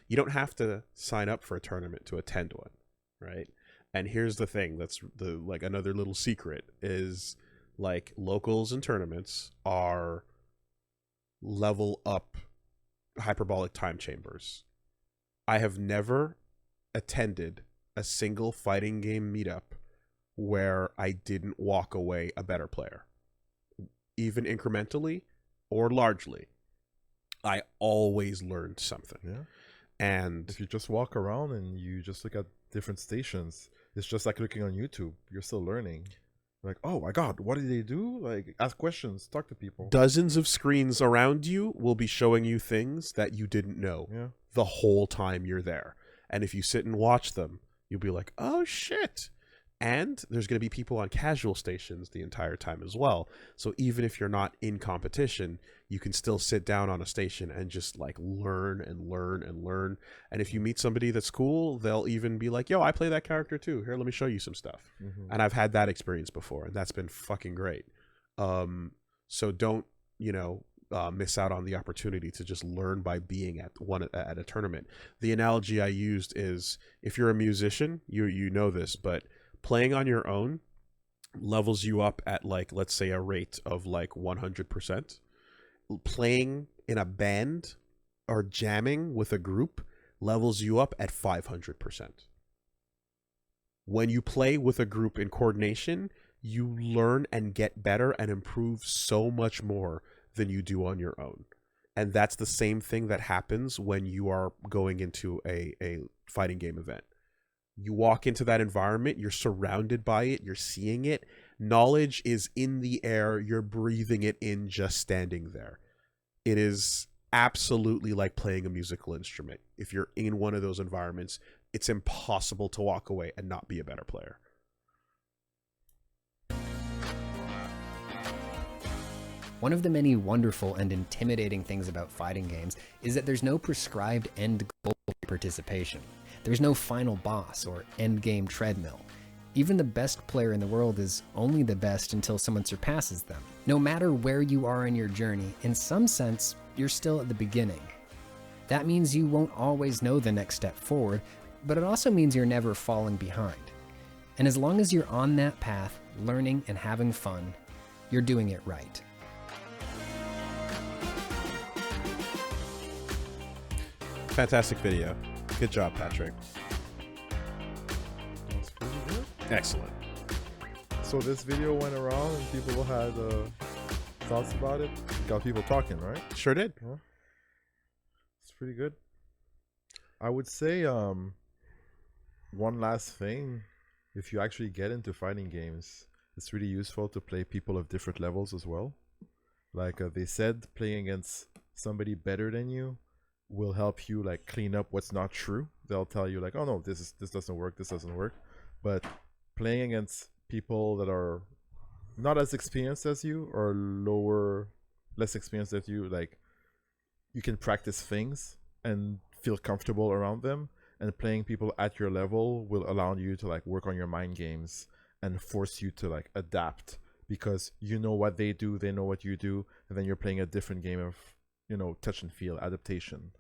you don't have to sign up for a tournament to attend one, right? And here's the thing, that's the like another little secret is like locals and tournaments are level up hyperbolic time chambers. I have never attended a single fighting game meetup where I didn't walk away a better player, even incrementally or largely. I always learned something. Yeah. And if you just walk around and you just look at different stations, it's just like looking on YouTube. You're still learning. Like, oh my god, what did they do? Like, ask questions, talk to people. Dozens of screens around you will be showing you things that you didn't know the whole time you're there. And if you sit and watch them, you'll be like, oh shit. And there's going to be people on casual stations the entire time as well. So even if you're not in competition, you can still sit down on a station and just like learn and learn and learn. And if you meet somebody that's cool, they'll even be like, yo, I play that character too. Here, let me show you some stuff. And I've had that experience before, and that's been fucking great. So don't, miss out on the opportunity to just learn by being at a tournament. The analogy I used is, if you're a musician, you know this, but playing on your own levels you up at, like, let's say a rate of like 100%. Playing in a band or jamming with a group levels you up at 500%. When you play with a group in coordination, you learn and get better and improve so much more than you do on your own. And that's the same thing that happens when you are going into a fighting game event. You walk into that environment, you're surrounded by it, you're seeing it. Knowledge is in the air, you're breathing it in just standing there. It is absolutely like playing a musical instrument. If you're in one of those environments, it's impossible to walk away and not be a better player. One of the many wonderful and intimidating things about fighting games is that there's no prescribed end goal for participation. There's no final boss or end game treadmill. Even the best player in the world is only the best until someone surpasses them. No matter where you are in your journey, in some sense, you're still at the beginning. That means you won't always know the next step forward, but it also means you're never falling behind. And as long as you're on that path, learning and having fun, you're doing it right. Fantastic video. Good job, Patrick. That's pretty good. Excellent. So this video went around and people had thoughts about it. Got people talking, right? Sure did. Huh? It's pretty good. I would say one last thing. If you actually get into fighting games, it's really useful to play people of different levels as well. Like they said, playing against somebody better than you will help you like clean up what's not true. They'll tell you like, oh no, this doesn't work, this doesn't work. But playing against people that are not as experienced as you or less experienced as you, like you can practice things and feel comfortable around them. And playing people at your level will allow you to like work on your mind games and force you to like adapt, because you know what they do, they know what you do, and then you're playing a different game of, touch and feel, adaptation.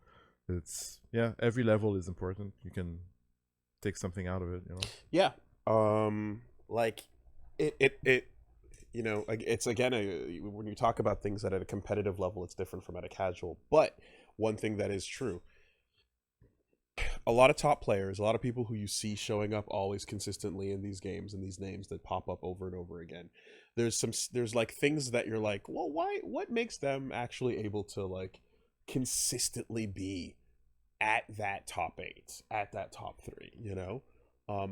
It's every level is important. You can take something out of it, Yeah. Like it's again when you talk about things at a competitive level, it's different from at a casual. But one thing that is true, a lot of top players, a lot of people who you see showing up always consistently in these games and these names that pop up over and over again, there's like things that you're like, well, what makes them actually able to like consistently be at that top 8, at that top 3,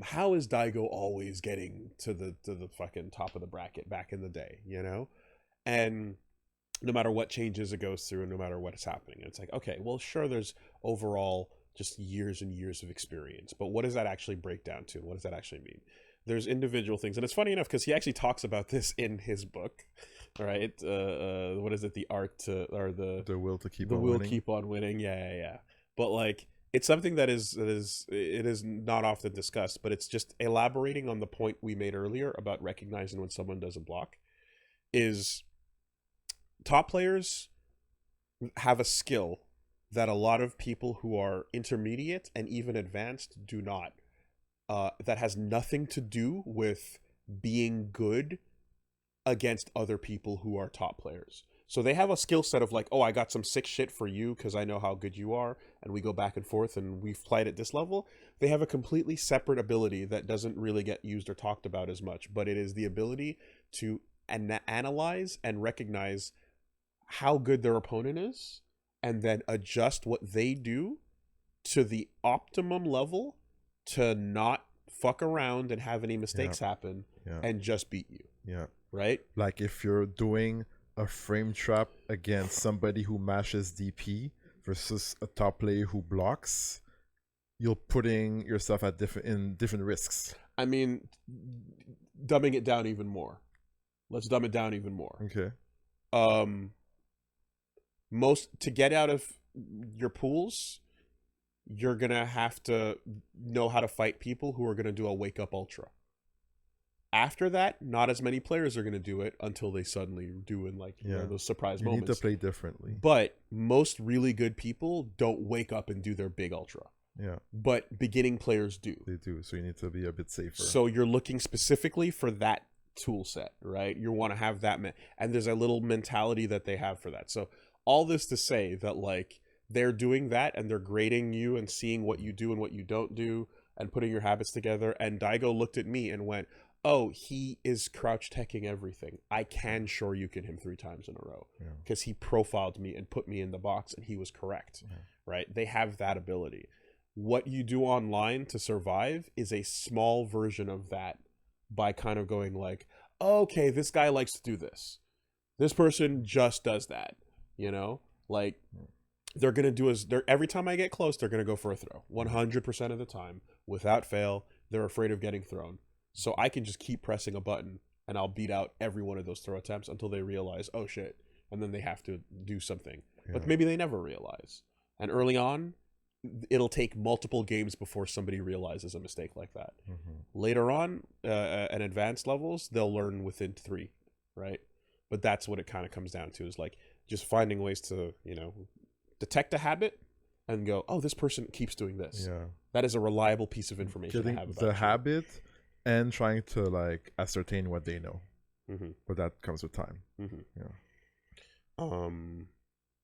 how is Daigo always getting to the fucking top of the bracket back in the day, and no matter what changes it goes through and no matter what is happening, it's like, okay, well, sure, there's overall just years and years of experience, but what does that actually break down to? What does that actually mean? There's individual things, and it's funny enough because he actually talks about this in his book. All right, what is it? The art or the will to keep the on will winning. keep on winning. Yeah. But like, it's something that is not often discussed, but it's just elaborating on the point we made earlier about recognizing when someone doesn't block. Is top players have a skill that a lot of people who are intermediate and even advanced do not. That has nothing to do with being good against other people who are top players. So they have a skill set of like, oh, I got some sick shit for you because I know how good you are, and we go back and forth and we've played at this level. They have a completely separate ability that doesn't really get used or talked about as much, but it is the ability to analyze and recognize how good their opponent is, and then adjust what they do to the optimum level to not fuck around and have any mistakes happen and just beat you. Yeah. Right? Like if you're doing a frame trap against somebody who mashes DP versus a top player who blocks, you're putting yourself at different risks. I mean, dumbing it down even more. Let's dumb it down even more. Okay. To get out of your pools, you're gonna have to know how to fight people who are gonna do a wake up ultra. After that, not as many players are gonna do it until they suddenly do in like those surprise moments. You need to play differently. But most really good people don't wake up and do their big ultra. Yeah. But beginning players do. They do. So you need to be a bit safer. So you're looking specifically for that tool set, right? You want to have that, and there's a little mentality that they have for that. So all this to say that like they're doing that and they're grading you and seeing what you do and what you don't do and putting your habits together. And Daigo looked at me and went, "Oh, he is crouch teching everything. I can Shoryuken him 3 times in a row because he profiled me and put me in the box and he was correct." Right? They have that ability. What you do online to survive is a small version of that, by kind of going like, okay, this guy likes to do this. This person just does that, you know? Like, they're going to do every time I get close, they're going to go for a throw. 100% of the time, without fail, they're afraid of getting thrown. So I can just keep pressing a button, and I'll beat out every one of those throw attempts until they realize, oh shit, and then they have to do something. But maybe they never realize. And early on, it'll take multiple games before somebody realizes a mistake like that. Later on, at advanced levels, they'll learn within 3, right? But that's what it kind of comes down to, is like just finding ways to, you know, detect a habit and go, oh, this person keeps doing this. Yeah. That is a reliable piece of information Getting to have about the you. habit and trying to like ascertain what they know. But that comes with time.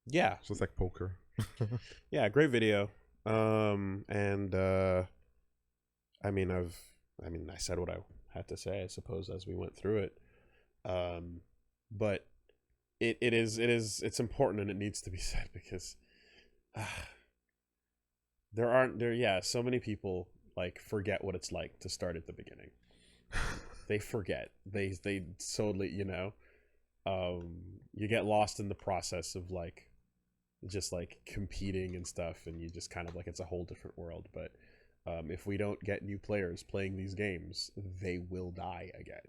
Yeah. So it's like poker. Yeah, great video. I mean, I said what I had to say, I suppose, as we went through it. But it's important and it needs to be said because so many people like forget what it's like to start at the beginning. They forget. They totally, you know, you get lost in the process of like just like competing and stuff, and you just kind of like, it's a whole different world. But if we don't get new players playing these games, they will die again.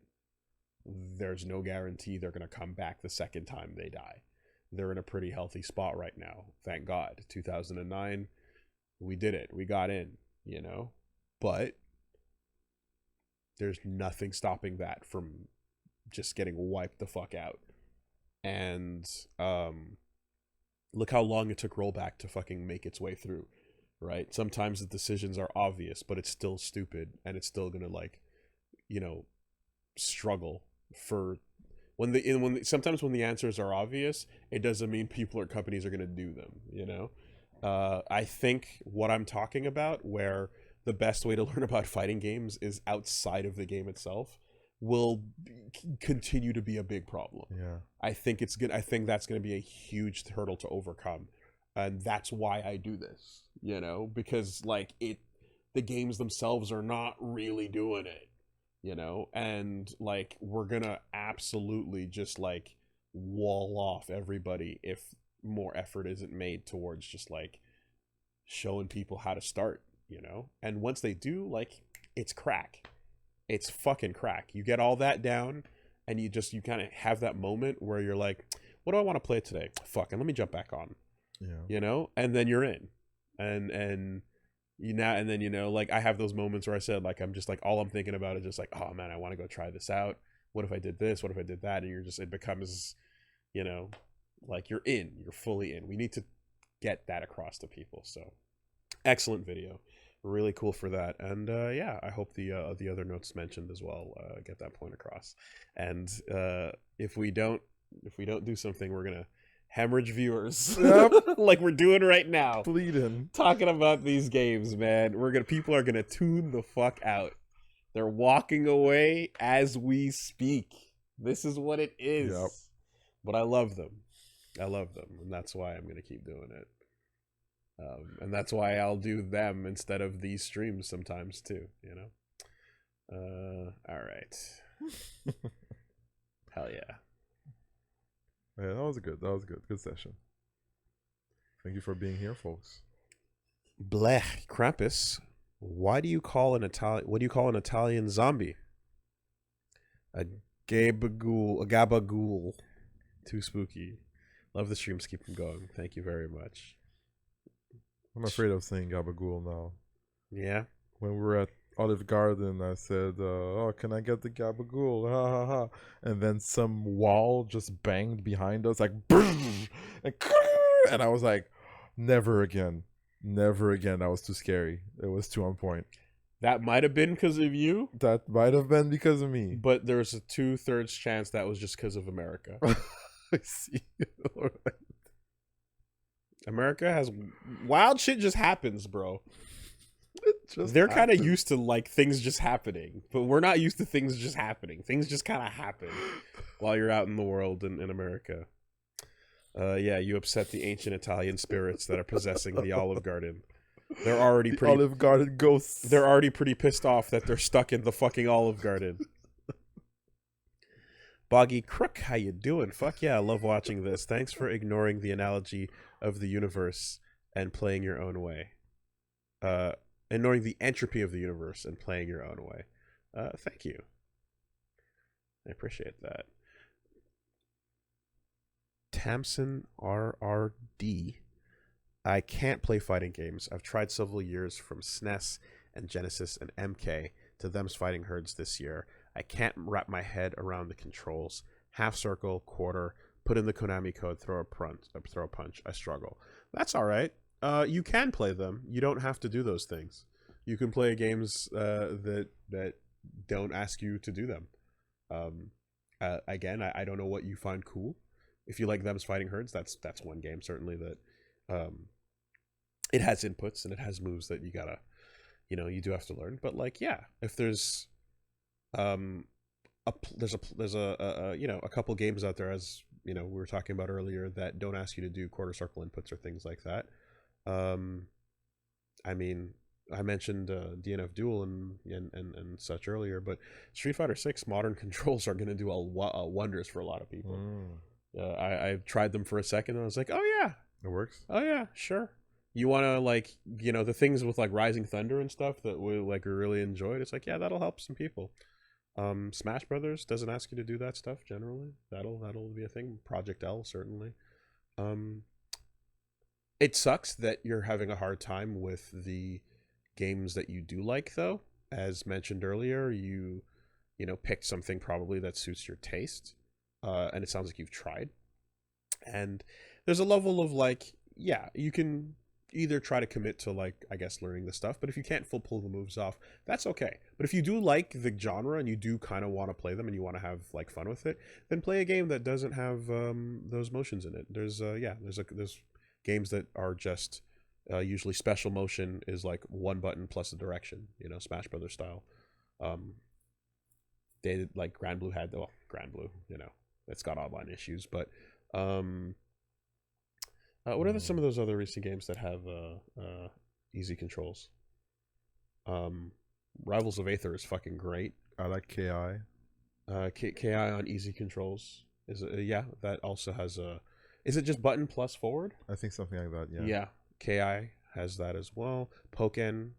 There's no guarantee they're going to come back the second time they die. They're in a pretty healthy spot right now, thank God. 2009, we did it, we got in, you know, but there's nothing stopping that from just getting wiped the fuck out. And look how long it took Rollback to fucking make its way through, right? Sometimes the decisions are obvious, but it's still stupid, and it's still gonna, like, you know, struggle for sometimes when the answers are obvious, it doesn't mean people or companies are gonna do them, you know? I think what I'm talking about, where the best way to learn about fighting games is outside of the game itself, will continue to be a big problem. I think it's good. I think that's going to be a huge hurdle to overcome, and that's why I do this, you know, because like the games themselves are not really doing it, you know, and like we're gonna absolutely just like wall off everybody if more effort isn't made towards just like showing people how to start, you know. And once they do, like, it's crack. It's fucking crack. You get all that down, and you kind of have that moment where you're like, what do I want to play today? Fuck, and let me jump back on. You know, and then you're in. And then, you know, like I have those moments where I said, like, I'm just like, all I'm thinking about is just like, oh man, I want to go try this out. What if I did this? What if I did that? And it becomes, you know, like you're fully in. We need to get that across to people. So excellent video. Really cool for that. And yeah, I hope the other notes mentioned as well get that point across. And if we don't do something, we're gonna hemorrhage viewers. Like we're doing right now, bleeding talking about these games, man. People are gonna tune the fuck out. They're walking away as we speak. This is what it is. But I love them, and that's why I'm gonna keep doing it. And that's why I'll do them instead of these streams sometimes too, you know? All right. Hell yeah. Yeah, that was good. That was good. Good session. Thank you for being here, folks. Blech, Krampus. What do you call an Italian zombie? A gabagool. Too spooky. Love the streams. Keep them going. Thank you very much. I'm afraid of saying gabagool now. Yeah. When we were at Olive Garden, I said, "Oh, can I get the gabagool?" Ha ha ha! And then some wall just banged behind us, like, and I was like, "Never again, never again." That was too scary. It was too on point. That might have been because of you. That might have been because of me. But there's a 2/3 chance that was just because of America. I see. All right. America has wild shit just happens, bro. Just They're kind of used to like things just happening, but we're not used to things just happening. Things just kind of happen while you're out in the world in America. Yeah, you upset the ancient Italian spirits that are possessing the Olive Garden. They're already pretty Olive Garden ghosts. They're already pretty pissed off that they're stuck in the fucking Olive Garden. Boggy Crook, how you doing? Fuck yeah, I love watching this. Thanks for ignoring the analogy of the universe and playing your own way. Ignoring the entropy of the universe and playing your own way. Thank you. I appreciate that. Tamsin RRD. I can't play fighting games. I've tried several years from SNES and Genesis and MK to them's fighting herds this year. I can't wrap my head around the controls. Half circle, quarter, put in the Konami code, throw a punch. I struggle. That's all right. You can play them. You don't have to do those things. You can play games that don't ask you to do them. Again, I don't know what you find cool. If you like them's fighting herds, that's one game certainly that it has inputs and it has moves that you gotta, you do have to learn. But like, yeah, if there's there's a couple games out there, as we were talking about earlier, that don't ask you to do quarter circle inputs or things like that. I mean, I mentioned DNF Duel and such earlier, but Street Fighter 6 modern controls are going to do wonders for a lot of people. I tried them for a second and I was like, oh yeah, it works. Oh yeah, sure. You want to like, the things with like Rising Thunder and stuff that we like really enjoyed. It's like, yeah, that'll help some people. Smash Brothers doesn't ask you to do that stuff generally. That'll be a thing. Project L certainly. It sucks that you're having a hard time with the games that you do like, though. As mentioned earlier, you picked something probably that suits your taste, and it sounds like you've tried. And there's a level of like, yeah, you can either try to commit to like, I guess, learning the stuff, but if you can't pull the moves off, that's okay. But if you do like the genre and you do kind of want to play them and you want to have like fun with it, then play a game that doesn't have those motions in it. There's games that are just usually special motion is like one button plus a direction, Smash Brothers style. They did, like Grand Blue had, Grand Blue, it's got online issues, but what are some of those other recent games that have easy controls? Rivals of Aether is fucking great. I like KI. KI on easy controls is that also has a. Is it just button plus forward? I think something like that. Yeah. Yeah. KI has that as well. Pokken,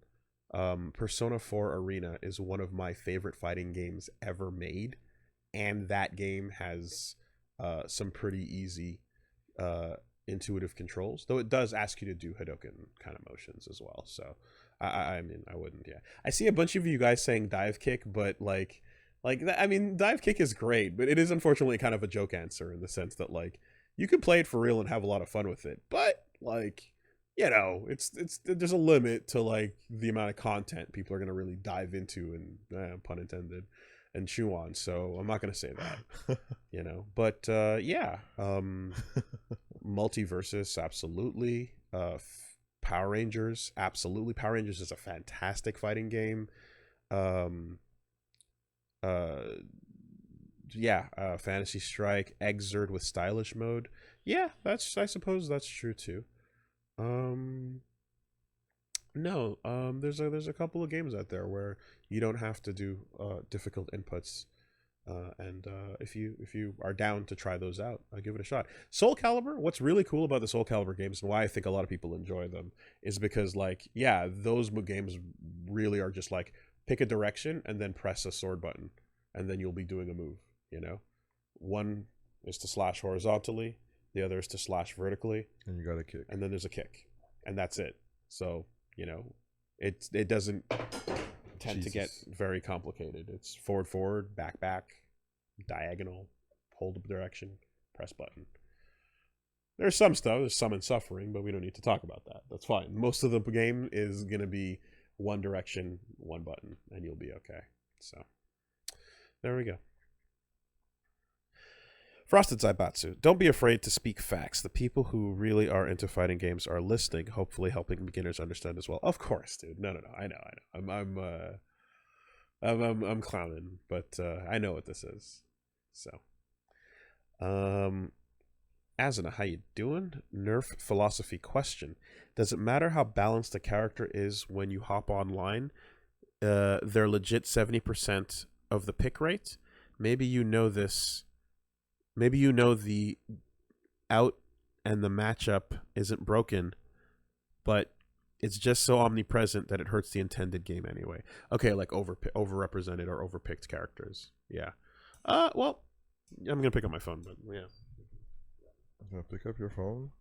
Persona 4 Arena is one of my favorite fighting games ever made, and that game has some pretty easy intuitive controls, though it does ask you to do Hadouken kind of motions as well. So I mean, I wouldn't. Yeah, I see a bunch of you guys saying dive kick, but like that. I mean, dive kick is great, but it is unfortunately kind of a joke answer in the sense that like you can play it for real and have a lot of fun with it, but like it's there's a limit to like the amount of content people are gonna really dive into and pun intended and chew on. So I'm not gonna say that, But yeah, Multiversus, absolutely. Power Rangers, absolutely. Power Rangers is a fantastic fighting game. Fantasy Strike, Exert with stylish mode. Yeah, I suppose that's true too. No, there's a couple of games out there where you don't have to do difficult inputs, and if you are down to try those out, give it a shot. Soul Calibur. What's really cool about the Soul Calibur games and why I think a lot of people enjoy them is because, like, yeah, those games really are just like pick a direction and then press a sword button, and then you'll be doing a move. You know, one is to slash horizontally, the other is to slash vertically, and you got a kick, and then there's a kick, and that's it. So, you know, it doesn't tend to get very complicated. It's forward, back, diagonal, hold the direction, press button. There's some stuff, there's some in suffering, but we don't need to talk about that. That's fine. Most of the game is going to be one direction, one button, and you'll be okay. So, there we go. Frosted Zaibatsu, don't be afraid to speak facts. The people who really are into fighting games are listening, hopefully helping beginners understand as well. Of course, dude. No. I know. I'm clowning, but I know what this is. So, Asuna, how you doing? Nerf philosophy question: does it matter how balanced a character is when you hop online? They're legit 70% of the pick rate. Maybe you know this. Maybe you know the out and the matchup isn't broken, but it's just so omnipresent that it hurts the intended game anyway. Okay, like overrepresented or overpicked characters. Yeah. Well, I'm gonna pick up my phone, but yeah. I'm gonna pick up your phone.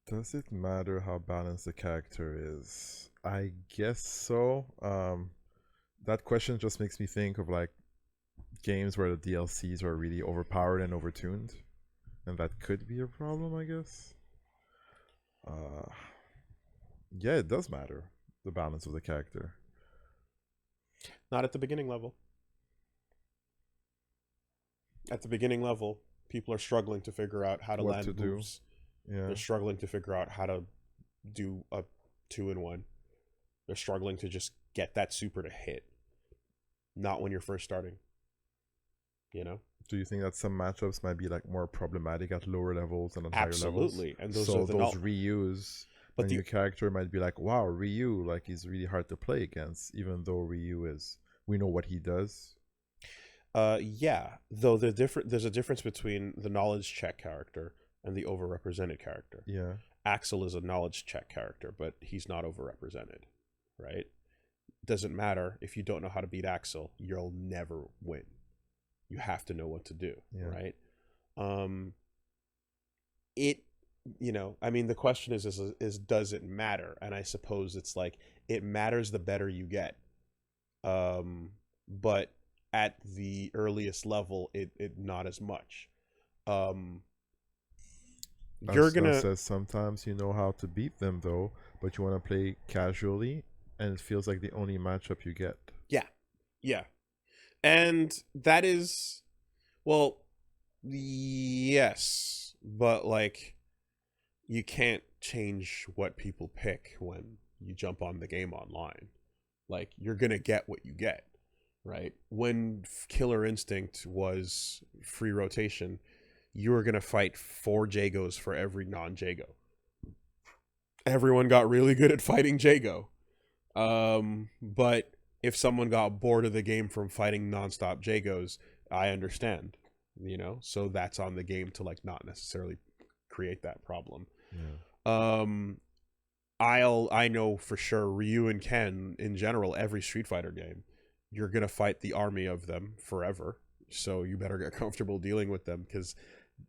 Does it matter how balanced the character is? I guess so. That question just makes me think of like games where the DLCs are really overpowered and overtuned, and that could be a problem, I guess. Yeah, it does matter, the balance of the character. Not at the beginning level. At the beginning level, people are struggling to figure out how to land moves. Yeah. They're struggling to figure out how to do a 2-in-1. They're struggling to just get that super to hit. Not when you're first starting. You know? Do you think that some matchups might be like more problematic at lower levels than at higher levels? Absolutely. And those so are those Ryus, but your character might be like, wow, Ryu, like he's really hard to play against, even though Ryu is, we know what he does. Yeah. Though there's a difference between the knowledge check character and the overrepresented character. Yeah. Axel is a knowledge check character, but he's not overrepresented, right? Doesn't matter if you don't know how to beat Axel, you'll never win. You have to know what to do, right? I mean, the question is does it matter? And I suppose it's like, it matters the better you get. But at the earliest level, it not as much. You're gonna says sometimes you know how to beat them though, but you want to play casually, and it feels like the only matchup you get. Yeah. And that is, well, yes, but like, you can't change what people pick when you jump on the game online. Like, you're gonna get what you get, right? When Killer Instinct was free rotation, you were gonna fight 4 Jagos for every non-Jago. Everyone got really good at fighting Jago. But if someone got bored of the game from fighting nonstop Jagos, I understand, you know? So that's on the game to like not necessarily create that problem. Yeah. I know for sure Ryu and Ken, in general, every Street Fighter game, you're going to fight the army of them forever. So you better get comfortable dealing with them, because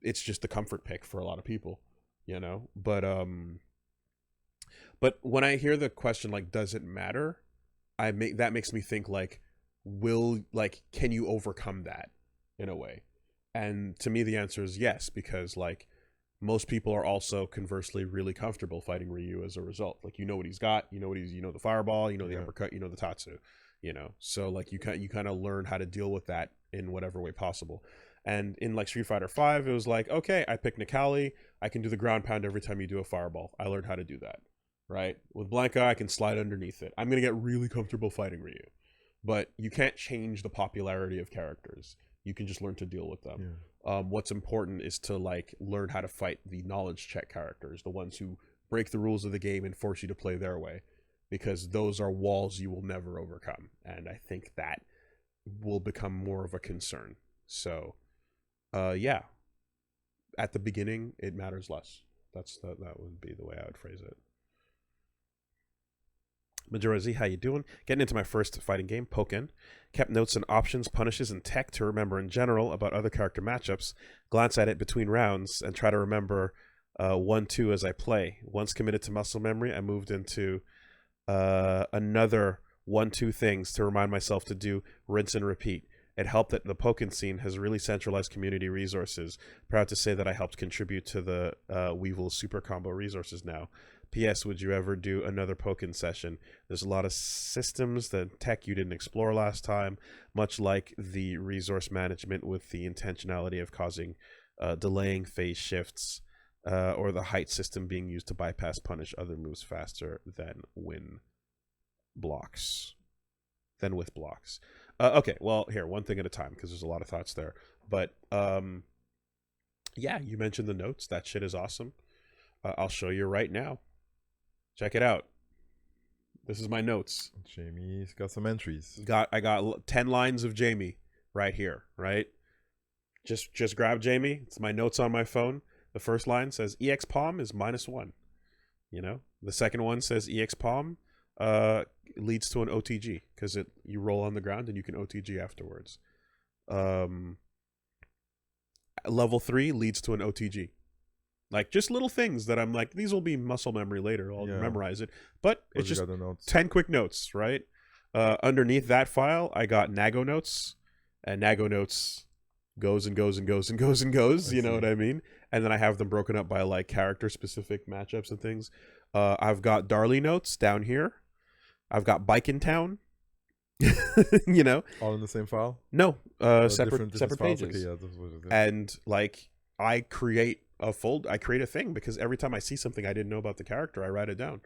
it's just the comfort pick for a lot of people, you know? But when I hear the question, like, does it matter? That makes me think like, can you overcome that in a way? And to me, the answer is yes, because like most people are also conversely really comfortable fighting Ryu as a result. Like, you know what he's got, you know the fireball, you know the uppercut, you know the tatsu, you know. So like you kind of learn how to deal with that in whatever way possible. And in like Street Fighter 5, it was like, okay, I pick Nikali, I can do the ground pound every time you do a fireball. I learned how to do that. Right? With Blanca, I can slide underneath it. I'm going to get really comfortable fighting Ryu. But you can't change the popularity of characters. You can just learn to deal with them. What's important is to like learn how to fight the knowledge check characters, the ones who break the rules of the game and force you to play their way, because those are walls you will never overcome. And I think that will become more of a concern. So, yeah, at the beginning, it matters less. That would be the way I would phrase it. Majorazi, how you doing? Getting into my first fighting game, Pokken. Kept notes on options, punishes, and tech to remember in general about other character matchups. Glance at it between rounds and try to remember 1-2 as I play. Once committed to muscle memory, I moved into another 1-2 things to remind myself to do rinse and repeat. It helped that the Pokken scene has really centralized community resources. Proud to say that I helped contribute to the Weevil Super Combo resources now. P.S. Would you ever do another Pokken session? There's a lot of systems, the tech you didn't explore last time, much like the resource management with the intentionality of causing delaying phase shifts, or the height system being used to bypass punish other moves faster than with blocks. Okay, well, here, one thing at a time, because there's a lot of thoughts there. But, yeah, you mentioned the notes. That shit is awesome. I'll show you right now. Check it out. This is my notes. Jamie's got some entries. I got 10 lines of Jamie right here, right? Just grab Jamie. It's my notes on my phone. The first line says EX Palm is -1. You know? The second one says EX Palm leads to an OTG, because you roll on the ground and you can OTG afterwards. Level 3 leads to an OTG. Like, just little things that I'm like, these will be muscle memory later. I'll memorize it. But it's just 10 quick notes, right? Underneath that file, I got Nago notes. And Nago notes goes and goes and goes and goes and goes. You know what I mean? And then I have them broken up by, like, character-specific matchups and things. I've got Darley notes down here. I've got Bike in Town. You know? All in the same file? No. Separate pages. Okay, yeah, that's what it is. And, like, I create a thing, because every time I see something I didn't know about the character, I write it down,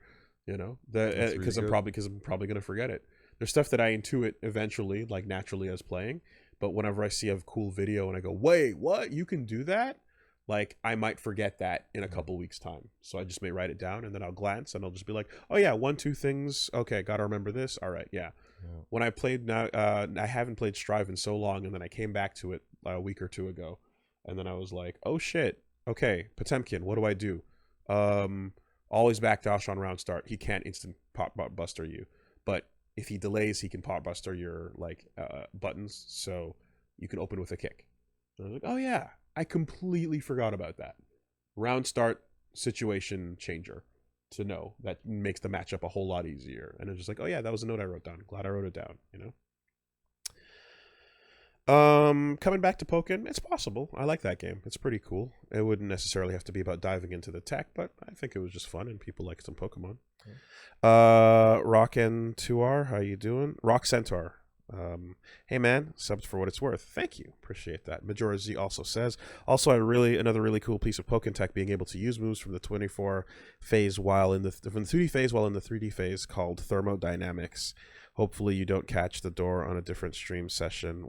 you know, because I'm probably going to forget it. There's stuff that I intuit eventually, like naturally as playing, but whenever I see a cool video and I go, wait, what? You can do that? Like, I might forget that in a couple weeks time. So I just may write it down, and then I'll glance and I'll just be like, oh yeah, 1-2 things. Okay. Got to remember this. All right. Yeah. When I played I haven't played Strive in so long. And then I came back to it a week or two ago, and then I was like, oh shit. Okay, Potemkin, what do I do? Always backdash on round start. He can't instant pop buster you, but if he delays, he can pop buster your buttons, so you can open with a kick. And I was like, oh yeah, I completely forgot about that. Round start situation changer to know. That makes the matchup a whole lot easier. And it's just like, oh yeah, that was a note I wrote down. Glad I wrote it down, you know? Coming back to Pokken, it's possible. I like that game. It's pretty cool. It wouldn't necessarily have to be about diving into the tech, but I think it was just fun and people like some Pokemon. Rock and 2R, how you doing? Rock Centaur. Hey man, subs for what it's worth. Thank you. Appreciate that. Majora Z also says, also another really cool piece of Pokken tech, being able to use moves from the 24 phase from the 2D phase while in the 3D phase, called thermodynamics. Hopefully you don't catch the door on a different stream session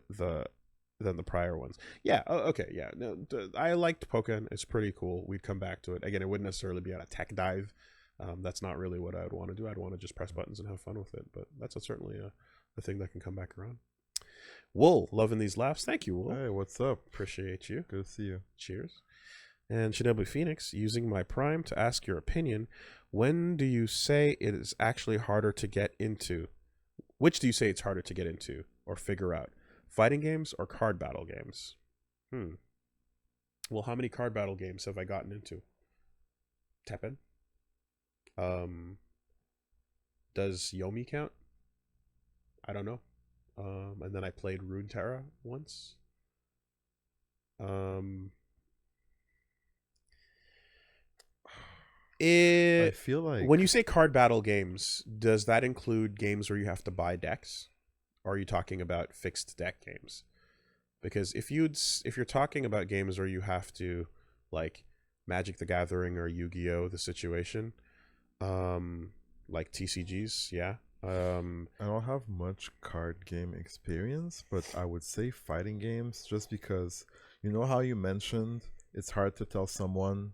than the prior ones. Yeah, okay, yeah. No, I liked Pokken. It's pretty cool. We'd come back to it. Again, it wouldn't necessarily be on a tech dive. That's not really what I'd want to do. I'd want to just press buttons and have fun with it. But that's certainly a thing that can come back around. Wool, loving these laughs. Thank you, Wool. Hey, what's up? Appreciate you. Good to see you. Cheers. And Shinobu Phoenix, using my Prime to ask your opinion, when do you say it is actually harder to get into? Which do you say it's harder to get into or figure out? Fighting games or card battle games? Well, how many card battle games have I gotten into? Teppen? Does Yomi count? I don't know. And then I played Runeterra once. I feel like when you say card battle games, does that include games where you have to buy decks? Or are you talking about fixed deck games? Because if you're talking about games where you have to, like Magic the Gathering or Yu-Gi-Oh! The Situation, like TCGs, yeah. I don't have much card game experience, but I would say fighting games, just because, you know how you mentioned it's hard to tell someone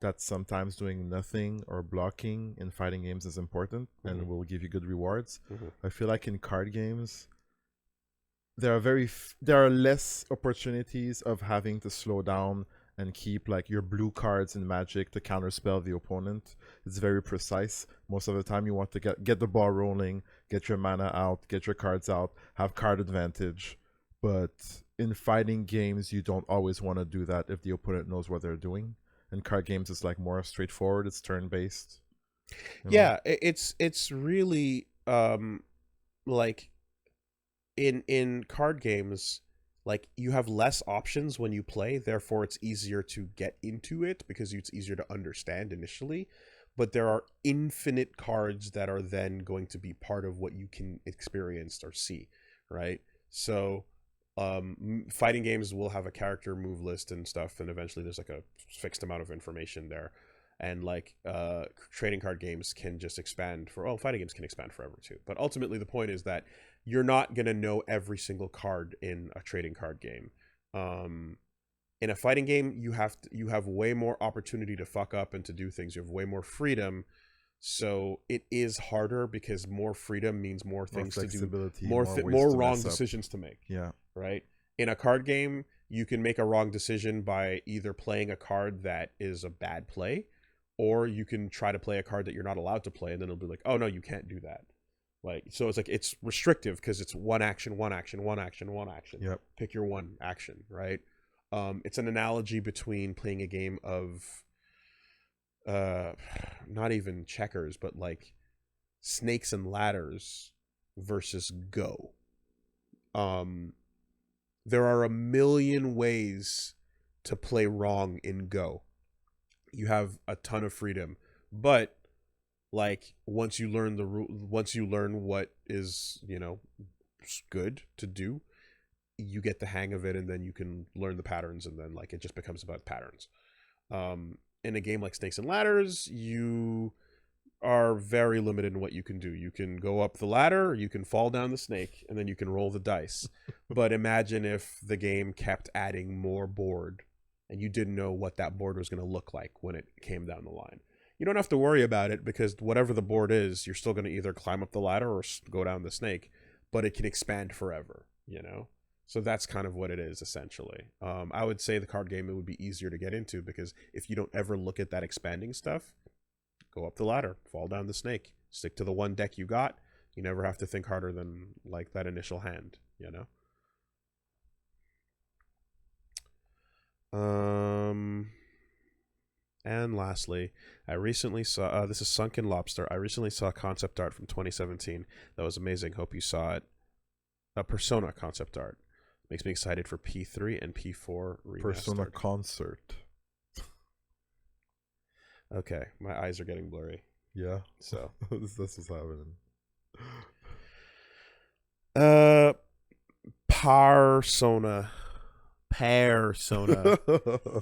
that sometimes doing nothing or blocking in fighting games is important and will give you good rewards. I feel like in card games, there are less opportunities of having to slow down and keep like your blue cards in Magic to counterspell the opponent. It's very precise. Most of the time you want to get the ball rolling, get your mana out, get your cards out, have card advantage. But in fighting games, you don't always want to do that if the opponent knows what they're doing. In card games, it's like more straightforward. It's turn-based. Yeah, it's really like in card games, like you have less options when you play, therefore it's easier to get into it because it's easier to understand initially. But there are infinite cards that are then going to be part of what you can experience or see, right? So fighting games will have a character move list and stuff, and eventually there's like a fixed amount of information there. And like trading card games can just expand fighting games can expand forever too. But ultimately the point is that you're not going to know every single card in a trading card game. In a fighting game, you have way more opportunity to fuck up and to do things. You have way more freedom. So it is harder because more freedom means more things to do, more wrong decisions to make. Yeah. Right? In a card game, you can make a wrong decision by either playing a card that is a bad play, or you can try to play a card that you're not allowed to play, and then it'll be like, oh no, you can't do that. Like, so it's like, it's restrictive because it's one action. Yep. Pick your one action, right? It's an analogy between playing a game of not even checkers, but like snakes and ladders versus Go. There are a million ways to play wrong in Go. You have a ton of freedom, but like once you learn once you learn what is, good to do, you get the hang of it, and then you can learn the patterns, and then like it just becomes about patterns. In a game like Snakes and Ladders, you are very limited in what you can do. You can go up the ladder, you can fall down the snake, and then you can roll the dice. But imagine if the game kept adding more board and you didn't know what that board was going to look like when it came down the line. You don't have to worry about it because whatever the board is, you're still going to either climb up the ladder or go down the snake, but it can expand forever, So that's kind of what it is, essentially. I would say the card game, it would be easier to get into because if you don't ever look at that expanding stuff, go up the ladder, fall down the snake, stick to the one deck you got. You never have to think harder than like that initial hand, And lastly, I recently saw, this is Sunken Lobster. I recently saw concept art from 2017. That was amazing. Hope you saw it. A Persona concept art. Makes me excited for P3 and P4 remastered. Persona concert. Okay, my eyes are getting blurry. Yeah. So this is happening. Persona.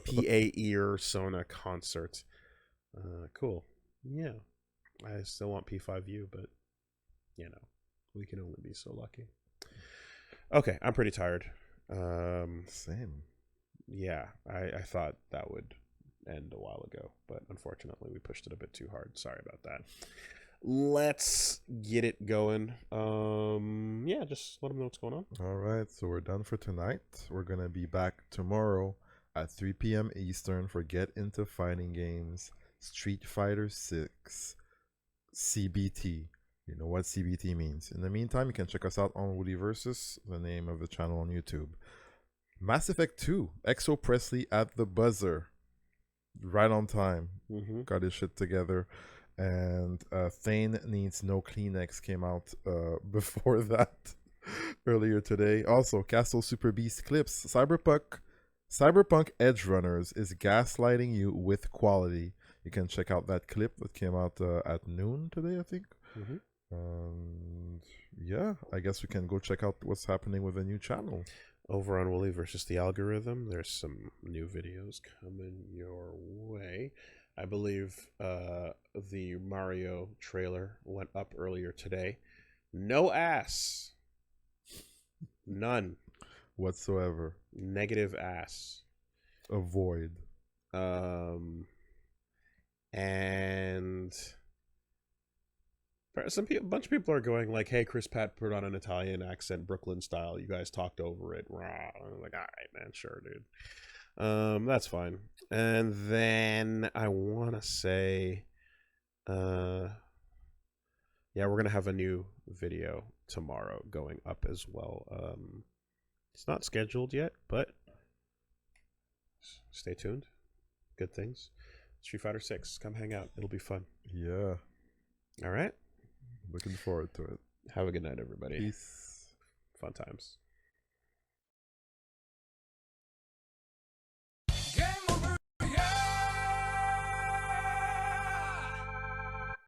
P-A-E-R-Sona concert. Cool. Yeah. I still want P5U, but we can only be so lucky. Okay, I'm pretty tired. Same. Yeah, I thought that would end a while ago, but unfortunately we pushed it a bit too hard. Sorry about that. Let's get it going. Yeah, just let them know what's going on. All right, so we're done for tonight. We're gonna be back tomorrow at 3 p.m. Eastern for Get Into Fighting Games Street Fighter 6 CBT. You know what CBT means. In the meantime, you can check us out on WoolieVS, the name of the channel on YouTube. Mass Effect 2, Exo Presley at the buzzer. Right on time. Got his shit together. And Thane Needs No Kleenex came out before that earlier today. Also, Castle Super Beast clips. Cyberpunk Edge Runners is gaslighting you with quality. You can check out that clip that came out at noon today, I think. Yeah, I guess we can go check out what's happening with the new channel. Over on WoolieVS the Algorithm, there's some new videos coming your way. I believe the Mario trailer went up earlier today. No ass. None. Whatsoever. Negative ass. Avoid. And a bunch of people are going like, hey, Chris Pratt put on an Italian accent, Brooklyn style. You guys talked over it. I'm like, all right, man, sure, dude. That's fine. And then I want to say, yeah, we're going to have a new video tomorrow going up as well. It's not scheduled yet, but stay tuned. Good things. Street Fighter 6, come hang out. It'll be fun. Yeah. All right. Looking forward to it. Have a good night, everybody. Peace. Fun times.